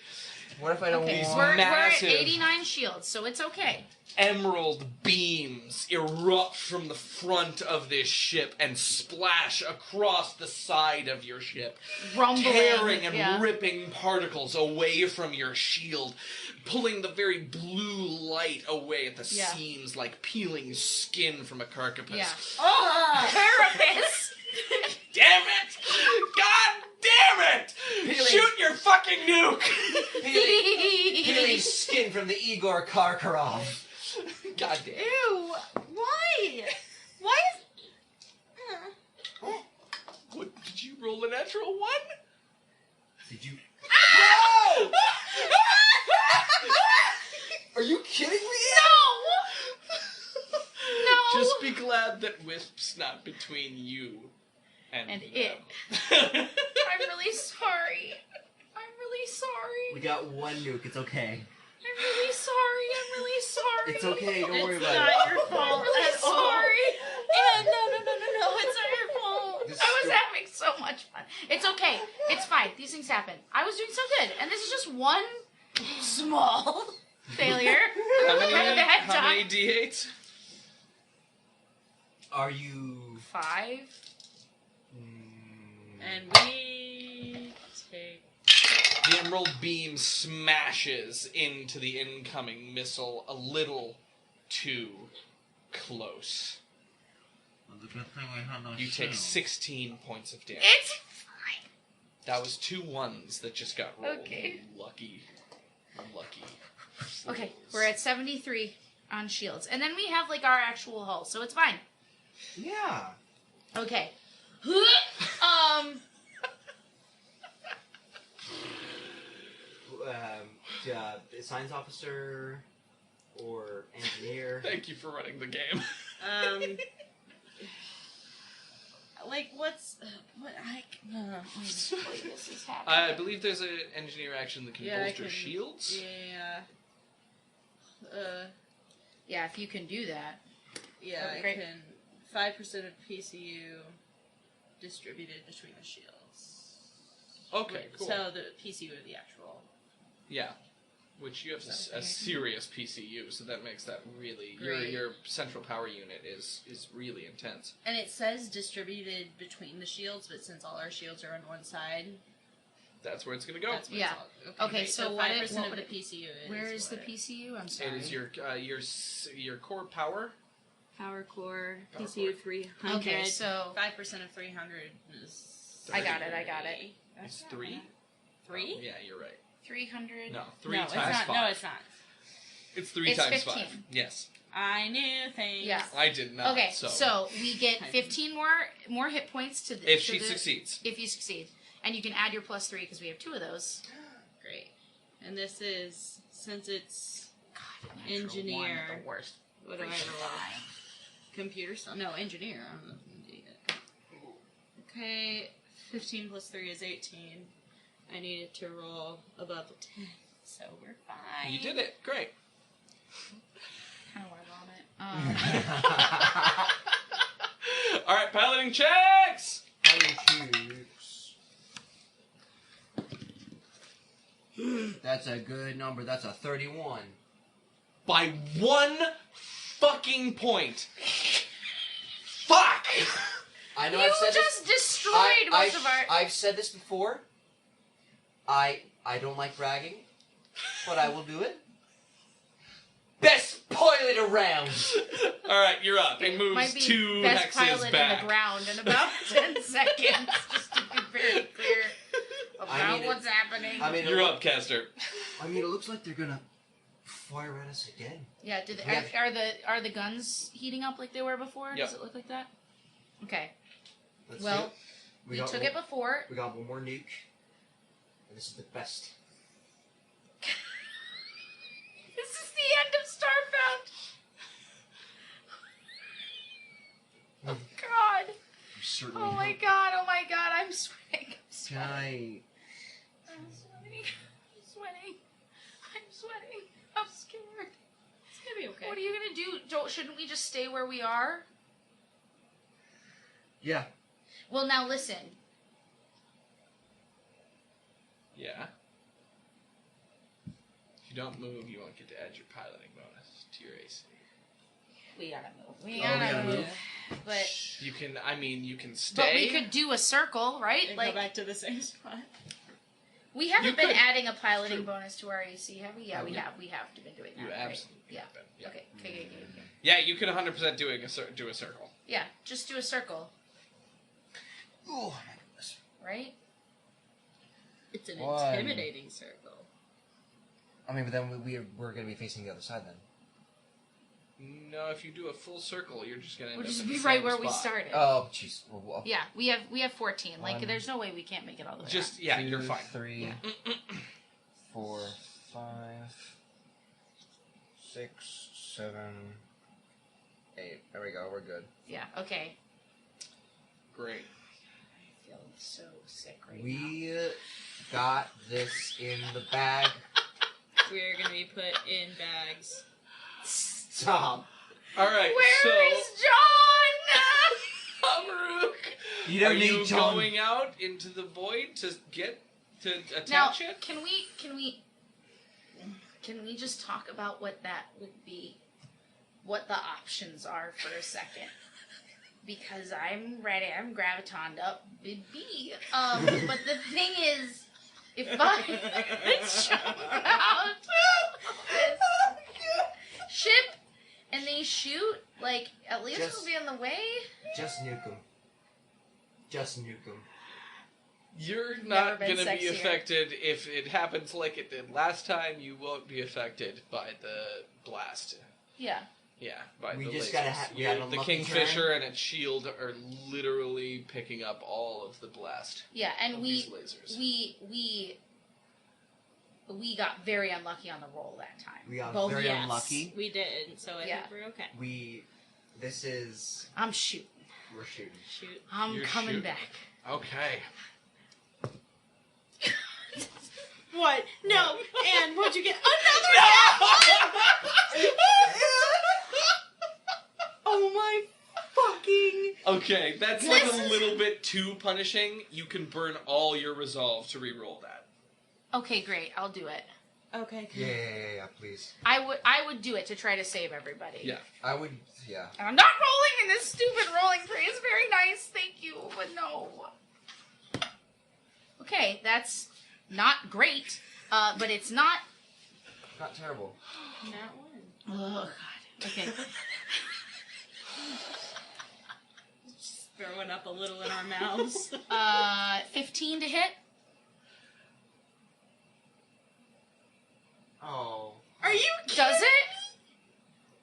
What if I don't Okay, want... we're at massive 89 shields, so it's okay. emerald beams erupt from the front of this ship and splash across the side of your ship, Rumbling. tearing and yeah. ripping particles away from your shield, pulling the very blue light away at the Yeah. seams like peeling skin from a carcapus. Yeah. Oh, carapace! Damn it! God damn it! Shoot your fucking nuke! Peeling skin from the Igor Karkarov. God damn. Ew! Why? Why is... What, did you roll a natural one? Did you... No! Are you kidding me? No! No! Just be glad that Wisp's not between you and it. them. I'm really sorry. I'm really sorry. We got one nuke. It's okay. I'm really sorry. I'm really sorry. It's okay. Don't worry about not it. your fault I'm really at all. sorry. Yeah, no, it's not your fault. This I was is- having so much fun. It's okay. It's fine. These things happen. I was doing so good, and this is just one small failure. How Bad many time. D8s? Are you... 5. And we take... The emerald beam smashes into the incoming missile a little too close. You take 16 points of damage. It's fine. That was 2 1s that just got rolled. Okay. Lucky. Okay, we're at 73 on shields, and then we have like our actual hull, so it's fine. Yeah. Okay. Science officer or engineer. Thank you for running the game. Like, what's... what I... This is happening. I believe there's an engineer action that can Yeah, I bolster can- shields. Yeah. Yeah, if you can do that. Yeah, That'd I be great. can... 5% of PCU distributed between the shields. Okay, cool. So the PCU of the actual... Yeah. Which you have a serious PCU, so that makes that really... Great. Your central power unit is really intense. And it says distributed between the shields, but since all our shields are on one side... That's where it's going to go. That's what Yeah. it's all, Okay, great. so 5% what of would the it- PCU is... Where is the what? PCU? I'm sorry. It is your core power. Power core, Power PCU core. 300. Okay, so 5% of 300 is... I got it. It's 3? 3? Yeah, you're right. 300. No, 3 No, times it's not. 5. No, it's not. It's 3 It's times 15. 5. Yes. I knew things. Yeah. I did not. Okay, so, so we get 15 more hit points to the... if to she the- succeeds. If you succeed. And you can add your +3 because we have 2 of those. Great. And this is, since it's Natural engineer... one, the worst. What do I roll? Computer stuff? No, engineer. I don't know if you need it. Okay, 15 plus 3 is 18. I needed to roll above a 10, so we're fine. You did it. Great. Kind of want it. All right, piloting checks. That's a good number. That's a 31. By 1 fucking point. Fuck! I know You I've said just this. destroyed most of our... I've said this before. I don't like bragging, but I will do it. Best pilot around. All right, you're up. It moves Might be 2 best hexes pilot back. in the ground in about 10 seconds, just to be very clear about what's happening. I mean, You're up, Caster. I mean, it looks like they're gonna fire at us again. Yeah, are the guns heating up like they were before? Yep. Does it look like that? Okay. Let's Well, do it. we got took one- it before. We got one more nuke, and this is the best. This is the end of Starfound. Oh God. You certainly Oh my hope- God. Oh my God. I'm sweating. I'm Can sweating. I? I'm sweating. I'm sweating. I'm sweating. I'm scared. It's gonna be okay. What are you gonna do? Shouldn't we just stay where we are? Yeah. Well, now listen. Yeah. you don't move, you won't get to add your piloting bonus to your AC. We gotta move. we gotta move. But You can, you can stay. but we could do a circle, right? And go back to the same spot. We haven't You been could. adding a piloting bonus to our AC, have we? Yeah, we have. We have been doing that. You right? absolutely Yeah. have been, yeah. Okay. Yeah, you can 100% do a circle. Yeah, just do a circle, Oh my goodness. right? It's an One. intimidating circle. I mean, but then we're going to be facing the other side then. No, if you do a full circle, you're just gonna end We'll up just in be the right same where we spot. started. Oh, jeez. Well, Yeah, we have 14. Like, One. there's no way we can't make it all the way. Just around. yeah, 2, you're fine. 3, Yeah. 4, 5, 6, 7, 8. There we go. We're good. Yeah. Okay. Great. I feel so sick right now. We got this in the bag. We're gonna be put in bags. Stop. All right. Where is John? Amaruk, You don't are need you John. going out into the void to attach Now, it? can we just talk about what that would be? What the options are for a second? Because I'm ready. I'm gravitoned up, baby. But the thing is, if I jump out this ship and they shoot, like, at least Just- we'll be on the way. Just nuke him. Just nuke him. You're Never not been going to be sexier. affected if it happens like it did last time. You won't be affected by the blast. Yeah. Yeah, by We the just lasers. gotta we had a The lucky Kingfisher turn. and its shield are literally picking up all of the blast. Yeah, and of these lasers. we got very unlucky on the roll that time. We got Both very yes. unlucky. We did, so I Yeah. think we're okay. This is, I'm shooting. we're shooting. Shoot. I'm You're coming shooting. back. Okay. What? No, Anne, what'd you get? Another Oh my fucking... Okay, that's like a little bit too punishing. You can burn all your resolve to re-roll that. Okay, great. I'll do it. Okay. Yeah, please. I would do it to try to save everybody. Yeah. I would, yeah. And I'm not rolling in this stupid rolling tree. It's very nice, thank you, but no. Okay, that's not great, but it's not. Not terrible. Not one. Oh God. Okay. Just throwing up a little in our mouths. 15 to hit. Oh. Are you Does it?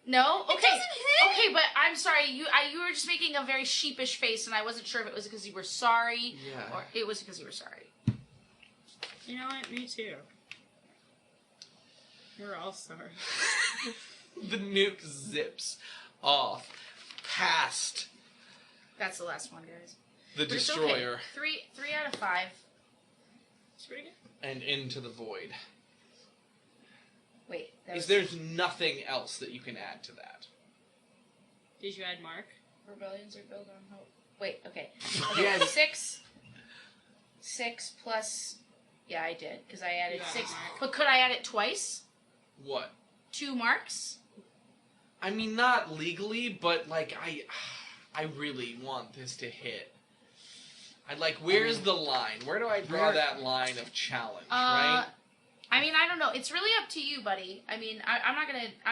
No. Okay. It doesn't hit. Okay, but I'm sorry. You were just making a very sheepish face, and I wasn't sure if it was because you were sorry Yeah. or it was because you were sorry. You know what? Me too. We're all sorry. The nuke zips off past That's the last one, guys. the But it's destroyer okay. Three out of 5. It's pretty good. and into the void. Wait. There's nothing else that you can add to that. Did you add Mark? Rebellions are built on hope. Wait. Okay. Yeah. 6 plus. Yeah, I did because I added You added 6. mark. But could I add it twice? What? 2 marks. I mean, not legally, but like I really want this to hit. Where's the line? Where do I draw that line of challenge? Right? I mean, I don't know. It's really up to you, buddy. I mean, I'm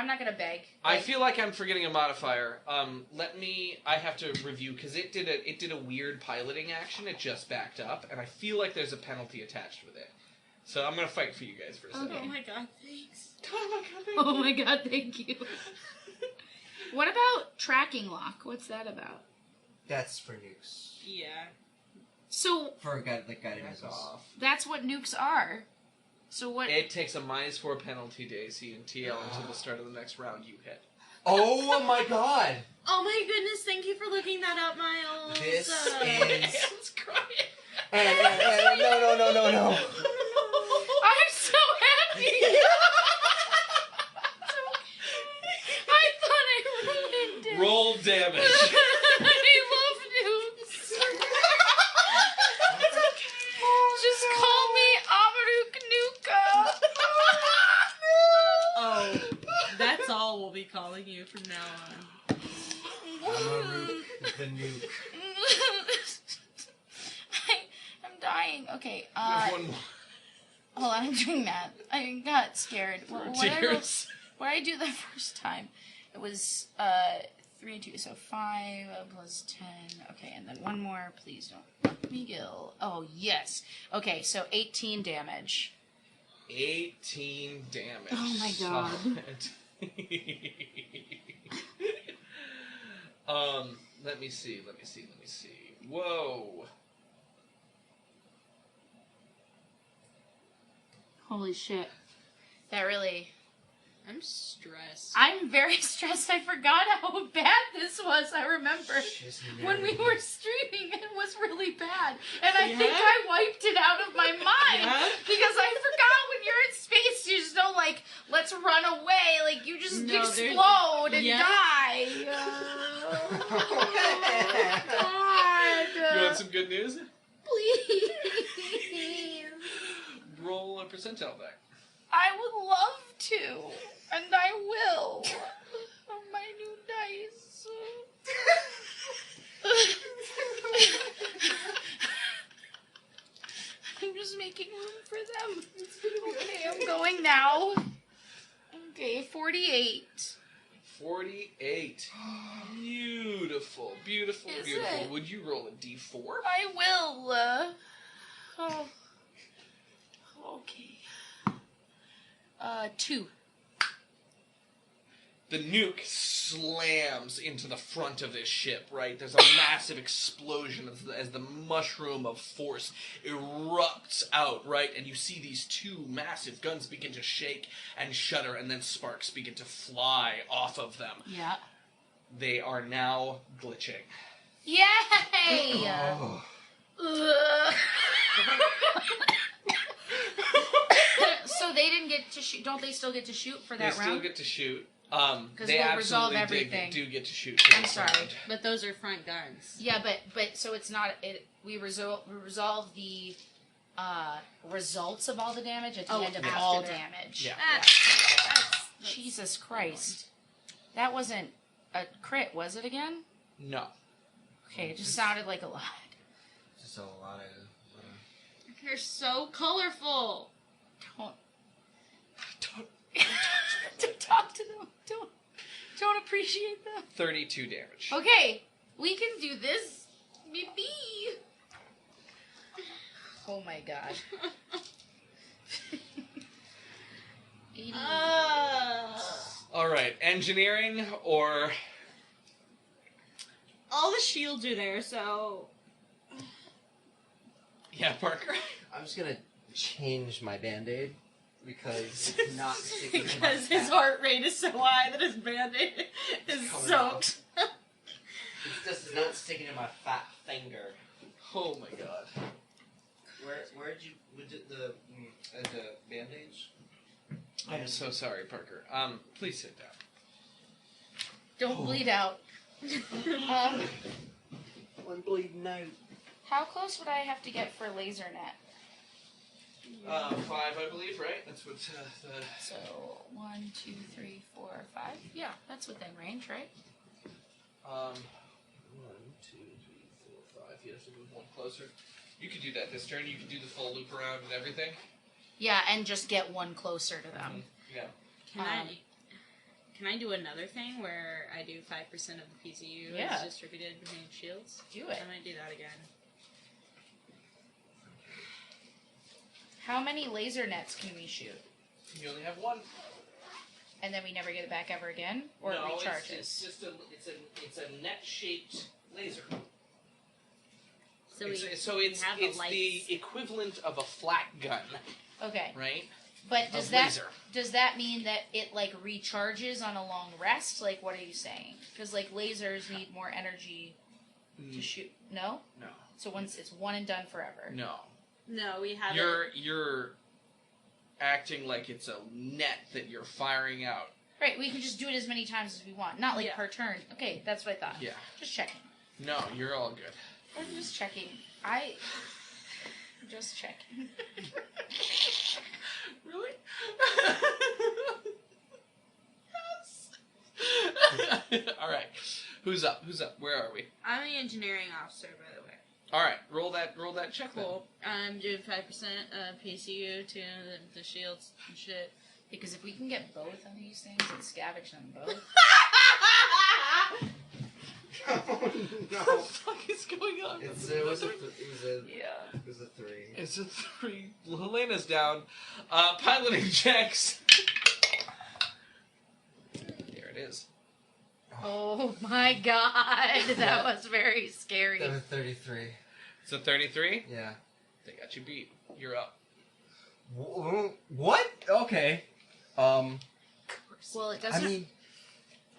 not gonna beg. I feel like I'm forgetting a modifier. I have to review because it did a weird piloting action. It just backed up, and I feel like there's a penalty attached with it. So I'm gonna fight for you guys for a second. Oh my god, thanks. Oh my god, thank you. What about tracking lock? What's that about? That's for nukes. Yeah. So For guiding Back us. off. that's what nukes are. So what? It takes a -4 penalty to AC and TL until the start of the next round you hit. Oh my god! Oh my goodness, thank you for looking that up, Miles. This is... It's crying. No. I'm so happy. I thought I ruined it. Roll damage. I love nukes. It's okay. Just call me Amaruk Nuka. That's all we'll be calling you from now on. Amaruk the nuke. I'm dying. Okay. One more. Hold on, I'm doing math. I got scared. What did I roll? Tears. What did I do the first time? It was 3 and 2, so 5 plus 10. Okay, and then one more. Please don't fuck me, Gil. Oh yes. Okay, so 18 damage. 18 damage. Oh my god. Let me see. Whoa. Holy shit. That really... I'm stressed. I'm very stressed. I forgot how bad this was. I remember when we were streaming, it was really bad. And I think I wiped it out of my mind because I forgot when you're in space, you just don't like, let's run away. Like, you just explode and die. Oh, God. You want some good news? Please. Roll a percentile die. I would love to. And I will. On my new dice. I'm just making room for them. Okay, I'm going now. Okay, 48. 48. Beautiful. Is it? Would you roll a d4? I will. Okay. 2. The nuke slams into the front of this ship, right? There's a massive explosion as the mushroom of force erupts out, right? And you see these two massive guns begin to shake and shudder, and then sparks begin to fly off of them. Yeah. They are now glitching. Yay! Oh. So they didn't get to shoot. Don't they still get to shoot for that They round? still get to shoot. They absolutely resolve everything. do get to shoot. For I'm this sorry. round. But those are front guns. Yeah, but so it's not. We resolve the results of all the damage at the end of all damage. Yeah. That's Jesus Christ, that wasn't a crit, was it again? No. Okay, it just sounded like a lot. Just a lot of. They're so colorful. Don't talk to them. Don't appreciate them. 32 damage. Okay, we can do this. Maybe. Oh my god. 80. All right, engineering or All the shields are there, so... yeah, Parker. I'm just gonna change my band-aid because it's not sticking to my Because his fat. heart rate is so high that his band-aid is coming soaked. It's just not sticking to my fat finger. Oh my god. Where did you the band-aids? I'm so sorry, Parker. Please sit down. Don't bleed out. I'm bleeding out. How close would I have to get for laser net? 5, I believe, right? That's what the... So 1, 2, 3, 4, 5. Yeah, that's within range, right? 1, 2, 3, 4, 5. You have to move one closer. You could do that this turn. You could do the full loop around and everything. Yeah, and just get one closer to them. Yeah. Can I do another thing where I do 5% of the PCU Yeah. is distributed between shields? Do it. I might do that again. How many laser nets can we shoot? You only have one. And then we never get it back ever again? Or no, it recharges? It's just it's a net-shaped laser. So it's have the lights. the equivalent of a flat gun, Okay. right? But does Of that laser. does that mean that it like recharges on a long rest? Like, what are you saying? Because like lasers need more energy to shoot. No. No. So once it's one and done forever. No. No, we have You're acting like it's a net that you're firing out. Right. We can just do it as many times as we want. Not like per turn. Okay, that's what I thought. Yeah. Just checking. No, you're all good. I'm just checking. Just checking. Really? All right. Who's up? Where are we? I'm the engineering officer, by the way. All right. Roll that check. Cool. I'm doing 5% PCU to the shields and shit. Because if we can get both of these things and scavenge them both. Oh, no. What the fuck is going on? It was a 3. It's a 3. Helena's down. Piloting checks. There it is. Oh my god, that was very scary. That was 33. It's a 33? Yeah. They got you beat. You're up. What? Okay. Well, it doesn't.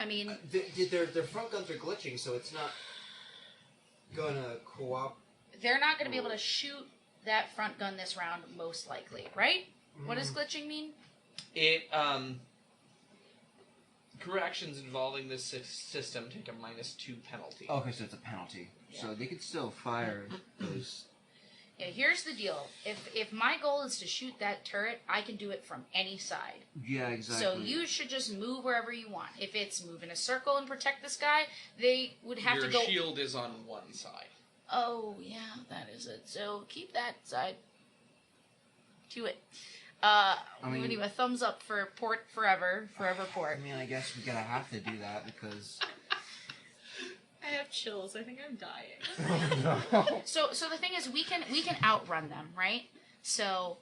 I mean, their front guns are glitching, so it's not gonna co-op. They're not going to be able to shoot that front gun this round, most likely, right? What does glitching mean? It, corrections involving this system take a -2 penalty. Okay, so it's a penalty. Yeah. So they could still fire those. Yeah, here's the deal. If my goal is to shoot that turret, I can do it from any side. Yeah, exactly. So you should just move wherever you want. If it's move in a circle and protect this guy, they would have Your to go... Your shield is on one side. Oh, yeah, that is it. So keep that side to it. I'm giving you a thumbs up for port forever port. I mean, I guess we're gonna have to do that because... I have chills. I think I'm dying. No. So the thing is, we can outrun them, right? So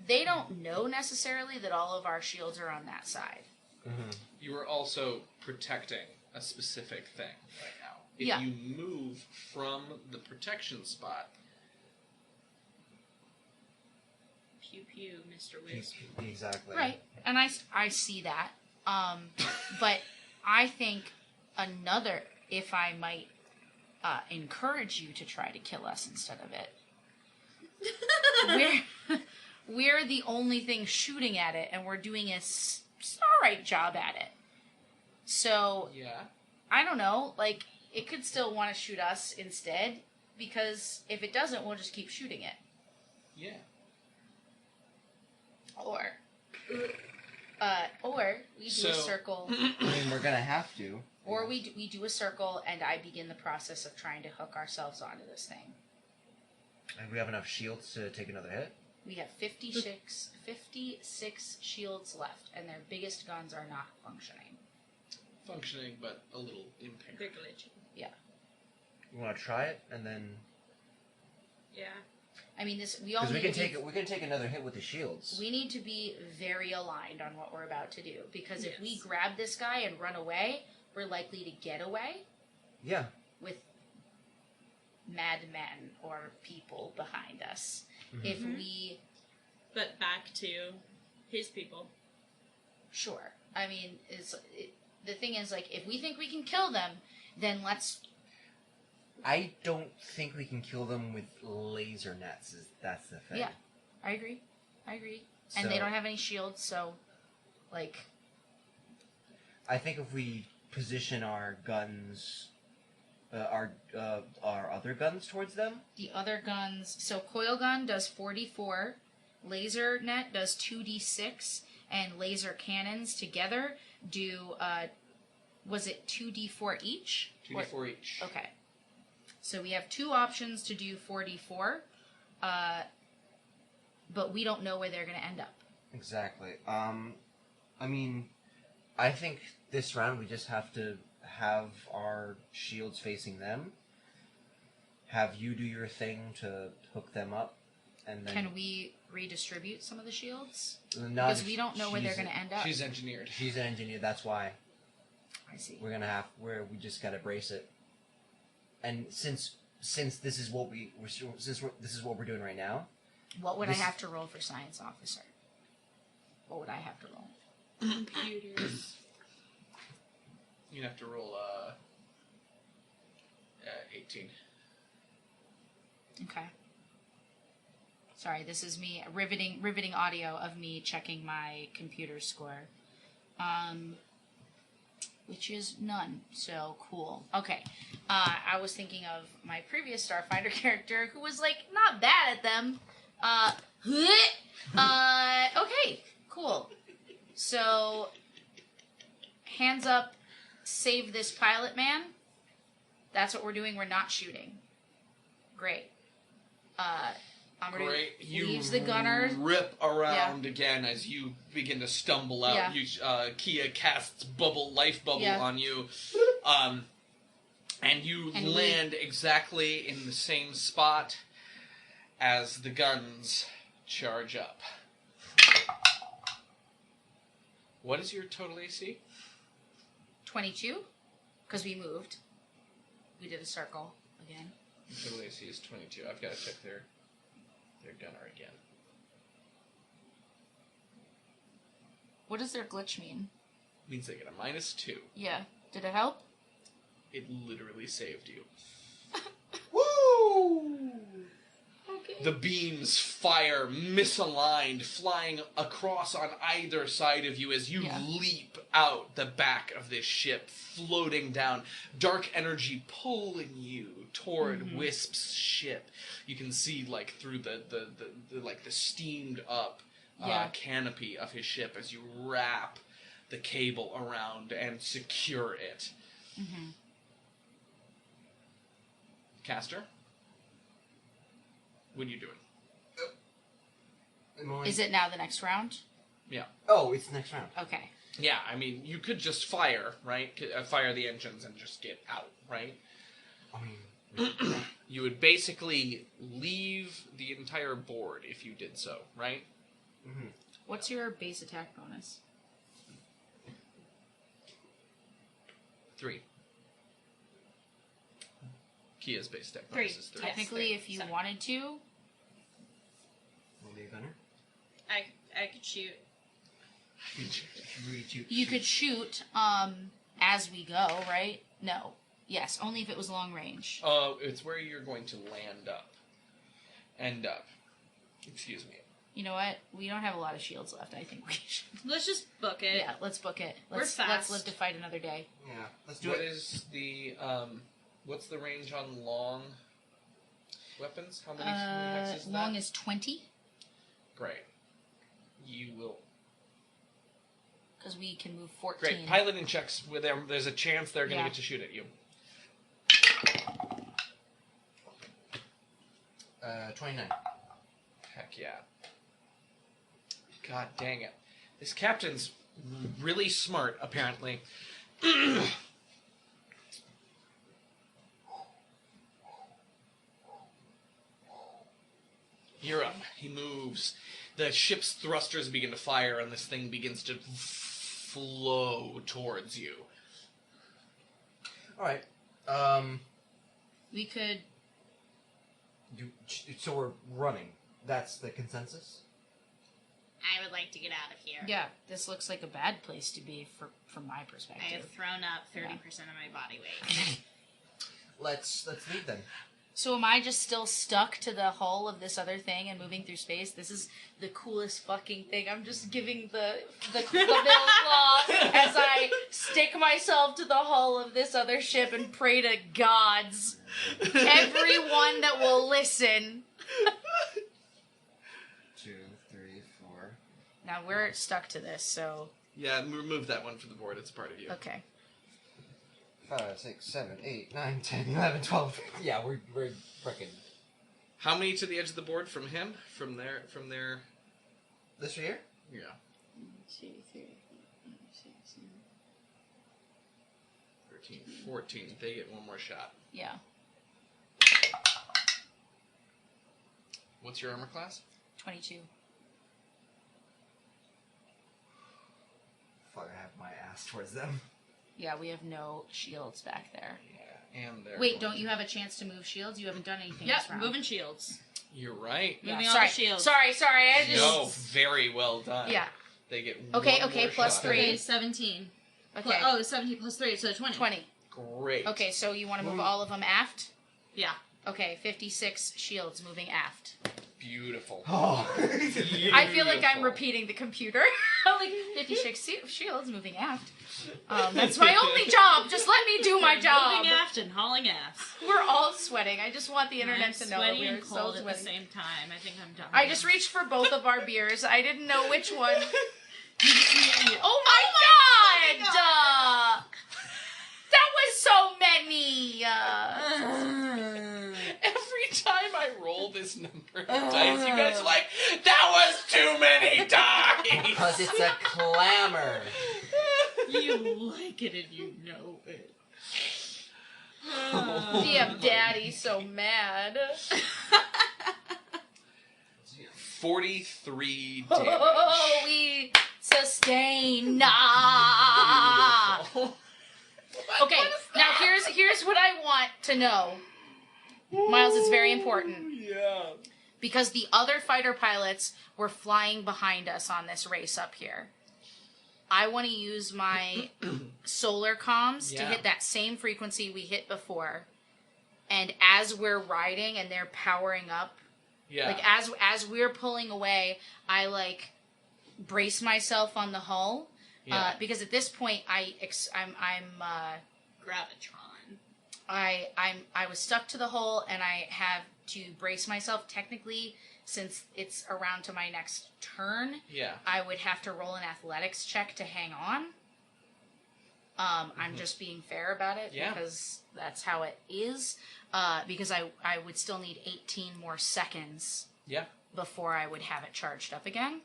they don't know necessarily that all of our shields are on that side. Mm-hmm. You are also protecting a specific thing right now. If Yeah. you move from the protection spot, Pew pew, Mr. Wisp. Exactly. Right, and I see that. But I think another, if I might encourage you to try to kill us instead of it. We're the only thing shooting at it, and we're doing a alright job at it. So, yeah, I don't know, like, it could still want to shoot us instead, because if it doesn't, we'll just keep shooting it. yeah. Or we do a circle. I mean, we're gonna have to. Or we do a circle, and I begin the process of trying to hook ourselves onto this thing. And we have enough shields to take another hit? We have 56 shields left, and their biggest guns are not functioning. Functioning, but a little impaired. They're glitching. Yeah. You want to try it, and then... Yeah. I mean, we all Because need we can take another hit with the shields. We need to be very aligned on what we're about to do, because if we Yes. grab this guy and run away, we're likely to get away Yeah. with madmen or people behind us. Mm-hmm. If we... But back to his people. Sure. I mean, the thing is, like, if we think we can kill them, then let's... I don't think we can kill them with laser nets. That's the thing. Yeah, I agree. And they don't have any shields, so, like... I think if we position our guns, our other guns towards them. The other guns... So, coil gun does 44, laser net does 2d6, and laser cannons together do, was it 2d4 each? 2d4 each. Okay. So we have two options to do 4d4, but we don't know where they're going to end up. Exactly. I mean, I think this round we just have to have our shields facing them. Have you do your thing to hook them up, and then... Can we redistribute some of the shields? Not Because if we don't know where they're she's- going to end up. She's engineered. She's an engineer. That's why I see. we just gotta brace it. And since this is what this is what we're doing right now. What would I have to roll for science officer? What would I have to roll? Computers. You'd have to roll 18. Okay. Sorry, this is me riveting audio of me checking my computer score. Which is none. So cool. Okay. I was thinking of my previous Starfinder character who was like not bad at them. Okay, cool. So hands up, save this pilot man. That's what we're doing. We're not shooting. Great. Great. You leaves the gunner. Rip around again as you begin to stumble out. Yeah. You, Kia casts life bubble on you. And you land exactly in the same spot as the guns charge up. What is your total AC? 22, because we moved. We did a circle again. Total AC is 22. I've got to check their gunner again. What does their glitch mean? Means they get a -2. Yeah. Did it help? It literally saved you. Woo! Okay. The beams fire misaligned, flying across on either side of you as you leap out the back of this ship, floating down. Dark energy pulling you toward Wisp's ship. You can see like through the steamed up canopy of his ship as you wrap the cable around and secure it. Mm-hmm. Caster, what are you doing? Is it now the next round? Yeah. Oh, it's the next round. Okay. Yeah, I mean, you could just fire, right? Fire the engines and just get out, right? I mean, you would basically leave the entire board if you did so, right? Mm-hmm. What's your base attack bonus? 3. Kia's base attack bonus is 3. Technically, if you wanted to. Want to be a gunner? I could shoot. You could shoot as we go, right? No. Yes, only if it was long range. It's where you're going to end up. Excuse me. You know what? We don't have a lot of shields left. I think we should. Let's just book it. Yeah, let's book it. We're fast. Let's live to fight another day. Yeah, let's do What it. is the what's the range on long weapons? How many hexes is that? Long is 20. Great. You will. Because we can move 14. Great. Piloting checks with them. There's a chance they're going to get to shoot at you. 29. Heck yeah. God dang it. This captain's really smart, apparently. You're up. He moves. The ship's thrusters begin to fire, and this thing begins to flow towards you. All right. We could. So we're running. That's the consensus? I would like to get out of here. Yeah, this looks like a bad place to be from my perspective. I have thrown up 30% of my body weight. Let's leave then. So am I just still stuck to the hull of this other thing and moving through space? This is the coolest fucking thing. I'm just giving the middle claw as I stick myself to the hull of this other ship and pray to gods. Everyone that will listen. 2, 3, 4. Now we're stuck to this, so... Yeah, remove that one from the board. It's part of you. Okay. 5, 6, 7, 8, 9, 10, 11, 12. Yeah, we're frickin'. How many to the edge of the board from him? From there? This right here? Yeah. 2, 3, 4, 5, 6, 7. 13, 14. They get one more shot. Yeah. What's your armor class? 22. Fuck, I have my ass towards them. Yeah, we have no shields back there. Yeah, and they're Wait, don't you have a chance to move shields? You haven't done anything Yep, this round. moving shields. You're right. Moving all sorry. the shields. Sorry, I just... No, very well done. Yeah. They get Okay, one more plus shot. 3. Okay, 17. Okay. 17 plus 3, so 20. 20. Great. Okay, so you want to move all of them aft? Yeah. Okay, 56 shields moving aft. Beautiful. Oh. I feel like I'm repeating the computer. I'm like, 56 shields moving aft. That's my only job. Just let me do my job. Moving aft and hauling aft. We're all sweating. I just want the internet I'm to know that sweaty we're and cold so at the sweaty. same time. I think I'm done. I just reached for both of our beers. I didn't know which one. Oh my god! this number of dice. You guys are like, that was too many dice! Because it's a clamor. You like it and you know it. Damn, Daddy's so mad. 43 damage. Oh, we sustain. Nah. Okay, now here's what I want to know. Miles, it's very important. Yeah. Because the other fighter pilots were flying behind us on this race up here. I want to use my solar comms to hit that same frequency we hit before. And as we're riding and they're powering up, like as we're pulling away, I like brace myself on the hull. Because at this point I'm Gravitron. I was stuck to the hull and I have to brace myself. Technically, since it's around to my next turn, I would have to roll an athletics check to hang on. I'm just being fair about it because that's how it is. Because I would still need 18 more seconds before I would have it charged up again.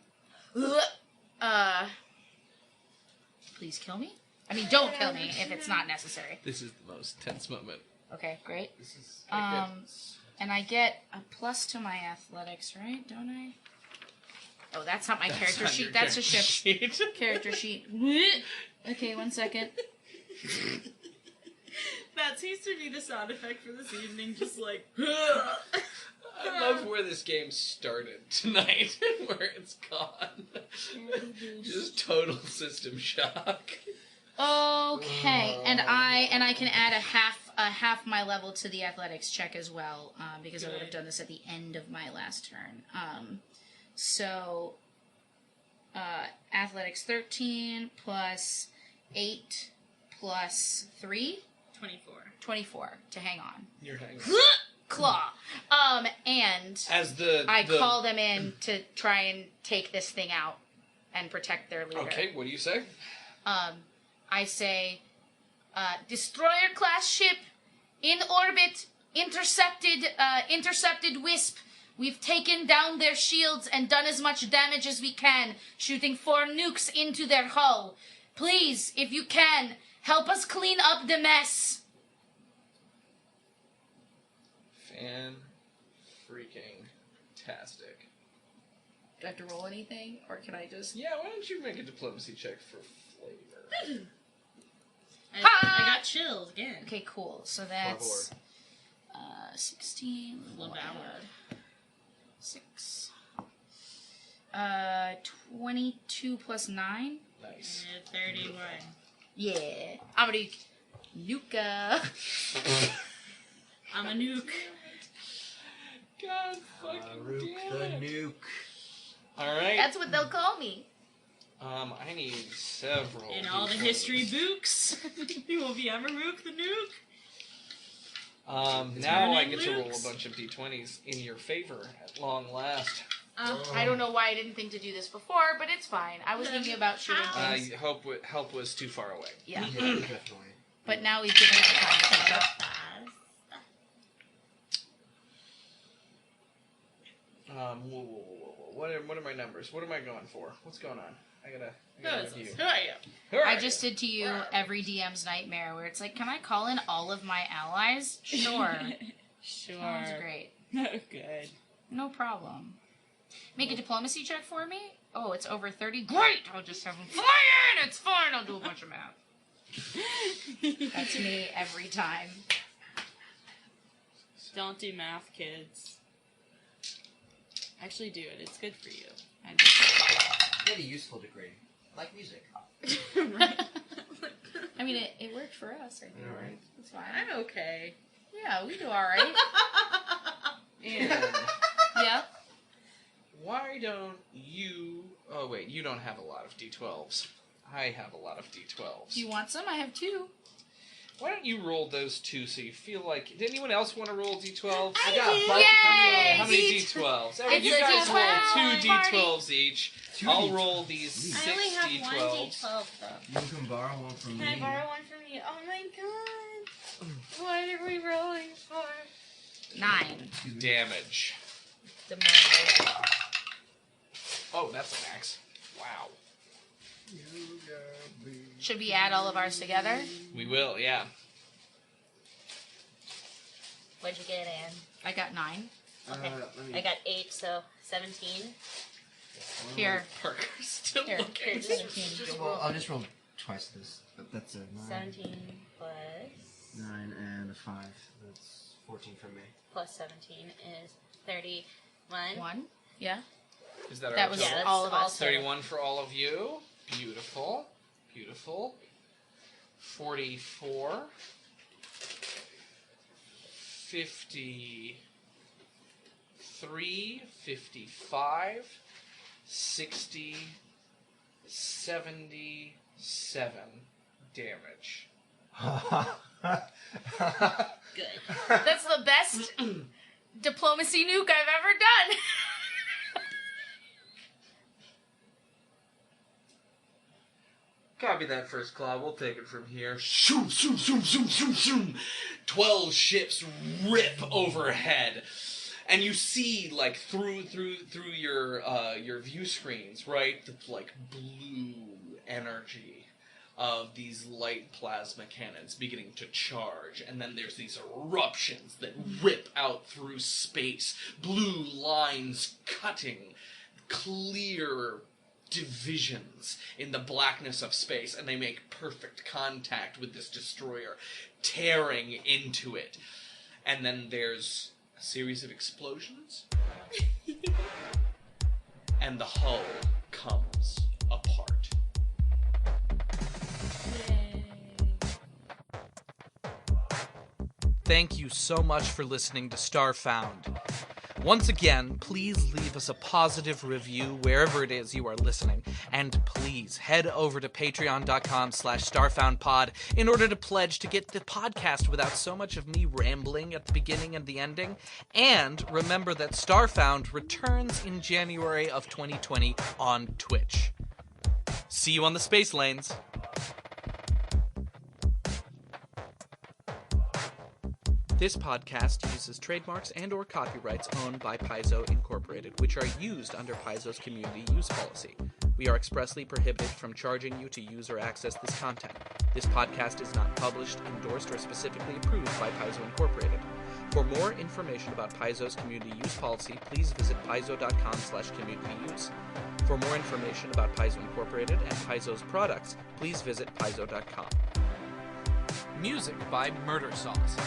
Please kill me. I mean, don't kill me if it's not necessary. This is the most tense moment. Okay, great. This is and I get a plus to my athletics, right? Don't I? Oh, that's not my character sheet. That's a ship character sheet. Okay, 1 second. That seems to be the sound effect for this evening, just like... I love where this game started tonight and where it's gone. Just total system shock. Okay, and I can add a half my level to the athletics check as well, because I would have done this at the end of my last turn. So athletics 13 plus 8 plus 3. 24 to hang on. You're hanging on. Claw. And as I call them in to try and take this thing out and protect their leader. Okay, what do you say? I say, destroyer class ship in orbit, intercepted Wisp. We've taken down their shields and done as much damage as we can, shooting 4 nukes into their hull. Please, if you can, help us clean up the mess. Fan-freaking-tastic. Do I have to roll anything, or can I just... Yeah, why don't you make a diplomacy check for flavor? I got chills again. Okay, cool. So that's 16. Devoured. 6. 22 plus 9. Nice. 31. Yeah. I'm gonna Nuka. I'm a nuke. God fucking Rook the damn it. nuke. Alright. That's what they'll call me. I need several. In all the history books, you will be Amarook the nuke. Now I get to roll a bunch of d20s in your favor at long last. I don't know why I didn't think to do this before, but it's fine. I was thinking about shooting things. Help was too far away. Yeah. Definitely. But now we've given it time to come up. What are my numbers? What am I going for? What's going on? I gotta review. Who are you? I just did to you every DM's nightmare where it's like, can I call in all of my allies? Sure. Sure. Sounds great. Good. No problem. Make a diplomacy check for me? Oh, it's over 30? Great! I'll just have them fly in! It's fine! I'll do a bunch of math. That's me every time. Don't do math, kids. Actually do it. It's good for you. Get a useful degree. Like music. I mean, it worked for us. I think. Alright. It's fine. I'm okay. Yeah, we do alright. And Yeah. why don't you... Oh, wait, you don't have a lot of d12s. I have a lot of d12s. Do you want some? I have 2. Why don't you roll those 2 so you feel like... Did anyone else want to roll d12s? I got a bunch. Yay! How many d12s? It's You a guys roll D12 2 party. d12s each. I'll roll these 6 I only have d12s. 1 d12 though. You can borrow one from Can I me. borrow one from you? Oh my god. What are we rolling for? 9. Damage. Demolish. Oh, that's a max. Wow. Should we add all of ours together? We will, yeah. What'd you get, Anne? I got 9. Okay. I got 8, so 17. Here. Parker's still Here. looking. Well, I'll just roll twice this. But that's a 9. 17 plus 9 and a 5. That's 14 from me. plus 17 is 31. 1? Yeah. Is that That was Yeah, that's all of us. all 31 for all of you. Beautiful. Beautiful. 44. 53. 55. 60. 77 damage. Good. That's the best diplomacy nuke I've ever done. Copy that, First Claw. We'll take it from here. Shoom, shoom, shoom, shoom, shoom, shoom. 12 ships rip overhead. And you see, like, through your view screens, right, the, like, blue energy of these light plasma cannons beginning to charge. And then there's these eruptions that rip out through space. Blue lines cutting clear divisions in the blackness of space, and they make perfect contact with this destroyer, tearing into it. And then there's a series of explosions, and the hull comes apart. Thank you so much for listening to Starfound. Once again, please leave us a positive review wherever it is you are listening. And please head over to patreon.com/StarfoundPod in order to pledge to get the podcast without so much of me rambling at the beginning and the ending. And remember that Starfound returns in January of 2020 on Twitch. See you on the space lanes. This podcast uses trademarks and or copyrights owned by Paizo Incorporated, which are used under Paizo's community use policy. We are expressly prohibited from charging you to use or access this content. This podcast is not published, endorsed, or specifically approved by Paizo Incorporated. For more information about Paizo's community use policy, please visit paizo.com/communityuse. For more information about Paizo Incorporated and Paizo's products, please visit paizo.com. Music by Murder Sauce.